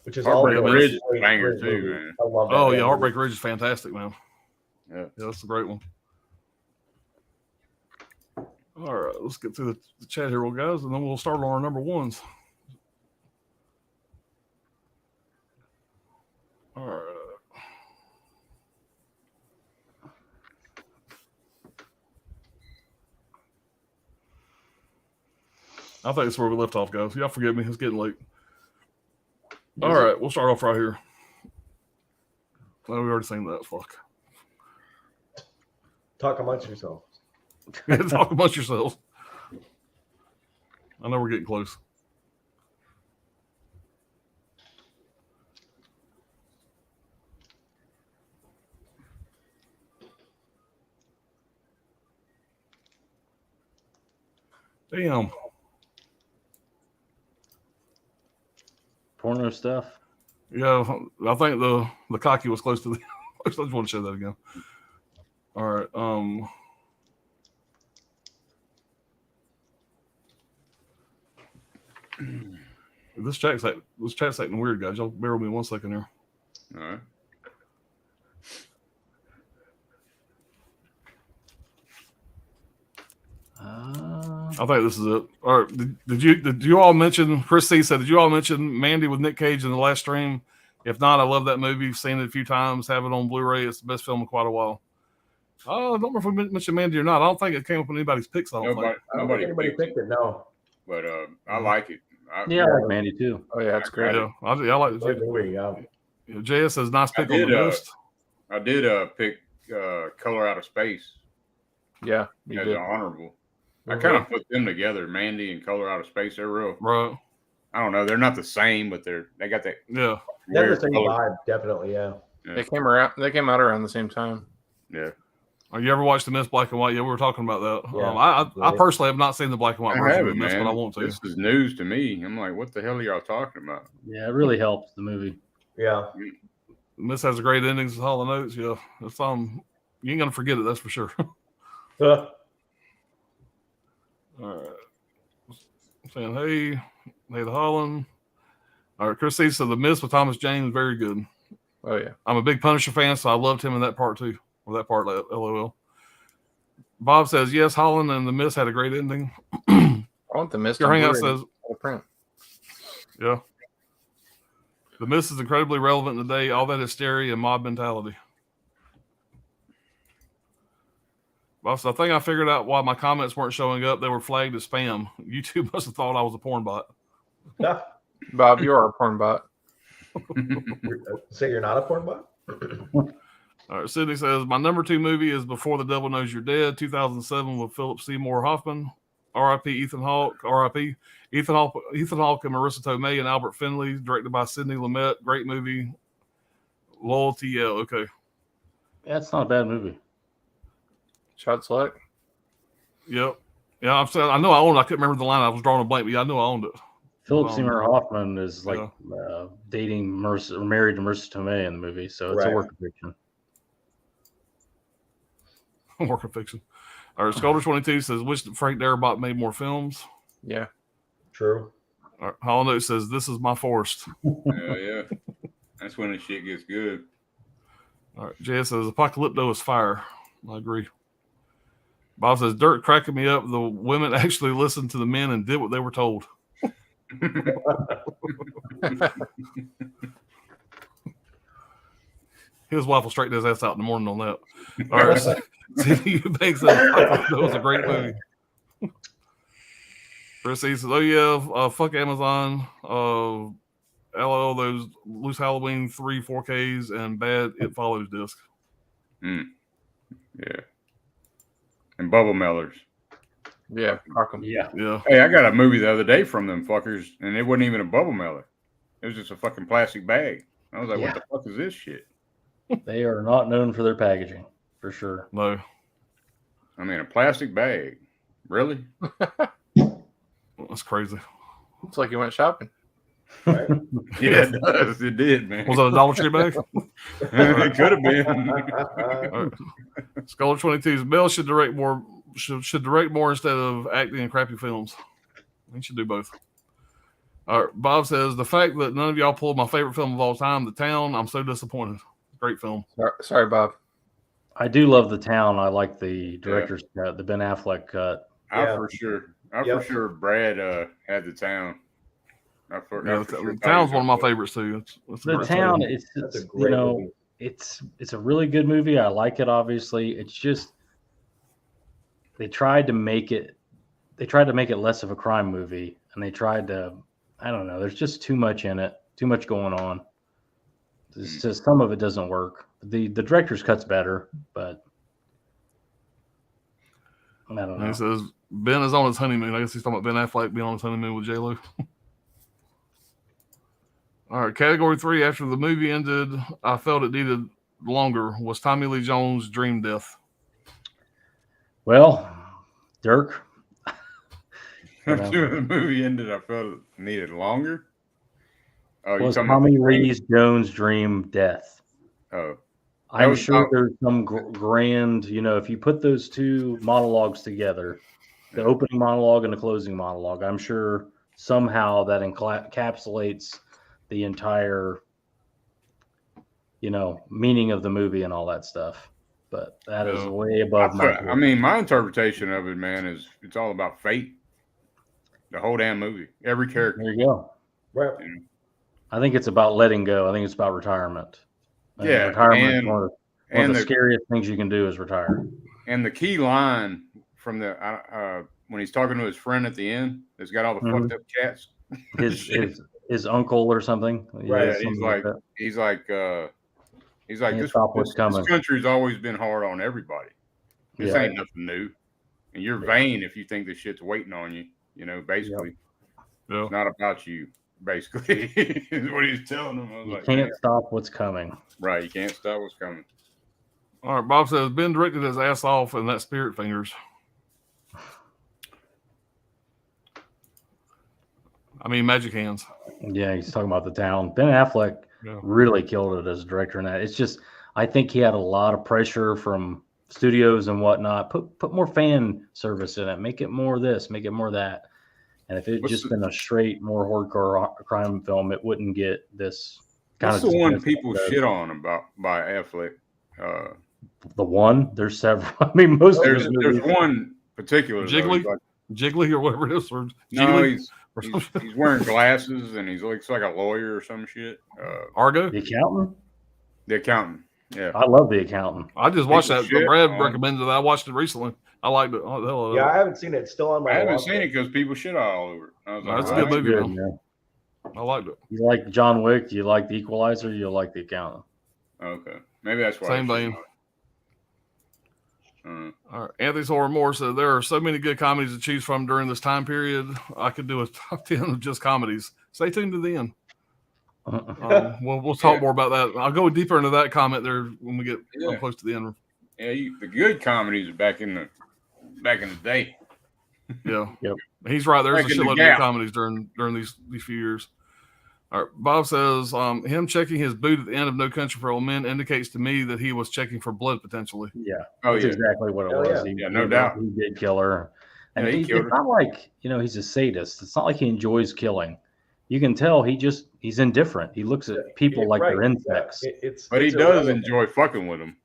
Which is Heartbreak Ridge is a banger too, man. I love that. Oh yeah, Heartbreak Ridge is fantastic, man. Yeah, that's a great one. All right, let's get through the chat here, guys, and then we'll start on our number ones. All right. I think that's where we left off, guys. Y'all forgive me. It's getting late. All right, we'll start off right here. Oh, we already seen that. Fuck. Talk amongst yourselves. Talk amongst yourselves. I know we're getting close. Damn. Porno stuff. Yeah, I think the cocky was close to the. I just want to show that again. All right. This chat's acting weird, guys. Y'all bear with me 1 second here. All right. I think this is it. All right, did you all mention? Chris C said, did you all mention Mandy with Nick Cage in the last stream? If not, I love that movie. Seen it a few times. Have it on Blu-ray. It's the best film in quite a while. I don't know if we mentioned Mandy or not. I don't think it came up in anybody's picks. I don't think. I don't think anybody picked it. No. But I like it. Yeah, I like Mandy too. Oh yeah, it's great. Yeah, I like it. Great movie. Yeah. JS says nice pick on the list. I did pick Color Out of Space. Yeah, as an honorable. I kind of put them together, Mandy and Color Out of Space. They're real. Right. I don't know. They're not the same, but they got that. Yeah. They're the same vibe, definitely. Yeah. They came out around the same time. Yeah. Are you ever watched the Miss Black and White? Yeah, we were talking about that. Yeah. I personally have not seen the black and white version of the Miss, but I want to. This is news to me. I'm like, what the hell are y'all talking about? Yeah, it really helps the movie. Yeah. Miss has a great endings with all the notes. Yeah, it's you ain't gonna forget it. That's for sure. Uh, All right. Saying hey to Holland. All right, Chris C said the Miss with Thomas Jane is very good. Oh yeah. I'm a big Punisher fan, so I loved him in that part too. Or that part, LOL. Bob says yes, Holland and the Miss had a great ending. I want the Mist. Your hangout says print. yeah. The Miss is incredibly relevant today. All that hysteria and mob mentality. Boss, I think I figured out why my comments weren't showing up. They were flagged as spam. YouTube must have thought I was a porn bot. yeah. Bob, you are a porn bot. Say you're not a porn bot? All right, Sydney says, my number 2 movie is Before the Devil Knows You're Dead, 2007 with Philip Seymour Hoffman. R.I.P. Ethan Hawke. R.I.P. Ethan Hawke and Marissa Tomei and Albert Finley, directed by Sidney Lumet. Great movie. Loyalty, yeah, okay. Yeah, it's not a bad movie. Shot select. Yep. Yeah, I'm saying I know I owned it. I couldn't remember the line. I was drawing a blank, but yeah, I know I owned it. Philip Seymour Hoffman is like yeah. dating Marissa, or married to Marissa Tomei in the movie, so it's a work of fiction. Work of fiction. All right, Sculptor 22 says, wish that Frank Darabont made more films. Yeah. True. All right, Hollow Note says, this is my forest. Yeah. That's when the shit gets good. All right, JS says, Apocalypto is fire. I agree. Bob says, Dirt cracking me up. The women actually listened to the men and did what they were told. His wife will straighten his ass out in the morning on that. All right. C.D. Banks says, that was a great movie. Chris E. says, oh yeah, fuck Amazon. LOL, those Loose Halloween 3 4Ks and bad It Follows disc. Yeah. And Bubble Mellers. Yeah, Arkham. Yeah. Hey, I got a movie the other day from them fuckers, and it wasn't even a Bubble Meller. It was just a fucking plastic bag. I was like, what the fuck is this shit? They are not known for their packaging, for sure. No. I mean, a plastic bag. Really? That's crazy. It's like you went shopping. Right? Yeah, it does. It did, man. Was that a Dollar Tree bag? It could have been. Right. Scholar 22's Bill should direct more. Should direct more instead of acting in crappy films. He should do both. All right. Bob says, the fact that none of y'all pulled my favorite film of all time, The Town, I'm so disappointed. Great film. Sorry, Bob. I do love The Town. I like the director's cut, the Ben Affleck cut. For sure Brad had The Town. The Town's one of my favorites too. It's The Town, That's a great movie. it's a really good movie. I like it. Obviously, it's just they tried to make it less of a crime movie, and they tried to. I don't know. There's just too much in it. Too much going on. It's just some of it doesn't work. The director's cut's better, but I don't know. He says Ben is on his honeymoon. I guess he's talking about Ben Affleck being on his honeymoon with J-Lo. All right, category 3. After the movie ended, I felt it needed longer. Was Tommy Lee Jones' dream death? Well, Dirk. After the movie ended, I felt it needed longer. Oh, was Tommy Lee Jones' dream death? Oh, I'm sure there's some grand. If you put those two monologues together, the opening monologue and the closing monologue, I'm sure somehow that encapsulates the entire, meaning of the movie and all that stuff. But that is way above my. I mean, my interpretation of it, man, is it's all about fate. The whole damn movie, every character. There you go. Right. I think it's about letting go. I think it's about retirement. I think Yeah, retirement is and one of the scariest things you can do is retire. And the key line from the when he's talking to his friend at the end, that's got all the fucked up cats. His uncle or something. Right. Yeah, he's like this country's always been hard on everybody. This ain't nothing new, and you're vain if you think this shit's waiting on you. You know, basically, it's not about you. Basically, is what he's telling them. I was you like, can't stop what's coming. Right, you can't stop what's coming. All right, Bob says Ben directed his ass off in that Spirit Fingers. I mean, Magic Hands. Yeah, he's talking about the town. Ben Affleck really killed it as a director in that. It's just, I think he had a lot of pressure from studios and whatnot. Put more fan service in it. Make it more this. Make it more that. And if it had just been a straight, more hardcore crime film, it wouldn't get this kind of. What's the one people shit on by Affleck? The one? There's several. I mean, most. There's one particular. Jiggly or whatever it is. Or no, he's wearing glasses and he looks like a lawyer or some shit. Argo? The Accountant? The Accountant. Yeah. I love The Accountant. I just watched that. Brad recommended that. I watched it recently. I liked it. Yeah, I haven't seen it. It's still on my. I haven't seen it because people shit all over it. I was like, that's a good movie. Man. I liked it. You like John Wick? You like The Equalizer? You like The Accountant? Okay, maybe that's why. Same vein. All right. Anthony's Horror More said there are so many good comedies to choose from during this time period. I could do a top 10 of just comedies. Stay tuned to the end. We'll talk more about that. I'll go deeper into that comment there when we get close to the end. Yeah, the good comedies back in the day. Yeah, he's right. There's a shitload of good comedies during these few years. All right, Bob says him checking his boot at the end of No Country for Old Men indicates to me that he was checking for blood potentially. Yeah, that's exactly what it was. Yeah, no doubt. He did kill her. And it's not like, he's a sadist. It's not like he enjoys killing. You can tell he's indifferent. He looks at people like they're insects. But he does enjoy fucking with them.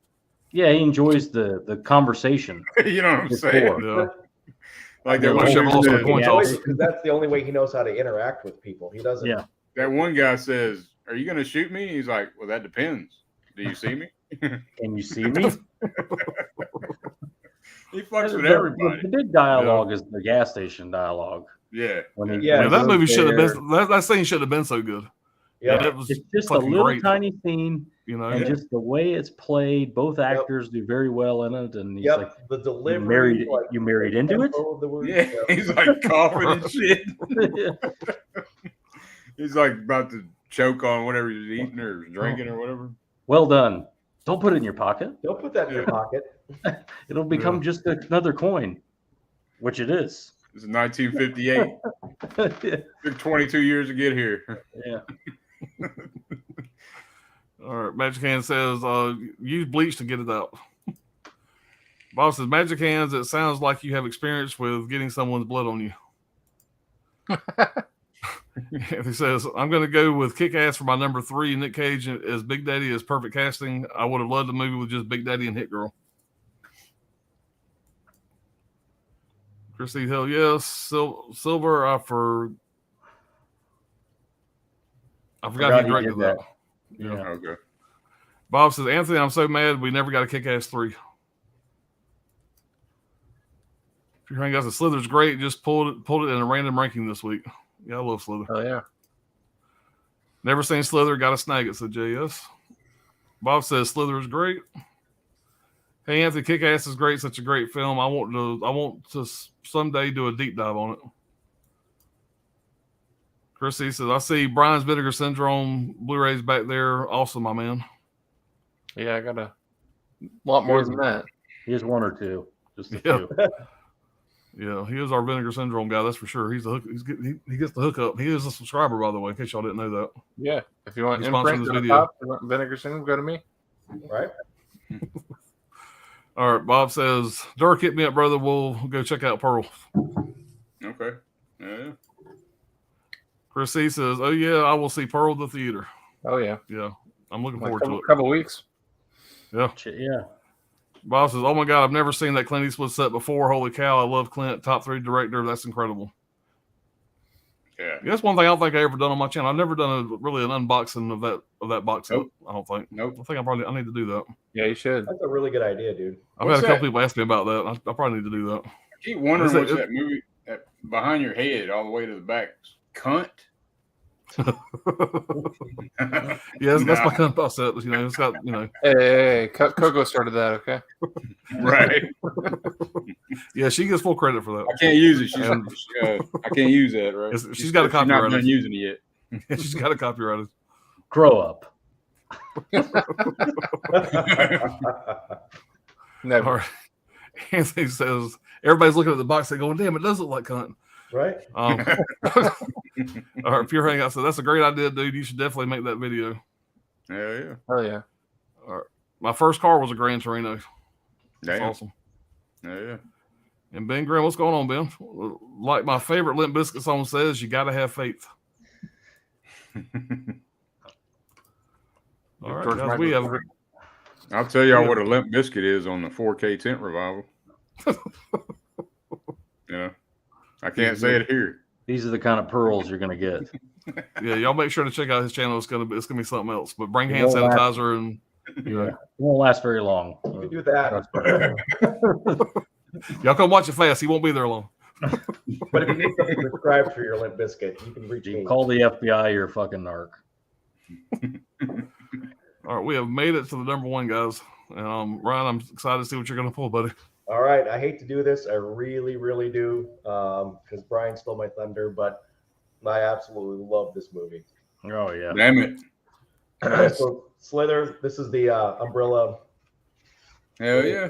Yeah, he enjoys the conversation. You know what I'm saying? Yeah. Like they're because that's the only way he knows how to interact with people. He doesn't. Yeah. That one guy says, "Are you going to shoot me?" He's like, "Well, that depends. Do you see me? Can you see me?" He fucks with everybody. The big dialogue is the gas station dialogue. Yeah. That movie should have been. That scene should have been so good. Yeah, it was it's just a little great. Tiny scene, and just the way it's played. Both actors do very well in it, and he's like, the delivery. You married into it? Yeah, he's like coughing and shit. He's like about to choke on whatever he's eating or drinking or whatever. Well done. Don't put it in your pocket. Don't put that in your pocket. It'll become just another coin, which it is. This is 1958. Took 22 years to get here. Yeah. All right. Magic Hand says, use bleach to get it out. Bob says, Magic Hands, it sounds like you have experience with getting someone's blood on you. He says, I'm going to go with Kick-Ass for my number 3. Nick Cage as Big Daddy is perfect casting. I would have loved the movie with just Big Daddy and Hit Girl. Christy Hill, yes. Silver, I forgot he directed that. Yeah. Okay. Bob says, Anthony, I'm so mad we never got a Kick-Ass 3. If you're hearing guys, the Slither's great. Just pulled it in a random ranking this week. Yeah, I love Slither. Oh, yeah. Never seen Slither. Got to snag it, said JS. Bob says Slither is great. Hey, Anthony, Kick-Ass is great. Such a great film. I want to someday do a deep dive on it. Chrissy says, I see Brian's Vinegar Syndrome Blu-rays back there. Awesome, my man. Yeah, I got a lot more than that. Here's one or two. Just a few. Yeah, he is our Vinegar Syndrome guy. That's for sure. He's the hook. He gets the hookup. He is a subscriber, by the way, in case y'all didn't know that. Yeah, if you want imprint this video, Vinegar Syndrome, go to me. Right. All right. Bob says, Dirk, hit me up, brother. We'll go check out Pearl. Okay. Yeah. Chris C says, oh yeah, I will see Pearl at the theater. Oh yeah. Yeah, I'm looking forward to it. Couple weeks. Yeah. Yeah. Bob says, oh my God, I've never seen that Clint Eastwood set before. Holy cow, I love Clint. Top 3 director. That's incredible. Yeah. That's one thing I don't think I ever done on my channel. I've never done really an unboxing of that box set. Nope. I don't think. Nope. I think I need to do that. Yeah, you should. That's a really good idea, dude. I've What's had a couple that? people ask me about that. I probably need to do that. I keep wondering Is it- what's that movie that behind your head all the way to the back. Cunt. Yeah, that's Nah. my kind of box set. You know, it's got Hey, Coco started that. Okay. Right. Yeah, she gets full credit for that. I can't use it. And- I can't use that. Right. She's got a She's not copyright. done using it yet. She's got a copyright. Grow up. Never. All right. Anthony says everybody's looking at the box. They going, damn, it does look like cunt. Right? All right, Pure Hangout said that's a great idea, dude. You should definitely make that video. Hell yeah. Hell yeah. All right. My first car was a Gran Torino. That's Damn. awesome. Hell yeah. And Ben Graham, what's going on, Ben? Like my favorite Limp Bizkit song says, you got to have faith. All right, George guys, Michael. we have. I'll tell y'all what a Limp Biscuit is on the 4K tent revival. Yeah. I can't say it here. These are the kind of pearls you're gonna get. Yeah, y'all make sure to check out his channel. It's gonna be something else. But bring It hand won't last. sanitizer and Yeah, it won't last very long. You can do that. y'all come watch it fast. He won't be there long. But if you need something prescribed for your Limp Bizkit, you can reach You me. call the FBI, you're a fucking narc. All right, we have made it to the number one, guys. Ryan, I'm excited to see what you're gonna pull, buddy. All right. I hate to do this. I really, really do. Because Brian stole my thunder, but I absolutely love this movie. Oh yeah. Damn it. So Slither, this is the Umbrella. Hell yeah.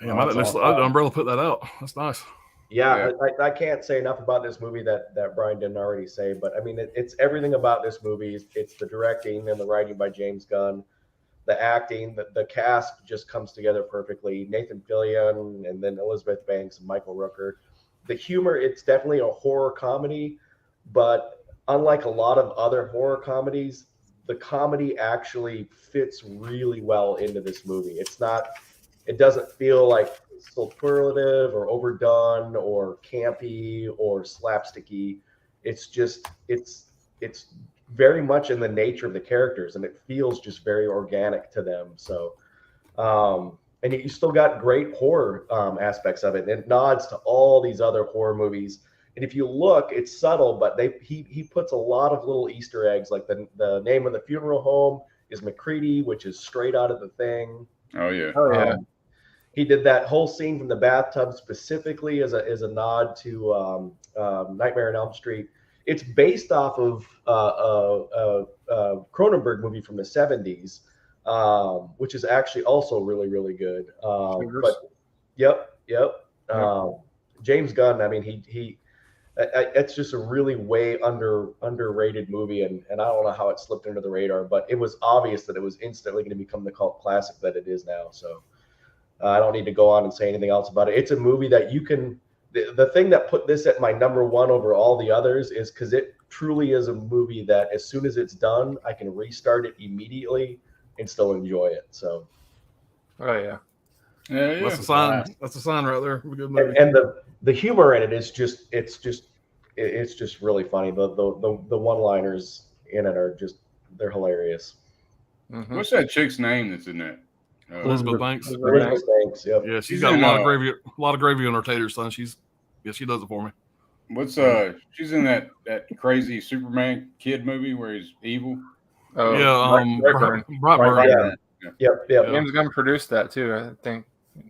Damn, I didn't know Umbrella put that out. That's nice. Yeah, I can't say enough about this movie that Brian didn't already say, but I mean, it's everything about this movie. It's the directing and the writing by James Gunn, the acting, the cast just comes together perfectly. Nathan Fillion and then Elizabeth Banks and Michael Rooker. The humor, it's definitely a horror comedy, but unlike a lot of other horror comedies, the comedy actually fits really well into this movie. It doesn't feel like superlative or overdone or campy or slapsticky. It's very much in the nature of the characters, and it feels just very organic to them. So, and you still got great horror aspects of it. And it nods to all these other horror movies. And if you look, it's subtle, but he puts a lot of little Easter eggs, like the name of the funeral home is McCready, which is straight out of The Thing. Oh yeah. Oh yeah. He did that whole scene from the bathtub specifically as a nod to Nightmare on Elm Street. It's based off of a Cronenberg movie from the 70s, which is actually also really, really good. But yep. James Gunn, I mean, it's just a really way underrated movie, and I don't know how it slipped under the radar, but it was obvious that it was instantly going to become the cult classic that it is now. So I don't need to go on and say anything else about it. It's a movie that you can. The thing that put this at my number one over all the others is because it truly is a movie that as soon as it's done, I can restart it immediately and still enjoy it. So, Oh yeah. Yeah, yeah. That's a sign. That's a sign right there. A good movie. and the humor in it is just really funny. The one-liners in it are they're hilarious. Mhm. What's that chick's name that's in that? Elizabeth Banks. Elizabeth Banks, yep. Yeah, she's She's got in, a lot of gravy on her taters, son. She does it for me. What's she's in that crazy Superman kid movie where he's evil. Oh, Yeah, Brightburn. Brightburn. Yep. James Gunn produced that too, I think.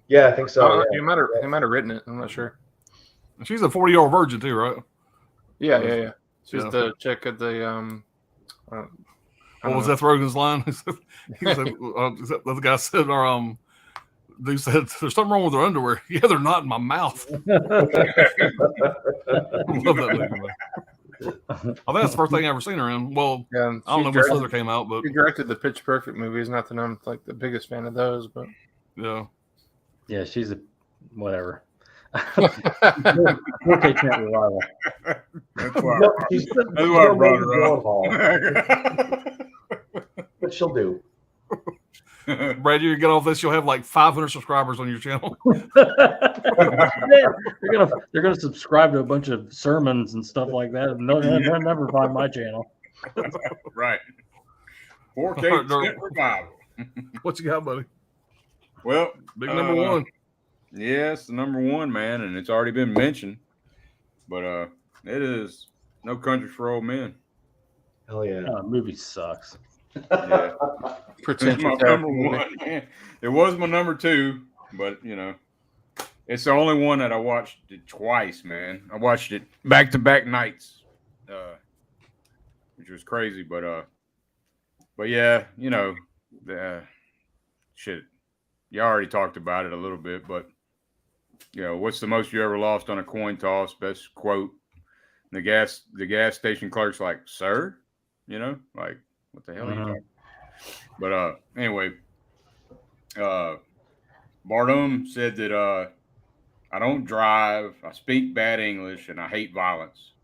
Yeah, I think so. Oh, yeah. he might have written it. I'm not sure. She's a 40-year-old virgin too, right? Yeah. She's Yeah. the chick at the What was Seth Rogen's line? He said, the other guy said, or dude said, "There's something wrong with her underwear." Yeah, they're not in my mouth. I love that movie. Man. I think that's the first thing I ever seen her in. Well, Yeah, I don't know when Slither came out, but She directed the Pitch Perfect movies. Not that I'm like the biggest fan of those, but yeah. Yeah, she's a whatever. 4K tent revival. That's why. No, she's That's why I brought her Gyllenhaal, up. but she'll do. Brad, you get off this, you'll have like 500 subscribers on your channel. they're gonna subscribe to a bunch of sermons and stuff like that. And they'll never find my channel. Right. 4K No. tent revival. What you got, buddy? Well, Big number one. Yeah, it's the number one, man, and it's already been mentioned. But it is No Country for Old Men. Hell yeah. Movie sucks. Yeah. It's my number one, man. It was my number two, but you know, it's the only one that I watched it twice, man. I watched it back-to-back nights, which was crazy. But yeah, you know, shit. You already talked about it a little bit, but you know, what's the most you ever lost on a coin toss? Best quote. The gas station clerk's like, "Sir," you know, like, what the hell are you talking? But anyway, Bardem said that I don't drive, I speak bad English, and I hate violence.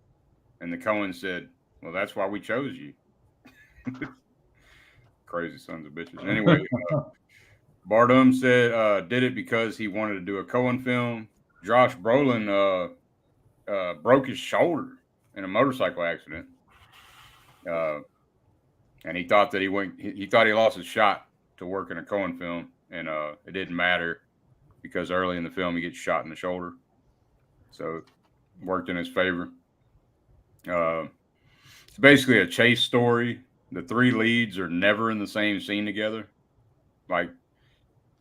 And the Coen said, "Well, that's why we chose you." Crazy sons of bitches. Anyway, Bardem said did it because he wanted to do a Coen film. Josh Brolin broke his shoulder in a motorcycle accident. And he thought that he thought he lost his shot to work in a Coen film, and it didn't matter because early in the film he gets shot in the shoulder, so it worked in his favor. It's basically a chase story. The three leads are never in the same scene together. Like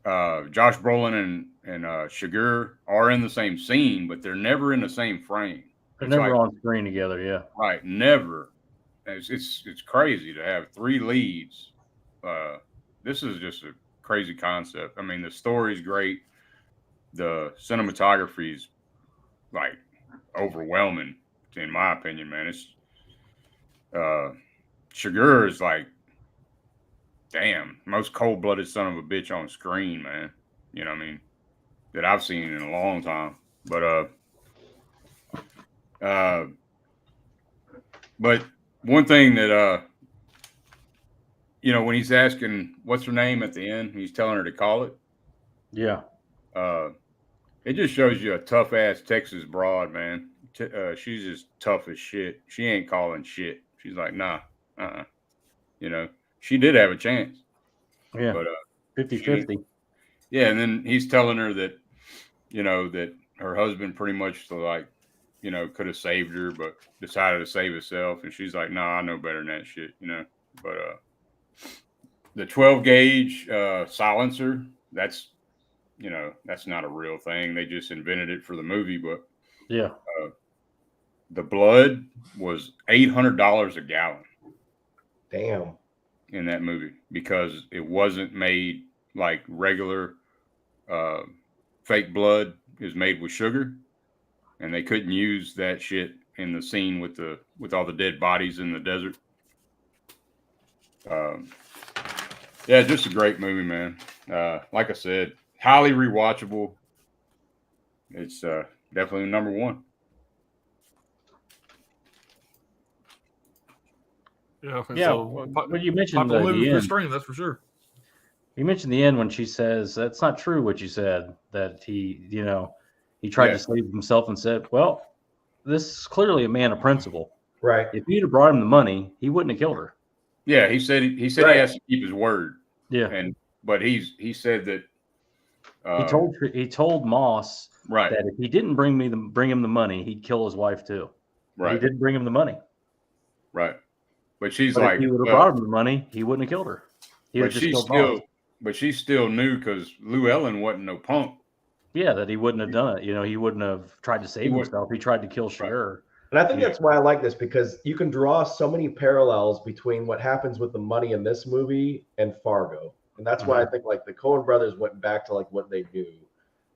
Josh Brolin and Shiger are in the same scene, but they're never in the same frame. They're never on screen together. Yeah, right, never. It's crazy to have three leads. This is just a crazy concept. I mean, the story's great. The cinematography's like overwhelming, in my opinion, man. It's Shiger is like, damn, most cold-blooded son of a bitch on screen, man. You know what I mean? That I've seen in a long time. But one thing that you know, when he's asking what's her name at the end, he's telling her to call it. Yeah. It just shows you a tough ass Texas broad, man. She's just tough as shit. She ain't calling shit. She's like, nah, you know, she did have a chance. Yeah. But 50-50. Yeah, and then he's telling her that, you know, that her husband pretty much like, you know, could have saved her, but decided to save himself. And she's like, nah, I know better than that shit, you know. But the 12 gauge silencer, that's, you know, that's not a real thing. They just invented it for the movie. But yeah, the blood was $800 a gallon. Damn. In that movie, because it wasn't made like regular fake blood is made with sugar, and they couldn't use that shit in the scene with all the dead bodies in the desert. Yeah, just a great movie, man. Like I said, highly rewatchable. It's definitely number one. Yeah. Yeah. So, well, you mentioned popular movie the for end. stream, that's for sure. You mentioned the end when she says that's not true. What you said, that he, you know, he tried to save himself and said, "Well, this is clearly a man of principle. Right. If you'd have brought him the money, he wouldn't have killed her." Yeah, he said he has to keep his word. Yeah, but he said that he told Moss right that if he didn't bring him the money, he'd kill his wife too. Right. He didn't bring him the money. Right. But she's but like, if he would have brought him the money, he wouldn't have killed her. But she still knew, because Lou Ellen wasn't no punk. Yeah, that he wouldn't have done it. You know, he wouldn't have tried to save himself. He tried to kill Shiger. And I think that's why I like this, because you can draw so many parallels between what happens with the money in this movie and Fargo. And that's why I think like the Coen brothers went back to like what they do.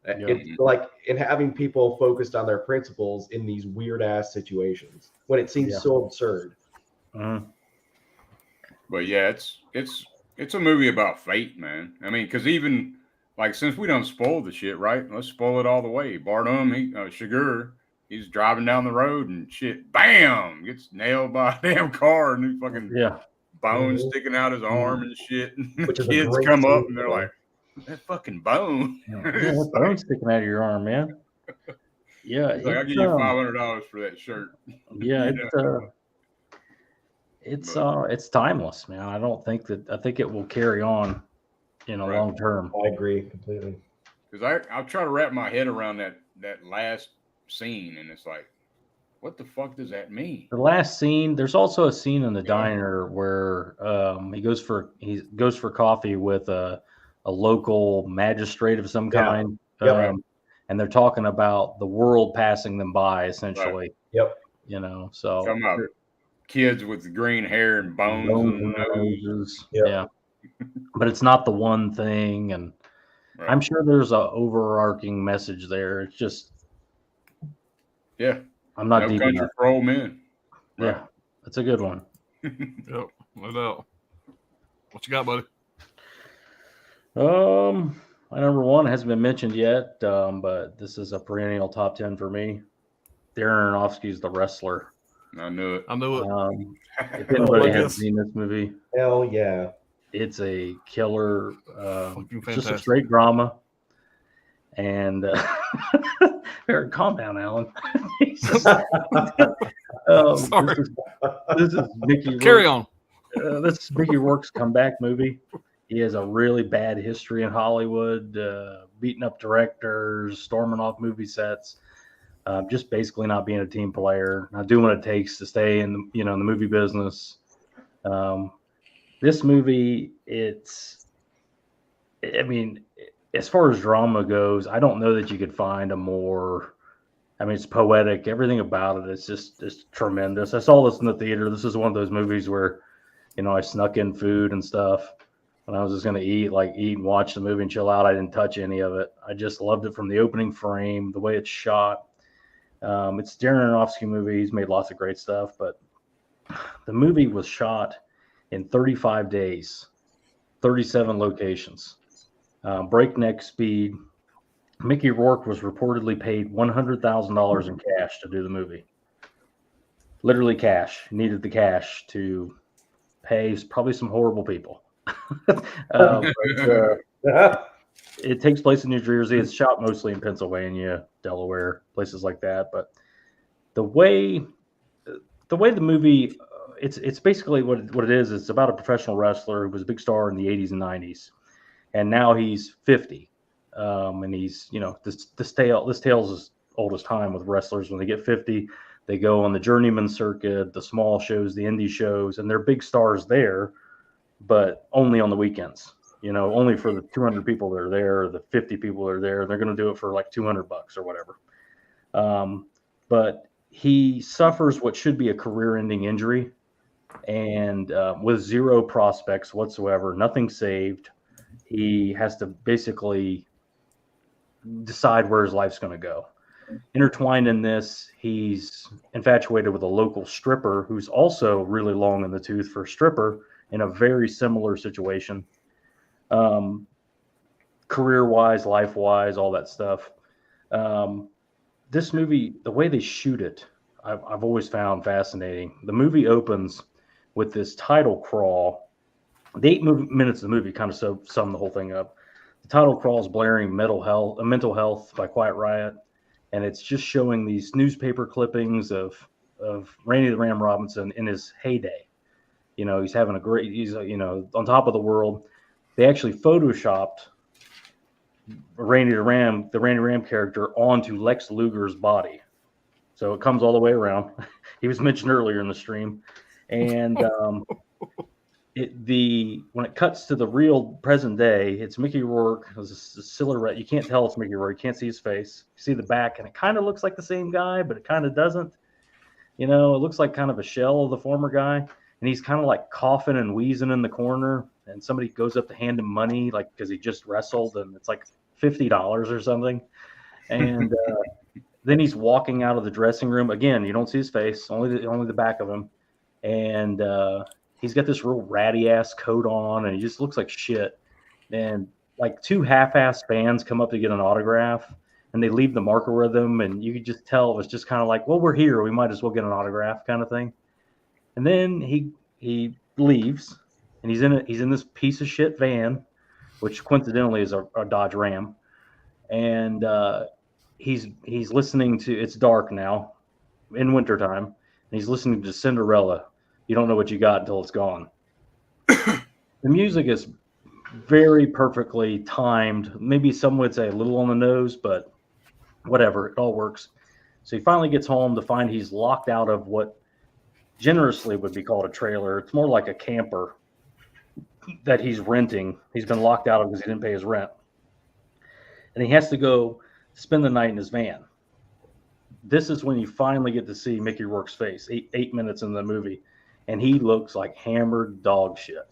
It's like in having people focused on their principles in these weird ass situations when it seems so absurd. But yeah, it's a movie about fate, man. I mean, because even like, since we don't spoil the shit, right? Let's spoil it all the way. Bardem, Shiger, he's driving down the road and shit, bam, gets nailed by a damn car, and he fucking bones Mhm. sticking out his arm and shit. And Which the is a kids great come up scene, and they're man. like, that fucking bone. Yeah, It's that like, bone's sticking out of your arm, man. Yeah, he's like, I'll it's give you $500 for that shirt. yeah, You know? it's timeless, man. I think it will carry on, Right. long term. I agree completely. Because I'll try to wrap my head around that last scene, and it's like, what the fuck does that mean? The last scene, there's also a scene in the diner where he goes for coffee with a local magistrate of some Yeah. kind. Yep. And they're talking about the world passing them by, essentially. Yep. So Talking about kids with green hair and bones bones in in the their nose. noses. Yep. Yeah. But it's not the one thing, and Right. I'm sure there's a overarching message there. It's just I'm not No deep Country enough. for Old Men. Right. Yeah, that's a good one. Yep, no doubt. What you got, buddy? My number one hasn't been mentioned yet, but this is a perennial top 10 for me. Darren Aronofsky's The Wrestler. I knew it. I knew it. If anybody I has guess. seen this movie, Hell yeah. it's a killer. Fucking It's just a fantastic. straight drama. And Eric, calm down, Alan. Sorry. This is Mickey. Carry on. This is Mickey Rourke's comeback movie. He has a really bad history in Hollywood, beating up directors, storming off movie sets, just basically not being a team player, not doing what it takes to stay in the movie business. This movie, as far as drama goes, I don't know that you could find a more. It's poetic. Everything about it is just tremendous. I saw this in the theater. This is one of those movies where, I snuck in food and stuff. When I was just going to eat and watch the movie and chill out, I didn't touch any of it. I just loved it from the opening frame, the way it's shot. It's a Darren Aronofsky movie. He's made lots of great stuff, but the movie was shot in 35 days, 37 locations, breakneck speed. Mickey Rourke was reportedly paid $100,000 in cash to do the movie. Literally cash. He needed the cash to pay probably some horrible people. It takes place in New Jersey. It's shot mostly in Pennsylvania, Delaware, places like that. But the way the movie, it's basically what it is. It's about a professional wrestler who was a big star in the 80s and 90s, and now he's 50. And he's, this tale's as old as time with wrestlers. When they get 50, they go on the journeyman circuit, the small shows, the indie shows, and they're big stars there, but only on the weekends. Only for the 200 people that are there, or the 50 people that are there. They're going to do it for like $200 or whatever. But he suffers what should be a career-ending injury, and with zero prospects whatsoever, nothing saved. He has to basically decide where his life's going to go. Intertwined in this, he's infatuated with a local stripper who's also really long in the tooth for a stripper in a very similar situation. Career-wise, life-wise, all that stuff. This movie, the way they shoot it, I've always found fascinating. The movie opens with this title crawl. The 8 minutes of the movie kind of sum the whole thing up. The title crawl is blaring Mental Health by Quiet Riot, and it's just showing these newspaper clippings of Randy the Ram Robinson in his heyday. He's having he's on top of the world. They actually photoshopped the Randy Ram character onto Lex Luger's body, so it comes all the way around. He was mentioned earlier in the stream, and when it cuts to the real present day, it's Mickey Rourke. It's a silhouette. You can't tell it's Mickey Rourke. You can't see his face. You see the back, and it kind of looks like the same guy, but it kind of doesn't. It looks like kind of a shell of the former guy, and he's kind of like coughing and wheezing in the corner. And somebody goes up to hand him money, like because he just wrestled, and it's like $50 or something. And then he's walking out of the dressing room again. You don't see his face, only the back of him, and he's got this real ratty ass coat on, and he just looks like shit. And like 2 half-ass fans come up to get an autograph, and they leave the marker with him, and you could just tell it was just kind of like, well, we're here, we might as well get an autograph kind of thing. And then he leaves, and he's in this piece of shit van, which coincidentally is a Dodge Ram, and he's listening to. It's dark now, in wintertime, and he's listening to Cinderella. You don't know what you got until it's gone. The music is very perfectly timed. Maybe some would say a little on the nose, but whatever, it all works. So he finally gets home to find he's locked out of what generously would be called a trailer. It's more like a camper that he's renting. He's been locked out of because he didn't pay his rent. And he has to go spend the night in his van. This is when you finally get to see Mickey Rourke's face, eight minutes in the movie. And he looks like hammered dog shit.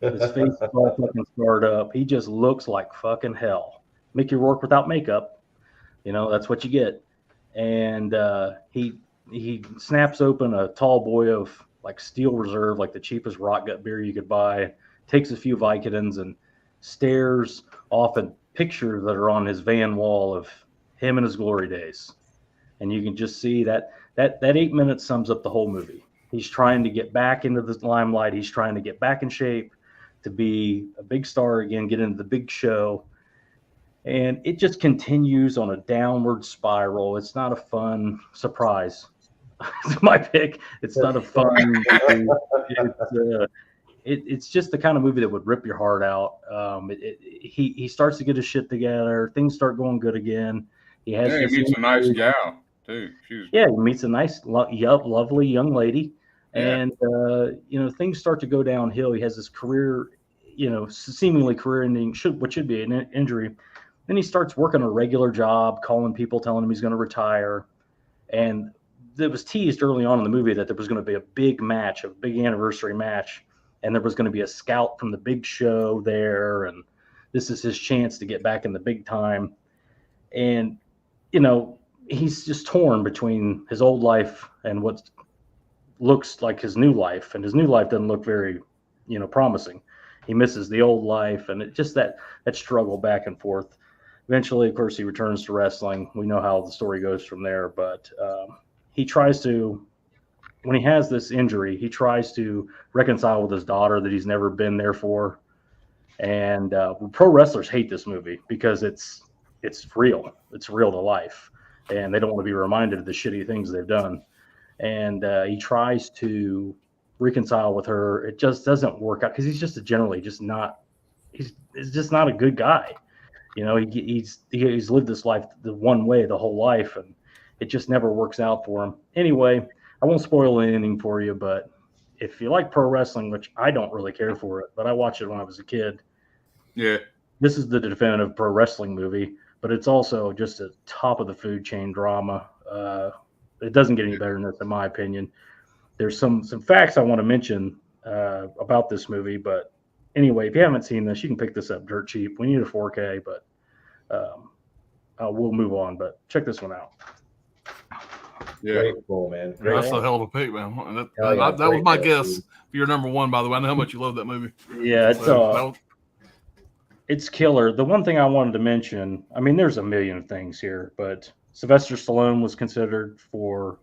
His face is all fucking scarred up. He just looks like fucking hell. Mickey Rourke without makeup. That's what you get. And he snaps open a tall boy of like Steel Reserve, like the cheapest rock gut beer you could buy, takes a few Vicodins and stares off at pictures that are on his van wall of him in his glory days. And you can just see that 8 minutes sums up the whole movie. He's trying to get back into the limelight. He's trying to get back in shape to be a big star again, get into the big show. And it just continues on a downward spiral. It's not a fun surprise. It's my pick. It's not a fun movie. It's just the kind of movie that would rip your heart out. He starts to get his shit together. Things start going good again. He meets a nice gal too. He meets a nice, lovely young lady, and things start to go downhill. He has this career, seemingly career-ending, what should be an injury. Then he starts working a regular job, calling people, telling him he's going to retire, and it was teased early on in the movie that there was going to be a big match, a big anniversary match, and there was going to be a scout from the big show there, and this is his chance to get back in the big time. And, he's just torn between his old life and what looks like his new life, and his new life doesn't look very, promising. He misses the old life, and it just that struggle back and forth. Eventually, of course, he returns to wrestling. We know how the story goes from there, but he tries to, when he has this injury, he tries to reconcile with his daughter that he's never been there for. And pro wrestlers hate this movie because it's real. It's real to life. And they don't want to be reminded of the shitty things they've done. And he tries to reconcile with her. It just doesn't work out because he's just he's just not a good guy. He's lived this life the one way the whole life, and it just never works out for him. Anyway, I won't spoil anything for you, but if you like pro wrestling, which I don't really care for it, but I watched it when I was a kid. Yeah. This is the definitive pro wrestling movie, but it's also just a top of the food chain drama. It doesn't get any better than this, in my opinion. There's some facts I want to mention about this movie, but anyway, if you haven't seen this, you can pick this up dirt cheap. We need a 4K, but we'll move on. But check this one out. Yeah. Great pull, man. Great. That's a hell of a pick, man. Yeah, that was my great guess. movie. For your number one, by the way, I know how much you love that movie. Yeah, So, it's killer. The one thing I wanted to mention, I mean, there's a million things here, but Sylvester Stallone was considered for.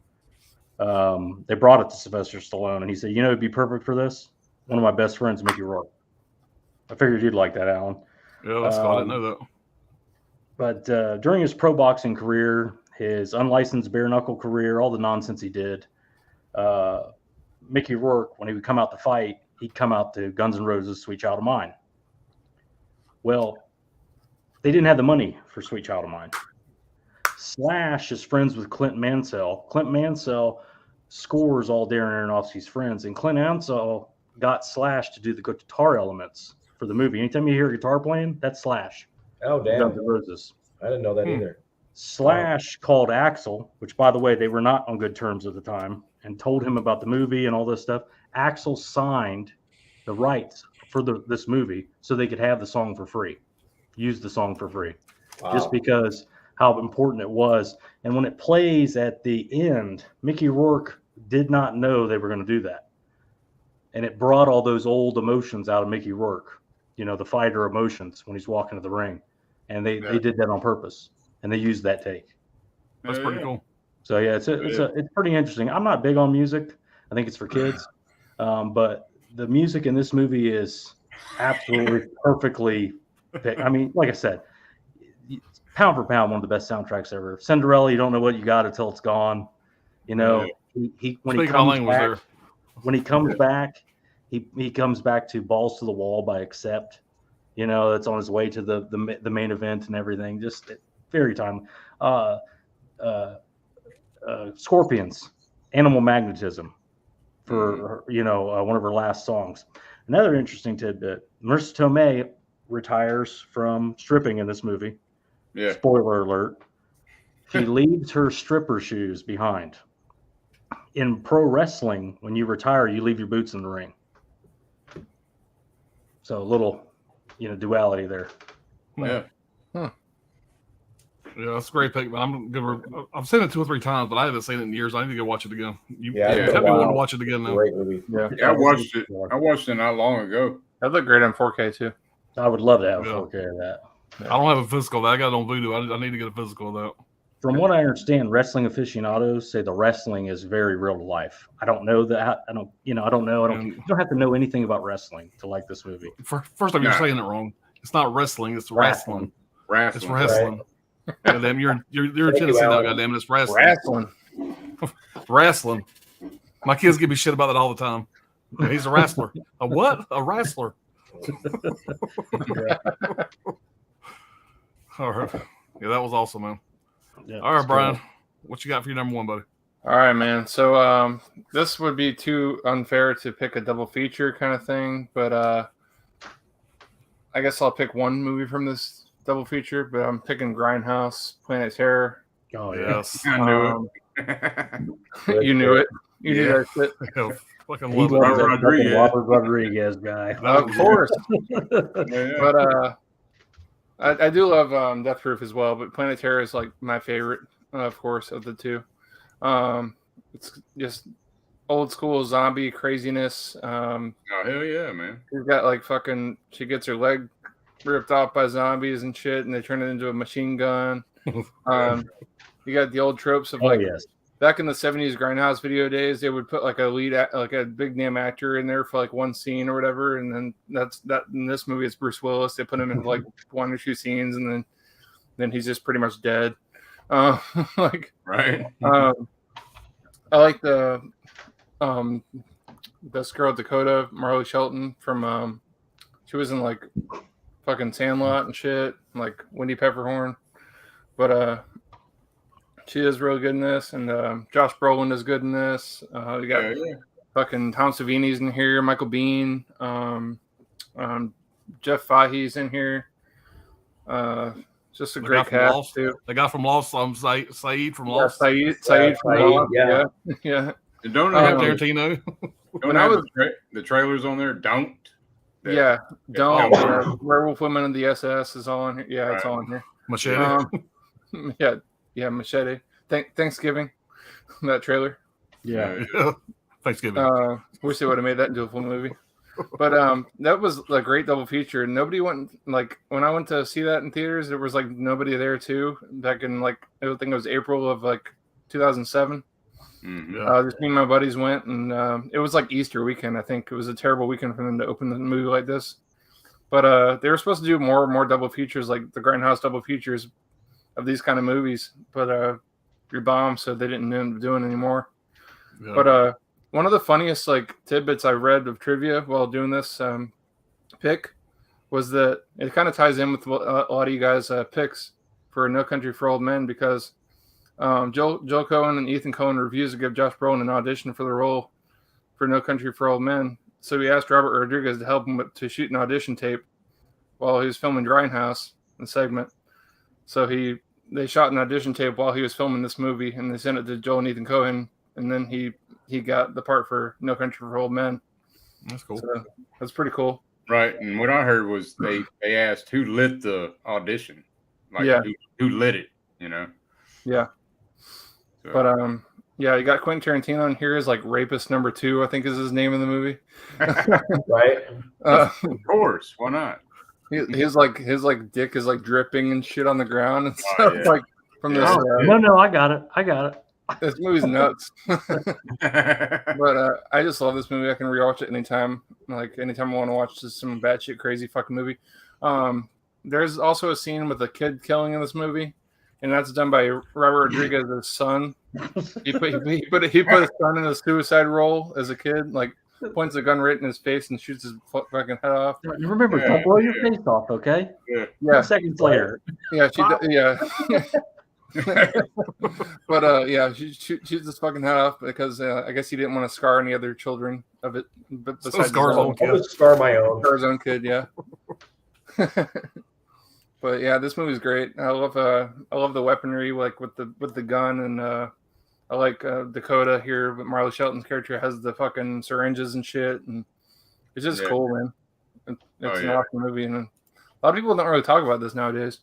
They brought it to Sylvester Stallone, and he said, it'd be perfect for this. One of my best friends, Mickey Rourke. I figured you'd like that, Alan. yeah, that's cool. I didn't know that. But during his pro boxing career, his unlicensed bare knuckle career, all the nonsense he did, Mickey Rourke, when he would come out to fight, he'd come out to Guns N' Roses' Sweet Child of Mine. Well, they didn't have the money for Sweet Child of Mine. Slash is friends with Clint Mansell. Clint Mansell scores all Darren Aronofsky's friends, and Clint Mansell got Slash to do the guitar elements for the movie. Anytime you hear a guitar playing, that's Slash. Oh, damn. Guns N' Roses. I didn't know that either. Slash called Axel, which, by the way, they were not on good terms at the time, and told him about the movie and all this stuff. Axel signed the rights for this movie so they could have the song for free, use the song for free, just because how important it was. And when it plays at the end, Mickey Rourke did not know they were going to do that. And it brought all those old emotions out of Mickey Rourke, the fighter emotions when he's walking to the ring. And they did that on purpose, and they used that take. That's pretty cool. So yeah, it's pretty interesting. I'm not big on music. I think it's for kids. But the music in this movie is absolutely perfectly picked. I mean, like I said, pound for pound, one of the best soundtracks ever. Cinderella, you don't know what you got until it's gone. You know, he when he Speaking my comes language back, there. when he comes back, he comes back to Balls to the Wall by Accept. You know, that's on his way to the main event and everything. Just very timely. Scorpions, Animal Magnetism, for one of her last songs. Another interesting tidbit: Marissa Tomei retires from stripping in this movie. Yeah. Spoiler alert. She leaves her stripper shoes behind. In pro wrestling, when you retire, you leave your boots in the ring. So a little, duality there. Yeah. Yeah, that's a great pick, man. I've seen it 2 or 3 times, but I haven't seen it in years. I need to go watch it again. You it's kept been me a wanting to while. watch it again now. Great movie. Yeah. I watched it. I watched it not long ago. That looked great on 4K too. I would love to have Yeah. 4K of that. I don't have a physical of that. I got it on Voodoo. I need to get a physical of that. From what I understand, wrestling aficionados say the wrestling is very real to life. I don't know that. I don't know. You don't have to know anything about wrestling to like this movie. First time, you're saying it wrong. It's not wrestling. It's wrestling. It's Wrestling. wrestling. Goddamn, you're in Tennessee now. Goddamn, it's wrestling. Wrestling. My kids give me shit about that all the time. Yeah, he's a wrestler. A what? A wrestler. All right. Yeah, that was awesome, man. Yeah, All right, Brian. What you got for your number one, buddy? All right, man. So this would be too unfair to pick a double feature kind of thing, but I guess I'll pick one movie from this double feature, but I'm picking Grindhouse, Planet Terror. Oh yeah. Yes. I knew it. You knew it. You knew that shit. Yeah, fucking He love loves it. that Rodriguez. Robert Rodriguez guy. Of course. Yeah. But I do love Death Proof as well, but Planet Terror is like my favorite, of course, of the two. It's just old school zombie craziness. Oh hell yeah, man. She's got like she gets her leg ripped off by zombies and shit, and they turn it into a machine gun. You got the old tropes of like yes. back in the 70s Grindhouse video days, they would put like a big name actor in there for like one scene or whatever, and then that's in this movie it's Bruce Willis. They put him in like 1 or 2 scenes, and then he's just pretty much dead. Like Right. I like the best girl Dakota, Marley Shelton from she was in like fucking Sandlot and shit, like Wendy Pepperhorn, but she is real good in this, and Josh Brolin is good in this. You got fucking Tom Savini's in here, Michael Biehn, Jeff Fahey's in here. Just a great cast too. The guy from Lost, Saeed from Lost. Saeed from Lost. Yeah. And don't they have Tarantino. don't they have the trailers on there? Don't. Werewolf Women in the SS is all on here. Yeah, it's all on here. Machete. Machete. Thanksgiving, that trailer. Yeah. Thanksgiving. Wish they would have made that into a full movie. But that was a great double feature. Nobody went, like, when I went to see that in theaters, there was like nobody there too. Back in like, I think it was April of like 2007. Mm-hmm. Just me and my buddies went, and it was like Easter weekend. I think it was a terrible weekend for them to open the movie like this. But they were supposed to do more and more double features, like the Grindhouse double features of these kind of movies. But you're bombed, so they didn't end up doing anymore. Yeah. But one of the funniest like tidbits I read of trivia while doing this pick was that it kind of ties in with a lot of you guys' picks for No Country for Old Men, because Joel Coen and Ethan Coen refused to give Josh Brolin an audition for the role for No Country for Old Men. So he asked Robert Rodriguez to help him to shoot an audition tape while he was filming Grindhouse, the segment. So they shot an audition tape while he was filming this movie, and they sent it to Joel and Ethan Coen, and then he got the part for No Country for Old Men. That's cool. So that's pretty cool. Right, and what I heard was they asked who lit the audition, like who lit it, you know? Yeah. So. But you got Quentin Tarantino in here as like rapist number 2, I think is his name in the movie. Right. Of course, why not? His dick is like dripping and shit on the ground and stuff. Yeah. Like from this. No, I got it. This movie's nuts. But I just love this movie. I can rewatch it anytime. Like anytime I want to watch just some batshit crazy fucking movie. There's also a scene with a kid killing in this movie, and that's done by Robert Rodriguez's son. He put his son in a suicide role as a kid, like points a gun right in his face and shoots his fucking head off. Remember, don't blow your face off, okay? Yeah. 10 seconds later. Yeah, but she shoots his fucking head off because I guess he didn't want to scar any other children of it. But besides Scar's own kid. I would scar my own. Scar's own kid, yeah. But yeah, this movie's great. I love the weaponry, like with the gun, and I like Dakota here. But Marley Shelton's character has the fucking syringes and shit, and it's just cool, man. It's an awesome movie, and a lot of people don't really talk about this nowadays.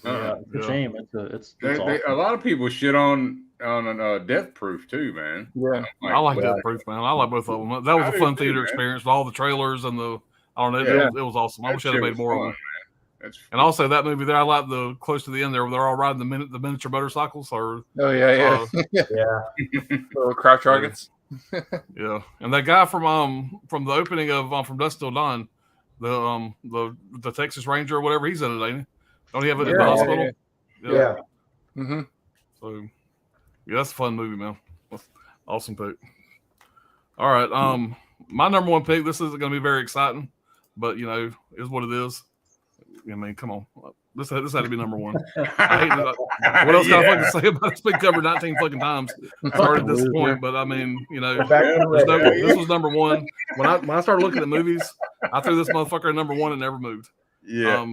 Yeah, it's a shame. It's a lot of people shit on Death Proof too, man. Yeah, I like Death Proof, man. I like both of them. That was a fun theater experience with all the trailers and the. I don't know. It was awesome. I wish I'd made more of them. And also that movie there, I like the close to the end there where they're all riding the miniature motorcycles. Or yeah, little crouch rockets. Yeah, and that guy from the opening of From Dusk Till Dawn, the Texas Ranger or whatever, he's in it, ain't he? Don't he have it in the hospital? Yeah. Mm-hmm. So yeah, that's a fun movie, man. Awesome pick. All right, my number one pick. This isn't going to be very exciting, but is what it is. I mean, come on. This had to be number one. I hate it. What else can I fucking say about it? It's been covered 19 fucking times. Sorry to disappoint, but I mean, this was number one. When I started looking at movies, I threw this motherfucker at number one and never moved. Yeah.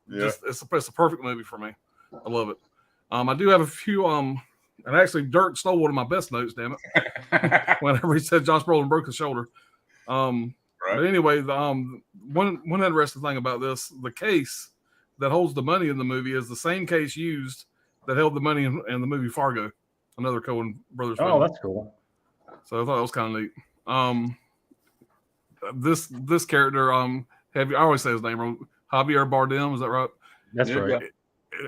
It's a perfect movie for me. I love it. I do have a few. And actually, Dirk stole one of my best notes. Damn it! Whenever he said Josh Brolin broke his shoulder. But anyway, one interesting thing about this, the case that holds the money in the movie is the same case used that held the money in the movie Fargo, another Coen Brothers film. Oh, that's cool. So I thought that was kind of neat. This character, I always say his name wrong. Javier Bardem, is that right? That's right.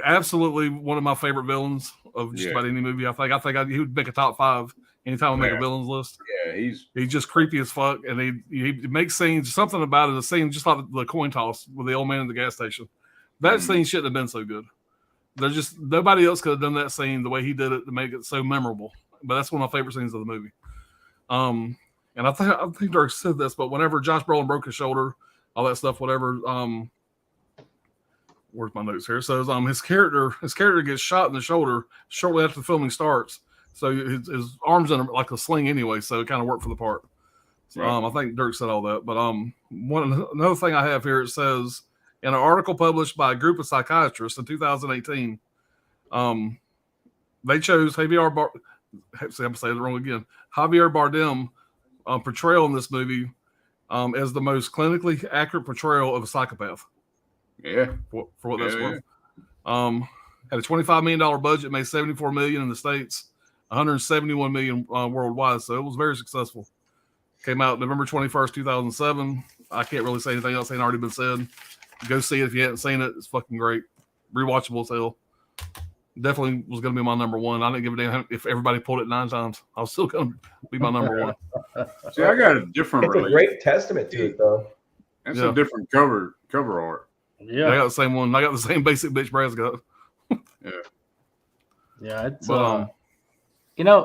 Absolutely one of my favorite villains of just about any movie. I think he would make a top 5 anytime I make a villains list. Yeah, he's just creepy as fuck, and he makes scenes. Something about it, a scene just like the coin toss with the old man in the gas station. That scene shouldn't have been so good. There's just nobody else could have done that scene the way he did it to make it so memorable. But that's one of my favorite scenes of the movie. And I think Dirk said this, but whenever Josh Brolin broke his shoulder, all that stuff, whatever. Where's my notes here? It says his character gets shot in the shoulder shortly after the filming starts. So his arm's in like a sling anyway, so it kind of worked for the part. So, I think Dirk said all that. But another thing I have here, it says in an article published by a group of psychiatrists in 2018, they chose Javier Bardem portrayal in this movie as the most clinically accurate portrayal of a psychopath. Yeah, for what that's worth. Had a $25 million budget, made $74 million in the States, $171 million worldwide. So it was very successful. Came out November 21st, 2007. I can't really say anything else ain't already been said. Go see it if you haven't seen it. It's fucking great. Rewatchable as hell. Definitely was going to be my number one. I didn't give a damn if everybody pulled it 9 times. I was still going to be my number one. See, I got a different It's a great testament to it, though. That's a different cover art. Yeah, I got the same one. I got the same basic bitch Brad's got. Yeah, it's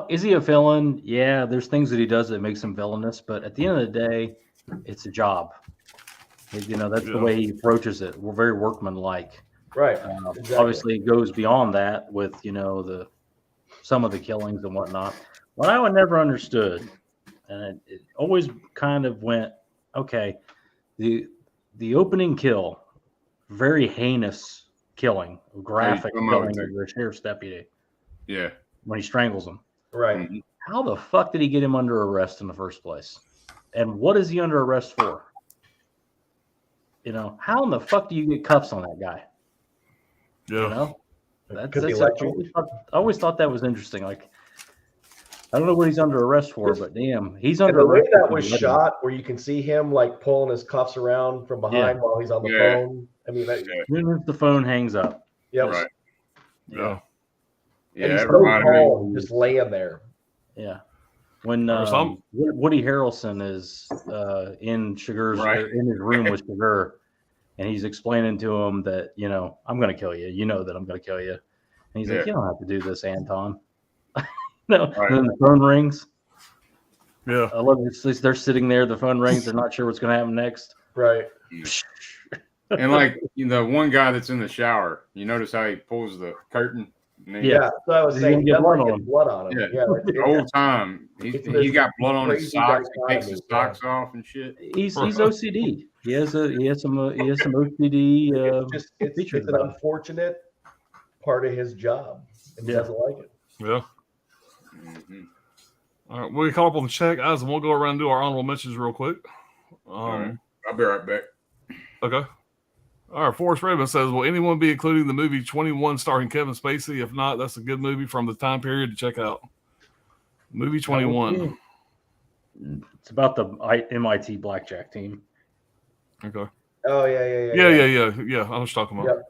is he a villain? Yeah, there's things that he does that makes him villainous, but at the end of the day, it's a job. That's the way he approaches it. We're very workmanlike. Right. Exactly. Obviously, it goes beyond that with some of the killings and whatnot. What I never understood, and it always kind of went, okay, the opening kill, very heinous killing, graphic killing of the sheriff's deputy. Yeah. When he strangles him. Right. How the fuck did he get him under arrest in the first place? And what is he under arrest for? How in the fuck do you get cuffs on that guy? Yeah. I always thought that was interesting. Like, I don't know what he's under arrest for, but damn, he's under arrest. The way that was shot, where you can see him like pulling his cuffs around from behind while he's on the phone. I mean, as soon as the phone hangs up. Yep. Right. Yeah. And he's it so reminded me. tall, just laying there. Yeah. When Or some- Woody Harrelson is in Sugar's Right. in his room with Sugar, and he's explaining to him that, I'm going to kill you. You know that I'm going to kill you. And he's like, Yeah. you don't have to do this, Anton. No. Right. And then the phone rings. Yeah. I love it. They're sitting there. The phone rings. They're not sure what's going to happen next. Right. And like one guy that's in the shower, you notice how he pulls the curtain. And he- Yeah. So I was He's saying, gonna he get doesn't blood get on him. blood on him. Yeah. Yeah. The whole time It's he's got blood on his crazy socks. He takes his dichotomy, socks off and shit. He's OCD. He has some OCD. it's features an about him. unfortunate part of his job, and he Yeah. doesn't like it. Yeah. Mhm. All right. We call up on the check, guys, and we'll go around and do our honorable mentions real quick. All right. I'll be right back. Okay. All right. Forrest Redmond says, will anyone be including the movie 21 starring Kevin Spacey? If not, that's a good movie from the time period to check out. Movie 21. It's about the MIT blackjack team. Okay. Oh yeah. Yeah. I was talking about. Yep.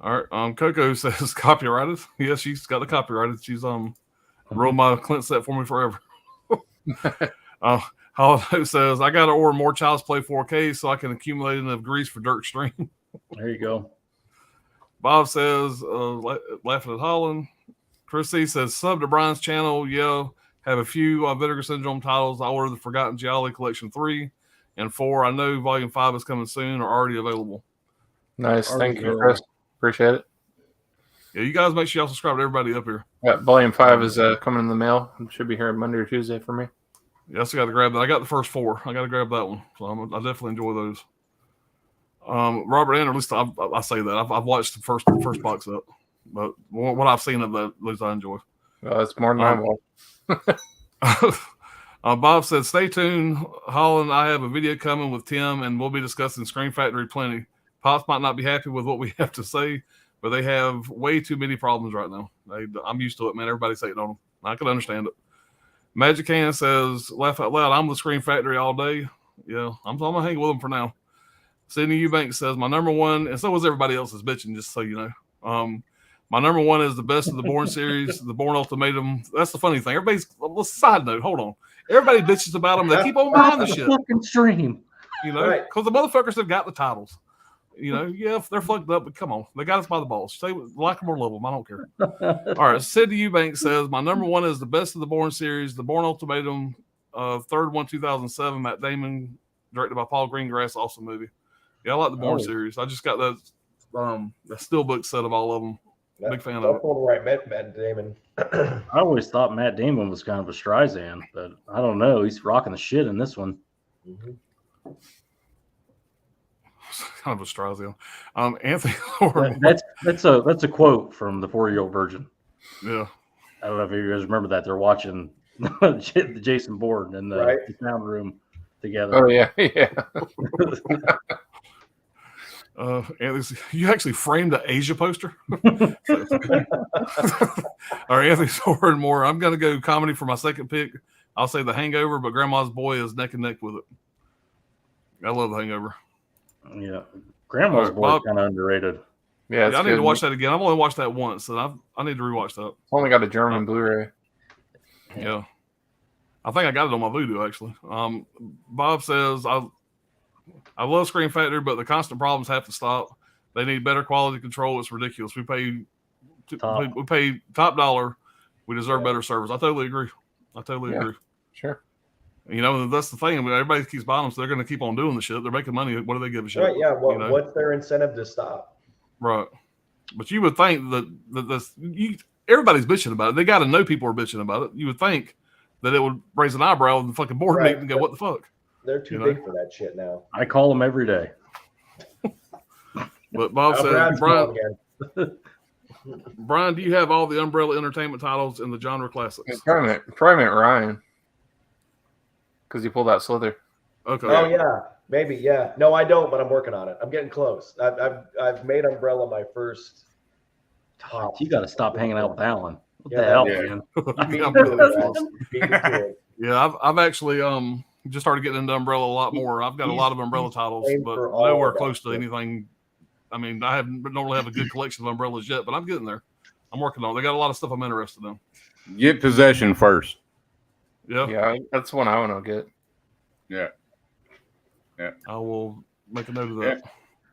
All right. Coco says copyrighted. Yeah, she's got the copyrighted. She's rolled my Clint set for me forever. Holiday says, I got to order more Child's Play 4K so I can accumulate enough grease for Dirt Stream. There you go. Bob says, laughing at Holland. Chris C says, sub to Brian's channel. Yeah, have a few Vinegar Syndrome titles. I ordered the Forgotten Gialli Collection 3 and 4. I know Volume 5 is coming soon or already available. Nice. Thank you, Already Chris. Appreciate it. Yeah, you guys make sure y'all subscribe to everybody up here. Yeah, Volume 5 is coming in the mail. It should be here Monday or Tuesday for me. Yeah, I still got to grab that. I got the first 4. I got to grab that one. So I definitely enjoy those. Robert Ann, at least I say that. I've watched the first box up. But what I've seen of that, at least I enjoy. Well, it's more than I want. Bob said, stay tuned, Holland. I have a video coming with Tim, and we'll be discussing Screen Factory plenty. Pops might not be happy with what we have to say, but they have way too many problems right now. I'm used to it, man. Everybody's hating on them. I can understand it. Magic Can says, laugh out loud, I'm the Screen Factory all day. Yeah, I'm going to hang with them for now. Sydney Eubanks says, my number one, and so was everybody else's bitching, just so you know. My number one is the best of the Bourne series, the Bourne Ultimatum. That's the funny thing. Let's side note, hold on. Everybody bitches about them. They keep on buying the shit. Fucking stream. Right. Because the motherfuckers have got the titles. Yeah, they're fucked up, but come on. They got us by the balls. Say like them or love them. I don't care. All right. Sydney Eubanks says, my number one is the best of the Bourne series, the Bourne Ultimatum, third one, 2007, Matt Damon, directed by Paul Greengrass, awesome movie. Yeah, I like the Bourne series. I just got that steelbook set of all of them. Big fan of it. Right, Matt Damon. I always thought Matt Damon was kind of a Streisand, but I don't know. He's rocking the shit in this one. Mm-hmm. Kind of a Streisand. Anthony Lord. That's a quote from the 4-Year-Old Virgin. Yeah. I don't know if you guys remember that. They're watching the Jason Bourne in the sound room together. Oh yeah, yeah. Anthony, you actually framed the Asia poster. All right, Anthony Sword more. I'm gonna go comedy for my second pick. I'll say The Hangover, but Grandma's Boy is neck and neck with it. I love The Hangover. Yeah, Grandma's Boy is kind of underrated. Yeah, I need to watch that again. I've only watched that once, and I need to rewatch that. I've only got a German Blu-ray. Yeah, I think I got it on my Vudu actually. Bob says I love Screen Factory, but the constant problems have to stop. They need better quality control. It's ridiculous. We pay top dollar. We deserve better service. I totally agree. Agree. Sure. That's the thing. I mean, everybody keeps buying them, so they're going to keep on doing the shit. They're making money. What do they give a shit? Right. Yeah. What's their incentive to stop? Right. But you would think that everybody's bitching about it. They got to know people are bitching about it. You would think that it would raise an eyebrow in the fucking board meeting and go, "What the fuck?" They're too big for that shit now. I call them every day. But Bob says, Brian, do you have all the Umbrella Entertainment titles in the genre classics? Probably meant Ryan, because he pulled out Slither. Okay. Oh yeah, maybe yeah. No, I don't, but I'm working on it. I'm getting close. I've made Umbrella my first. God, you got to stop hanging out with Alan. What Yeah, the hell, yeah. man? Yeah, I've actually just started getting into Umbrella a lot more. I've got a lot of Umbrella titles, but nowhere close to anything. I mean, I don't really have a good collection of umbrellas yet, but I'm getting there. I'm working on it. They got a lot of stuff I'm interested in. Get Possession first. Yeah. Yeah, that's the one I want to get. Yeah. I will make a note of that.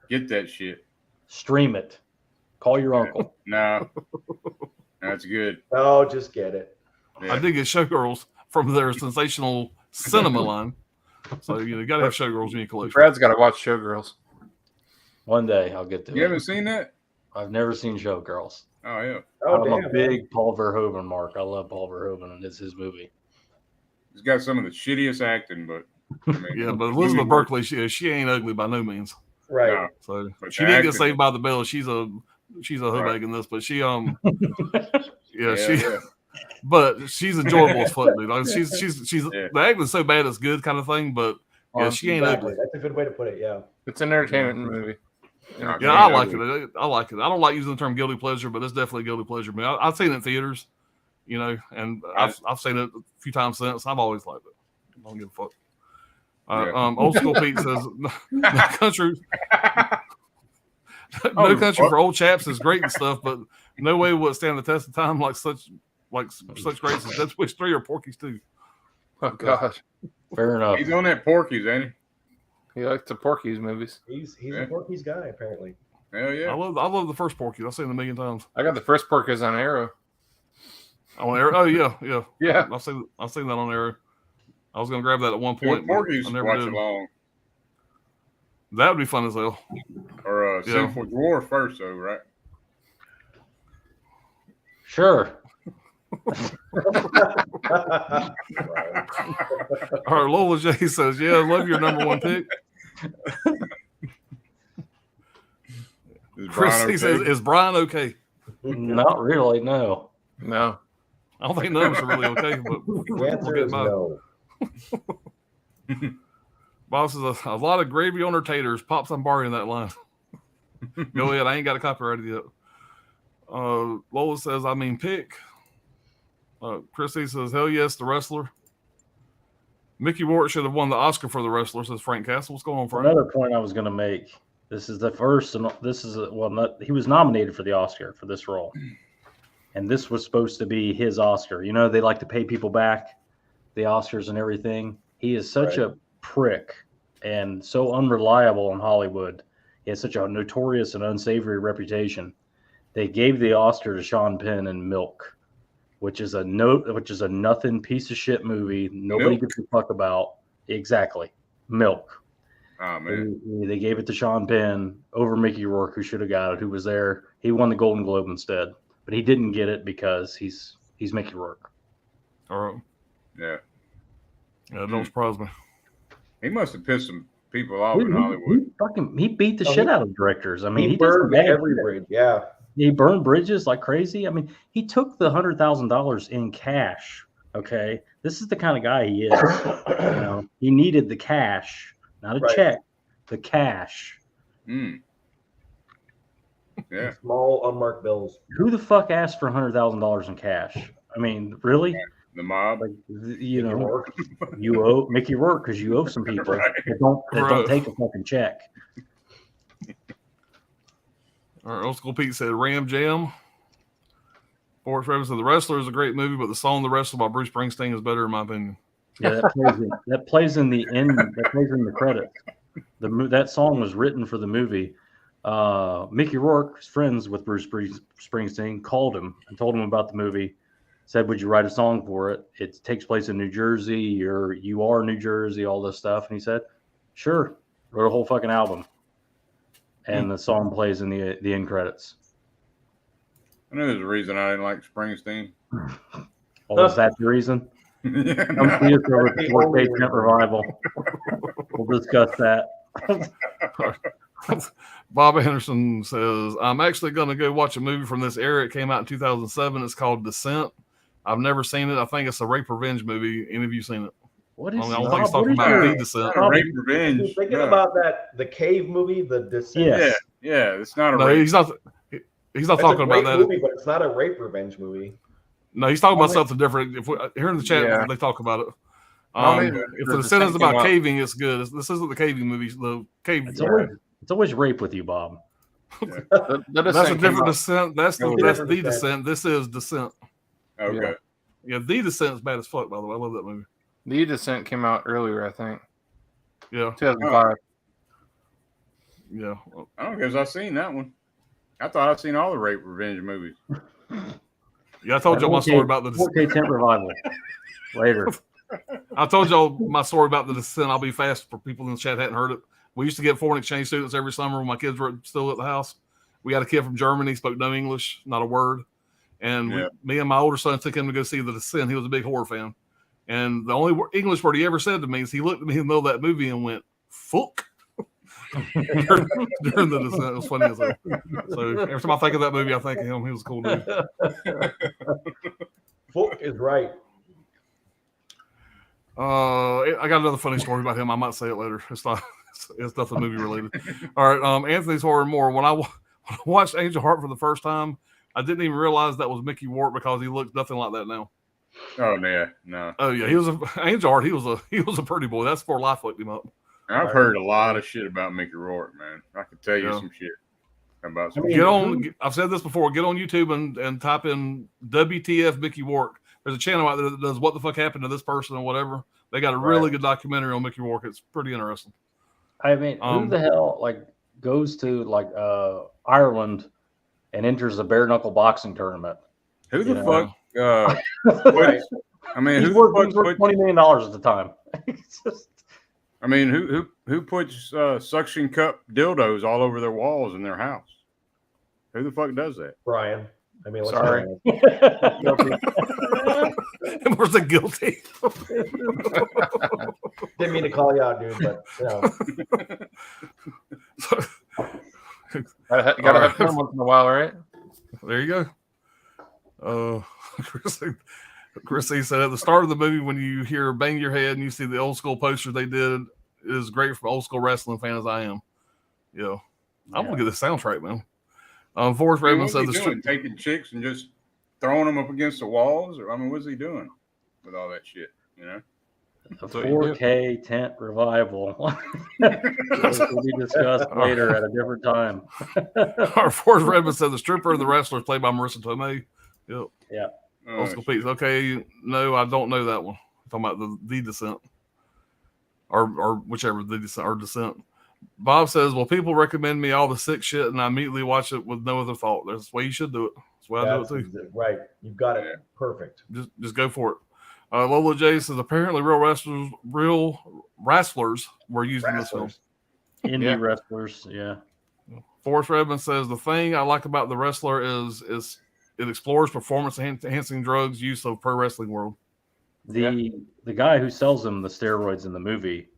Get that shit. Stream it. Call your uncle. No. That's good. No, just get it. Yeah. I did get Showgirls from their sensational cinema line. So you got to have Showgirls in your collection. Brad's got to watch Showgirls. One day I'll get to You it. haven't seen that? I've never seen Showgirls. Oh yeah. Oh, I'm damn. a big Paul Verhoeven mark. I love Paul Verhoeven, and it's his movie. He's got some of the shittiest acting, but I mean, Yeah, but Elizabeth Berkley, she ain't ugly by no means. Right. No. So But she the didn't get acting- saved by the bell. She's a hoodbag in this, but she but she's enjoyable as fuck, dude. Like, she's the acting's so bad it's good kind of thing, but yeah, she ain't Exactly. ugly. That's a good way to put it. Yeah. It's an entertainment movie. No, Yeah, I like it. I like it. I don't like using the term guilty pleasure, but it's definitely a guilty pleasure. But I've seen it in theaters, and I've seen it a few times since. I've always liked it. I don't give a fuck. Old School Pete says, "No country, no country for old chaps is great and stuff, but no way will it stand the test of time like such greats as Dead Wish 3 or Porky's 2." Oh gosh, Fair enough. He's on that Porky's, ain't he? he likes the Porky's movies. He's a Porky's guy, apparently. Hell yeah. I love the first Porky's. I've seen it a million times. I got the first Porky's on Arrow. On Arrow? Oh yeah. Yeah, I've seen that on Arrow. I was gonna grab that at one point. but Porky's I never watch did. along. That would be fun as hell. Or Sinful Dwarf first, though, right? Sure. All right, Lola J says, "Yeah, I love your number one pick." Is Brian Chris okay? says, "Is Brian okay?" Not really, no. no. I don't think none of us are really okay, but The answer is no. Bob says a lot of gravy on her taters. Pops, I'm borrowing that line. Go ahead. I ain't got a copyright yet. Lola says, "I mean, pick." Chrissy says, "Hell yes, The Wrestler." Mickey Rourke should have won the Oscar for The Wrestler, says Frank Castle. What's going on, Frank? Another point I was going to make. This is the first, and this is he was nominated for the Oscar for this role, and this was supposed to be his Oscar. You know, they like to pay people back, the Oscars and everything. He is such a prick and so unreliable in Hollywood. He has such a notorious and unsavory reputation. They gave the Oscar to Sean Penn in Milk, which is a nothing piece of shit movie nobody gives a fuck about. Exactly. Milk. Oh, man. They gave it to Sean Penn over Mickey Rourke, who should have got it, who was there. He won the Golden Globe instead, but he didn't get it because he's Mickey Rourke. All right. Yeah. Yeah, don't surprise me. He must have pissed some people off in Hollywood. He beat the shit out of directors. I mean, He he did some burned bad every shit. bridge. Yeah. He burned bridges like crazy. I mean, he took the $100,000 in cash. Okay, this is the kind of guy he is. He needed the cash, not a check, the cash. Mm. Yeah. Small unmarked bills. Who the fuck asked for $100,000 in cash? I mean, really? The mob. Like, you owe Mickey Rourke because you owe some people that don't take a fucking check. All right, Old School Pete said Ram Jam. Forrest Revens said The Wrestler is a great movie, but the song The Wrestler by Bruce Springsteen is better in my opinion. Yeah, that plays in the end. That plays in the credits. That song was written for the movie. Mickey Rourke is friends with Bruce Springsteen, called him and told him about the movie. Said, "Would you write a song for it? It takes place in New Jersey. You are New Jersey, all this stuff." And he said, "Sure." Wrote a whole fucking album, and the song plays in the end credits. I know there's a reason I didn't like Springsteen. Oh, is that the reason? Come see us over at the 4K Tent Revival. We'll discuss that. Bob Anderson says, "I'm actually going to go watch a movie from this era. It came out in 2007. It's called Descent. I've never seen it. I think it's a rape revenge movie. Any of you seen it?" What is I don't think he's talking about The Descent. Rape revenge. You're thinking about the cave movie, The Descent. Yes. Yeah, it's not a No, rape. he's not. He's not That's talking a about great that. movie, but it's not a rape revenge movie. No, he's talking about something different. If here in the chat, they talk about it. If the Descent is about caving, it's good. This isn't the caving movie. The cave. It's always rape with you, Bob. The That's a Descent came different out- Descent. That's the Different the Descent. Descent. This is Descent. Okay. Yeah, the Descent is bad as fuck. By the way, I love that movie. The Descent came out earlier, I think. Yeah, 2005. yeah. I don't know because I've seen that one. I thought I'd seen all the rape revenge movies. Yeah, I told y'all my story about the. 4K tent revival later. I told y'all my story about the Descent. I'll be fast for people in the chat hadn't heard it. We used to get foreign exchange students every summer when my kids were still at the house. We had a kid from Germany, spoke no English, not a word. And me and my older son took him to go see the Descent. He was a big horror fan. And the only English word he ever said to me is he looked at me in the middle of that movie and went, fuck. during the Descent. It was funny as hell. So every time I think of that movie, I think of him. He was a cool dude. Folk is right. I got another funny story about him. I might say it later. It's nothing movie related. All right. Anthony's Horror and More. When I watched Angel Heart for the first time, I didn't even realize that was Mickey Rourke because he looks nothing like that now. Oh yeah, no. Oh yeah, he was Angel Heart. He was a pretty boy. That's before life looked him up. I've heard a lot of shit about Mickey Rourke, man. I can tell you Yeah. some shit about some. Get on. I've said this before. Get on YouTube and type in WTF Mickey Rourke. There's a channel out there that does what the fuck happened to this person or whatever. They got a really good documentary on Mickey Rourke. It's pretty interesting. I mean, who the hell like goes to like Ireland and enters a bare knuckle boxing tournament? Who the You fuck? Right. I mean, He's who the worth fuck $20 million at the time. It's just, I mean, who puts suction cup dildos all over their walls in their house? Who the fuck does that? Brian. I mean, let's Sorry. be honest. And was it guilty? Didn't mean to call you out, dude, but you know. Gotta have fun once in a while, right? There you go. Chrissy said at the start of the movie, when you hear "bang your head" and you see the old school poster they did, it is great for old school wrestling fan as I am. Yeah, I'm gonna get the soundtrack, man. Forrest Man, Redmond what's he said doing? Taking chicks and just throwing them up against the walls? Or I mean, what's he doing with all that shit? You know, a 4K tent revival. Will be discussed later at a different time. Our Forrest Redmond said the stripper and the wrestler is played by Marissa Tomei. Yep. Yeah. Old school Pete's. Okay, no, I don't know that one. I'm talking about the Descent, or whichever the Descent or Descent. Bob says, "Well, people recommend me all the sick shit, and I immediately watch it with no other thought. That's the way you should do it. That's the way I do it too. Right. You've got it perfect. Just go for it." Lola J says, "Apparently, real wrestlers were used in this film." Indie wrestlers, yeah. Forrest Redmond says, "The thing I like about The Wrestler is it explores performance enhancing drugs use of pro wrestling world." The guy who sells them the steroids in the movie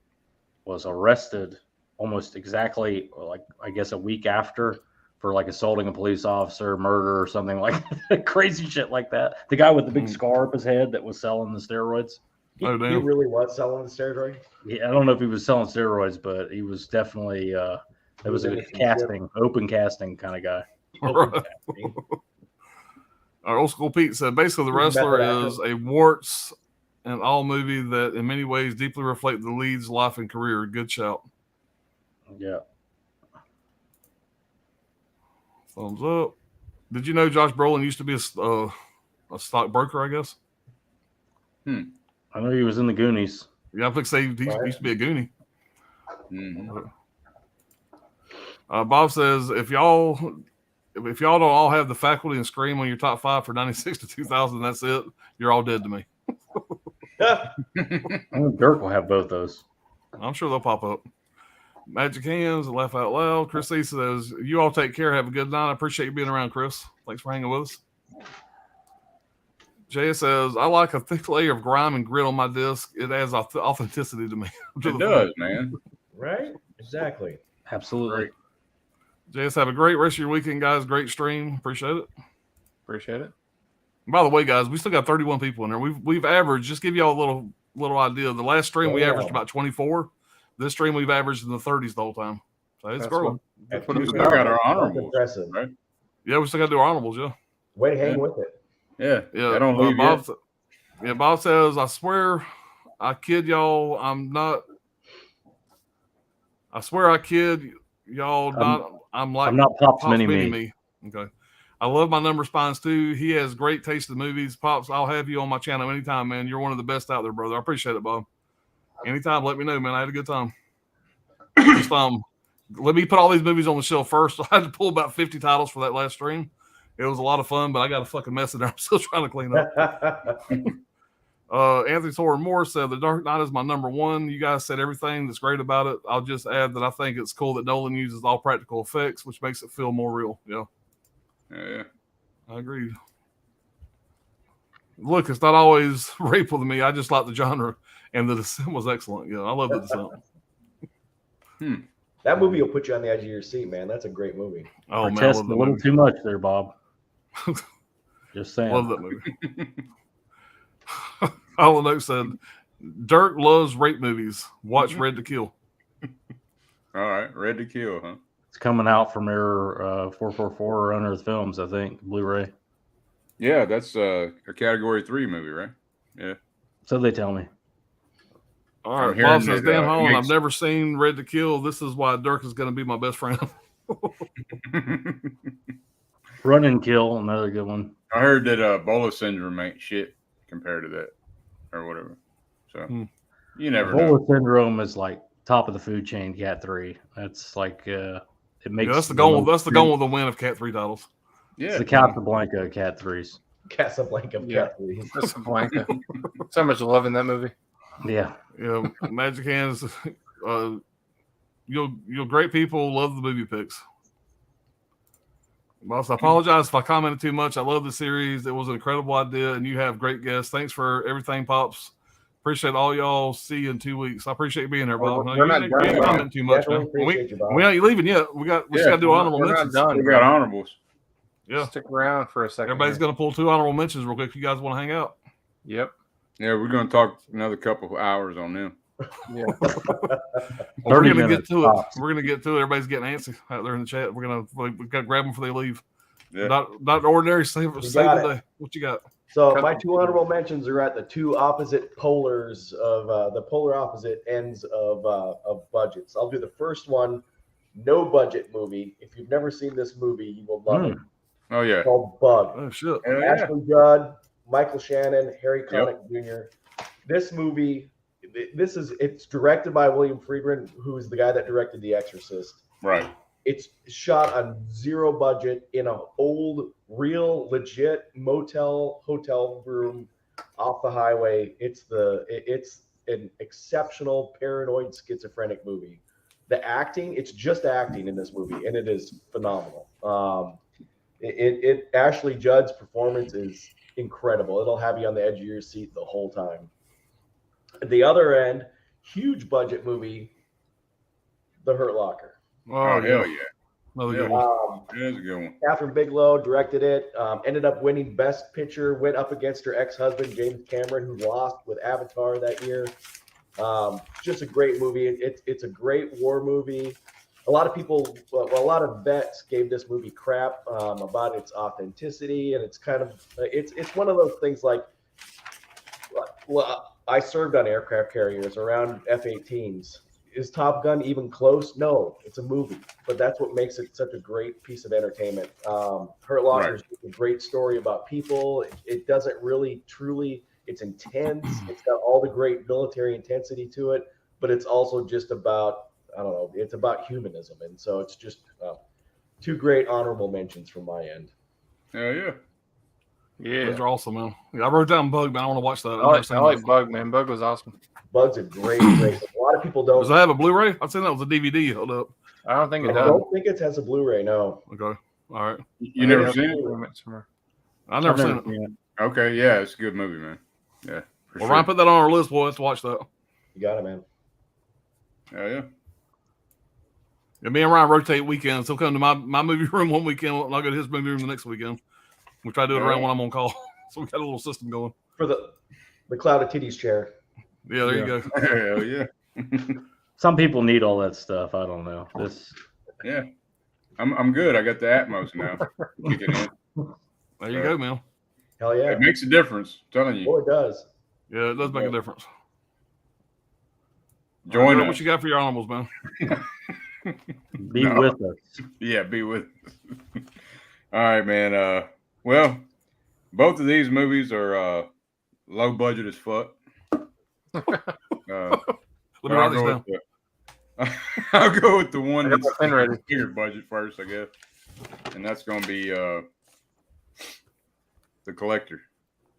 was arrested almost exactly, like I guess a week after, for like assaulting a police officer, murder, or something like that. Crazy shit like that. The guy with the big scar up his head that was selling the steroids. He really was selling the steroids. Yeah, I don't know if he was selling steroids, but he was definitely it was a open casting kind of guy. Our Old School Pete said, basically, The Wrestler is a warts and all movie that in many ways deeply reflect the lead's life and career. Good shout. Yeah. Thumbs up. Did you know Josh Brolin used to be a stockbroker, I guess? I know he was in the Goonies. Yeah, I think he used to be a Goonie. Mm-hmm. Bob says, if y'all don't all have the faculty and Scream on your top 5 for 96 to 2000, that's it. You're all dead to me. I think Dirk will have both those. I'm sure they'll pop up. Magic Hands, Laugh Out Loud. Chris C says, you all take care. Have a good night. I appreciate you being around, Chris. Thanks for hanging with us. Jay says, I like a thick layer of grime and grit on my disc. It adds authenticity to me. It does, man. Right? Exactly. Absolutely. JS, have a great rest of your weekend, guys. Great stream. Appreciate it. Appreciate it. And by the way, guys, we still got 31 people in there. We've averaged, just give y'all a little idea. The last stream we averaged about 24. This stream we've averaged in the 30s the whole time. So it's growing. We still got our honorables, impressive. right? Yeah, we still got to do our honorables, yeah. Way to hang with it. Yeah. Yeah. I don't leave Bob, yet. Bob says, I swear I kid y'all, I y'all not. I'm like I'm not Pops Mini Me. Me. Okay. I love my number spines too. He has great taste in movies. Pops, I'll have you on my channel anytime, man. You're one of the best out there, brother. I appreciate it, Bob. Anytime, let me know, man. I had a good time. Just let me put all these movies on the shelf first. I had to pull about 50 titles for that last stream. It was a lot of fun, but I got a fucking mess in there. I'm still trying to clean up. Anthony Thor Moore said The Dark Knight is my number one. You guys said everything that's great about it. I'll just add that I think it's cool that Nolan uses all practical effects, which makes it feel more real. Yeah. Yeah. I agree. Look, it's not always rape with me. I just like the genre, and The Descent was excellent. Yeah, I love The Descent. That movie will put you on the edge of your seat, man. That's a great movie. Oh, man. Protesting a little too much there, Bob. Just saying. Love that movie. All the note said, Dirk loves rape movies. Watch Red to Kill. All right. Red to Kill, huh? It's coming out from Error 444 or Unearthed Films, I think, Blu-ray. Yeah, that's a Category 3 movie, right? Yeah. So they tell me. All right. Bob says, Dan Holland, I've never seen Red to Kill. This is why Dirk is going to be my best friend. Run and Kill, another good one. I heard that Bola syndrome ain't shit compared to that or whatever. So you never know. Bola syndrome is like top of the food chain, Cat 3. That's like it makes that's the goal with the win of Cat 3 titles. Yeah. It's the Casablanca Cat 3s. Casablanca Cat 3s. Casablanca. So much love in that movie. Yeah. Yeah, Magic Hands. You'll great people love the movie picks. Boss, I apologize if I commented too much. I love the series. It was an incredible idea, and you have great guests. Thanks for everything, Pops. Appreciate all y'all. See you in 2 weeks. I appreciate you being here, Bob. We're not done. You comment too much, man. We ain't leaving yet. We just got to do honorable mentions. Not done. We got honorables. Yeah. Stick around for a second. Everybody's going to pull 2 honorable mentions real quick if you guys want to hang out. Yep. Yeah, we're going to talk another couple of hours on them. Yeah. We're going to get to it. We're going to get to it. Everybody's getting antsy out there in the chat. We've got to grab them before they leave. Yeah. Not ordinary. Save the day. What you got? So my 2 honorable mentions are at the 2 opposite polars of the polar opposite ends of budgets. I'll do the first one, no budget movie. If you've never seen this movie, you will love it. Oh yeah. It's called Bug. Oh shit. Ashley Judd, Michael Shannon, Harry Connick Jr. This movie, it's directed by William Friedkin, who is the guy that directed The Exorcist. Right. It's shot on 0 budget in an old, real, legit hotel room off the highway. It's an exceptional paranoid schizophrenic movie. The acting, it's just acting in this movie, and it is phenomenal. Ashley Judd's performance is incredible. It'll have you on the edge of your seat the whole time. At the other end, huge budget movie, The Hurt Locker. Oh, hell yeah. Another good one. That's a good one. Catherine Bigelow directed it, ended up winning Best Picture, went up against her ex-husband, James Cameron, who lost with Avatar that year. Just a great movie. It's a great war movie. A lot of vets gave this movie crap about its authenticity, and it's kind of it's one of those things like, well, I served on aircraft carriers around F-18s. Is Top Gun even close? No, it's a movie, but that's what makes it such a great piece of entertainment. Hurt Locker is a great story about people. It doesn't really truly. It's intense. It's got all the great military intensity to it, but it's also just about, I don't know, it's about humanism. And so it's just 2 great honorable mentions from my end. Hell yeah. Yeah. Those are awesome, man. Yeah, I wrote down Bug, man. I want to watch that. I like Bug, man. Bug was awesome. Bug's a great. A lot of people don't. Does that have a Blu-ray? I'd say that was a DVD held up. I don't think it I does. don't think it has a Bluray, no. Okay. All right. You never seen it? I've never seen it. Okay, yeah, it's a good movie, man. Yeah. Well, Ryan, put that on our list, boy. Let's watch that. You got it, man. Hell yeah. Yeah, me and Ryan rotate weekends. He'll come to my movie room one weekend, and I'll go to his movie room the next weekend. We try to do it around when I'm on call. So we got a little system going. For the cloud of titties chair. Yeah, there you go. Hell yeah. Some people need all that stuff. I don't know. Yeah. I'm good. I got the Atmos now. Kicking in. There you go, man. Hell yeah. It makes a difference. I'm telling you. Oh, it does. Yeah, it does make a difference. Join us. What you got for your animals, man? Be No. with us. Yeah, be with us. All right, man. Well, both of these movies are low budget as fuck. Let me But write this down. I'll go with the one I got that's my pen ready. bigger budget first, I guess. And that's gonna be The Collector.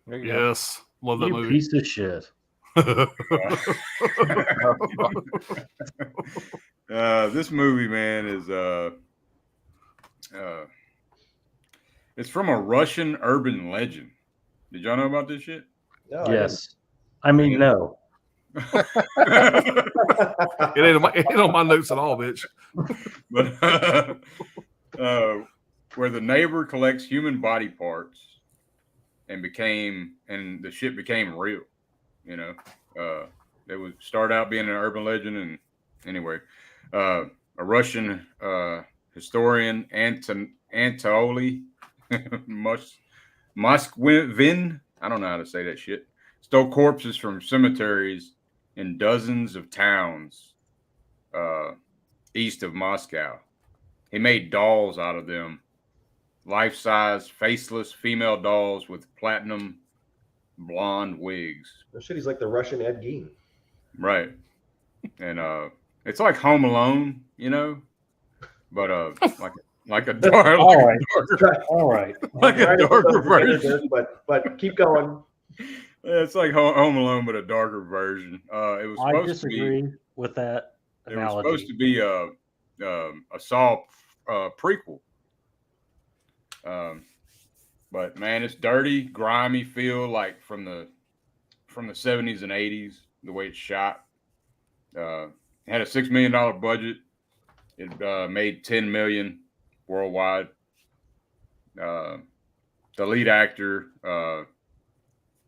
There you go. Yes, love that You movie. piece of shit. This movie, man, is it's from a Russian urban legend. Did y'all know about this shit? No, Yes. I mean, no. It ain't on my notes at all, bitch. But where the neighbor collects human body parts and the shit became real. You know, it would start out being an urban legend, and anyway, a Russian historian Anatoly Moskvin, I don't know how to say that shit, stole corpses from cemeteries in dozens of towns east of Moscow. He made dolls out of them, life-size, faceless female dolls with platinum blonde wigs. No shit, he's like the Russian Ed Gein. Right. And it's like Home Alone, you know, but like a dark, All right. darker, All right. like a Trying to put darker those together, version. but keep going. It's like Home Alone, but a darker version. It was I supposed disagree to be. with that It was supposed analogy. to be a Saw prequel. But man, it's dirty, grimy feel like from the 70s and 80s. The way it's shot. It had a $6 million budget. It made $10 million worldwide. The lead actor,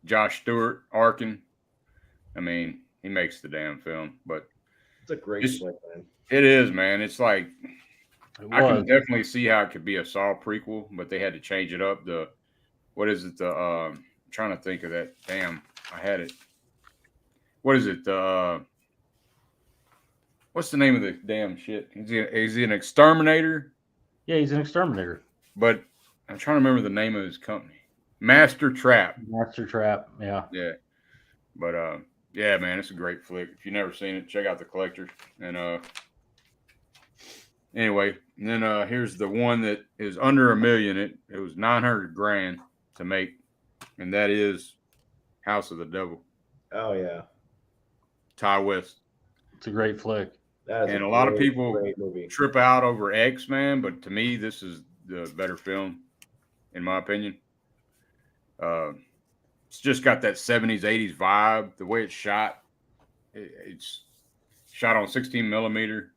Josh Stewart Arkin. I mean, he makes the damn film, but It's a great flick, man. it is, man. It's like I was. can definitely see how it could be a Saw prequel, but they had to change it up. What is it? I'm trying to think of that. Damn, I had it. What is it? What's the name of the damn shit? Is he an exterminator? Yeah, he's an exterminator. But I'm trying to remember the name of his company. Master Trap. Master Trap. Yeah. Yeah. But yeah, man, it's a great flick. If you've never seen it, check out The Collector. And anyway, and then here's the one that is under $1 million. It was $900,000 to make, and that is House of the Devil. Oh yeah, Ty West. It's a great flick. that is And a lot of people great movie. trip out over X, man, but to me, this is the better film, in my opinion. It's just got that 70s, 80s vibe. The way it's shot, it's shot on 16 millimeter.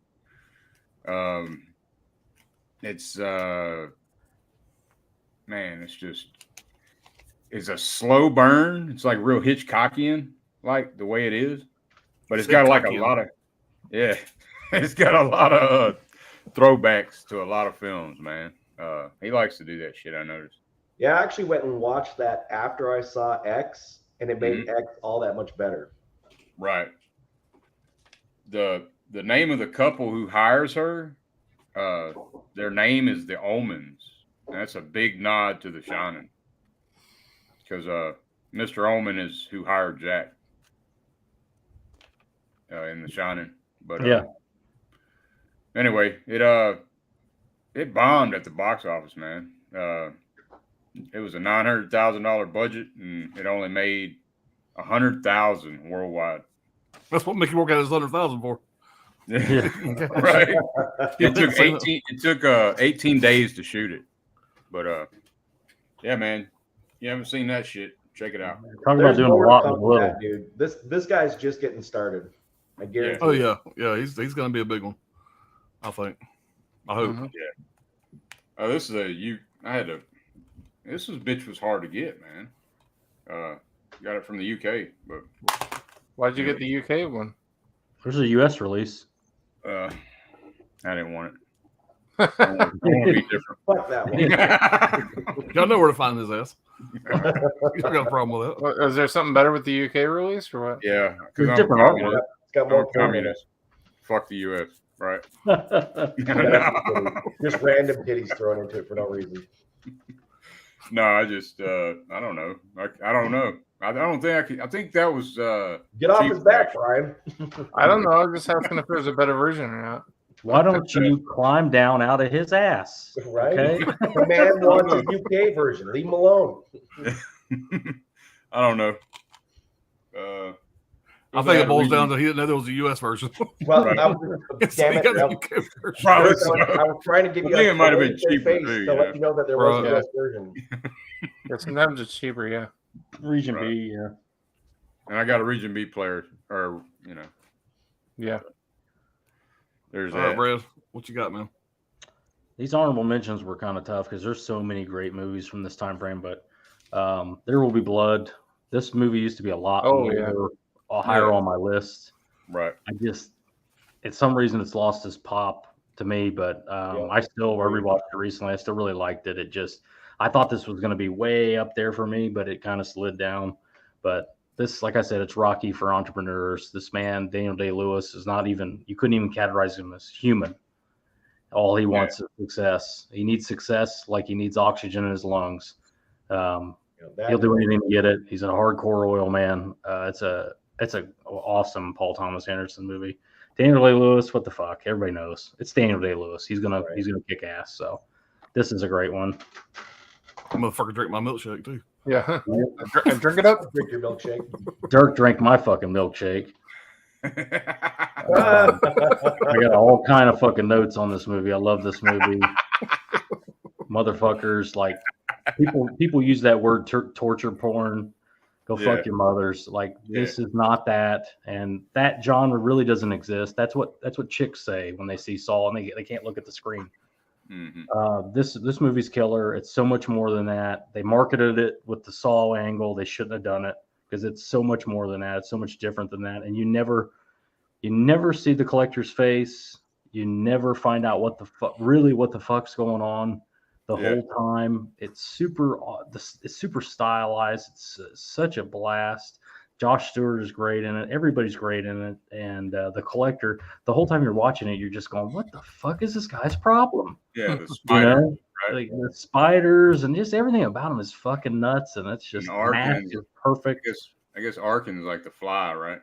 It's man, it's a slow burn. It's like real Hitchcockian, like the way it is, but it's got like a lot of, yeah, it's got a lot of throwbacks to a lot of films, man. He likes to do that shit, I noticed. Yeah, I actually went and watched that after I saw X, and it made X all that much better. Right. The name of the couple who hires her, their name is the Omens. And that's a big nod to The Shining, because Mr. Omen is who hired Jack in The Shining. But Yeah. Anyway, it bombed at the box office, man. It was a $900,000 budget, and it only made $100,000 worldwide. That's what Mickey Rourke got his 100,000 for. Yeah. Right. Yeah, It took same. 18 days to shoot it. But yeah, man, you haven't seen that shit, check it out. Talking There's about doing a more to lot come with from little. that, dude. This guy's just getting started. I guarantee. Oh yeah, yeah. He's gonna be a big one. I think. I hope. Mhm. This is this bitch was hard to get, man. Got it from the UK, but Why'd you get the UK one? There's a U.S. release. I didn't want it. I want to be different. Fuck that one. Y'all know where to find his ass. You don't got a problem with that. What, is there something better with the UK release or what? Yeah, because There's I'm a different artwork. communist. It's got I'm more a communist. Fuck the US. Right. Just random titties thrown into it for no reason. No, I just I don't know. I don't know. I don't think I could. I think that was Get off cheap, his back, actually. Brian. I don't know. I was just asking if there's a better version or not. Why don't you climb down out of his ass? Right? Okay. The man wants a UK version. Leave him alone. I don't know. I think it boils down to he didn't know there was a U.S. version. Well, Right. I was, damn it. He I got the UK version. Probably was, so. I was trying to give I you think a it might have been in your cheaper face too, to yeah. let you know that there was Right. a US version. Yeah, sometimes it's cheaper. Yeah. Region Right. B, yeah. And I got a Region B player, or Yeah. there's All right, that. Brad, what you got, man? These honorable mentions were kind of tough because there's so many great movies from this time frame. But There Will Be Blood. This movie used to be a lot higher Yeah. on my list. Right. I just, for some reason, it's lost its pop to me. But I still rewatched it recently. I still really liked it. I thought this was going to be way up there for me, but it kind of slid down. But this, like I said, it's Rocky for entrepreneurs. This man, Daniel Day-Lewis, is not even, you couldn't even categorize him as human. All he wants is success. He needs success like he needs oxygen in his lungs. He'll do anything to get it. He's a hardcore oil man. It's a awesome Paul Thomas Anderson movie. Daniel Day-Lewis, what the fuck? Everybody knows it's Daniel Day-Lewis. He's gonna kick ass. So this is a great one. I'm gonna fucking drink my milkshake too. Yeah. And drink it up. Drink your milkshake. Dirk drank my fucking milkshake. Ah. I got all kind of fucking notes on this movie. I love this movie. Motherfuckers, like people use that word torture porn. Go fuck your mothers. Like this is not that, and that genre really doesn't exist. That's what chicks say when they see Saul and they can't look at the screen. Mm-hmm. This movie's killer. It's so much more than that. They marketed it with the Saul angle. They shouldn't have done it because it's so much more than that. It's so much different than that. And you never see the collector's face. You never find out what the fuck's going on the whole time. It's super stylized. It's such a blast. Josh Stewart is great in it. Everybody's great in it. And the collector, the whole time you're watching it, you're just going, what the fuck is this guy's problem? Yeah, the spider. You know? Right. Like the spiders and just everything about him is fucking nuts. And it's just perfect. I guess Arkin's like the fly, right?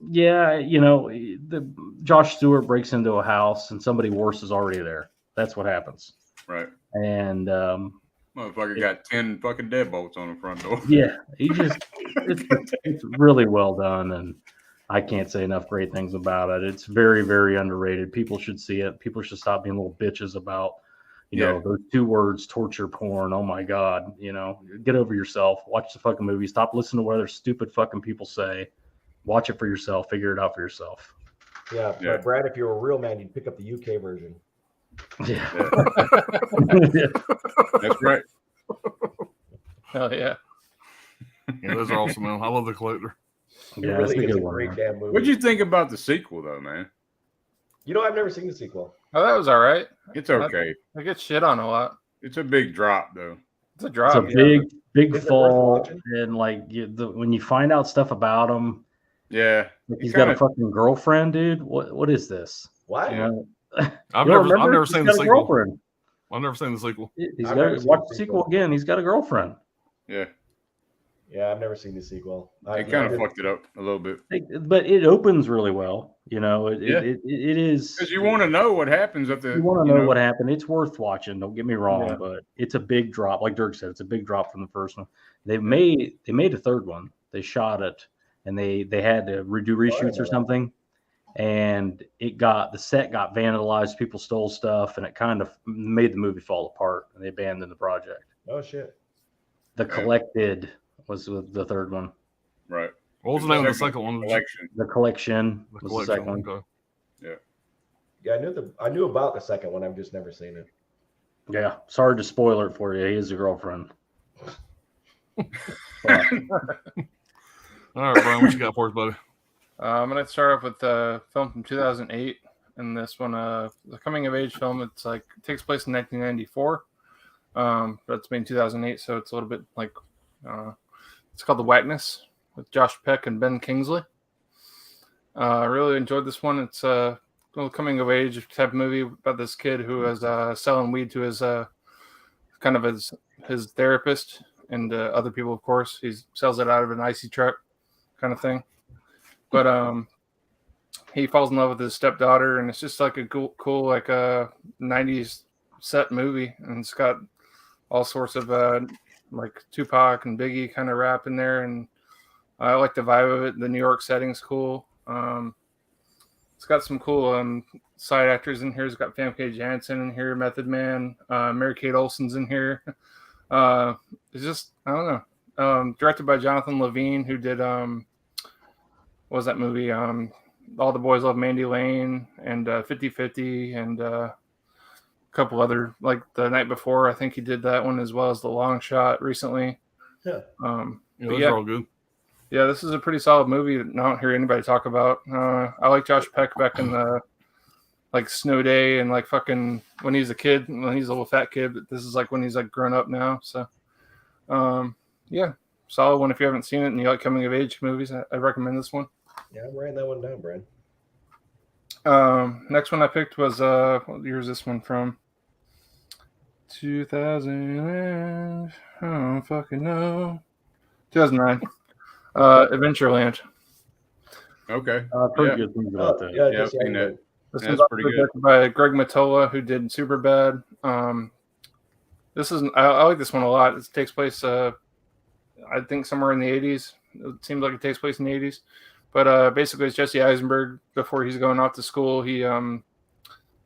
Yeah, the Josh Stewart breaks into a house and somebody worse is already there. That's what happens. Right. And motherfucker got 10 fucking deadbolts on the front door. Yeah, it's really well done, and I can't say enough great things about it. It's very, very underrated. People should see it. People should stop being little bitches about, those two words, torture porn. Oh my God, get over yourself. Watch the fucking movie. Stop listening to what other stupid fucking people say. Watch it for yourself. Figure it out for yourself. Yeah. But Brad, if you're a real man, you'd pick up the UK version. Yeah. That's right. Hell yeah. Yeah, those are awesome, man. I love the collector. It really is a great damn movie. What'd you think about the sequel, though, man? I've never seen the sequel. Oh, that was all right. It's okay. I get shit on a lot. It's a big drop, though. It's a drop. It's a big Is it fall, worth watching? and like when you find out stuff about him, Yeah. like he's got a fucking girlfriend, dude. What is this? What? I've never seen the sequel. Girlfriend. I've never seen the sequel. He's I've got never seen watch the the sequel again. He's got a girlfriend. Yeah. Yeah, I've never seen the sequel. They kind of fucked it up a little bit. But it opens really well. It is. Because you want to know what happens at the. You want to know what happened. It's worth watching. Don't get me wrong, but it's a big drop. Like Dirk said, it's a big drop from the first one. They made a third one. They shot it, and they had to redo reshoots or something. And the set got vandalized. People stole stuff, and it kind of made the movie fall apart. And they abandoned the project. Oh shit! The Collected was the third one. Right. What was the name of the second one? Collection. The Collection was the second one. Okay. Yeah. Yeah, I knew about the second one. I've just never seen it. Yeah, sorry to spoil it for you. He is a girlfriend. All right, Brian, what you got for us, buddy? I'm going to start off with a film from 2008. And this one, the coming of age film, it takes place in 1994. But it's made in 2008, so it's a little bit like, it's called The Whackness with Josh Peck and Ben Kingsley. I really enjoyed this one. It's little coming of age type of movie about this kid who is selling weed to his kind of his therapist and other people, of course. He sells it out of an icy truck kind of thing. But he falls in love with his stepdaughter, and it's just like a cool like a 90s set movie, and it's got all sorts of like Tupac and Biggie kind of rap in there, and I like the vibe of it. The New York setting's cool. It's got some cool side actors in here. It's got Famke Janssen in here, Method Man, Mary-Kate Olsen's in here. It's just, I don't know. Directed by Jonathan Levine, who did what was that movie? All the Boys Love Mandy Lane and 50-50 and a couple other, like The Night Before. I think he did that one as well as The Long Shot recently. Yeah. Those are all good. Yeah, this is a pretty solid movie that I don't hear anybody talk about. I like Josh Peck back in the like Snow Day and like fucking when he's a kid, when he's a little fat kid, but this is like when he's like grown up now. So yeah, solid one if you haven't seen it and you like coming of age movies. I recommend this one. Yeah, I'm writing that one down, Brad. Next one I picked was what year is this one from? 2000. I don't fucking know. 2009. Adventureland. Okay. Pretty good things about that. Yeah, Yeah, I've seen that. This That's was pretty good. directed by Greg Mottola, who did Superbad. This is I like this one a lot. It takes place, I think, somewhere in the 80s. It seems like it takes place in the 80s. But basically, it's Jesse Eisenberg. Before he's going off to school, he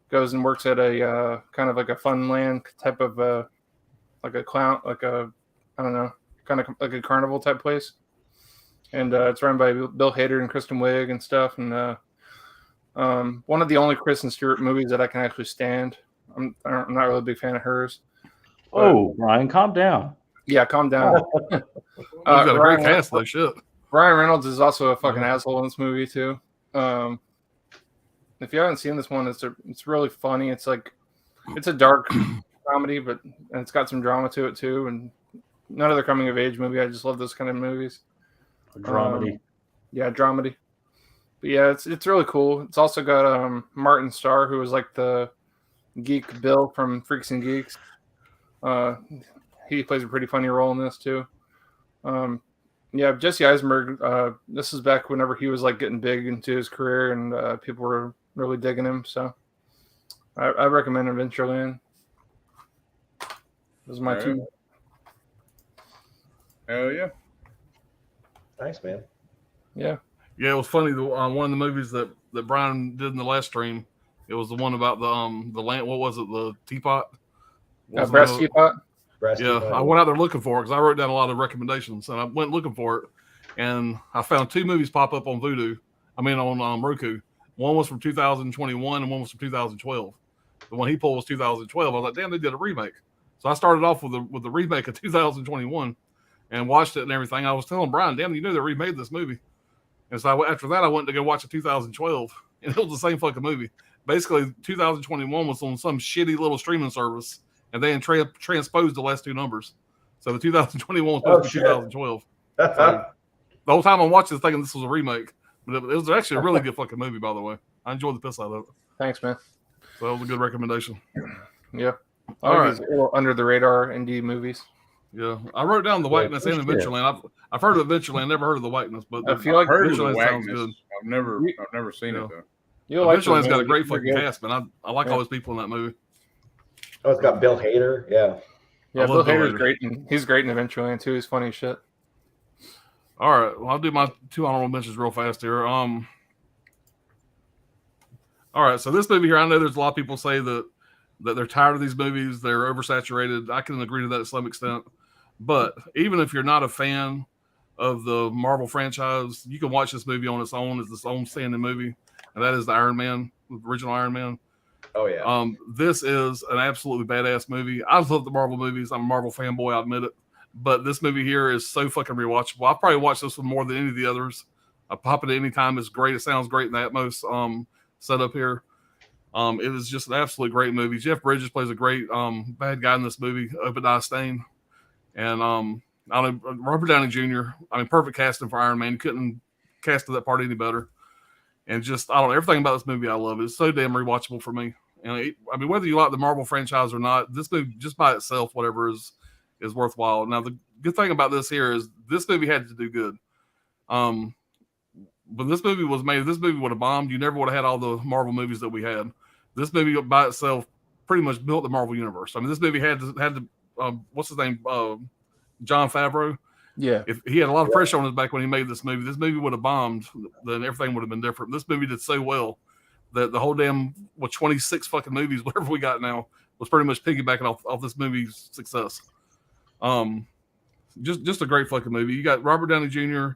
goes and works at a kind of like a Funland type of like a clown, like a, I don't know, kind of like a carnival type place. And it's run by Bill Hader and Kristen Wiig and stuff. And one of the only Kristen Stewart movies that I can actually stand. I'm not really a big fan of hers. Oh, Brian, calm down. Yeah, calm down. He's got a great Ryan- cast, though. Shit. Ryan Reynolds is also a fucking asshole in this movie too. If you haven't seen this one, it's really funny. It's like it's a dark comedy, and it's got some drama to it too. And another coming of age movie. I just love those kind of movies. Dramedy. Yeah, dramedy. But yeah, it's really cool. It's also got Martin Starr, who was like the geek Bill from Freaks and Geeks. He plays a pretty funny role in this too. Yeah, Jesse Eisenberg. This is back whenever he was like getting big into his career, and people were really digging him. So I recommend Adventureland. Those are my All two. right. Hell yeah. Nice, man. Yeah. Yeah, it was funny. One of the movies that Brian did in the last stream, it was the one about the land. What was it? The teapot. Wasn't Brass it? Teapot. Yeah, I went out there looking for it because I wrote down a lot of recommendations, and I went looking for it, and I found two movies pop up on on Roku. One was from 2021, and one was from 2012. The one he pulled was 2012. I was like, damn, they did a remake. So I started off with the remake of 2021, and watched it and everything. I was telling Brian, damn, you know they remade this movie. And so after that, I went to go watch it 2012, and it was the same fucking movie. Basically, 2021 was on some shitty little streaming service, and they transposed the last two numbers. So the 2021 was supposed to be 2012. So the whole time I'm watching this, thinking this was a remake, but it was actually a really good fucking movie, by the way. I enjoyed the piss out of it. Thanks, man. So that was a good recommendation. Yeah. All right. A little under the radar indie movies. Yeah, I wrote down The Whiteness and Adventureland. I've heard of Adventureland, never heard of The Whiteness, but I feel like Heard of the Adventureland sounds good. Wagner. I've never seen it though. You'll like Adventureland's got a those great movies. fucking cast, man. I like all those people in that movie. Oh, it's got Bill Hader. Yeah. Yeah, I Bill love Bill Hader's Hader. great. He's great in Adventureland too. He's funny as shit. All right, well, I'll do my two honorable mentions real fast here. All right, so this movie here, I know there's a lot of people say that they're tired of these movies, they're oversaturated. I can agree to that to some extent. But even if you're not a fan of the Marvel franchise, you can watch this movie on its own as its own standing movie, and that is the Iron Man, the original Iron Man. Oh yeah. This is an absolutely badass movie. I love the Marvel movies. I'm a Marvel fanboy, I admit it. But this movie here is so fucking rewatchable. I've probably watched this one more than any of the others. I pop it at any time. It's great. It sounds great in the Atmos setup here. It is just an absolute great movie. Jeff Bridges plays a great bad guy in this movie, Obadiah Stane. And I don't know, Robert Downey Jr., perfect casting for Iron Man. You couldn't cast that part any better. And just, I don't know, everything about this movie I love. It's so damn rewatchable for me. And I mean, whether you like the Marvel franchise or not, this movie just by itself, whatever, is worthwhile. Now, the good thing about this here is this movie had to do good. When this movie was made, if this movie would have bombed, you never would have had all the Marvel movies that we had. This movie by itself pretty much built the Marvel universe. I mean, this movie had to what's his name? Jon Favreau. Yeah. If he had a lot of pressure on his back when he made this movie would have bombed, then everything would have been different. This movie did so well that the whole damn 26 fucking movies, whatever we got now, was pretty much piggybacking off this movie's success. Just a great fucking movie. You got Robert Downey Jr.,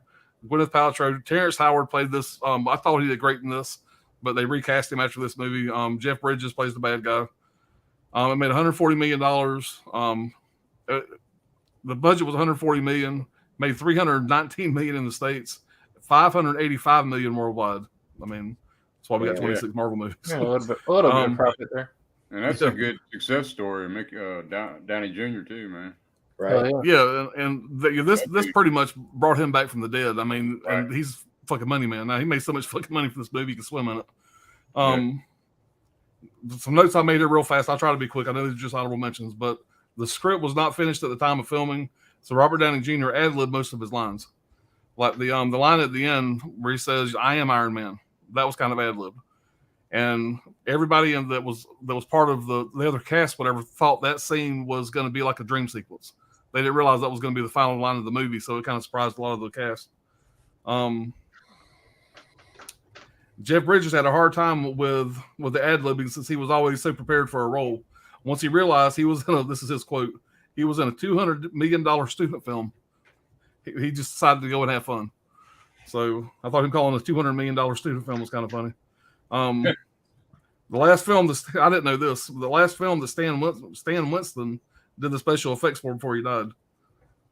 Gwyneth Paltrow, Terrence Howard played this. I thought he did great in this, but they recast him after this movie. Jeff Bridges plays the bad guy. It made $140 million. The budget was $140 million. Made $319 million in the States, $585 million worldwide. I mean, that's why we got 26 Marvel movies. Yeah, a little bit of profit there. And that's a good success story. Make Downey Jr. too, man. Right. This pretty much brought him back from the dead. I mean, Right. and he's fucking money man. Now he made so much fucking money from this movie, he can swim in it. Some notes I made here real fast. I'll try to be quick. I know these are just honorable mentions, but the script was not finished at the time of filming, so Robert Downey Jr. ad-libbed most of his lines. Like the line at the end where he says, "I am Iron Man," that was kind of ad-libbed. And everybody that was part of the other cast, whatever, thought that scene was going to be like a dream sequence. They didn't realize that was going to be the final line of the movie, so it kind of surprised a lot of the cast. Jeff Bridges had a hard time with the ad-libbing since he was always so prepared for a role. Once he realized he was in this is his quote, he was in a $200 million student film. He just decided to go and have fun. So I thought him calling a $200 million student film was kind of funny. The last film, I didn't know this. The last film that Stan Winston did the special effects for before he died.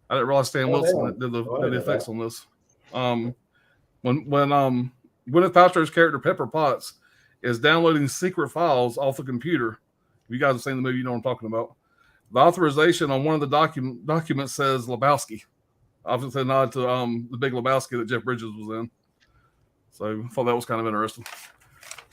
I didn't realize Stan Winston did the effects on this. When Gwyneth Paltrow's character Pepper Potts is downloading secret files off the computer. If you guys have seen the movie, you know what I'm talking about. The authorization on one of the documents says Lebowski. Obviously a nod to the Big Lebowski that Jeff Bridges was in. So I thought that was kind of interesting.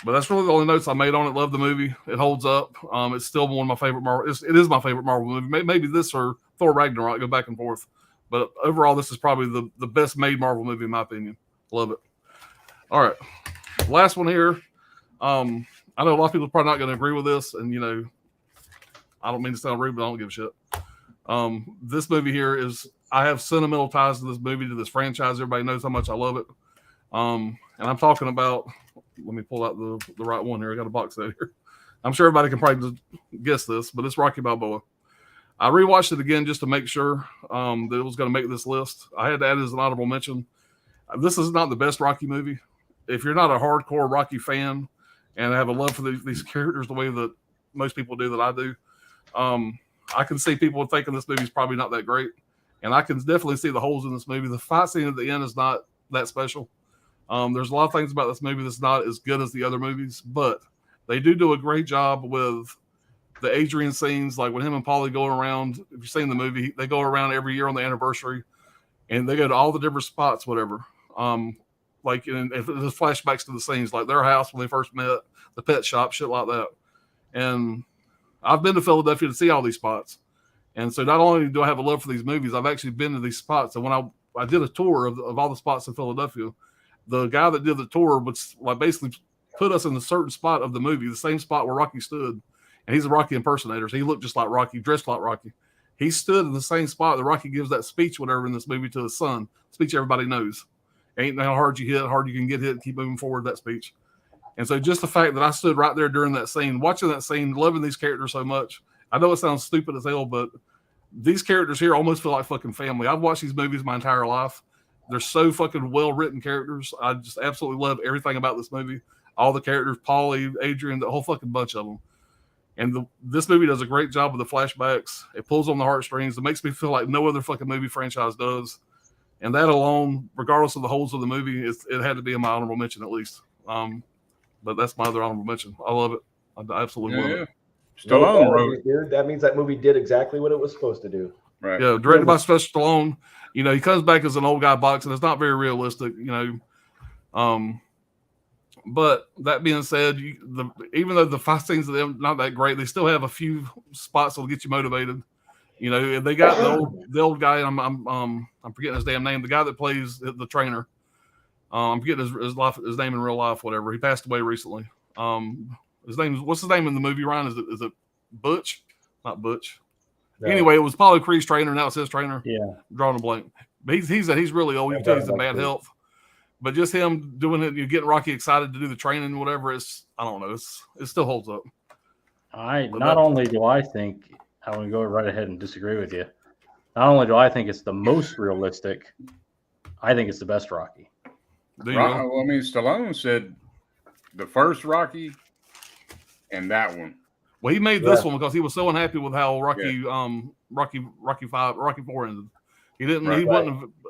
But that's really the only notes I made on it. Love the movie. It holds up. It's still one of my favorite Marvel. It is my favorite Marvel movie. Maybe this or Thor Ragnarok. Go back and forth. But overall, this is probably the best made Marvel movie in my opinion. Love it. All right. Last one here. I know a lot of people are probably not going to agree with this. And, you know, I don't mean to sound rude, but I don't give a shit. This movie here is, I have sentimental ties to this movie, to this franchise. Everybody knows how much I love it. And I'm talking about, let me pull out the right one here. I got a box out here. I'm sure everybody can probably guess this, but it's Rocky Balboa. I rewatched it again just to make sure that it was going to make this list. I had to add it as an honorable mention. This is not the best Rocky movie. If you're not a hardcore Rocky fan and have a love for these characters the way that most people do, that I do, I can see people thinking this movie is probably not that great. And I can definitely see the holes in this movie. The fight scene at the end is not that special. There's a lot of things about this movie that's not as good as the other movies, but they do a great job with the Adrian scenes, like when him and Paulie go around. If you've seen the movie, they go around every year on the anniversary, and they go to all the different spots, whatever. Like if there's flashbacks to the scenes, like their house when they first met, the pet shop, shit like that. And I've been to Philadelphia to see all these spots, and so not only do I have a love for these movies, I've actually been to these spots. And when I did a tour of all the spots in Philadelphia, the guy that did the tour would like basically put us in a certain spot of the movie, the same spot where Rocky stood. And he's a Rocky impersonator, so he looked just like Rocky, dressed like Rocky. He stood in the same spot that Rocky gives that speech, whatever, in this movie to his son. Speech everybody knows. Ain't how hard you hit, hard you can get hit, and keep moving forward, that speech. And so just the fact that I stood right there during that scene, watching that scene, loving these characters so much. I know it sounds stupid as hell, but these characters here almost feel like fucking family. I've watched these movies my entire life. They're so fucking well-written characters. I just absolutely love everything about this movie. All the characters, Paulie, Adrian, the whole fucking bunch of them. And this movie does a great job with the flashbacks. It pulls on the heartstrings. It makes me feel like no other fucking movie franchise does. And that alone, regardless of the holes of the movie, it had to be in my honorable mention at least. But that's my other honorable mention. I love it. I absolutely love it. Stallone wrote. Dude, that means that movie did exactly what it was supposed to do. Right. Yeah, directed by Sylvester Stallone. You know, he comes back as an old guy boxing. It's not very realistic. You know, But that being said, even though the fight scenes of them not that great, they still have a few spots that'll get you motivated. You know, they got the old guy. I'm forgetting his damn name. The guy that plays the trainer. I'm forgetting his name in real life. Whatever. He passed away recently. What's his name in the movie? Ryan, is it Butch? Not Butch. No. Anyway, it was Apollo Creed's trainer. Now it's his trainer. Yeah. Drawing a blank. But he's really old. You can tell he's in bad health. But just him doing it, you getting Rocky excited to do the training, whatever. I don't know. It still holds up. Not only do I think, I'm going to go right ahead and disagree with you. Not only do I think it's the most realistic, I think it's the best Rocky. Do you Well, know? I mean, Stallone said the first Rocky and that one. Well, he made this one because he was so unhappy with how Rocky 4 ended. He didn't. Right.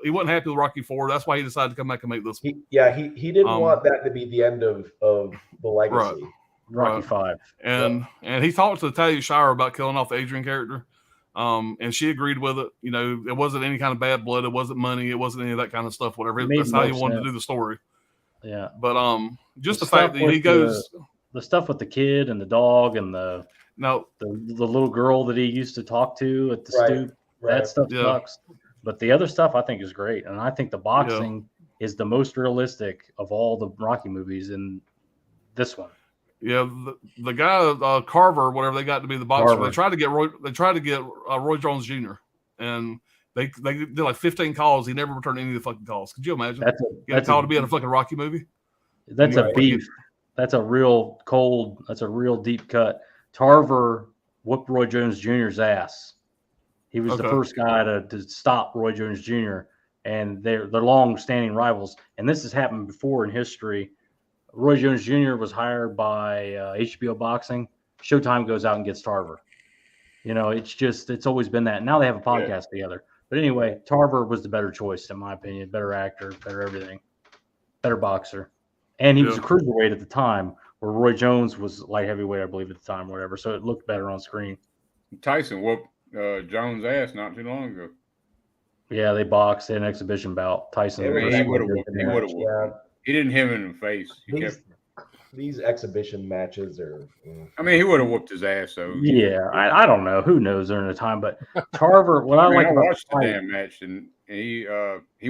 He wasn't happy with Rocky 4. That's why he decided to come back and make this one. He didn't want that to be the end of the legacy. Rocky 5. And he talked to Talia Shire about killing off the Adrian character. And she agreed with it. You know, it wasn't any kind of bad blood. It wasn't money. It wasn't any of that kind of stuff. Whatever. That's how he wanted to do the story. Yeah. But just the fact that he goes, the stuff with the kid and the dog and the little girl that he used to talk to at the stoop. That stuff sucks. But the other stuff I think is great, and I think the boxing is the most realistic of all the Rocky movies in this one. Yeah, the guy Carver, whatever they got to be the boxer, Carver. they tried to get Roy Jones Jr. and they did like 15 calls. He never returned any of the fucking calls. Could you imagine? That's a call to be in a fucking Rocky movie. That's a beef. That's a real cold. That's a real deep cut. Tarver whooped Roy Jones Jr.'s ass. He was the first guy to stop Roy Jones Jr. And they're long-standing rivals. And this has happened before in history. Roy Jones Jr. was hired by HBO Boxing. Showtime goes out and gets Tarver. You know, it's always been that. Now they have a podcast together. But anyway, Tarver was the better choice, in my opinion. Better actor, better everything, better boxer. And he was a cruiserweight at the time, where Roy Jones was light heavyweight, I believe, at the time, or whatever. So it looked better on screen. Tyson whooped Jones' ass not too long ago. Yeah, they boxed in an exhibition bout. Tyson. He would have whooped. Yeah. He didn't hit him in the face. These exhibition matches are. I mean, he would have whooped his ass. So yeah, I don't know. Who knows during the time? But Tarver, what I watched the damn match, and he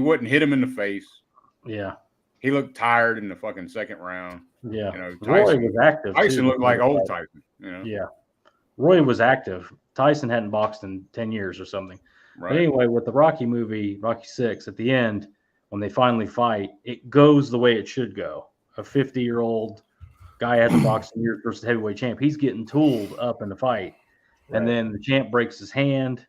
wouldn't hit him in the face. Yeah, he looked tired in the fucking second round. Yeah, you know, Roy was active. Tyson looked like old Tyson. You know? Yeah, Roy was active. Tyson hadn't boxed in 10 years or something. Right. But anyway, with the Rocky movie, Rocky 6, at the end, when they finally fight, it goes the way it should go. A 50-year-old guy had the boxing years versus heavyweight champ. He's getting tooled up in the fight. Right. And then the champ breaks his hand,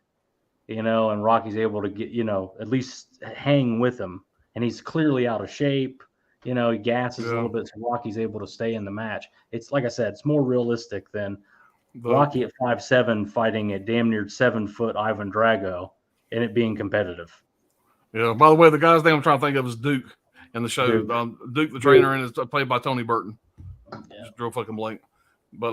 you know, and Rocky's able to get, you know, at least hang with him. And he's clearly out of shape. You know, he gasses a little bit, so Rocky's able to stay in the match. It's like I said, it's more realistic than Rocky at 5'7" fighting a damn near 7-foot Ivan Drago and it being competitive. Yeah. By the way, the guy's name I'm trying to think of is Duke in the show. Duke the trainer, and it's played by Tony Burton. Yeah. Just real fucking blank. But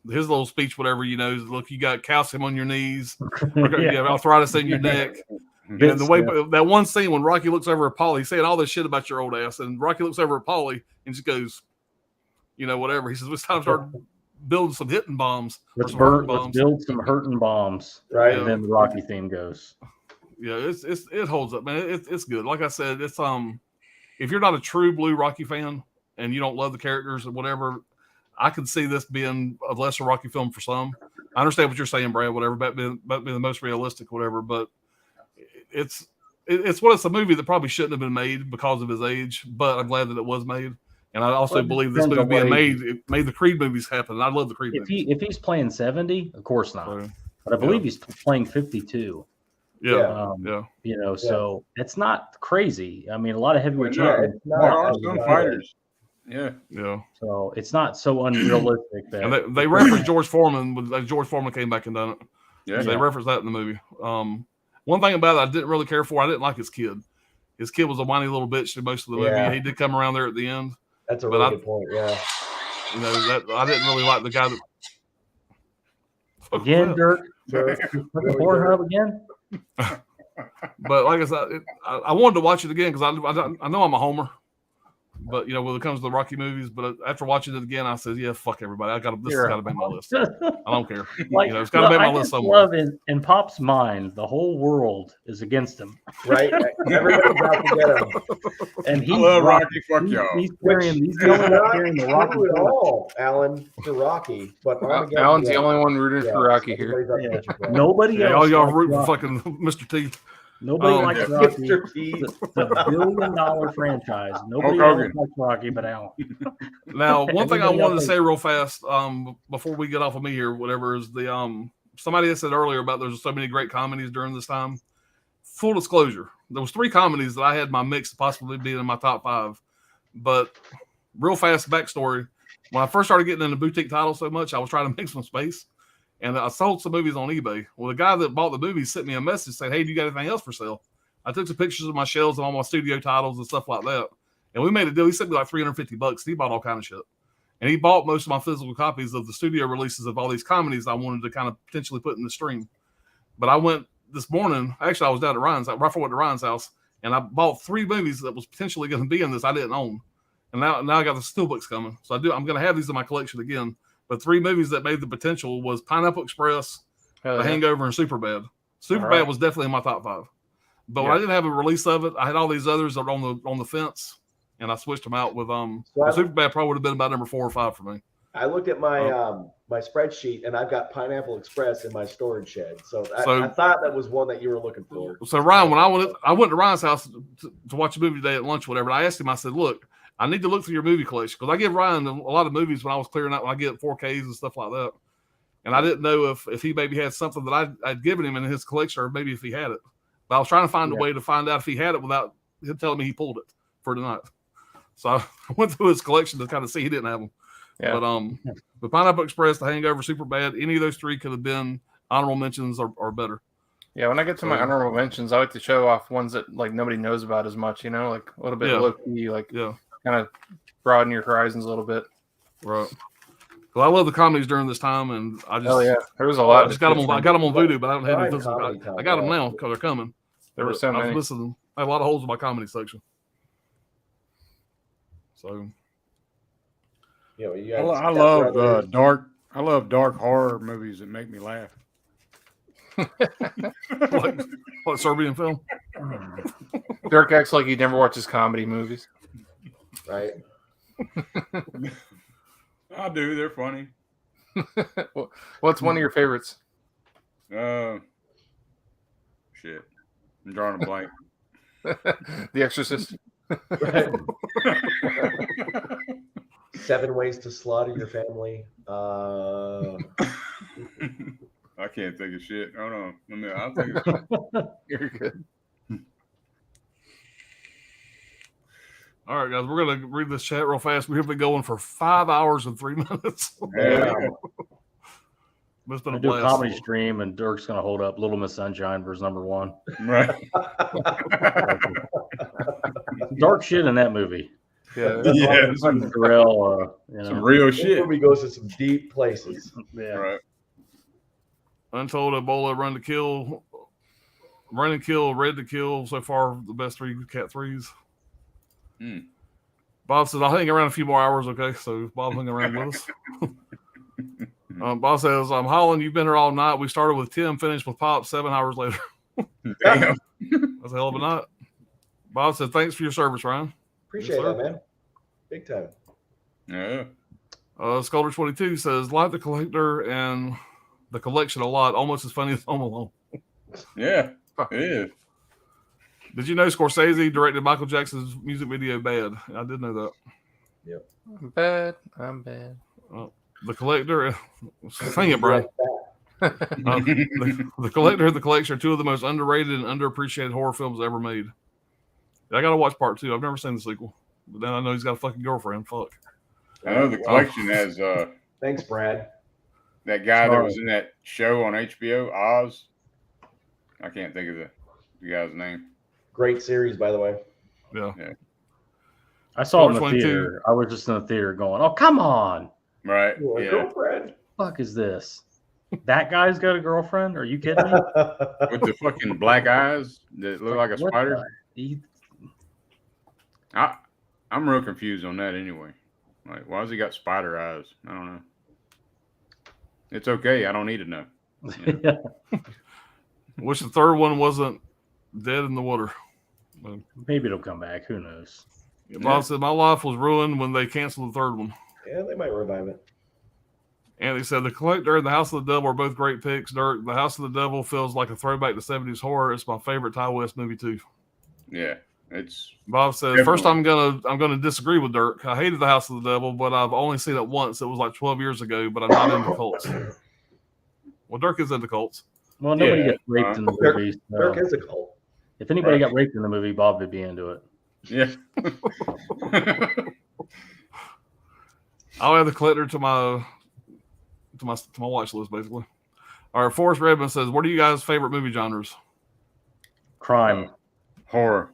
his little speech, whatever, you know, is, look, you got calcium on your knees, you have arthritis in your neck. And the way that one scene when Rocky looks over at Paulie, he's saying all this shit about your old ass, and Rocky looks over at Paulie and just goes, you know, whatever. He says, it's time to start building some hitting bombs. Let's build some hurting bombs. Right. And then the Rocky theme goes. Yeah, it holds up, man. It's good. Like I said, it's if you're not a true blue Rocky fan and you don't love the characters or whatever, I could see this being a lesser Rocky film for some. I understand what you're saying, Brad, whatever, about being the most realistic, whatever, but it's a movie that probably shouldn't have been made because of his age, but I'm glad that it was made. And I also believe this movie being made, it made the Creed movies happen. And I love the Creed movies. If he's playing 70, of course not. So, but I believe he's playing 52. Yeah. You know, so it's not crazy. I mean, a lot of heavyweight champions. There are some fighters. Yeah. So it's not so unrealistic that. And they referenced George Foreman when George Foreman came back and done it. Yeah. So they referenced that in the movie. One thing about it I didn't really care for, I didn't like his kid. His kid was a whiny little bitch through most of the movie. He did come around there at the end. That's a really good point. Yeah. You know, that I didn't really like the guy that. Again, Dirk. Pornhub again. But like I said, I wanted to watch it again because I know I'm a homer. But when it comes to the Rocky movies, but after watching it again, I said, yeah, fuck everybody. This has got to make my list. I don't care. Like, it's got to make my list somewhere. Love in Pop's mind, the whole world is against him. Right? Everybody's out to get him. And he love Rocky. Fuck y'all. He's carrying the Rocky Not at all, Alan, for Rocky. But Alan's the only one rooting for Rocky here. Nobody else. All y'all rooting for fucking Mr. T. Nobody likes Rocky. Mr. T. The $1 billion franchise. Nobody else likes Rocky but Alan. Now, one thing I wanted to say real fast, before we get off of me here, whatever, is the somebody had said earlier about there's so many great comedies during this time. Full disclosure, there was 3 comedies that I had my mix possibly being in my top 5. But real fast backstory, when I first started getting into boutique titles so much, I was trying to make some space. And I sold some movies on eBay. Well, the guy that bought the movies sent me a message saying, hey, do you got anything else for sale? I took some pictures of my shelves and all my studio titles and stuff like that. And we made a deal. He sent me like $350. He bought all kind of shit. And he bought most of my physical copies of the studio releases of all these comedies I wanted to kind of potentially put in the stream. But I went this morning. Actually, I was down at Ryan's, right before I went to Ryan's house. And I bought 3 movies that was potentially going to be in this I didn't own. And now I got the steelbooks coming. So I'm going to have these in my collection again. But 3 movies that made the potential was Pineapple Express, The Hangover, and Superbad. Superbad was definitely in my top 5. But when I didn't have a release of it, I had all these others that were on the fence, and I switched them out with Superbad probably would have been about number 4 or 5 for me. I looked at my my spreadsheet, and I've got Pineapple Express in my storage shed. So I thought that was one that you were looking for. So Ryan, when I went to Ryan's house to watch a movie today at lunch, whatever, I asked him, I said, look, I need to look through your movie collection because I give Ryan a lot of movies when I was clearing out when I get 4Ks and stuff like that. And I didn't know if he maybe had something that I'd given him in his collection or maybe if he had it. But I was trying to find a way to find out if he had it without him telling me he pulled it for tonight. So I went through his collection to kind of see he didn't have them. Yeah. But the Pineapple Express, The Hangover, Superbad, any of those 3 could have been honorable mentions or better. Yeah, when I get to my honorable mentions, I like to show off ones that like nobody knows about as much, like a little bit low key, kind of broaden your horizons a little bit. Right. Well, I love the comedies during this time, and I just there was a lot. I just got them. I got them on Vudu, but I don't have any physical. I got them now because they're coming. There were so many. I have a lot of holes in my comedy section. So, I love dark horror movies that make me laugh. like Serbian film. Dirk acts like he never watches comedy movies. Right. I do. They're funny. What's one of your favorites? Shit. I'm drawing a blank. The Exorcist. Right. 7 Ways to Slaughter Your Family. I can't think of shit. Hold on. I'll think of shit. You're good. All right, guys, we're going to read this chat real fast. We've been going for 5 hours and 3 minutes. Yeah. It's been a blast. Do a comedy stream, and Dirk's going to hold up Little Miss Sunshine versus number 1. Right. Dark shit in that movie. Yeah. Some real, some real shit. This movie goes to some deep places. Yeah. Right. Untold, Ebola, Run to Kill, Red to Kill. So far, the best 3 Cat 3s. Bob says, I'll hang around a few more hours, okay? So Bob hung around with us. Bob says, Holland, you've been here all night. We started with Tim, finished with Pop 7 hours later. Damn. That's a hell of a night. Bob said, thanks for your service, Ryan. Appreciate that, man. Big time. Yeah. Sculptor 22 says, like the collector and the collection a lot, almost as funny as Home Alone. Yeah, it is. Did you know Scorsese directed Michael Jackson's music video Bad? I did know that. Yep. I'm bad. The collector, sing it, Brian. The collector and the collection are 2 of the most underrated and underappreciated horror films ever made. I got to watch part 2. I've never seen the sequel, but then I know he's got a fucking girlfriend. Fuck. I know the collection has. Thanks, Brad. That guy that was in that show on HBO, Oz. I can't think of the guy's name. Great series, by the way. Yeah. I saw it in the theater. I was just in the theater going, "Oh, come on!" Right. Yeah. Girlfriend. Fuck is this? That guy's got a girlfriend? Are you kidding me? With the fucking black eyes that look like a spider. I'm real confused on that anyway. Like, why has he got spider eyes? I don't know. It's okay. I don't need to know. Yeah. Wish the third one wasn't dead in the water. Maybe it'll come back. Who knows? Bob said, my life was ruined when they canceled the third one. Yeah, they might revive it. Anthony said, The Collector and The House of the Devil are both great picks. Dirk, The House of the Devil feels like a throwback to 70s horror. It's my favorite Ty West movie, too. Yeah, it's. Bob said, first I'm gonna disagree with Dirk. I hated The House of the Devil, but I've only seen it once. It was like 12 years ago, but I'm not into cults. Well, Dirk is into cults. Well, nobody gets raped in the movie. So Dirk is a cult. if anybody got raped in the movie, Bob would be into it. Yeah. I'll add The Collector to my watch list, basically. All right, Forrest Redmond says, what are you guys' favorite movie genres? Crime. Horror.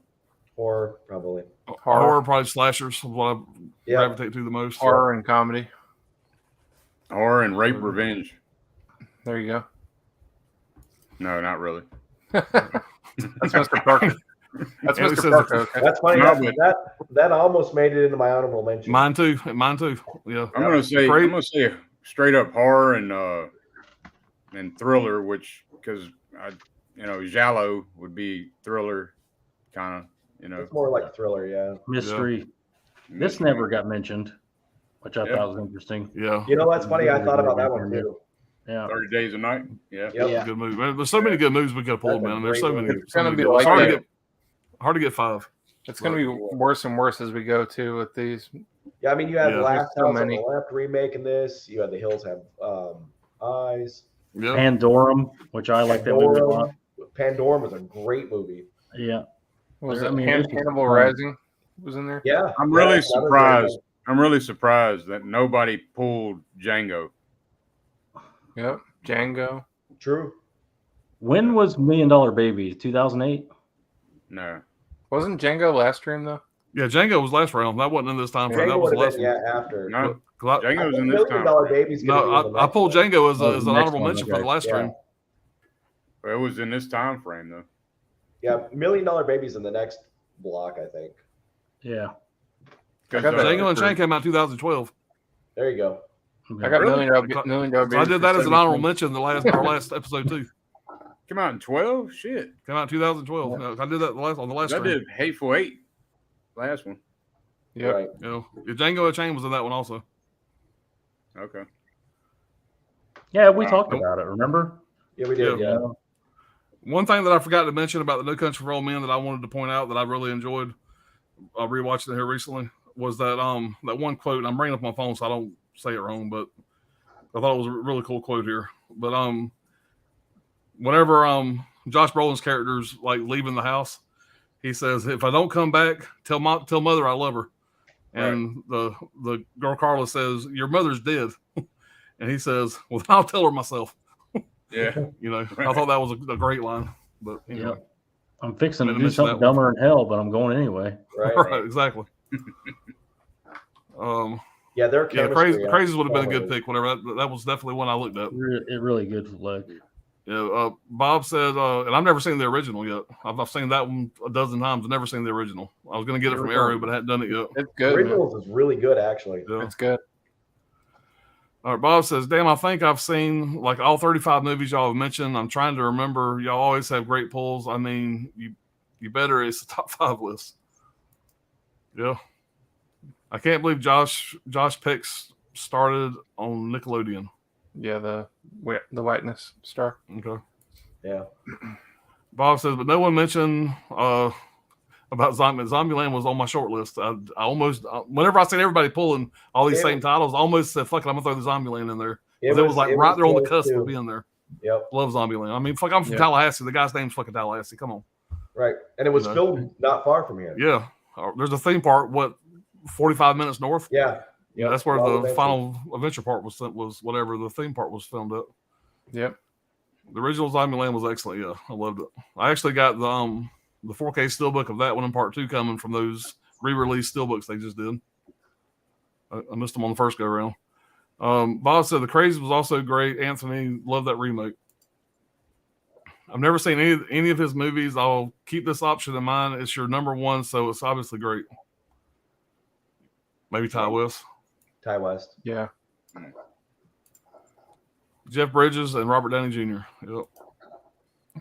Horror, probably. Horror, probably slashers, is what I gravitate to the most. Horror and comedy. Horror and rape revenge. There you go. No, not really. That's Mr. Parker. That's Yeah, he Mr. says Parker. Okay. That's funny. No, that almost made it into my honorable mention. Mine too. Yeah. I'm gonna say straight up horror and thriller, which because Giallo would be thriller, kind of. It's more like thriller, yeah. Mystery. This never got mentioned, which I thought was interesting. Yeah. That's funny. I thought about that one too. Yeah. 30 Days a Night. Yeah. Yep. Good movie. Man, there's so many good movies we could have pulled, That's a man. There's great so many. movie. It's gonna be good. like that. Hard to get 5. It's going to be worse and worse as we go too with these. Yeah, I mean, you have Yeah. Last So House on many. the Left remake in this. You had The Hills Have Eyes. Yeah. Pandorum, which I like that movie a lot. Pandorum was a great movie. Yeah. Was I it mean, this is Cannibal fun. Rising was in there? Yeah. I'm really that was surprised. I'm really surprised that nobody pulled Django. Yep. Django. True. When was $1 Million Baby? 2008? No. Wasn't Django last stream though? Yeah, Django was last round. That wasn't in this time frame. That Django was the would have last been, one. after. No. I- Django's in this $1 time. Million Baby's gonna be in No, the I next pulled one. Django as Oh, an the next honorable one, mention for okay. the last Yeah. stream. But it was in this time frame though. Yeah, $1 Million Baby's in the next block, I think. Yeah. I got that. Django Unchained came out in 2012. There you go. I got Really? million dollar. So I did that as an honorable mention our last episode too. Came out in 12? Shit. Came out in 2012. Yeah. No, I did that on the last I stream. did Hateful Eight. Last one. Yep. Right. Django Unchained was in that one also. Okay. Yeah, we Wow. talked about it, remember? Yeah, we did. Yeah. Yeah. One thing that I forgot to mention about the No Country for Old Men that I wanted to point out that I really enjoyed rewatching it here recently was that that one quote. And I'm bringing up my phone so I don't say it wrong, but I thought it was a really cool quote here. But whenever Josh Brolin's character's like leaving the house, he says, "If I don't come back, tell mother I love her." And the girl Carla says, "Your mother's dead," and he says, "Well, I'll tell her myself." Yeah. I thought that was a great line. But anyway. Yep. I'm fixing to Didn't do mention something that one. dumber in hell, but I'm going anyway. Right. Right, exactly. Yeah, their Yeah, chemistry. Crazies would have been a good Always. pick. Whatever. That was definitely one I looked at. It really good flick. Yeah. Bob said, and I've never seen the original yet. I've seen that one a dozen times. I've never seen the original. I was going to get it from Arrow, but I hadn't done it yet. It's The good. Man. Originals is really good, actually. Yeah. It's good. All right. Bob says, "Damn, I think I've seen like all 35 movies y'all have mentioned. I'm trying to remember. Y'all always have great pulls. I mean, you better. It's a top 5 list." Yeah. I can't believe Josh Peck's started on Nickelodeon. Yeah, the whiteness star. Okay. Yeah. Bob says, but no one mentioned about Zombieland was on my short list. I almost, whenever I seen everybody pulling all these Yeah. same titles, I almost said, fuck it, I'm going to throw the Zombieland in there. It was was right there on the close cusp too. of being there. Yep. Love Zombieland. I mean, fuck, I'm from Yeah. Tallahassee. The guy's name's fucking Tallahassee. Come on. Right. And it was You know. filmed not far from here. Yeah. There's a theme park, 45 minutes north? Yeah. Yeah, that's where Wild the Adventure. final adventure part was whatever the theme park was filmed at. Yep. The original Zombieland was excellent. Yeah, I loved it. I actually got the 4K steelbook of that one in part 2 coming from those re-release steelbooks they just did. I missed them on the first go around. Bob said the Crazy was also great. Anthony loved that remake. I've never seen any of his movies. I'll keep this option in mind. It's your number one, so it's obviously great. Maybe Ty West. Ty West. Yeah. Jeff Bridges and Robert Downey Jr. Yep.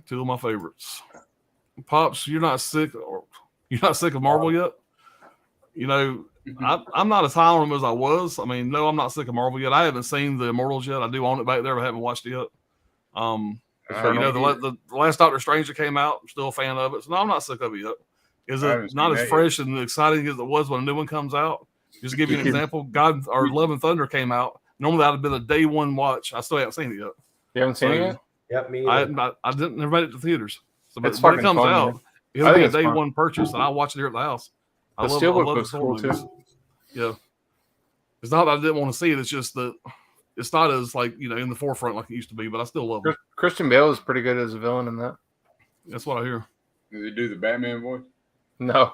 Two of my favorites. Pops, you're not sick of Marvel yet? You know, I'm not as high on them as I was. I mean, no, I'm not sick of Marvel yet. I haven't seen the Immortals yet. I do own it back there, but I haven't watched it yet. So, you know, the last Doctor Strange that came out, I'm still a fan of it. So no, I'm not sick of it yet. Is it not as fresh and exciting as it was when a new one comes out? Just to give you an example, Love and Thunder came out. Normally that'd have been a day one watch. I still haven't seen it yet. You haven't seen it yet? Yep, me. I didn't never made it to theaters. So It's when it fucking comes fun, out, man. it'll I be think a it's day fun. one purchase, and I'll watch it here at the house. The Steelbook looks cool too. Yeah, it's not that I didn't want to see it. It's just that it's not as like in the forefront like it used to be. But I still love it. Christian Bale is pretty good as a villain in that. That's what I hear. Did they do the Batman voice? No.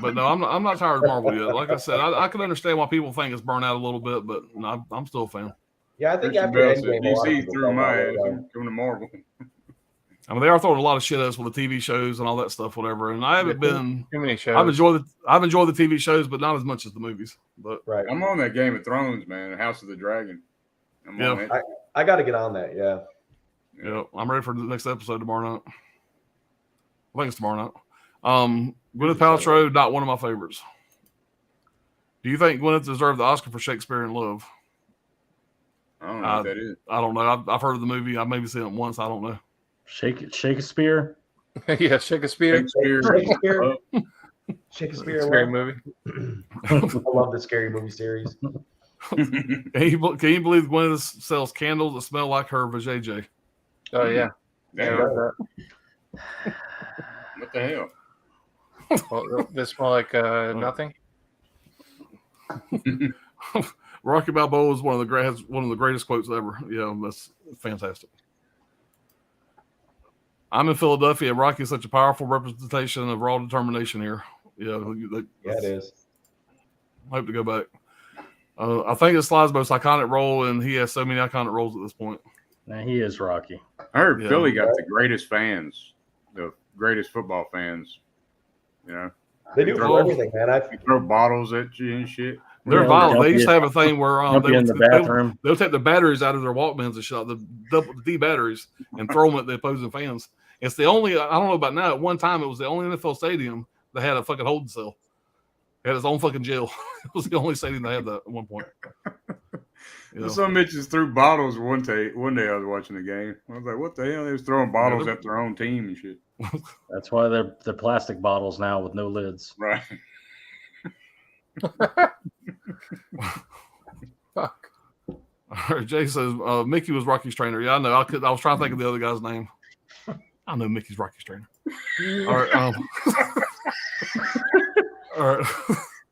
But no, I'm not tired of Marvel yet. Like I said, I can understand why people think it's burnt out a little bit, but no, I'm still a fan. Yeah, I think Christian after Bale said Endgame, a lot of DC people threw felt my that ass. way. I'm coming to Marvel. I mean, they are throwing a lot of shit at us with the TV shows and all that stuff, whatever. And I haven't been. Too many shows. I've enjoyed the TV shows, but not as much as the movies. But Right. I'm on that Game of Thrones, man. House of the Dragon. I'm on Yeah. that. I got to get on that. Yeah. yeah, I'm ready for the next episode tomorrow night. I think it's tomorrow night. Gwyneth Paltrow, not one of my favorites. Do you think Gwyneth deserved the Oscar for Shakespeare in Love? I don't know what that is. I don't know. I've heard of the movie. I've maybe seen it once. I don't know. Shakespeare. Yeah, Shakespeare. Shakespeare. Shakespeare. Scary movie. I love the Scary Movie series. Can you believe Gwyneth sells candles that smell like her vajayjay? Oh yeah. Damn. Yeah, What the hell? well, they smell like nothing. Rocky Balboa is one of the greatest quotes ever. Yeah, that's fantastic. I'm in Philadelphia. Rocky is such a powerful representation of raw determination here. Yeah, Yeah, it is. I hope to go back. I think it's Sly's most iconic role, and he has so many iconic roles at this point. Now he is Rocky. I heard Yeah. Philly got the greatest fans, the greatest football fans. You know, They do for everything, man. they throw bottles at you and shit. They're Yeah, violent. they'll They used be- to have a thing where Jump in the bathroom. they'll take the batteries out of their Walkmans and shit, the D batteries, and throw them at the opposing fans. It's the only, I don't know about now, at one time it was the only NFL stadium that had a fucking holding cell. It had its own fucking jail. It was the only stadium that had that at one point. You know? Some bitches threw bottles one day I was watching the game. I was like, what the hell? They was throwing bottles at their own team and shit. That's why they're plastic bottles now with no lids. Right. Fuck. All right, Jay says Mickey was Rocky's trainer. Yeah, I know. I was trying to think of the other guy's name. I know Mickey's Rocky's trainer. All right. All right.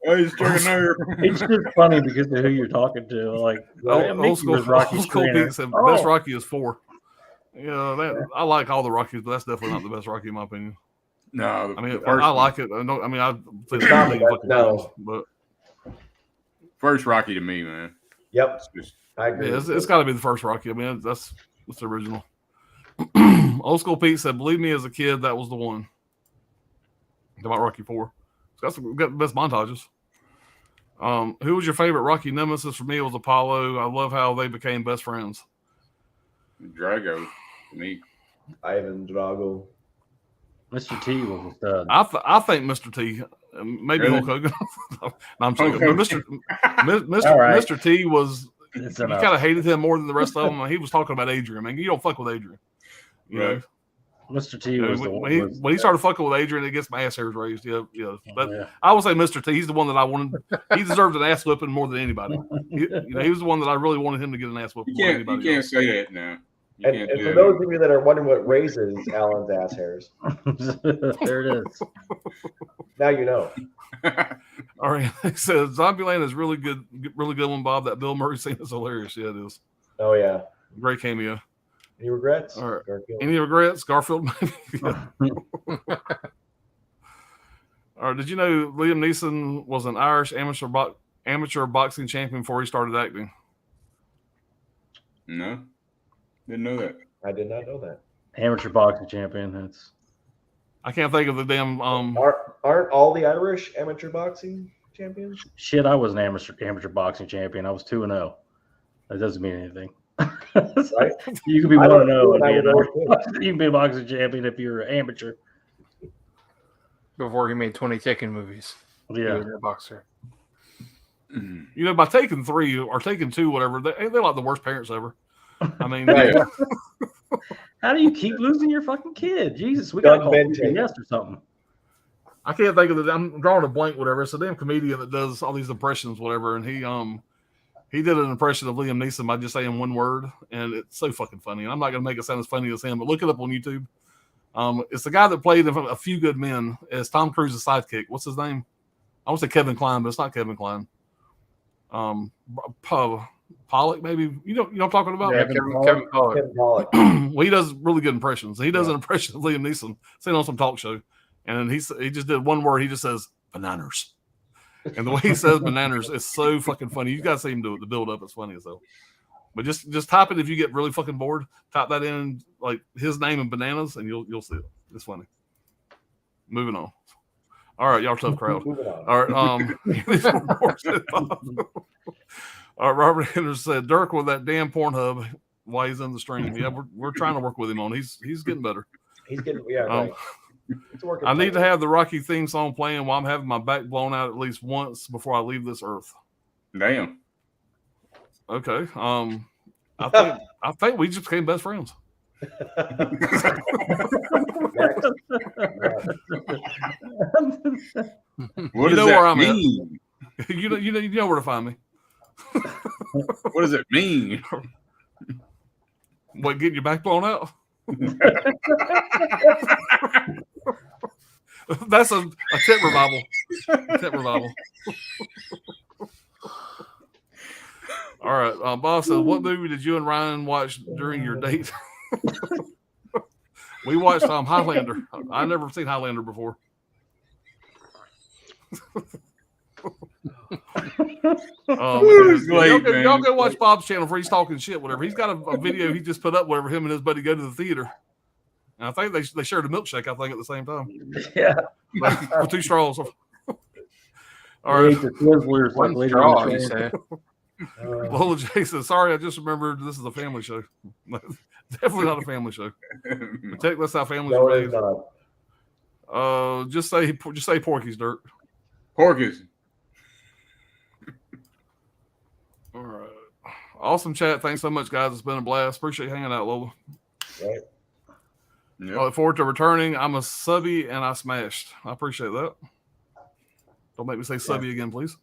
Oh, he's drinking there. It's just funny because of who you're talking to. Like, Old school Rocky's trainer. Pete said best Rocky is 4. Yeah, I like all the Rockies, but that's definitely not the best Rocky in my opinion. No, I mean, the first I like it. I It's not the best, no. but first Rocky to me, man. Yep, It's just, I agree. yeah, it's got to be the first Rocky. I mean, that's the original. Old school Pete said, "Believe me, as a kid, that was the one." About Rocky 4. It's got the best montages. Who was your favorite Rocky nemesis? For me, it was Apollo. I love how they became best friends. Drago to me. Ivan Drago. Mr. T was a stud. I think Mr. T, maybe Really? Hulk Hogan. No, I'm joking. Hulk But Mr. All right. Mr. T was. It's You enough. kind of hated him more than the rest of them. He was talking about Adrian. Man, you don't fuck with Adrian. You know? Right. Mr. T You know, was the one. when he started fucking with Adrian, it gets my ass hairs raised. Yeah. But Yeah. I would say Mr. T. He's the one that I wanted. He deserved an ass whipping more than anybody. He was the one that I really wanted him to get an ass whipping. You can't say that now. You And, can't and do for that. those of you that are wondering what raises Alan's ass hairs, There it is. now you know. All right. He says Zombieland is really good one, Bob. That Bill Murray scene is hilarious. Yeah, it is. Oh yeah. Great cameo. Any regrets? All right. Garfield? Any regrets? Garfield, maybe. Yeah. All right. Did you know Liam Neeson was an Irish amateur boxing champion before he started acting? No, didn't know that. I did not know that. Amateur boxing champion. That's I can't think of the damn. Aren't all the Irish amateur boxing? champions? Shit, I was an amateur boxing champion. I was 2-0. That doesn't mean anything. Right? You can be I 1-0 know, and I be an was amateur. You can be a boxing champion if you're an amateur. Before he made 20 Taken movies. He Yeah. was a boxer. You know, by taking 3 or taking 2, whatever, they're like the worst parents ever. I mean, Right. How do you keep losing your fucking kid? Jesus, we Done got to call been taken. CPS or something. I can't think of it. I'm drawing a blank, whatever. It's a damn comedian that does all these impressions, whatever. And he did an impression of Liam Neeson by just saying one word, and it's so fucking funny. And I'm not going to make it sound as funny as him, but look it up on YouTube. It's the guy that played in A Few Good Men as Tom Cruise's sidekick. What's his name? I want to say Kevin Kline, but it's not Kevin Kline. Pollock, maybe. You know what I'm talking about? Yeah, Kevin Pollak. Kevin Pollak. Well, he does really good impressions. He does an impression of Liam Neeson sitting on some talk show, and then he just did one word. He just says bananas, and the way he says bananas is so fucking funny. You guys see him do it. The build up is funny as hell. But just type it if you get really fucking bored. Type that in, like his name and bananas, and you'll see it. It's funny. Moving on. All right, y'all tough crowd. Moving on. All right, all right, Robert Henderson said Dirk with that damn Pornhub while he's in the stream. Yeah, we're trying to work with him on. He's getting better. He's getting right. It's working. I need to have the Rocky theme song playing while I'm having my back blown out at least once before I leave this earth. Damn. Okay. I think we just became best friends. What You does know that where I'm at. mean? You know where to find me. What does it mean? What, getting your back blown out? That's a tent revival. Tent revival. All right. Bob says, what movie did you and Ryan watch during your date? We watched Highlander. I've never seen Highlander before. Y'all go watch Bob's channel where he's talking shit, whatever. He's got a video he just put up, whatever, him and his buddy go to the theater. And I think they shared a milkshake, I think, at the same time. Yeah. With 2 straws. All Right. right. One straw, you say. Lola J says, sorry, I just remembered this is a family show. Definitely not a family show. That's how families are No, raised. it's not. Just say Porky's Dirt. Porky's. All right. Awesome chat. Thanks so much, guys. It's been a blast. Appreciate you hanging out, Lola. Right. Yep. I look forward to returning. I'm a subby and I smashed. I appreciate that. Don't make me say subby again, please.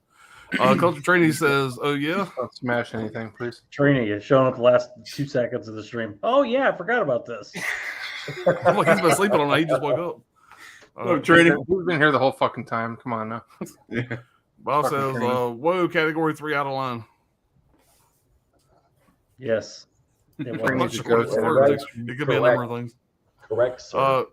Culture Trini says, oh, yeah. Don't smash anything, please. Trini is showing up the last 2 seconds of the stream. Oh, yeah, I forgot about this. Look, he's been sleeping all night. He just woke up. We've been here the whole fucking time. Come on now. Yeah. Bob Fucking says, Trini. whoa, category 3 out of line. Yes. It I'm was. not to sure go what it's to for. right. It could be a number of things. Correct. Sir.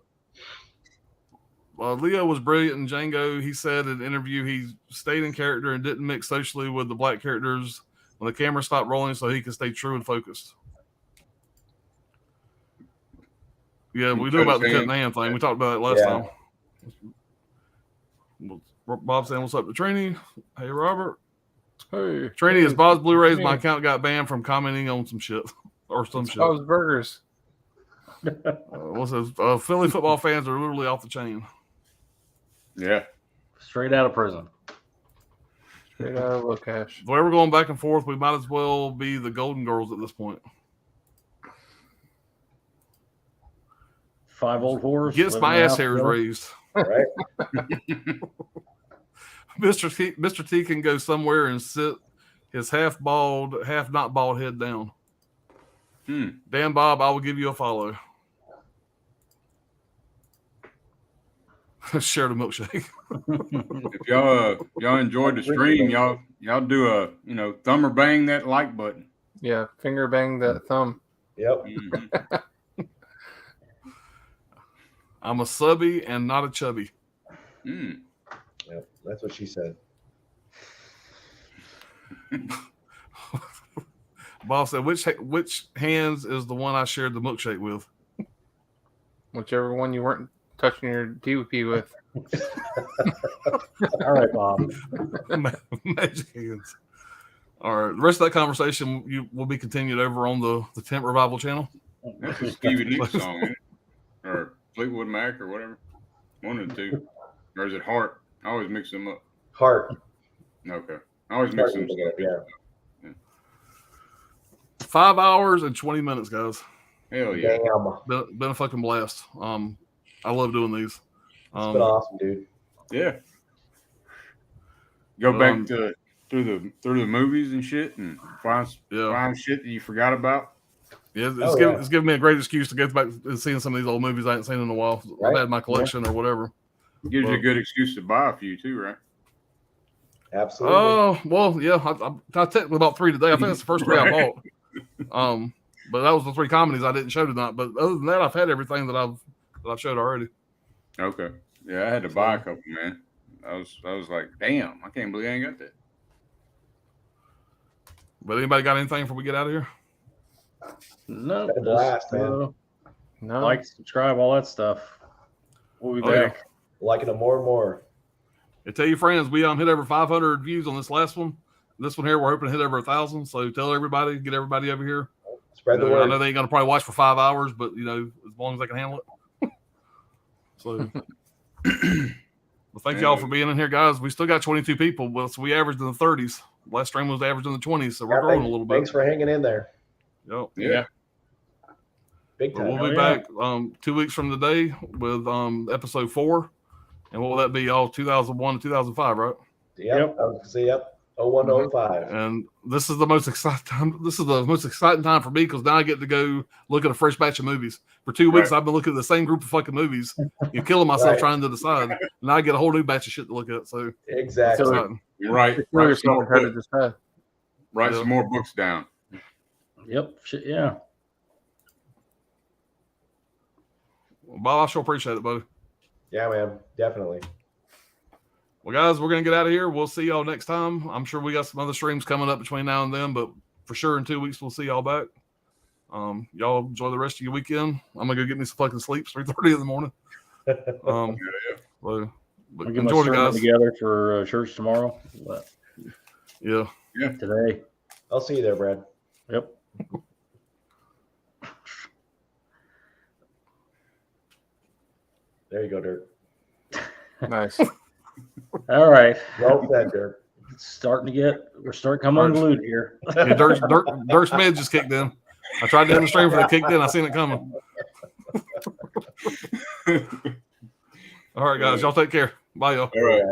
Leo was brilliant in Django. He said in an interview he stayed in character and didn't mix socially with the black characters when the camera stopped rolling so he could stay true and focused. Yeah, we knew about the cut and hand thing. We talked about it last time. Bob saying, what's up to Trini? Hey, Robert. Hey, Trini, is Bob's Blu-rays. My account got banned from commenting on some shit. Or some shit. Bob's Burgers. What's this? Philly football fans are literally off the chain. Yeah. Straight out of prison. Straight out of low cash. The way we're going back and forth, we might as well be the Golden Girls at this point. 5 old whores. Gets living my in the ass house hairs together. raised. Right. Mr. T can go somewhere and sit his half bald, half not bald head down. Dan Bob, I will give you a follow. Share the milkshake. If y'all enjoyed the stream, y'all do a thumb or bang that like button. Yeah, finger bang that thumb. Yep. Mhm. I'm a subby and not a chubby. Mm. Yep. That's what she said. Bob said, which hands is the one I shared the milkshake with? Whichever one you weren't touching your DP with. All right, Bob. Magic hands. All right. The rest of that conversation will be continued over on the Tent Revival channel. That's a Stevie Nicks song, isn't it? Or Fleetwood Mac or whatever. One of the two. Or is it Heart? I always mix them up. Heart. Okay. I always mix them up. Yeah. 5 hours and 20 minutes, guys. Hell yeah. Damn. Been a fucking blast. I love doing these. It's been awesome, dude. Yeah. Go back to through the movies and shit and find shit that you forgot about. Yeah, it's giving me a great excuse to get back and seeing some of these old movies I ain't seen in a while. Right. I've had my collection or whatever. Gives you a good excuse to buy a few too, right? Absolutely. Oh, well, yeah. I technically bought 3 today. I think that's the first 3 I bought. But that was the 3 comedies I didn't show tonight. But other than that, I've had everything that I've showed already. Okay. Yeah, I had to buy a couple, man. I was like, damn, I can't believe I ain't got that. But anybody got anything before we get out of here? No, Been a blast, man. No. Like, subscribe, all that stuff. We'll be Yeah. back. Liking it more and more. And tell your friends, we hit over 500 views on this last one. This one here, we're hoping to hit over 1,000. So tell everybody, get everybody over here. Spread the word. I know they ain't gonna probably watch for 5 hours, but as long as they can handle it. So, well, thank y'all for being in here, guys. We still got 22 people. Well, so we averaged in the 30s. Last stream was averaged in the 20s, so we're growing a little bit. Thanks for hanging in there. Yep. Yeah. Big But time. we'll be back 2 weeks from today with episode 4. And what will that be? Y'all 2001 to 2005, right? Yep. I was gonna say, yep. 01 to 05. And this is the most exciting time. This is the most exciting time for me because now I get to go look at a fresh batch of movies. For 2 weeks, I've been looking at the same group of fucking movies. You're killing myself trying to decide. Now I get a whole new batch of shit to look at. So Exactly. exciting. Right. Write Some more books down. Yep. Shit, yeah. Well, Bob, I sure appreciate it, buddy. Yeah, man. Definitely. Well, guys, we're going to get out of here. We'll see y'all next time. I'm sure we got some other streams coming up between now and then, but for sure in 2 weeks, we'll see y'all back. Y'all enjoy the rest of your weekend. I'm going to go get me some fucking sleep. It's 3:30 in the morning. Well, but We'll get my enjoy it, guys. together for church tomorrow. But Yeah. today. I'll see you there, Brad. Yep. There you go, Dirk. Nice. All right. Well said, Dirk. We're starting to come unglued here. Yeah, Dirk Smith just kicked in. I tried to end the stream for it kicked in. I seen it coming. All right, guys. Y'all take care. Bye, y'all. All right.